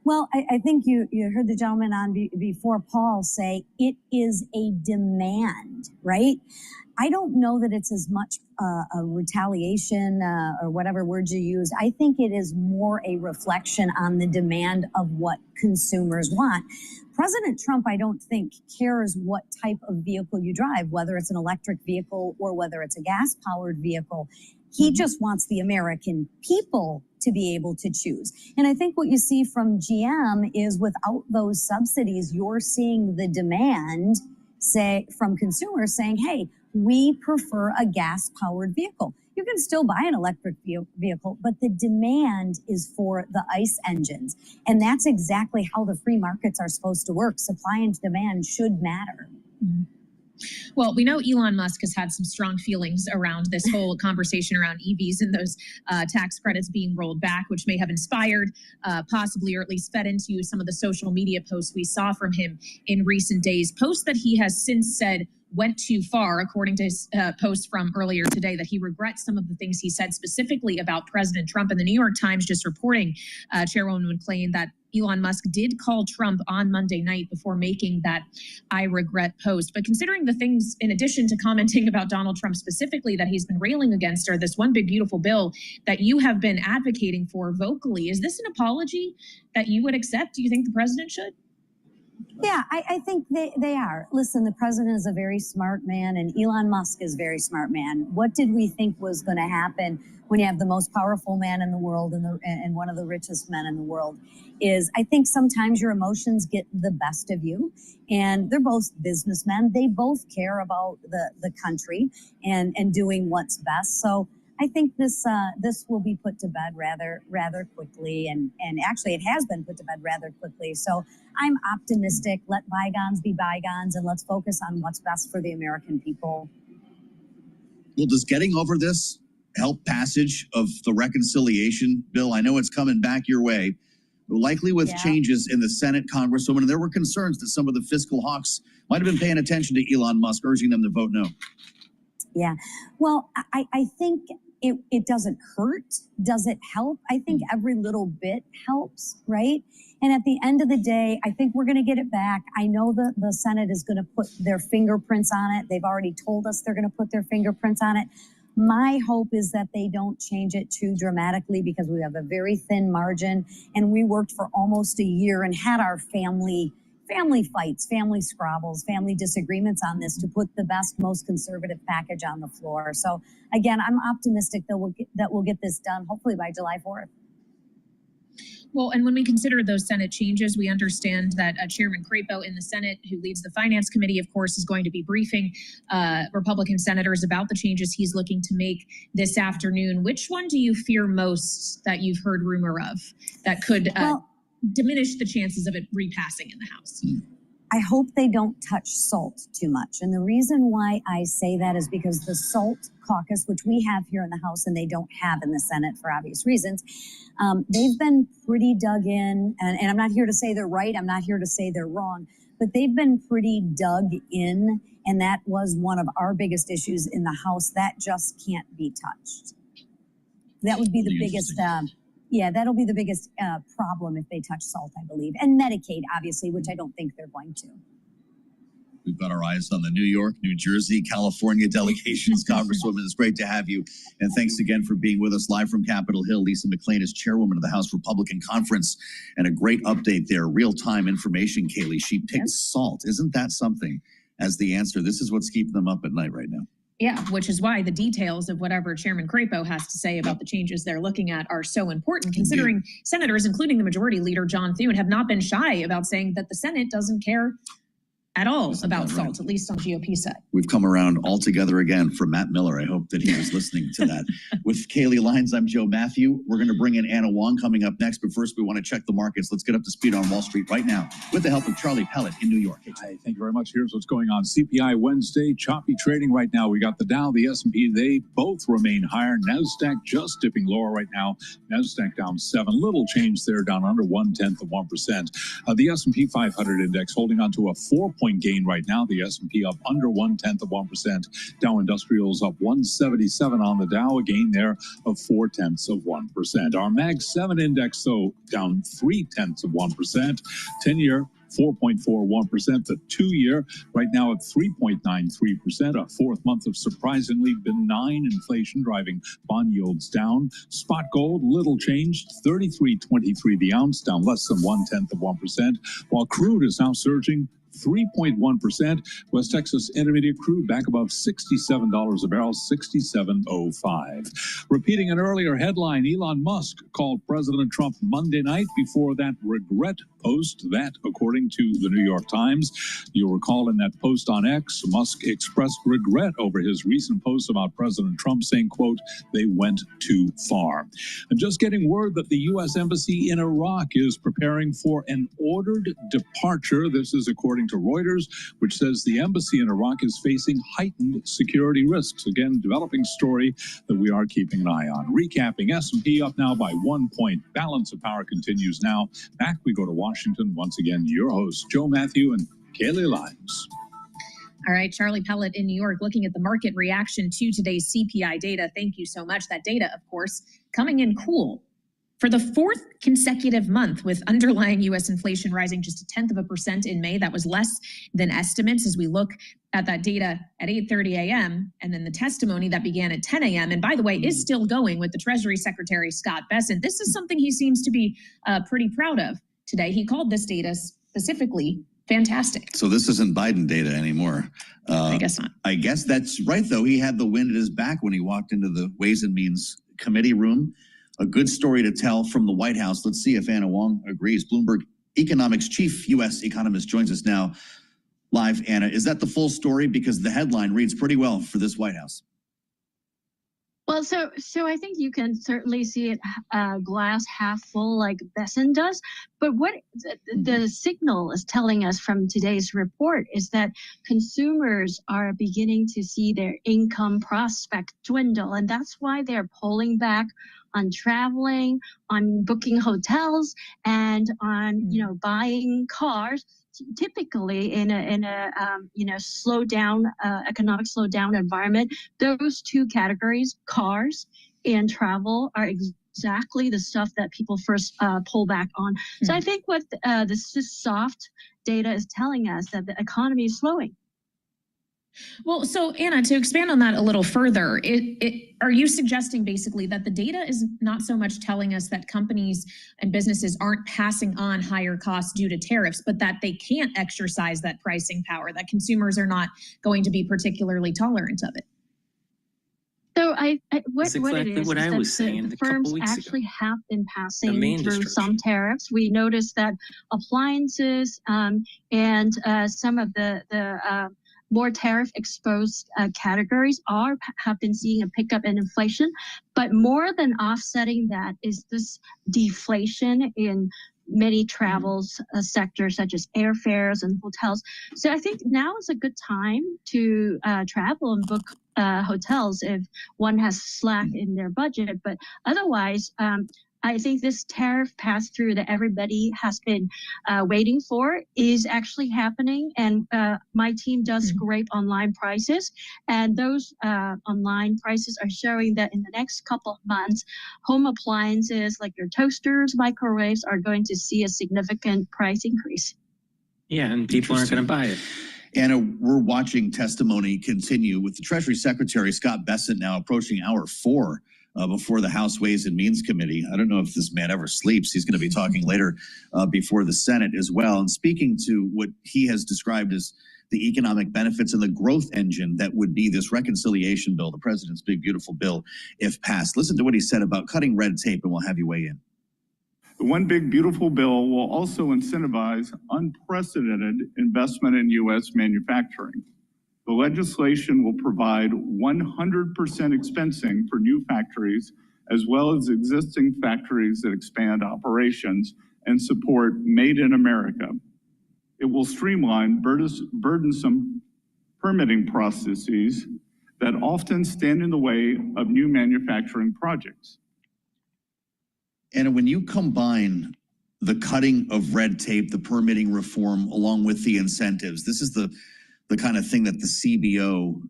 Well, I think you heard the gentleman on before Paul say it is a demand, right? I don't know that it's as much a retaliation or whatever word you use. I think it is more a reflection on the demand of what consumers want. President Trump, I don't think, cares what type of vehicle you drive, whether it's an electric vehicle or whether it's a gas-powered vehicle. He just wants the American people to be able to choose. And I think what you see from GM is without those subsidies, you're seeing the demand say from consumers saying, hey, we prefer a gas-powered vehicle. You can still buy an electric vehicle, but the demand is for the ICE engines. And that's exactly how the free markets are supposed to work. Supply and demand should matter. Well, we know Elon Musk has had some strong feelings around this whole conversation around EVs and those tax credits being rolled back, which may have inspired possibly or at least fed into some of the social media posts we saw from him in recent days. Posts that he has since said went too far, according to his post from earlier today, that he regrets some of the things he said specifically about President Trump. And the New York Times just reporting, Chairwoman McClain, that Elon Musk did call Trump on Monday night before making that I regret post. But considering the things, in addition to commenting about Donald Trump specifically, that he's been railing against, or this one big beautiful bill that you have been advocating for vocally, is this an apology that you would accept? Do you think the president should? Yeah, I think they are. Listen, the president is a very smart man, and Elon Musk is a very smart man. What did we think was going to happen when you have the most powerful man in the world and one of the richest men in the world? Is I think sometimes your emotions get the best of you, and they're both businessmen. They both care about the country and doing what's best. So I think this will be put to bed rather quickly, and actually it has been put to bed rather quickly. So I'm optimistic. Let bygones be bygones, and let's focus on what's best for the American people. Well, does getting over this help passage of the reconciliation bill? I know it's coming back your way, likely with changes in the Senate, Congresswoman. And there were concerns that some of the fiscal hawks might have been paying attention to Elon Musk, urging them to vote no. Yeah, well, I think it doesn't hurt. Does it help? I think every little bit helps, right? And at the end of the day, I think we're going to get it back. I know the Senate is going to put their fingerprints on it. They've already told us they're going to put their fingerprints on it. My hope is that they don't change it too dramatically, because we have a very thin margin, and we worked for almost a year and had our family fights, family squabbles, family disagreements on this to put the best, most conservative package on the floor. So again, I'm optimistic that we'll get this done, hopefully by July 4th. Well, and when we consider those Senate changes, we understand that Chairman Crapo in the Senate, who leads the Finance Committee, of course, is going to be briefing Republican senators about the changes he's looking to make this afternoon. Which one do you fear most that you've heard rumor of that could diminish the chances of it repassing in the House? I hope they don't touch SALT too much. And the reason why I say that is because the SALT caucus, which we have here in the House and they don't have in the Senate for obvious reasons, they've been pretty dug in. And I'm not here to say they're right. I'm not here to say they're wrong. But they've been pretty dug in. And that was one of our biggest issues in the House. That just can't be touched. That would be the biggest... that'll be the biggest problem if they touch SALT, I believe. And Medicaid, obviously, which I don't think they're going to. We've got our eyes on the New York, New Jersey, California delegations. Congresswoman, it's great to have you. And thanks again for being with us live from Capitol Hill. Lisa McClain is chairwoman of the House Republican Conference. And a great update there, real-time information, Kaylee. She picked SALT. Isn't that something as the answer? This is what's keeping them up at night right now. Yeah, which is why the details of whatever Chairman Crapo has to say about the changes they're looking at are so important, considering senators, including the Majority Leader John Thune, have not been shy about saying that the Senate doesn't care at all about SALT, at least on GOP side. We've come around all together again from Matt Miller. I hope that he was listening to that. With Kaylee Lyons, I'm Joe Matthew. We're going to bring in Anna Wong coming up next, but first we want to check the markets. Let's get up to speed on Wall Street right now with the help of Charlie Pellet in New York. Hi, thank you very much. Here's what's going on. CPI Wednesday, choppy trading right now. We got the Dow, the S&P, they both remain higher. NASDAQ just dipping lower right now. NASDAQ down 7, little change there, down under 0.1%. The S&P 500 index holding on to a 4.5% point gain right now. The S&P up under 0.1%. Dow Industrials up 177 on the Dow, a gain there of 0.4%. Our Mag 7 index, though, down 0.3%. 10-year 4.41%, the 2-year right now at 3.93%, a fourth month of surprisingly benign inflation driving bond yields down. Spot gold, little changed, 33.23 the ounce, down less than 0.1%, while crude is now surging 3.1%. West Texas Intermediate crude back above $67 a barrel, 67.05. Repeating an earlier headline, Elon Musk called President Trump Monday night before that regret post. That, according to the New York Times. You'll recall in that post on X, Musk expressed regret over his recent post about President Trump, saying, quote, "They went too far." And just getting word that the U.S. Embassy in Iraq is preparing for an ordered departure. This is according to Reuters, which says the embassy in Iraq is facing heightened security risks. Again, developing story that we are keeping an eye on. Recapping, S&P up now by 1 point. Balance of power continues now. Back we go to Washington. Once again, your hosts, Joe Matthew and Kaylee Lyons. All right, Charlie Pellet in New York, looking at the market reaction to today's CPI data. Thank you so much. That data, of course, coming in cool. For the fourth consecutive month, with underlying U.S. inflation rising just 0.1% in May, that was less than estimates as we look at that data at 8:30 a.m. and then the testimony that began at 10 a.m. and by the way, is still going with the Treasury Secretary Scott Bessent. This is something he seems to be pretty proud of today. He called this data specifically fantastic. So this isn't Biden data anymore. I guess not. I guess that's right, though. He had the wind at his back when he walked into the Ways and Means committee room. A good story to tell from the White House. Let's see if Anna Wong agrees. Bloomberg Economics chief U.S. economist joins us now live. Anna, is that the full story? Because the headline reads pretty well for this White House. Well, so I think you can certainly see it glass half full like Bessent does. But what the signal is telling us from today's report is that consumers are beginning to see their income prospect dwindle. And that's why they're pulling back on traveling, on booking hotels, and on buying cars. Typically, in a economic slowdown environment, those two categories, cars and travel, are exactly the stuff that people first pull back on. So I think what this soft data is telling us that the economy is slowing. Well, so Anna, to expand on that a little further, are you suggesting basically that the data is not so much telling us that companies and businesses aren't passing on higher costs due to tariffs, but that they can't exercise that pricing power, that consumers are not going to be particularly tolerant of it? So what exactly it is what I that was saying the a couple firms weeks ago. actually have been passing main through destruction. some tariffs. We noticed that appliances and some of the more tariff-exposed categories have been seeing a pickup in inflation. But more than offsetting that is this deflation in many travels sectors, such as airfares and hotels. So I think now is a good time to travel and book hotels if one has slack in their budget. But otherwise, I think this tariff pass-through that everybody has been waiting for is actually happening. And my team does scrape online prices. And those online prices are showing that in the next couple of months, home appliances like your toasters, microwaves are going to see a significant price increase. Yeah, and people aren't going to buy it. Anna, we're watching testimony continue with the Treasury Secretary, Scott Bessent, now approaching hour 4. Before the House Ways and Means Committee. I don't know if this man ever sleeps. He's going to be talking later before the Senate as well. And speaking to what he has described as the economic benefits and the growth engine that would be this reconciliation bill, the president's big, beautiful bill, if passed. Listen to what he said about cutting red tape, and we'll have you weigh in. The one big, beautiful bill will also incentivize unprecedented investment in U.S. manufacturing. The legislation will provide 100% expensing for new factories, as well as existing factories that expand operations and support Made in America. It will streamline burdensome permitting processes that often stand in the way of new manufacturing projects. And when you combine the cutting of red tape, the permitting reform, along with the incentives. This is the kind of thing that the CBO,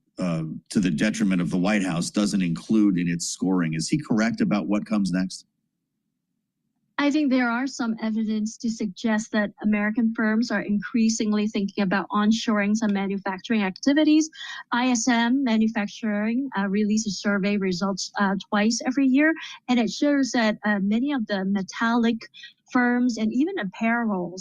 to the detriment of the White House, doesn't include in its scoring. Is he correct about what comes next? I think there are some evidence to suggest that American firms are increasingly thinking about onshoring some manufacturing activities. ISM Manufacturing releases survey results twice every year, and it shows that many of the metallic firms and even apparel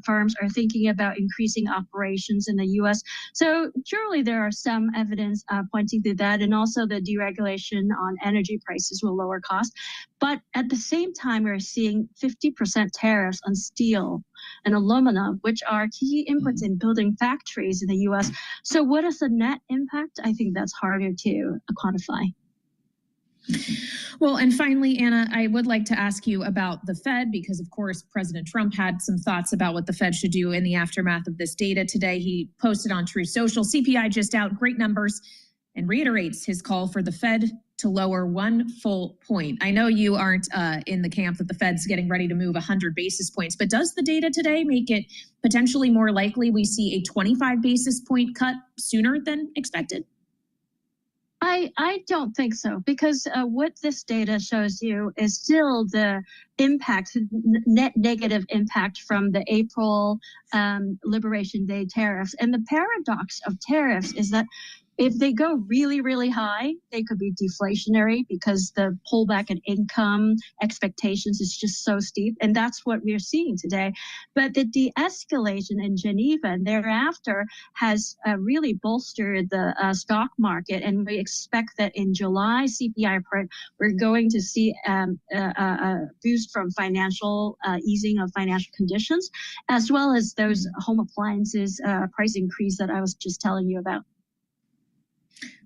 firms are thinking about increasing operations in the U.S. So surely there are some evidence pointing to that, and also the deregulation on energy prices will lower costs. But at the same time, we're seeing 50% tariffs on steel and aluminum, which are key inputs in building factories in the U.S. So what is the net impact? I think that's harder to quantify. Well, and finally, Anna, I would like to ask you about the Fed, because of course, President Trump had some thoughts about what the Fed should do in the aftermath of this data today. He posted on Truth Social, CPI just out, great numbers, and reiterates his call for the Fed to lower 1 full point. I know you aren't in the camp that the Fed's getting ready to move 100 basis points, but does the data today make it potentially more likely we see a 25 basis point cut sooner than expected? I don't think so, because what this data shows you is still the impact, net negative impact from the April Liberation Day tariffs. And the paradox of tariffs is that if they go really, really high, they could be deflationary because the pullback in income expectations is just so steep. And that's what we're seeing today. But the de-escalation in Geneva and thereafter has really bolstered the stock market. And we expect that in July CPI print, we're going to see a boost from financial easing of financial conditions, as well as those home appliances price increase that I was just telling you about.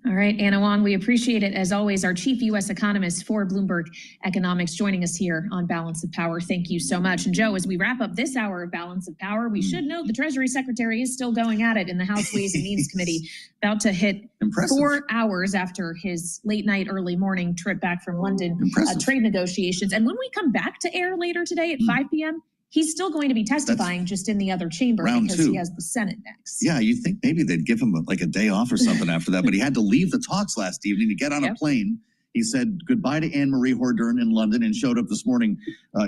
All right, Anna Wong, we appreciate it. As always, our chief U.S. economist for Bloomberg Economics joining us here on Balance of Power. Thank you so much. And Joe, as we wrap up this hour of Balance of Power, we should note the Treasury Secretary is still going at it in the House Ways and Means Committee, about to hit 4 hours after his late night, early morning trip back from London, trade negotiations. And when we come back to air later today at 5 p.m., he's still going to be testifying just in the other chamber because he has the Senate next. Yeah, you'd think maybe they'd give him like a day off or something after that, but he had to leave the talks last evening to get on a plane. He said goodbye to Anne-Marie Hordern in London and showed up this morning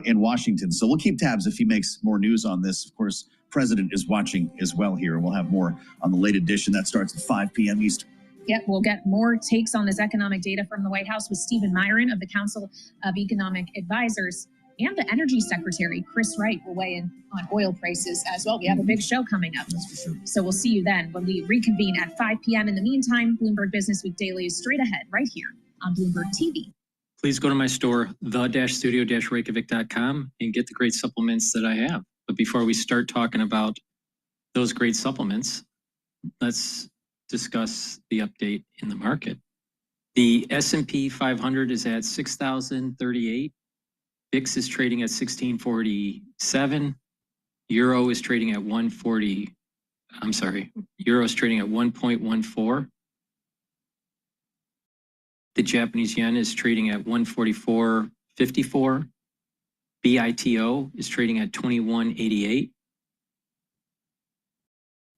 in Washington. So we'll keep tabs if he makes more news on this. Of course, President is watching as well here, and we'll have more on the late edition. That starts at 5 p.m. Eastern. Yep, we'll get more takes on this economic data from the White House with Stephen Myron of the Council of Economic Advisors. And the Energy Secretary, Chris Wright, will weigh in on oil prices as well. We have a big show coming up. So we'll see you then when we reconvene at 5 p.m. In the meantime, Bloomberg Business Week Daily is straight ahead right here on Bloomberg TV. Please go to my store, the-studio-reykjavik.com, and get the great supplements that I have. But before we start talking about those great supplements, let's discuss the update in the market. The S&P 500 is at 6,038. VIX is trading at 1647. Euro is trading at 140. I'm sorry. Euro is trading at 1.14. The Japanese yen is trading at 144.54. BITO is trading at 21.88.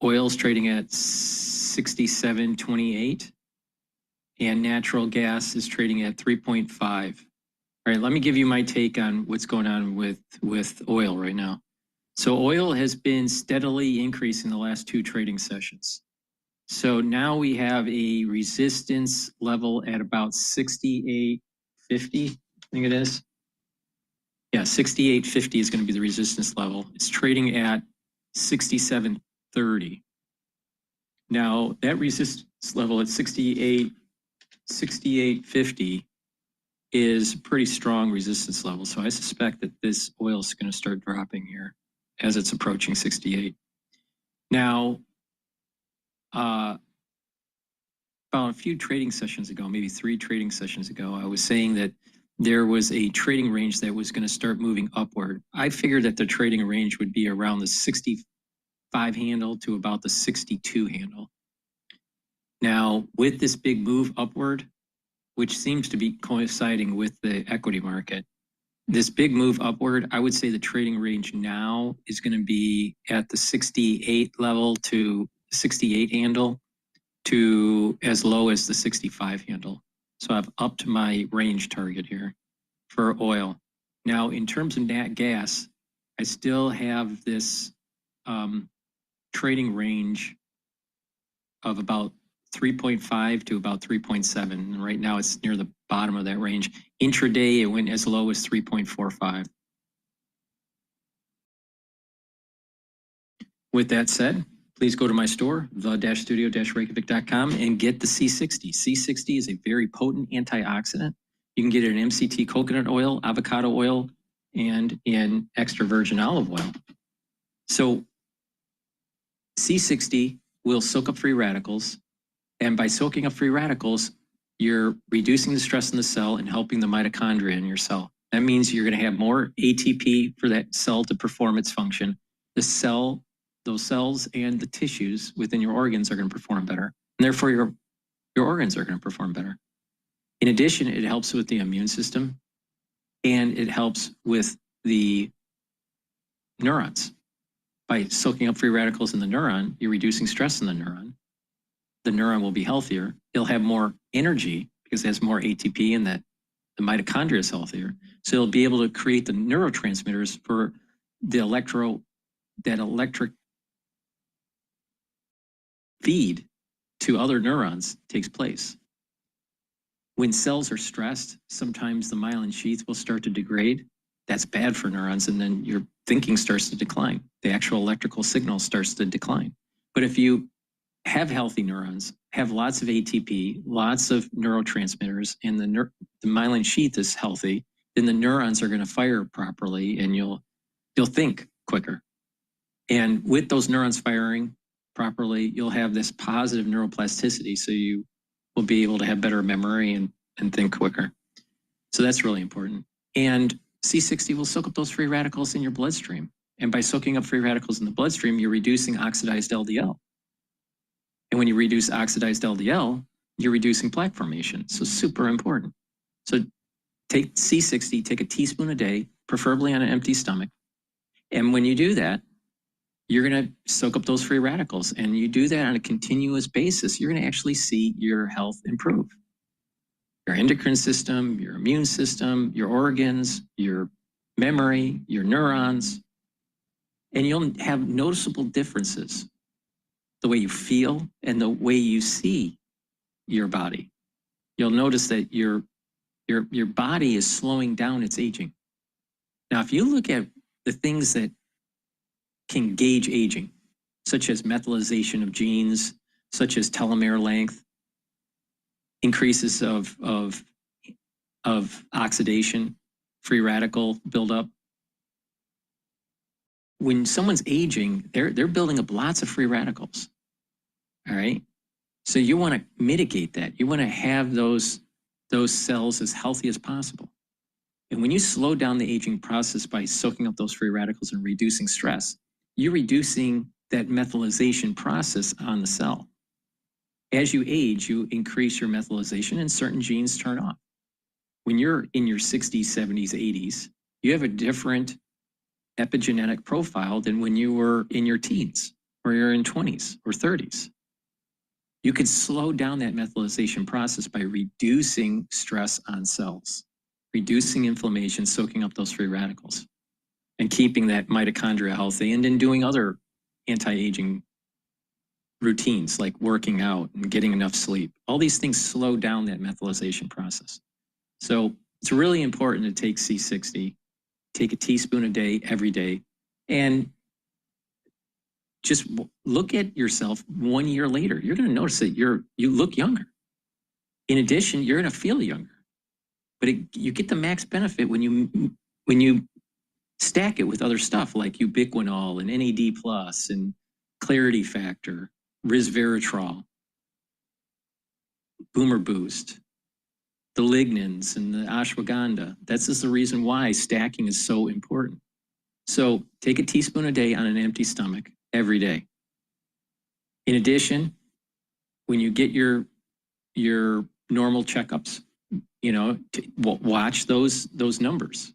Oil is trading at 67.28. And natural gas is trading at 3.5. All right, let me give you my take on what's going on with oil right now. So oil has been steadily increasing the last 2 trading sessions. So now we have a resistance level at about 68.50, I think it is. Yeah, 68.50 is going to be the resistance level. It's trading at 67.30. Now that resistance level at 68.50 is a pretty strong resistance level. So I suspect that this oil is going to start dropping here as it's approaching 68. Now, about a few trading sessions ago, maybe 3 trading sessions ago, I was saying that there was a trading range that was going to start moving upward. I figured that the trading range would be around the 65 handle to about the 62 handle. Now, with this big move upward, which seems to be coinciding with the equity market, this big move upward, I would say the trading range now is going to be at the 68 level to 68 handle to as low as the 65 handle. So I've upped my range target here for oil. Now, in terms of nat gas, I still have this trading range of about 3.5 to about 3.7. And right now it's near the bottom of that range. Intraday, it went as low as 3.45. With that said, please go to my store, the-studio-reykjavik.com, and get the C60. C60 is a very potent antioxidant. You can get it in MCT coconut oil, avocado oil, and in extra virgin olive oil. So C60 will soak up free radicals. And by soaking up free radicals, you're reducing the stress in the cell and helping the mitochondria in your cell. That means you're going to have more ATP for that cell to perform its function. The cell, those cells and the tissues within your organs are going to perform better. And therefore, your organs are going to perform better. In addition, it helps with the immune system and it helps with the neurons. By soaking up free radicals in the neuron, you're reducing stress in the neuron. The neuron will be healthier. It'll have more energy because it has more ATP and that the mitochondria is healthier. So it'll be able to create the neurotransmitters for the electric feed to other neurons takes place. When cells are stressed, sometimes the myelin sheath will start to degrade. That's bad for neurons, and then your thinking starts to decline. The actual electrical signal starts to decline. But if you have healthy neurons, have lots of ATP, lots of neurotransmitters, and the myelin sheath is healthy, then the neurons are going to fire properly, and you'll think quicker. And with those neurons firing properly, you'll have this positive neuroplasticity, so you will be able to have better memory and think quicker. So that's really important. And C60 will soak up those free radicals in your bloodstream. And by soaking up free radicals in the bloodstream, you're reducing oxidized LDL. And when you reduce oxidized LDL, you're reducing plaque formation. So super important. So take C60, take a teaspoon a day, preferably on an empty stomach. And when you do that, you're going to soak up those free radicals. And you do that on a continuous basis, you're going to actually see your health improve. Your endocrine system, your immune system, your organs, your memory, your neurons. And you'll have noticeable differences. The way you feel and the way you see your body. You'll notice that your body is slowing down its aging. Now, if you look at the things that can gauge aging, such as methylation of genes, such as telomere length, increases of oxidation, free radical buildup. When someone's aging, they're building up lots of free radicals. All right. So you want to mitigate that. You want to have those cells as healthy as possible. And when you slow down the aging process by soaking up those free radicals and reducing stress, you're reducing that methylation process on the cell. As you age, you increase your methylation and certain genes turn off. When you're in your 60s, 70s, 80s, you have a different epigenetic profile than when you were in your teens or you're in 20s or 30s. You can slow down that methylation process by reducing stress on cells, reducing inflammation, soaking up those free radicals, and keeping that mitochondria healthy, and then doing other anti-aging routines like working out and getting enough sleep. All these things slow down that methylation process. So it's really important to take C60, take a teaspoon a day, every day, and just look at yourself 1 year later. You're going to notice that you look younger. In addition, you're going to feel younger. But you get the max benefit when you stack it with other stuff like ubiquinol and NAD plus and clarity factor, resveratrol, boomer boost, the lignans and the ashwagandha. That's just the reason why stacking is so important. So take a teaspoon a day on an empty stomach every day. In addition, when you get your normal checkups, watch those numbers.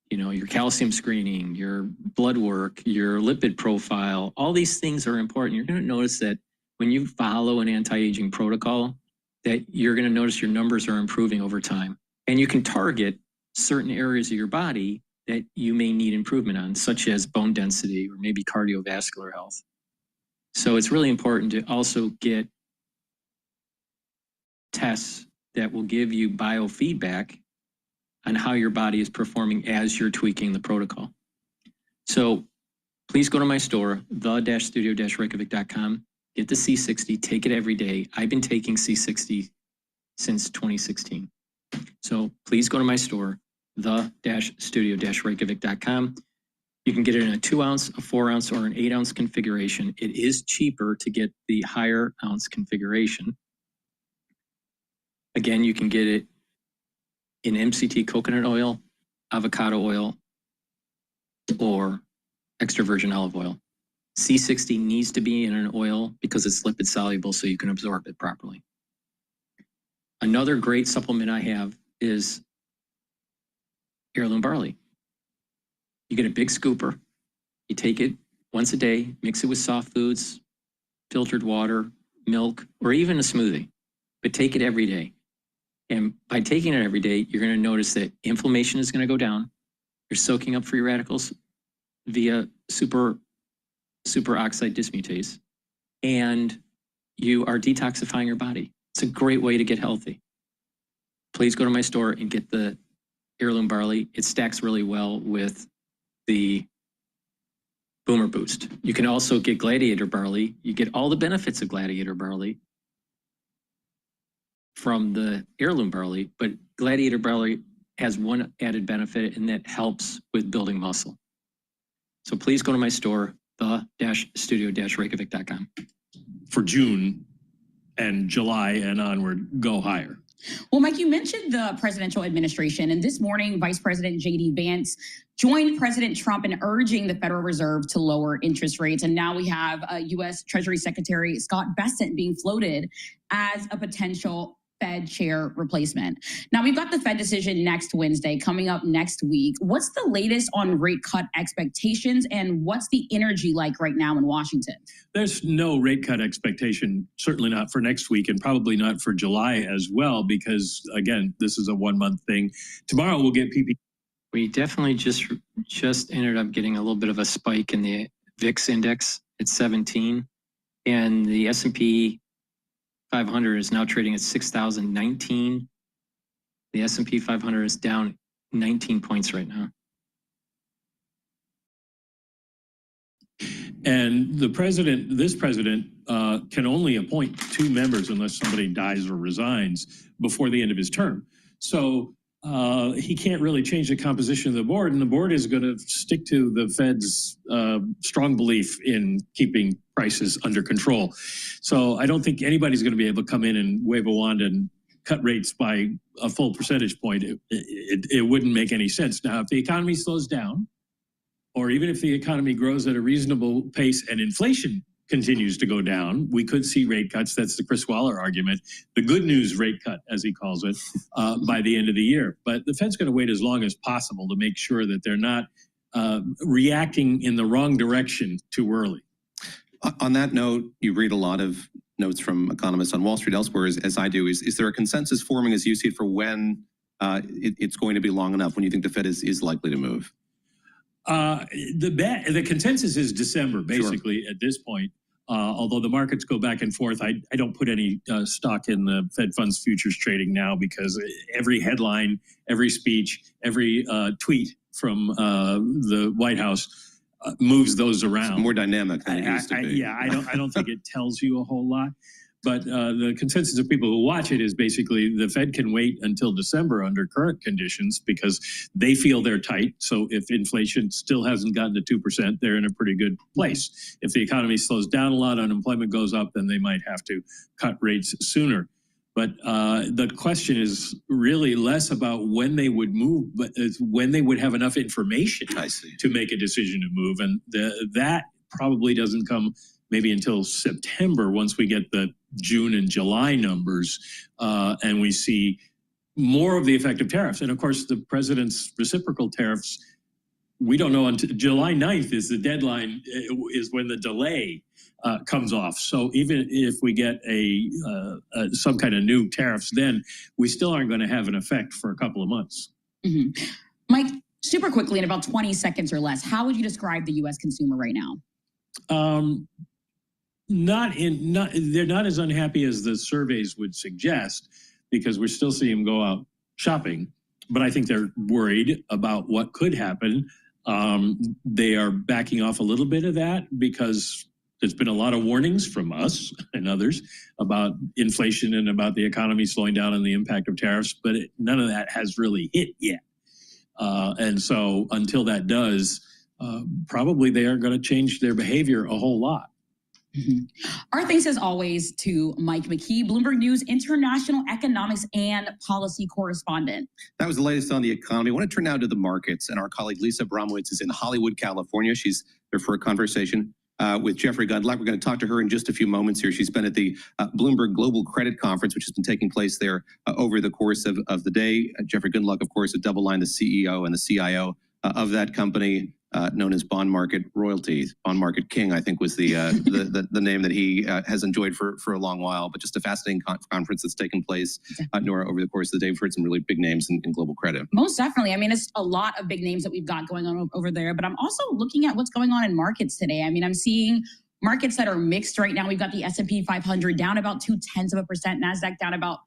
you know, your calcium screening, your blood work, your lipid profile, all these things are important. You're going to notice that when you follow an anti-aging protocol, that you're going to notice your numbers are improving over time. And you can target certain areas of your body that you may need improvement on, such as bone density or maybe cardiovascular health. So it's really important to also get tests that will give you biofeedback on how your body is performing as you're tweaking the protocol. So please go to my store, the-studio-reykjavik.com, get the C60, take it every day. I've been taking C60 since 2016. So please go to my store, the-studio-reykjavik.com. You can get it in a 2 ounce, a 4 ounce, or an 8 ounce configuration. It is cheaper to get the higher ounce configuration. Again, you can get it in MCT coconut oil, avocado oil, or extra virgin olive oil. C60 needs to be in an oil because it's lipid soluble so you can absorb it properly. Another great supplement I have is heirloom barley. You get a big scooper, you take it once a day, mix it with soft foods, filtered water, milk, or even a smoothie, but take it every day. And by taking it every day, you're going to notice that inflammation is going to go down. You're soaking up free radicals via superoxide dismutase, and you are detoxifying your body. It's a great way to get healthy. Please go to my store and get the heirloom barley. It stacks really well with the Boomer Boost. You can also get Gladiator barley. You get all the benefits of Gladiator barley from the heirloom barley, but Gladiator barley has one added benefit, and that helps with building muscle. So please go to my store, the-studio-reykjavik.com. For June and July and onward, go higher. Well, Mike, you mentioned the presidential administration, and this morning, Vice President J.D. Vance joined President Trump in urging the Federal Reserve to lower interest rates. And now we have U.S. Treasury Secretary Scott Bessent being floated as a potential Fed chair replacement. Now, we've got the Fed decision next Wednesday coming up next week. What's the latest on rate cut expectations, and what's the energy like right now in Washington? There's no rate cut expectation, certainly not for next week, and probably not for July as well, because, again, this is a 1 month thing. Tomorrow we'll get PPI. We definitely just ended up getting a little bit of a spike in the VIX index at 17, and the S&P 500 is now trading at 6,019. The S&P 500 is down 19 points right now. And this president can only appoint 2 members unless somebody dies or resigns before the end of his term. So he can't really change the composition of the board, and the board is going to stick to the Fed's strong belief in keeping prices under control. So I don't think anybody's going to be able to come in and wave a wand and cut rates by a full percentage point. It wouldn't make any sense. Now, if the economy slows down, or even if the economy grows at a reasonable pace and inflation continues to go down, we could see rate cuts. That's the Chris Waller argument, the good news rate cut, as he calls it, by the end of the year. But the Fed's going to wait as long as possible to make sure that they're not reacting in the wrong direction too early. On that note, you read a lot of notes from economists on Wall Street elsewhere, as I do. Is there a consensus forming as you see it for when it's going to be long enough, when you think the Fed is likely to move? The consensus is December, basically, sure, at this point. Although the markets go back and forth, I don't put any stock in the Fed funds futures trading now, because every headline, every speech, every tweet from the White House moves those around. It's more dynamic than it used to be. Yeah, I don't think it tells you a whole lot. But the consensus of people who watch it is basically the Fed can wait until December under current conditions because they feel they're tight. So if inflation still hasn't gotten to 2%, they're in a pretty good place. If the economy slows down a lot, unemployment goes up, then they might have to cut rates sooner. But the question is really less about when they would move, but it's when they would have enough information to make a decision to move. And that probably doesn't come maybe until September, once we get the June and July numbers, and we see more of the effect of tariffs. And of course, the president's reciprocal tariffs we don't know until July 9th is the deadline, is when the delay comes off. So even if we get some kind of new tariffs, then we still aren't going to have an effect for a couple of months. Mm-hmm. Mike, super quickly, in about 20 seconds or less, how would you describe the U.S. consumer right now? They're not as unhappy as the surveys would suggest, because we're still seeing them go out shopping. But I think they're worried about what could happen. They are backing off a little bit of that because there's been a lot of warnings from us and others about inflation and about the economy slowing down and the impact of tariffs, but none of that has really hit yet. And so until that does, probably they are going to change their behavior a whole lot. Mm-hmm. Our thanks as always to Mike McKee, Bloomberg News international economics and policy correspondent. That was the latest on the economy. I want to turn now to the markets, and our colleague Lisa Bromwitz is in Hollywood, California. She's there for a conversation with Jeffrey Gundlach. We're going to talk to her in just a few moments here. She's been at the Bloomberg Global Credit Conference, which has been taking place there over the course of the day. Jeffrey Gundlach, of course, at DoubleLine, the CEO and the CIO of that company, known as Bond Market Royalty. Bond Market King, I think, was the name that he has enjoyed for a long while. But just a fascinating conference that's taken place, Nora, over the course of the day. We've heard some really big names in global credit. Most definitely. I mean, it's a lot of big names that we've got going on over there. But I'm also looking at what's going on in markets today. I mean, I'm seeing markets that are mixed right now. We've got the S&P 500 down about 0.2%, NASDAQ down about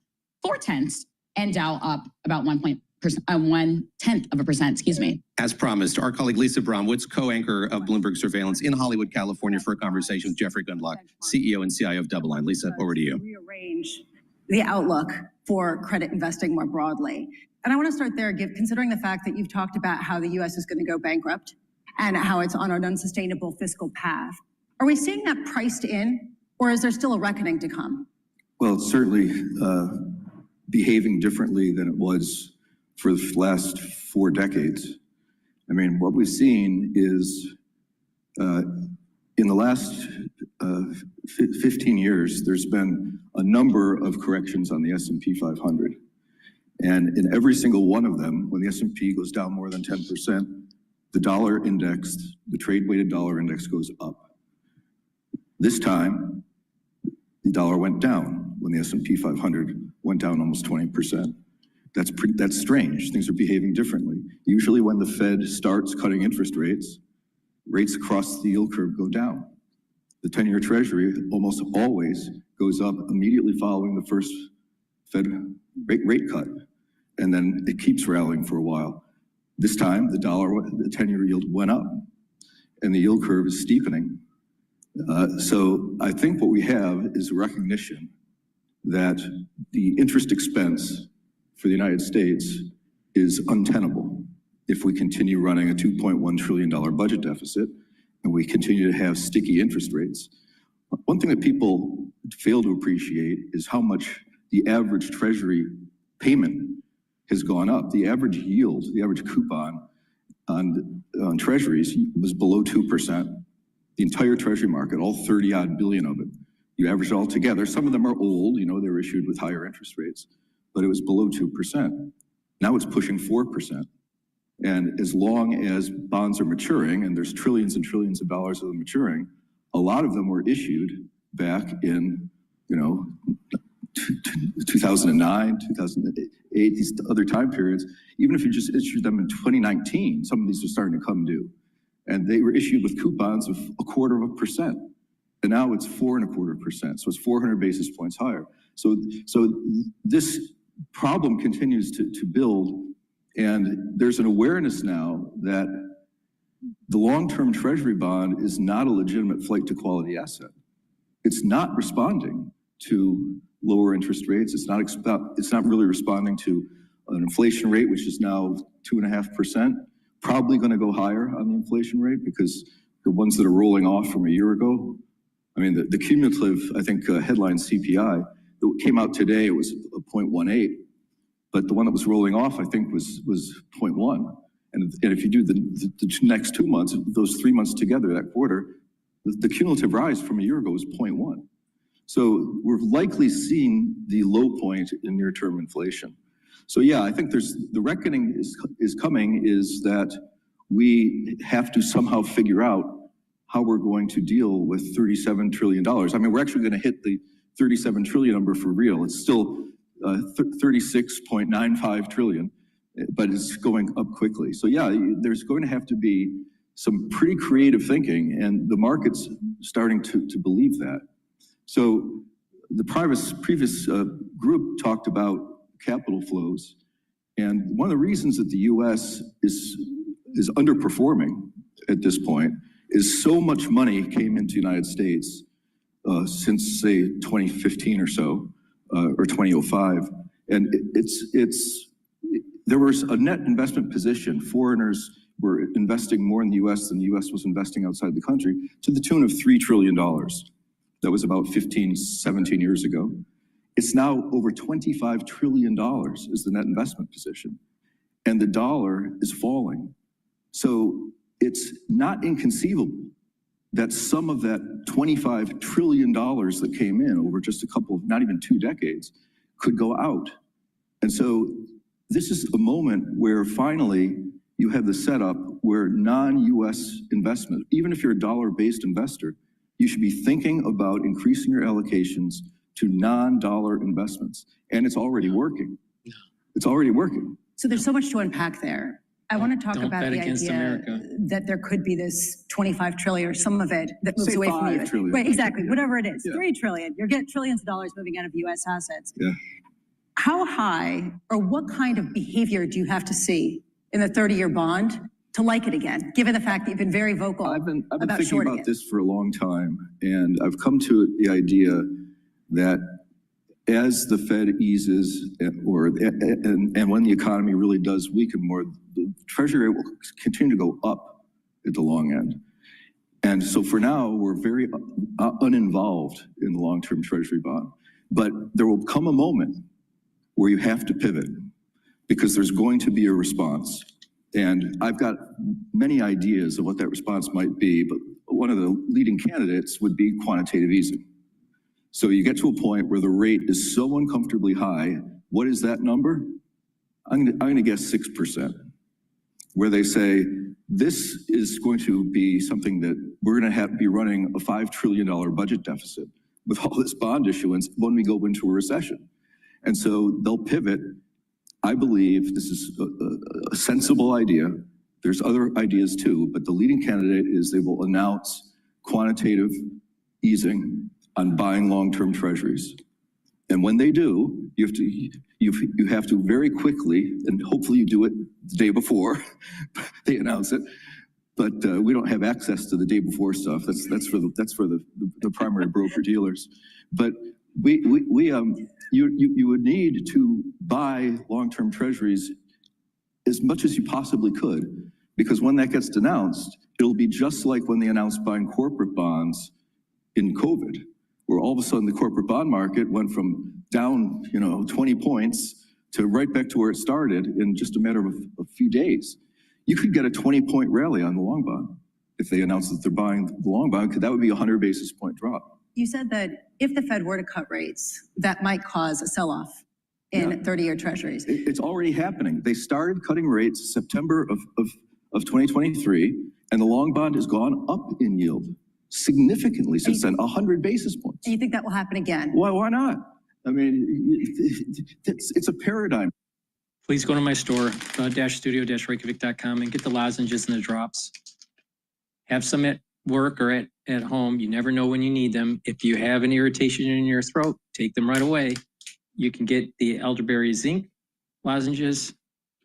0.4%, and Dow up about 0.1%, excuse me. As promised, our colleague Lisa Bromwitz, co-anchor of Bloomberg Surveillance in Hollywood, California, for a conversation with Jeffrey Gundlach, CEO and CIO of DoubleLine. Lisa, over to you. Rearrange the outlook for credit investing more broadly. And I want to start there, considering the fact that you've talked about how the U.S. is going to go bankrupt and how it's on an unsustainable fiscal path. Are we seeing that priced in, or is there still a reckoning to come? Well, it's certainly behaving differently than it was for the last 4 decades. I mean, what we've seen is in the last 15 years, there's been a number of corrections on the S&P 500. And in every single one of them, when the S&P goes down more than 10%, the dollar index, the trade-weighted dollar index goes up. This time, the dollar went down when the S&P 500 went down almost 20%. That's strange. Things are behaving differently. Usually when the Fed starts cutting interest rates, rates across the yield curve go down. The 10-year Treasury almost always goes up immediately following the first Fed rate cut, and then it keeps rallying for a while. This time, the 10-year yield went up, and the yield curve is steepening. So I think what we have is a recognition that the interest expense for the United States is untenable if we continue running a $2.1 trillion budget deficit and we continue to have sticky interest rates. One thing that people fail to appreciate is how much the average Treasury payment has gone up. The average yield, the average coupon on Treasuries was below 2%. The entire Treasury market, all 30-odd billion of it, you average it all together. Some of them are old, they were issued with higher interest rates, but it was below 2%. Now it's pushing 4%. And as long as bonds are maturing, and there's trillions and trillions of dollars of them maturing, a lot of them were issued back in, 2009, 2008, these other time periods. Even if you just issued them in 2019, some of these are starting to come due. And they were issued with coupons of 0.25%. And now it's 4.25%. So it's 400 basis points higher. So this problem continues to build, and there's an awareness now that the long-term Treasury bond is not a legitimate flight to quality asset. It's not responding to lower interest rates. It's not really responding to an inflation rate, which is now 2.5%, probably going to go higher on the inflation rate because the ones that are rolling off from a year ago, I mean, the cumulative, I think, headline CPI that came out today, it was 0.18, but the one that was rolling off, I think, was 0.1. And if you do the next 2 months, those 3 months together, that quarter, the cumulative rise from a year ago was 0.1. So we're likely seeing the low point in near-term inflation. So yeah, I think the reckoning is coming, is that we have to somehow figure out how we're going to deal with $37 trillion. I mean, we're actually going to hit the 37 trillion number for real. It's still 36.95 trillion, but it's going up quickly. So yeah, there's going to have to be some pretty creative thinking, and the market's starting to believe that. So the previous group talked about capital flows, and one of the reasons that the U.S. is underperforming at this point is so much money came into the United States since, say, 2015 or so, or 2005. And there was a net investment position. Foreigners were investing more in the U.S. than the U.S. was investing outside the country, to the tune of $3 trillion. That was about 15, 17 years ago. It's now over $25 trillion is the net investment position. And the dollar is falling. So it's not inconceivable that some of that $25 trillion that came in over just a couple of, not even 2 decades, could go out. And so this is a moment where finally you have the setup where non-US investment, even if you're a dollar-based investor, you should be thinking about increasing your allocations to non-dollar investments. And it's already working. It's already working. So there's so much to unpack there. I want to talk about the idea America. that there could be this 25 trillion or some of it that moves Say away from the 5 US. trillion. Right, exactly, Yeah. whatever it is, Yeah. 3 trillion. You're getting trillions of dollars moving out of US assets. Yeah. How high or what kind of behavior do you have to see in the 30-year bond to like it again, given the fact that you've been very vocal I've been about thinking shorting about it? this for a long time, and I've come to the idea that as the Fed eases, and when the economy really does weaken more, the Treasury rate will continue to go up at the long end. And so for now, we're very uninvolved in the long-term Treasury bond. But there will come a moment where you have to pivot because there's going to be a response. And I've got many ideas of what that response might be, but one of the leading candidates would be quantitative easing. So you get to a point where the rate is so uncomfortably high. What is that number? I'm going to guess 6%, where they say this is going to be something that we're going to have to be running a $5 trillion budget deficit with all this bond issuance when we go into a recession. And so they'll pivot. I believe this is a sensible idea. There's other ideas too, but the leading candidate is they will announce quantitative easing on buying long-term treasuries. And when they do, you have to very quickly, and hopefully you do it the day before they announce it, but we don't have access to the day before stuff. That's for the primary broker dealers. But you would need to buy long-term treasuries as much as you possibly could, because when that gets announced, it'll be just like when they announced buying corporate bonds in COVID, where all of a sudden the corporate bond market went from down, 20 points to right back to where it started in just a matter of a few days. You could get a 20-point rally on the long bond if they announced that they're buying the long bond, because that would be a 100 basis point drop. You said that if the Fed were to cut rates, that might cause a sell-off in 30-year treasuries. It's already happening. They started cutting rates September of 2023, and the long bond has gone up in yield significantly since then, 100 basis points. And you think that will happen again? Why not? I mean, it's a paradigm. Please go to my store, studio-reykjavik.com, and get the lozenges and the drops. Have some at work or at home. You never know when you need them. If you have an irritation in your throat, take them right away. You can get the elderberry zinc lozenges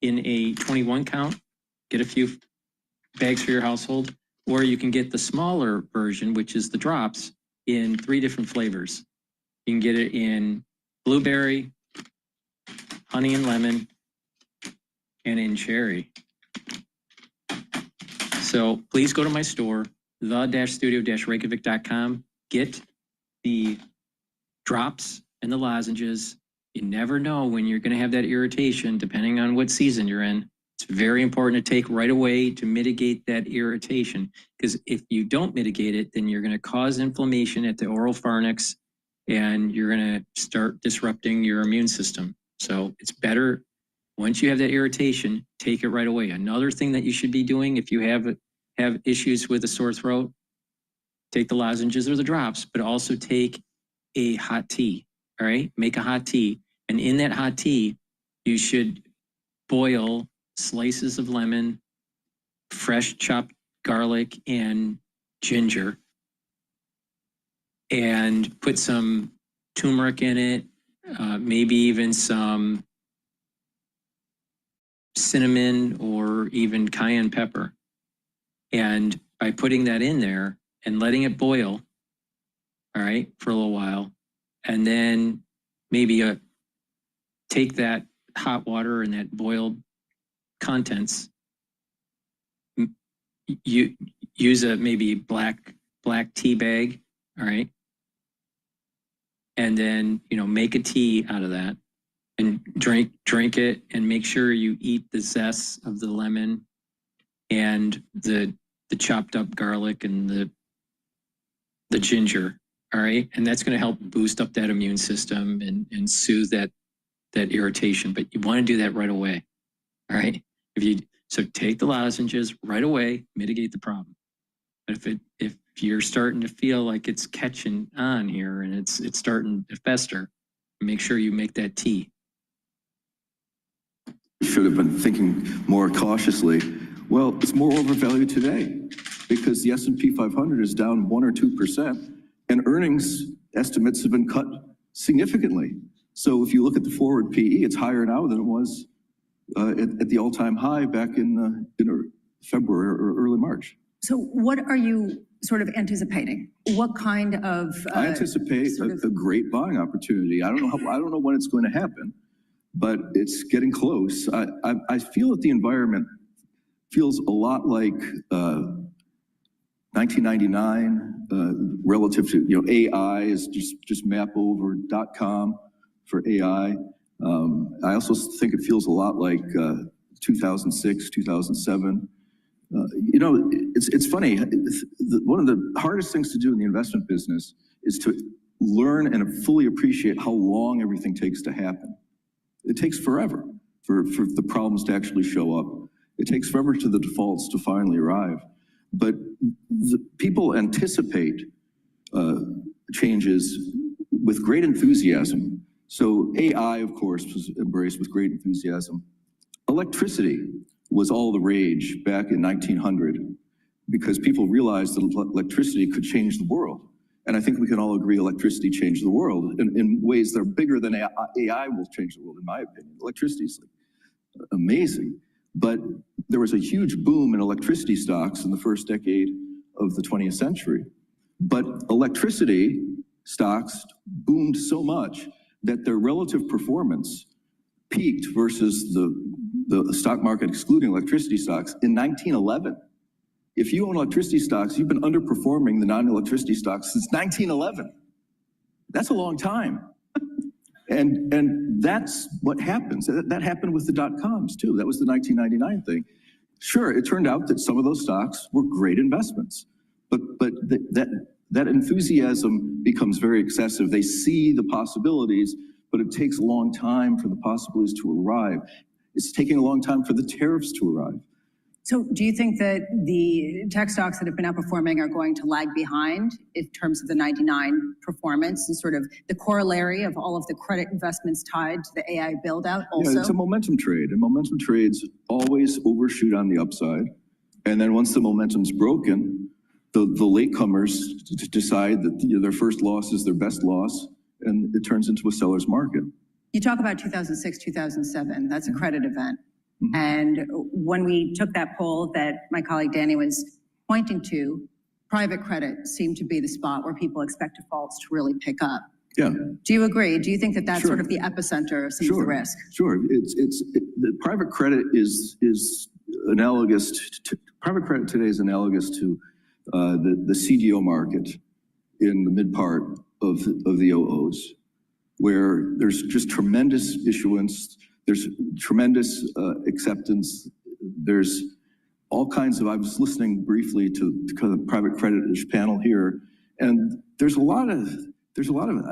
in a 21 count. Get a few bags for your household. Or you can get the smaller version, which is the drops, in 3 different flavors. You can get it in blueberry, honey and lemon, and in cherry. So please go to my store, the-studio-reykjavik.com. Get the drops and the lozenges. You never know when you're going to have that irritation, depending on what season you're in. It's very important to take right away to mitigate that irritation, because if you don't mitigate it, then you're going to cause inflammation at the oral pharynx and you're going to start disrupting your immune system. So it's better Once you have that irritation, take it right away. Another thing that you should be doing if you have issues with a sore throat, take the lozenges or the drops, but also take a hot tea, all right? Make a hot tea. And in that hot tea, you should boil slices of lemon, fresh chopped garlic, and ginger, and put some turmeric in it, maybe even some cinnamon or even cayenne pepper. And by putting that in there and letting it boil, all right, for a little while, and then maybe take that hot water and that boiled contents, you use a maybe black tea bag, all right, and then make a tea out of that and drink it, and make sure you eat the zest of the lemon and the chopped up garlic and the ginger, all right, and that's going to help boost up that immune system and soothe that irritation. But you want to do that right away, all right? So take the lozenges right away, mitigate the problem. But if you're starting to feel like it's catching on here and it's starting to fester, make sure you make that tea. Should have been thinking more cautiously. Well, it's more overvalued today because the S&P 500 is down 1 or 2%, and earnings estimates have been cut significantly. So if you look at the forward PE, it's higher now than it was at the all-time high back in February or early March. So what are you sort of anticipating? What kind of? I anticipate a great buying opportunity. I don't know when it's going to happen, but it's getting close. I feel that the environment feels a lot like 1999 relative to AI is just map over .com for AI. I also think it feels a lot like 2006, 2007. It's funny. One of the hardest things to do in the investment business is to learn and fully appreciate how long everything takes to happen. It takes forever for the problems to actually show up. It takes forever to the defaults to finally arrive. But people anticipate changes with great enthusiasm. So AI, of course, was embraced with great enthusiasm. Electricity was all the rage back in 1900 because people realized that electricity could change the world. And I think we can all agree electricity changed the world in ways that are bigger than AI will change the world, in my opinion. Electricity is amazing. But there was a huge boom in electricity stocks in the first decade of the 20th century. But electricity stocks boomed so much that their relative performance peaked versus the stock market excluding electricity stocks in 1911. If you own electricity stocks, you've been underperforming the non-electricity stocks since 1911. That's a long time. And that's what happens. That happened with the dot-coms too. That was the 1999 thing. Sure, it turned out that some of those stocks were great investments, but that enthusiasm becomes very excessive. They see the possibilities, but it takes a long time for the possibilities to arrive. It's taking a long time for the tariffs to arrive. So do you think that the tech stocks that have been outperforming are going to lag behind in terms of the 99 performance and sort of the corollary of all of the credit investments tied to the AI build out also? Yeah, it's a momentum trade, and momentum trades always overshoot on the upside. And then once the momentum's broken, the latecomers decide that their first loss is their best loss, and it turns into a seller's market. You talk about 2006, 2007, that's a credit event. And when we took that poll that my colleague Danny was pointing to, private credit seemed to be the spot where people expect defaults to really pick up. Yeah. Do you agree? Do you think that that's sort of the epicenter of some of the risk? Sure. The private credit is analogous to private credit today is analogous to the CDO market in the mid part of the OOs, where there's just tremendous issuance. There's tremendous acceptance. There's all kinds of, I was listening briefly to the private credit panel here, and there's a lot of there's a lot of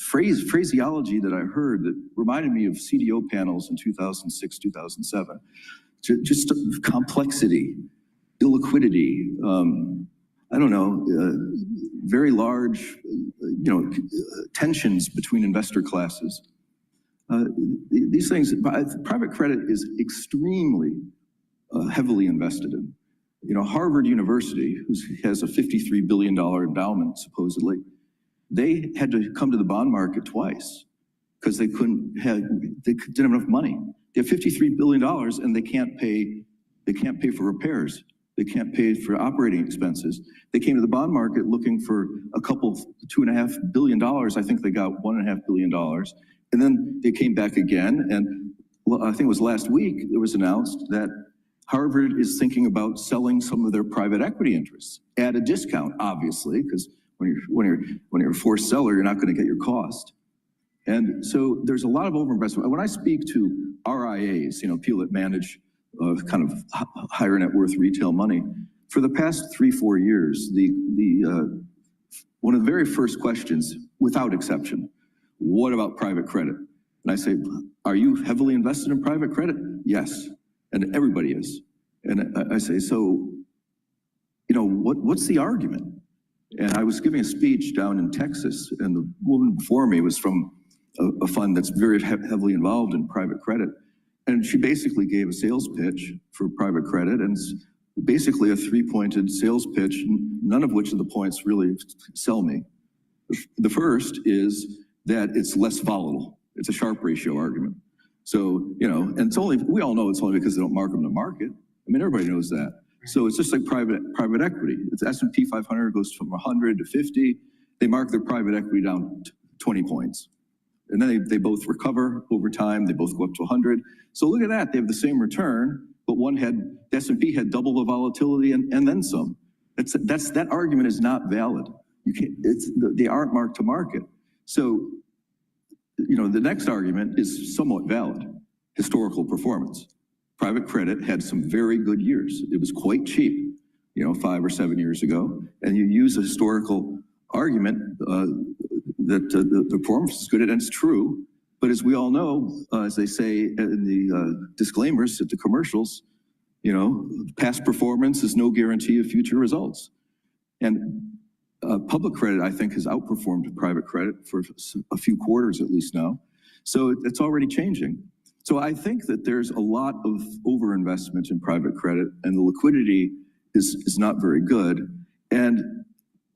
phraseology that I heard that reminded me of CDO panels in 2006, 2007. Just complexity, illiquidity, I don't know, very large, tensions between investor classes. These things, private credit is extremely heavily invested in. Harvard University, who has a $53 billion endowment, supposedly, they had to come to the bond market twice because they didn't have enough money. They have $53 billion and they can't pay for repairs. They can't pay for operating expenses. They came to the bond market looking for $2.5 billion. I think they got $1.5 billion. And then they came back again. And I think it was last week, it was announced that Harvard is thinking about selling some of their private equity interests at a discount, obviously, because when you're a forced seller, you're not going to get your cost. And so there's a lot of overinvestment. When I speak to RIAs, people that manage kind of higher net worth retail money, for the past 3-4 years, one of the very first questions, without exception, what about private credit? And I say, are you heavily invested in private credit? Yes, and everybody is. And I say, so, what's the argument? And I was giving a speech down in Texas, and the woman before me was from a fund that's very heavily involved in private credit. And she basically gave a sales pitch for private credit, and basically a 3-pointed sales pitch, none of which of the points really sell me. The first is that it's less volatile. It's a Sharpe ratio argument. So, and it's only, we all know it's only because they don't mark them to market. I mean, everybody knows that. So it's just like private equity. It's S&P 500 goes from 100 to 50. They mark their private equity down 20 points. And then they both recover over time. They both go up to 100. So look at that. They have the same return, but the S&P had double the volatility and then some. That argument is not valid. They aren't marked to market. So, the next argument is somewhat valid. Historical performance. Private credit had some very good years. It was quite cheap, 5 or 7 years ago. And you use a historical argument that the performance is good, and it's true. But as we all know, as they say in the disclaimers at the commercials, past performance is no guarantee of future results. And public credit, I think, has outperformed private credit for a few quarters at least now. So it's already changing. So I think that there's a lot of overinvestment in private credit, and the liquidity is not very good. And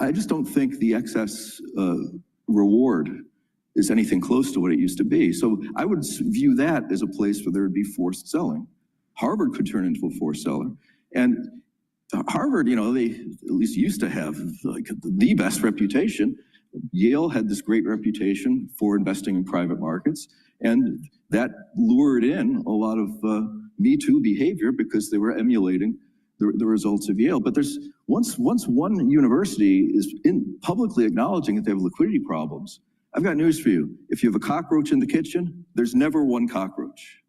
I just don't think the excess reward is anything close to what it used to be. So I would view that as a place where there would be forced selling. Harvard could turn into a forced seller. And Harvard, they at least used to have like the best reputation. Yale had this great reputation for investing in private markets, and that lured in a lot of Me Too behavior because they were emulating the results of Yale. But there's once one university is publicly acknowledging that they have liquidity problems, I've got news for you. If you have a cockroach in the kitchen, there's never one cockroach.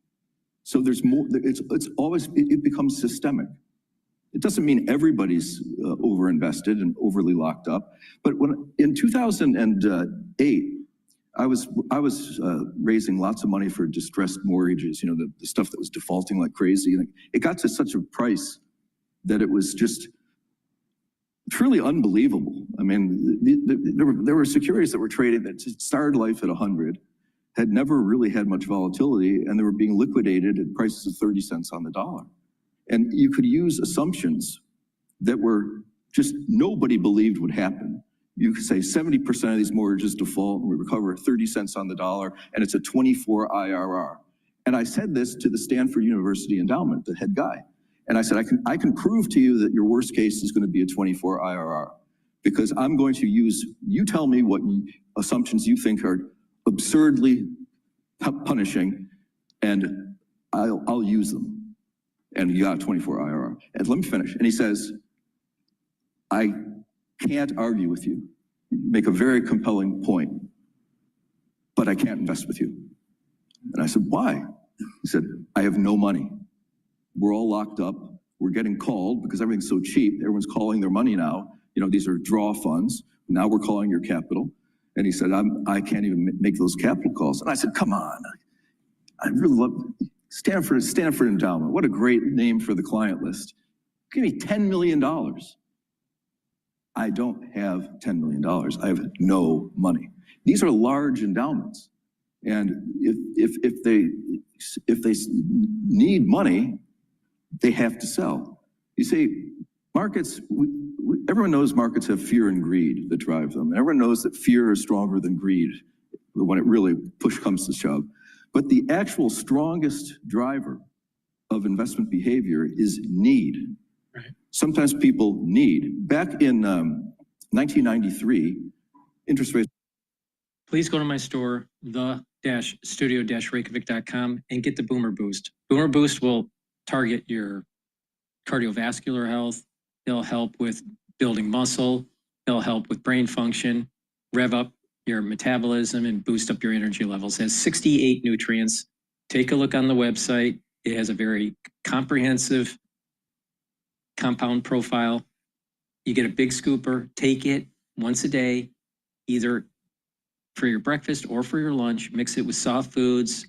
So there's more. It becomes systemic. It doesn't mean everybody's overinvested and overly locked up. But in 2008, I was raising lots of money for distressed mortgages, the stuff that was defaulting like crazy. And it got to such a price that it was just truly unbelievable. I mean, there were securities that were traded that started life at 100, had never really had much volatility, and they were being liquidated at prices of 30 cents on the dollar. And you could use assumptions that were just nobody believed would happen. You could say 70% of these mortgages default and we recover 30 cents on the dollar, and it's a 24 IRR. And I said this to the Stanford University endowment, the head guy. And I said, I can prove to you that your worst case is going to be a 24 IRR, because I'm going to you tell me what assumptions you think are absurdly punishing, and I'll use them. And you got a 24 IRR. And let me finish. And he says, I can't argue with you. You make a very compelling point, but I can't invest with you. And I said, why? He said, I have no money. We're all locked up. We're getting called because everything's so cheap. Everyone's calling their money now. These are draw funds. Now we're calling your capital. And he said, I can't even make those capital calls. And I said, come on. I really love Stanford Endowment. What a great name for the client list. Give me $10 million. I don't have $10 million. I have no money. These are large endowments. And if they need money, they have to sell. You see, markets, everyone knows markets have fear and greed that drive them. Everyone knows that fear is stronger than greed when it really push comes to shove. But the actual strongest driver of investment behavior is need. Right. Sometimes people need. Back in 1993, interest rates. Please go to my store, the-studio-reykjavik.com, and get the Boomer Boost. Boomer Boost will target your cardiovascular health. It'll help with building muscle. It'll help with brain function, rev up your metabolism, and boost up your energy levels. It has 68 nutrients. Take a look on the website. It has a very comprehensive compound profile. You get a big scooper. Take it once a day, either for your breakfast or for your lunch. Mix it with soft foods,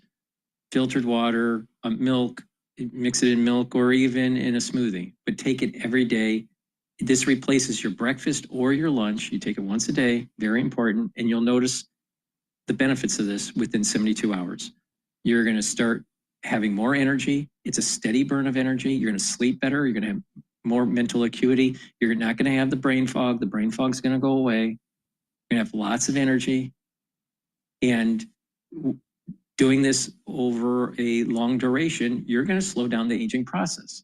filtered water, milk. Mix it in milk or even in a smoothie, but take it every day. This replaces your breakfast or your lunch. You take it once a day, very important, and you'll notice the benefits of this within 72 hours. You're going to start having more energy. It's a steady burn of energy. You're going to sleep better. You're going to have more mental acuity. You're not going to have the brain fog. The brain fog's going to go away. You're going to have lots of energy. And doing this over a long duration, you're going to slow down the aging process.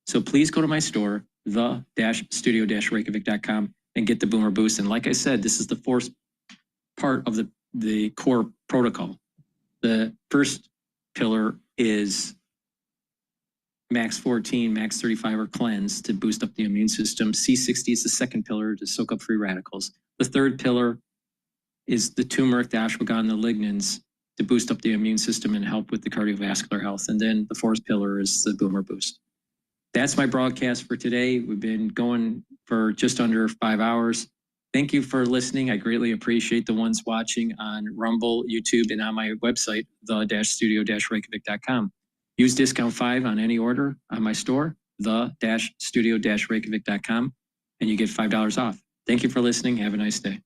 So please go to my store, the-studio-reykjavik.com, and get the Boomer Boost. And like I said, this is the fourth part of the core protocol. The first pillar is max 14, max 35 or cleanse to boost up the immune system. C60 is the second pillar to soak up free radicals. The third pillar is the turmeric, the ashwagandha, the lignans to boost up the immune system and help with the cardiovascular health. And then the fourth pillar is the Boomer Boost. That's my broadcast for today. We've been going for just under 5 hours. Thank you for listening. I greatly appreciate the ones watching on Rumble, YouTube, and on my website, the-studio-reykjavik.com. Use discount 5 on any order on my store, the-studio-reykjavik.com, and you get $5 off. Thank you for listening. Have a nice day.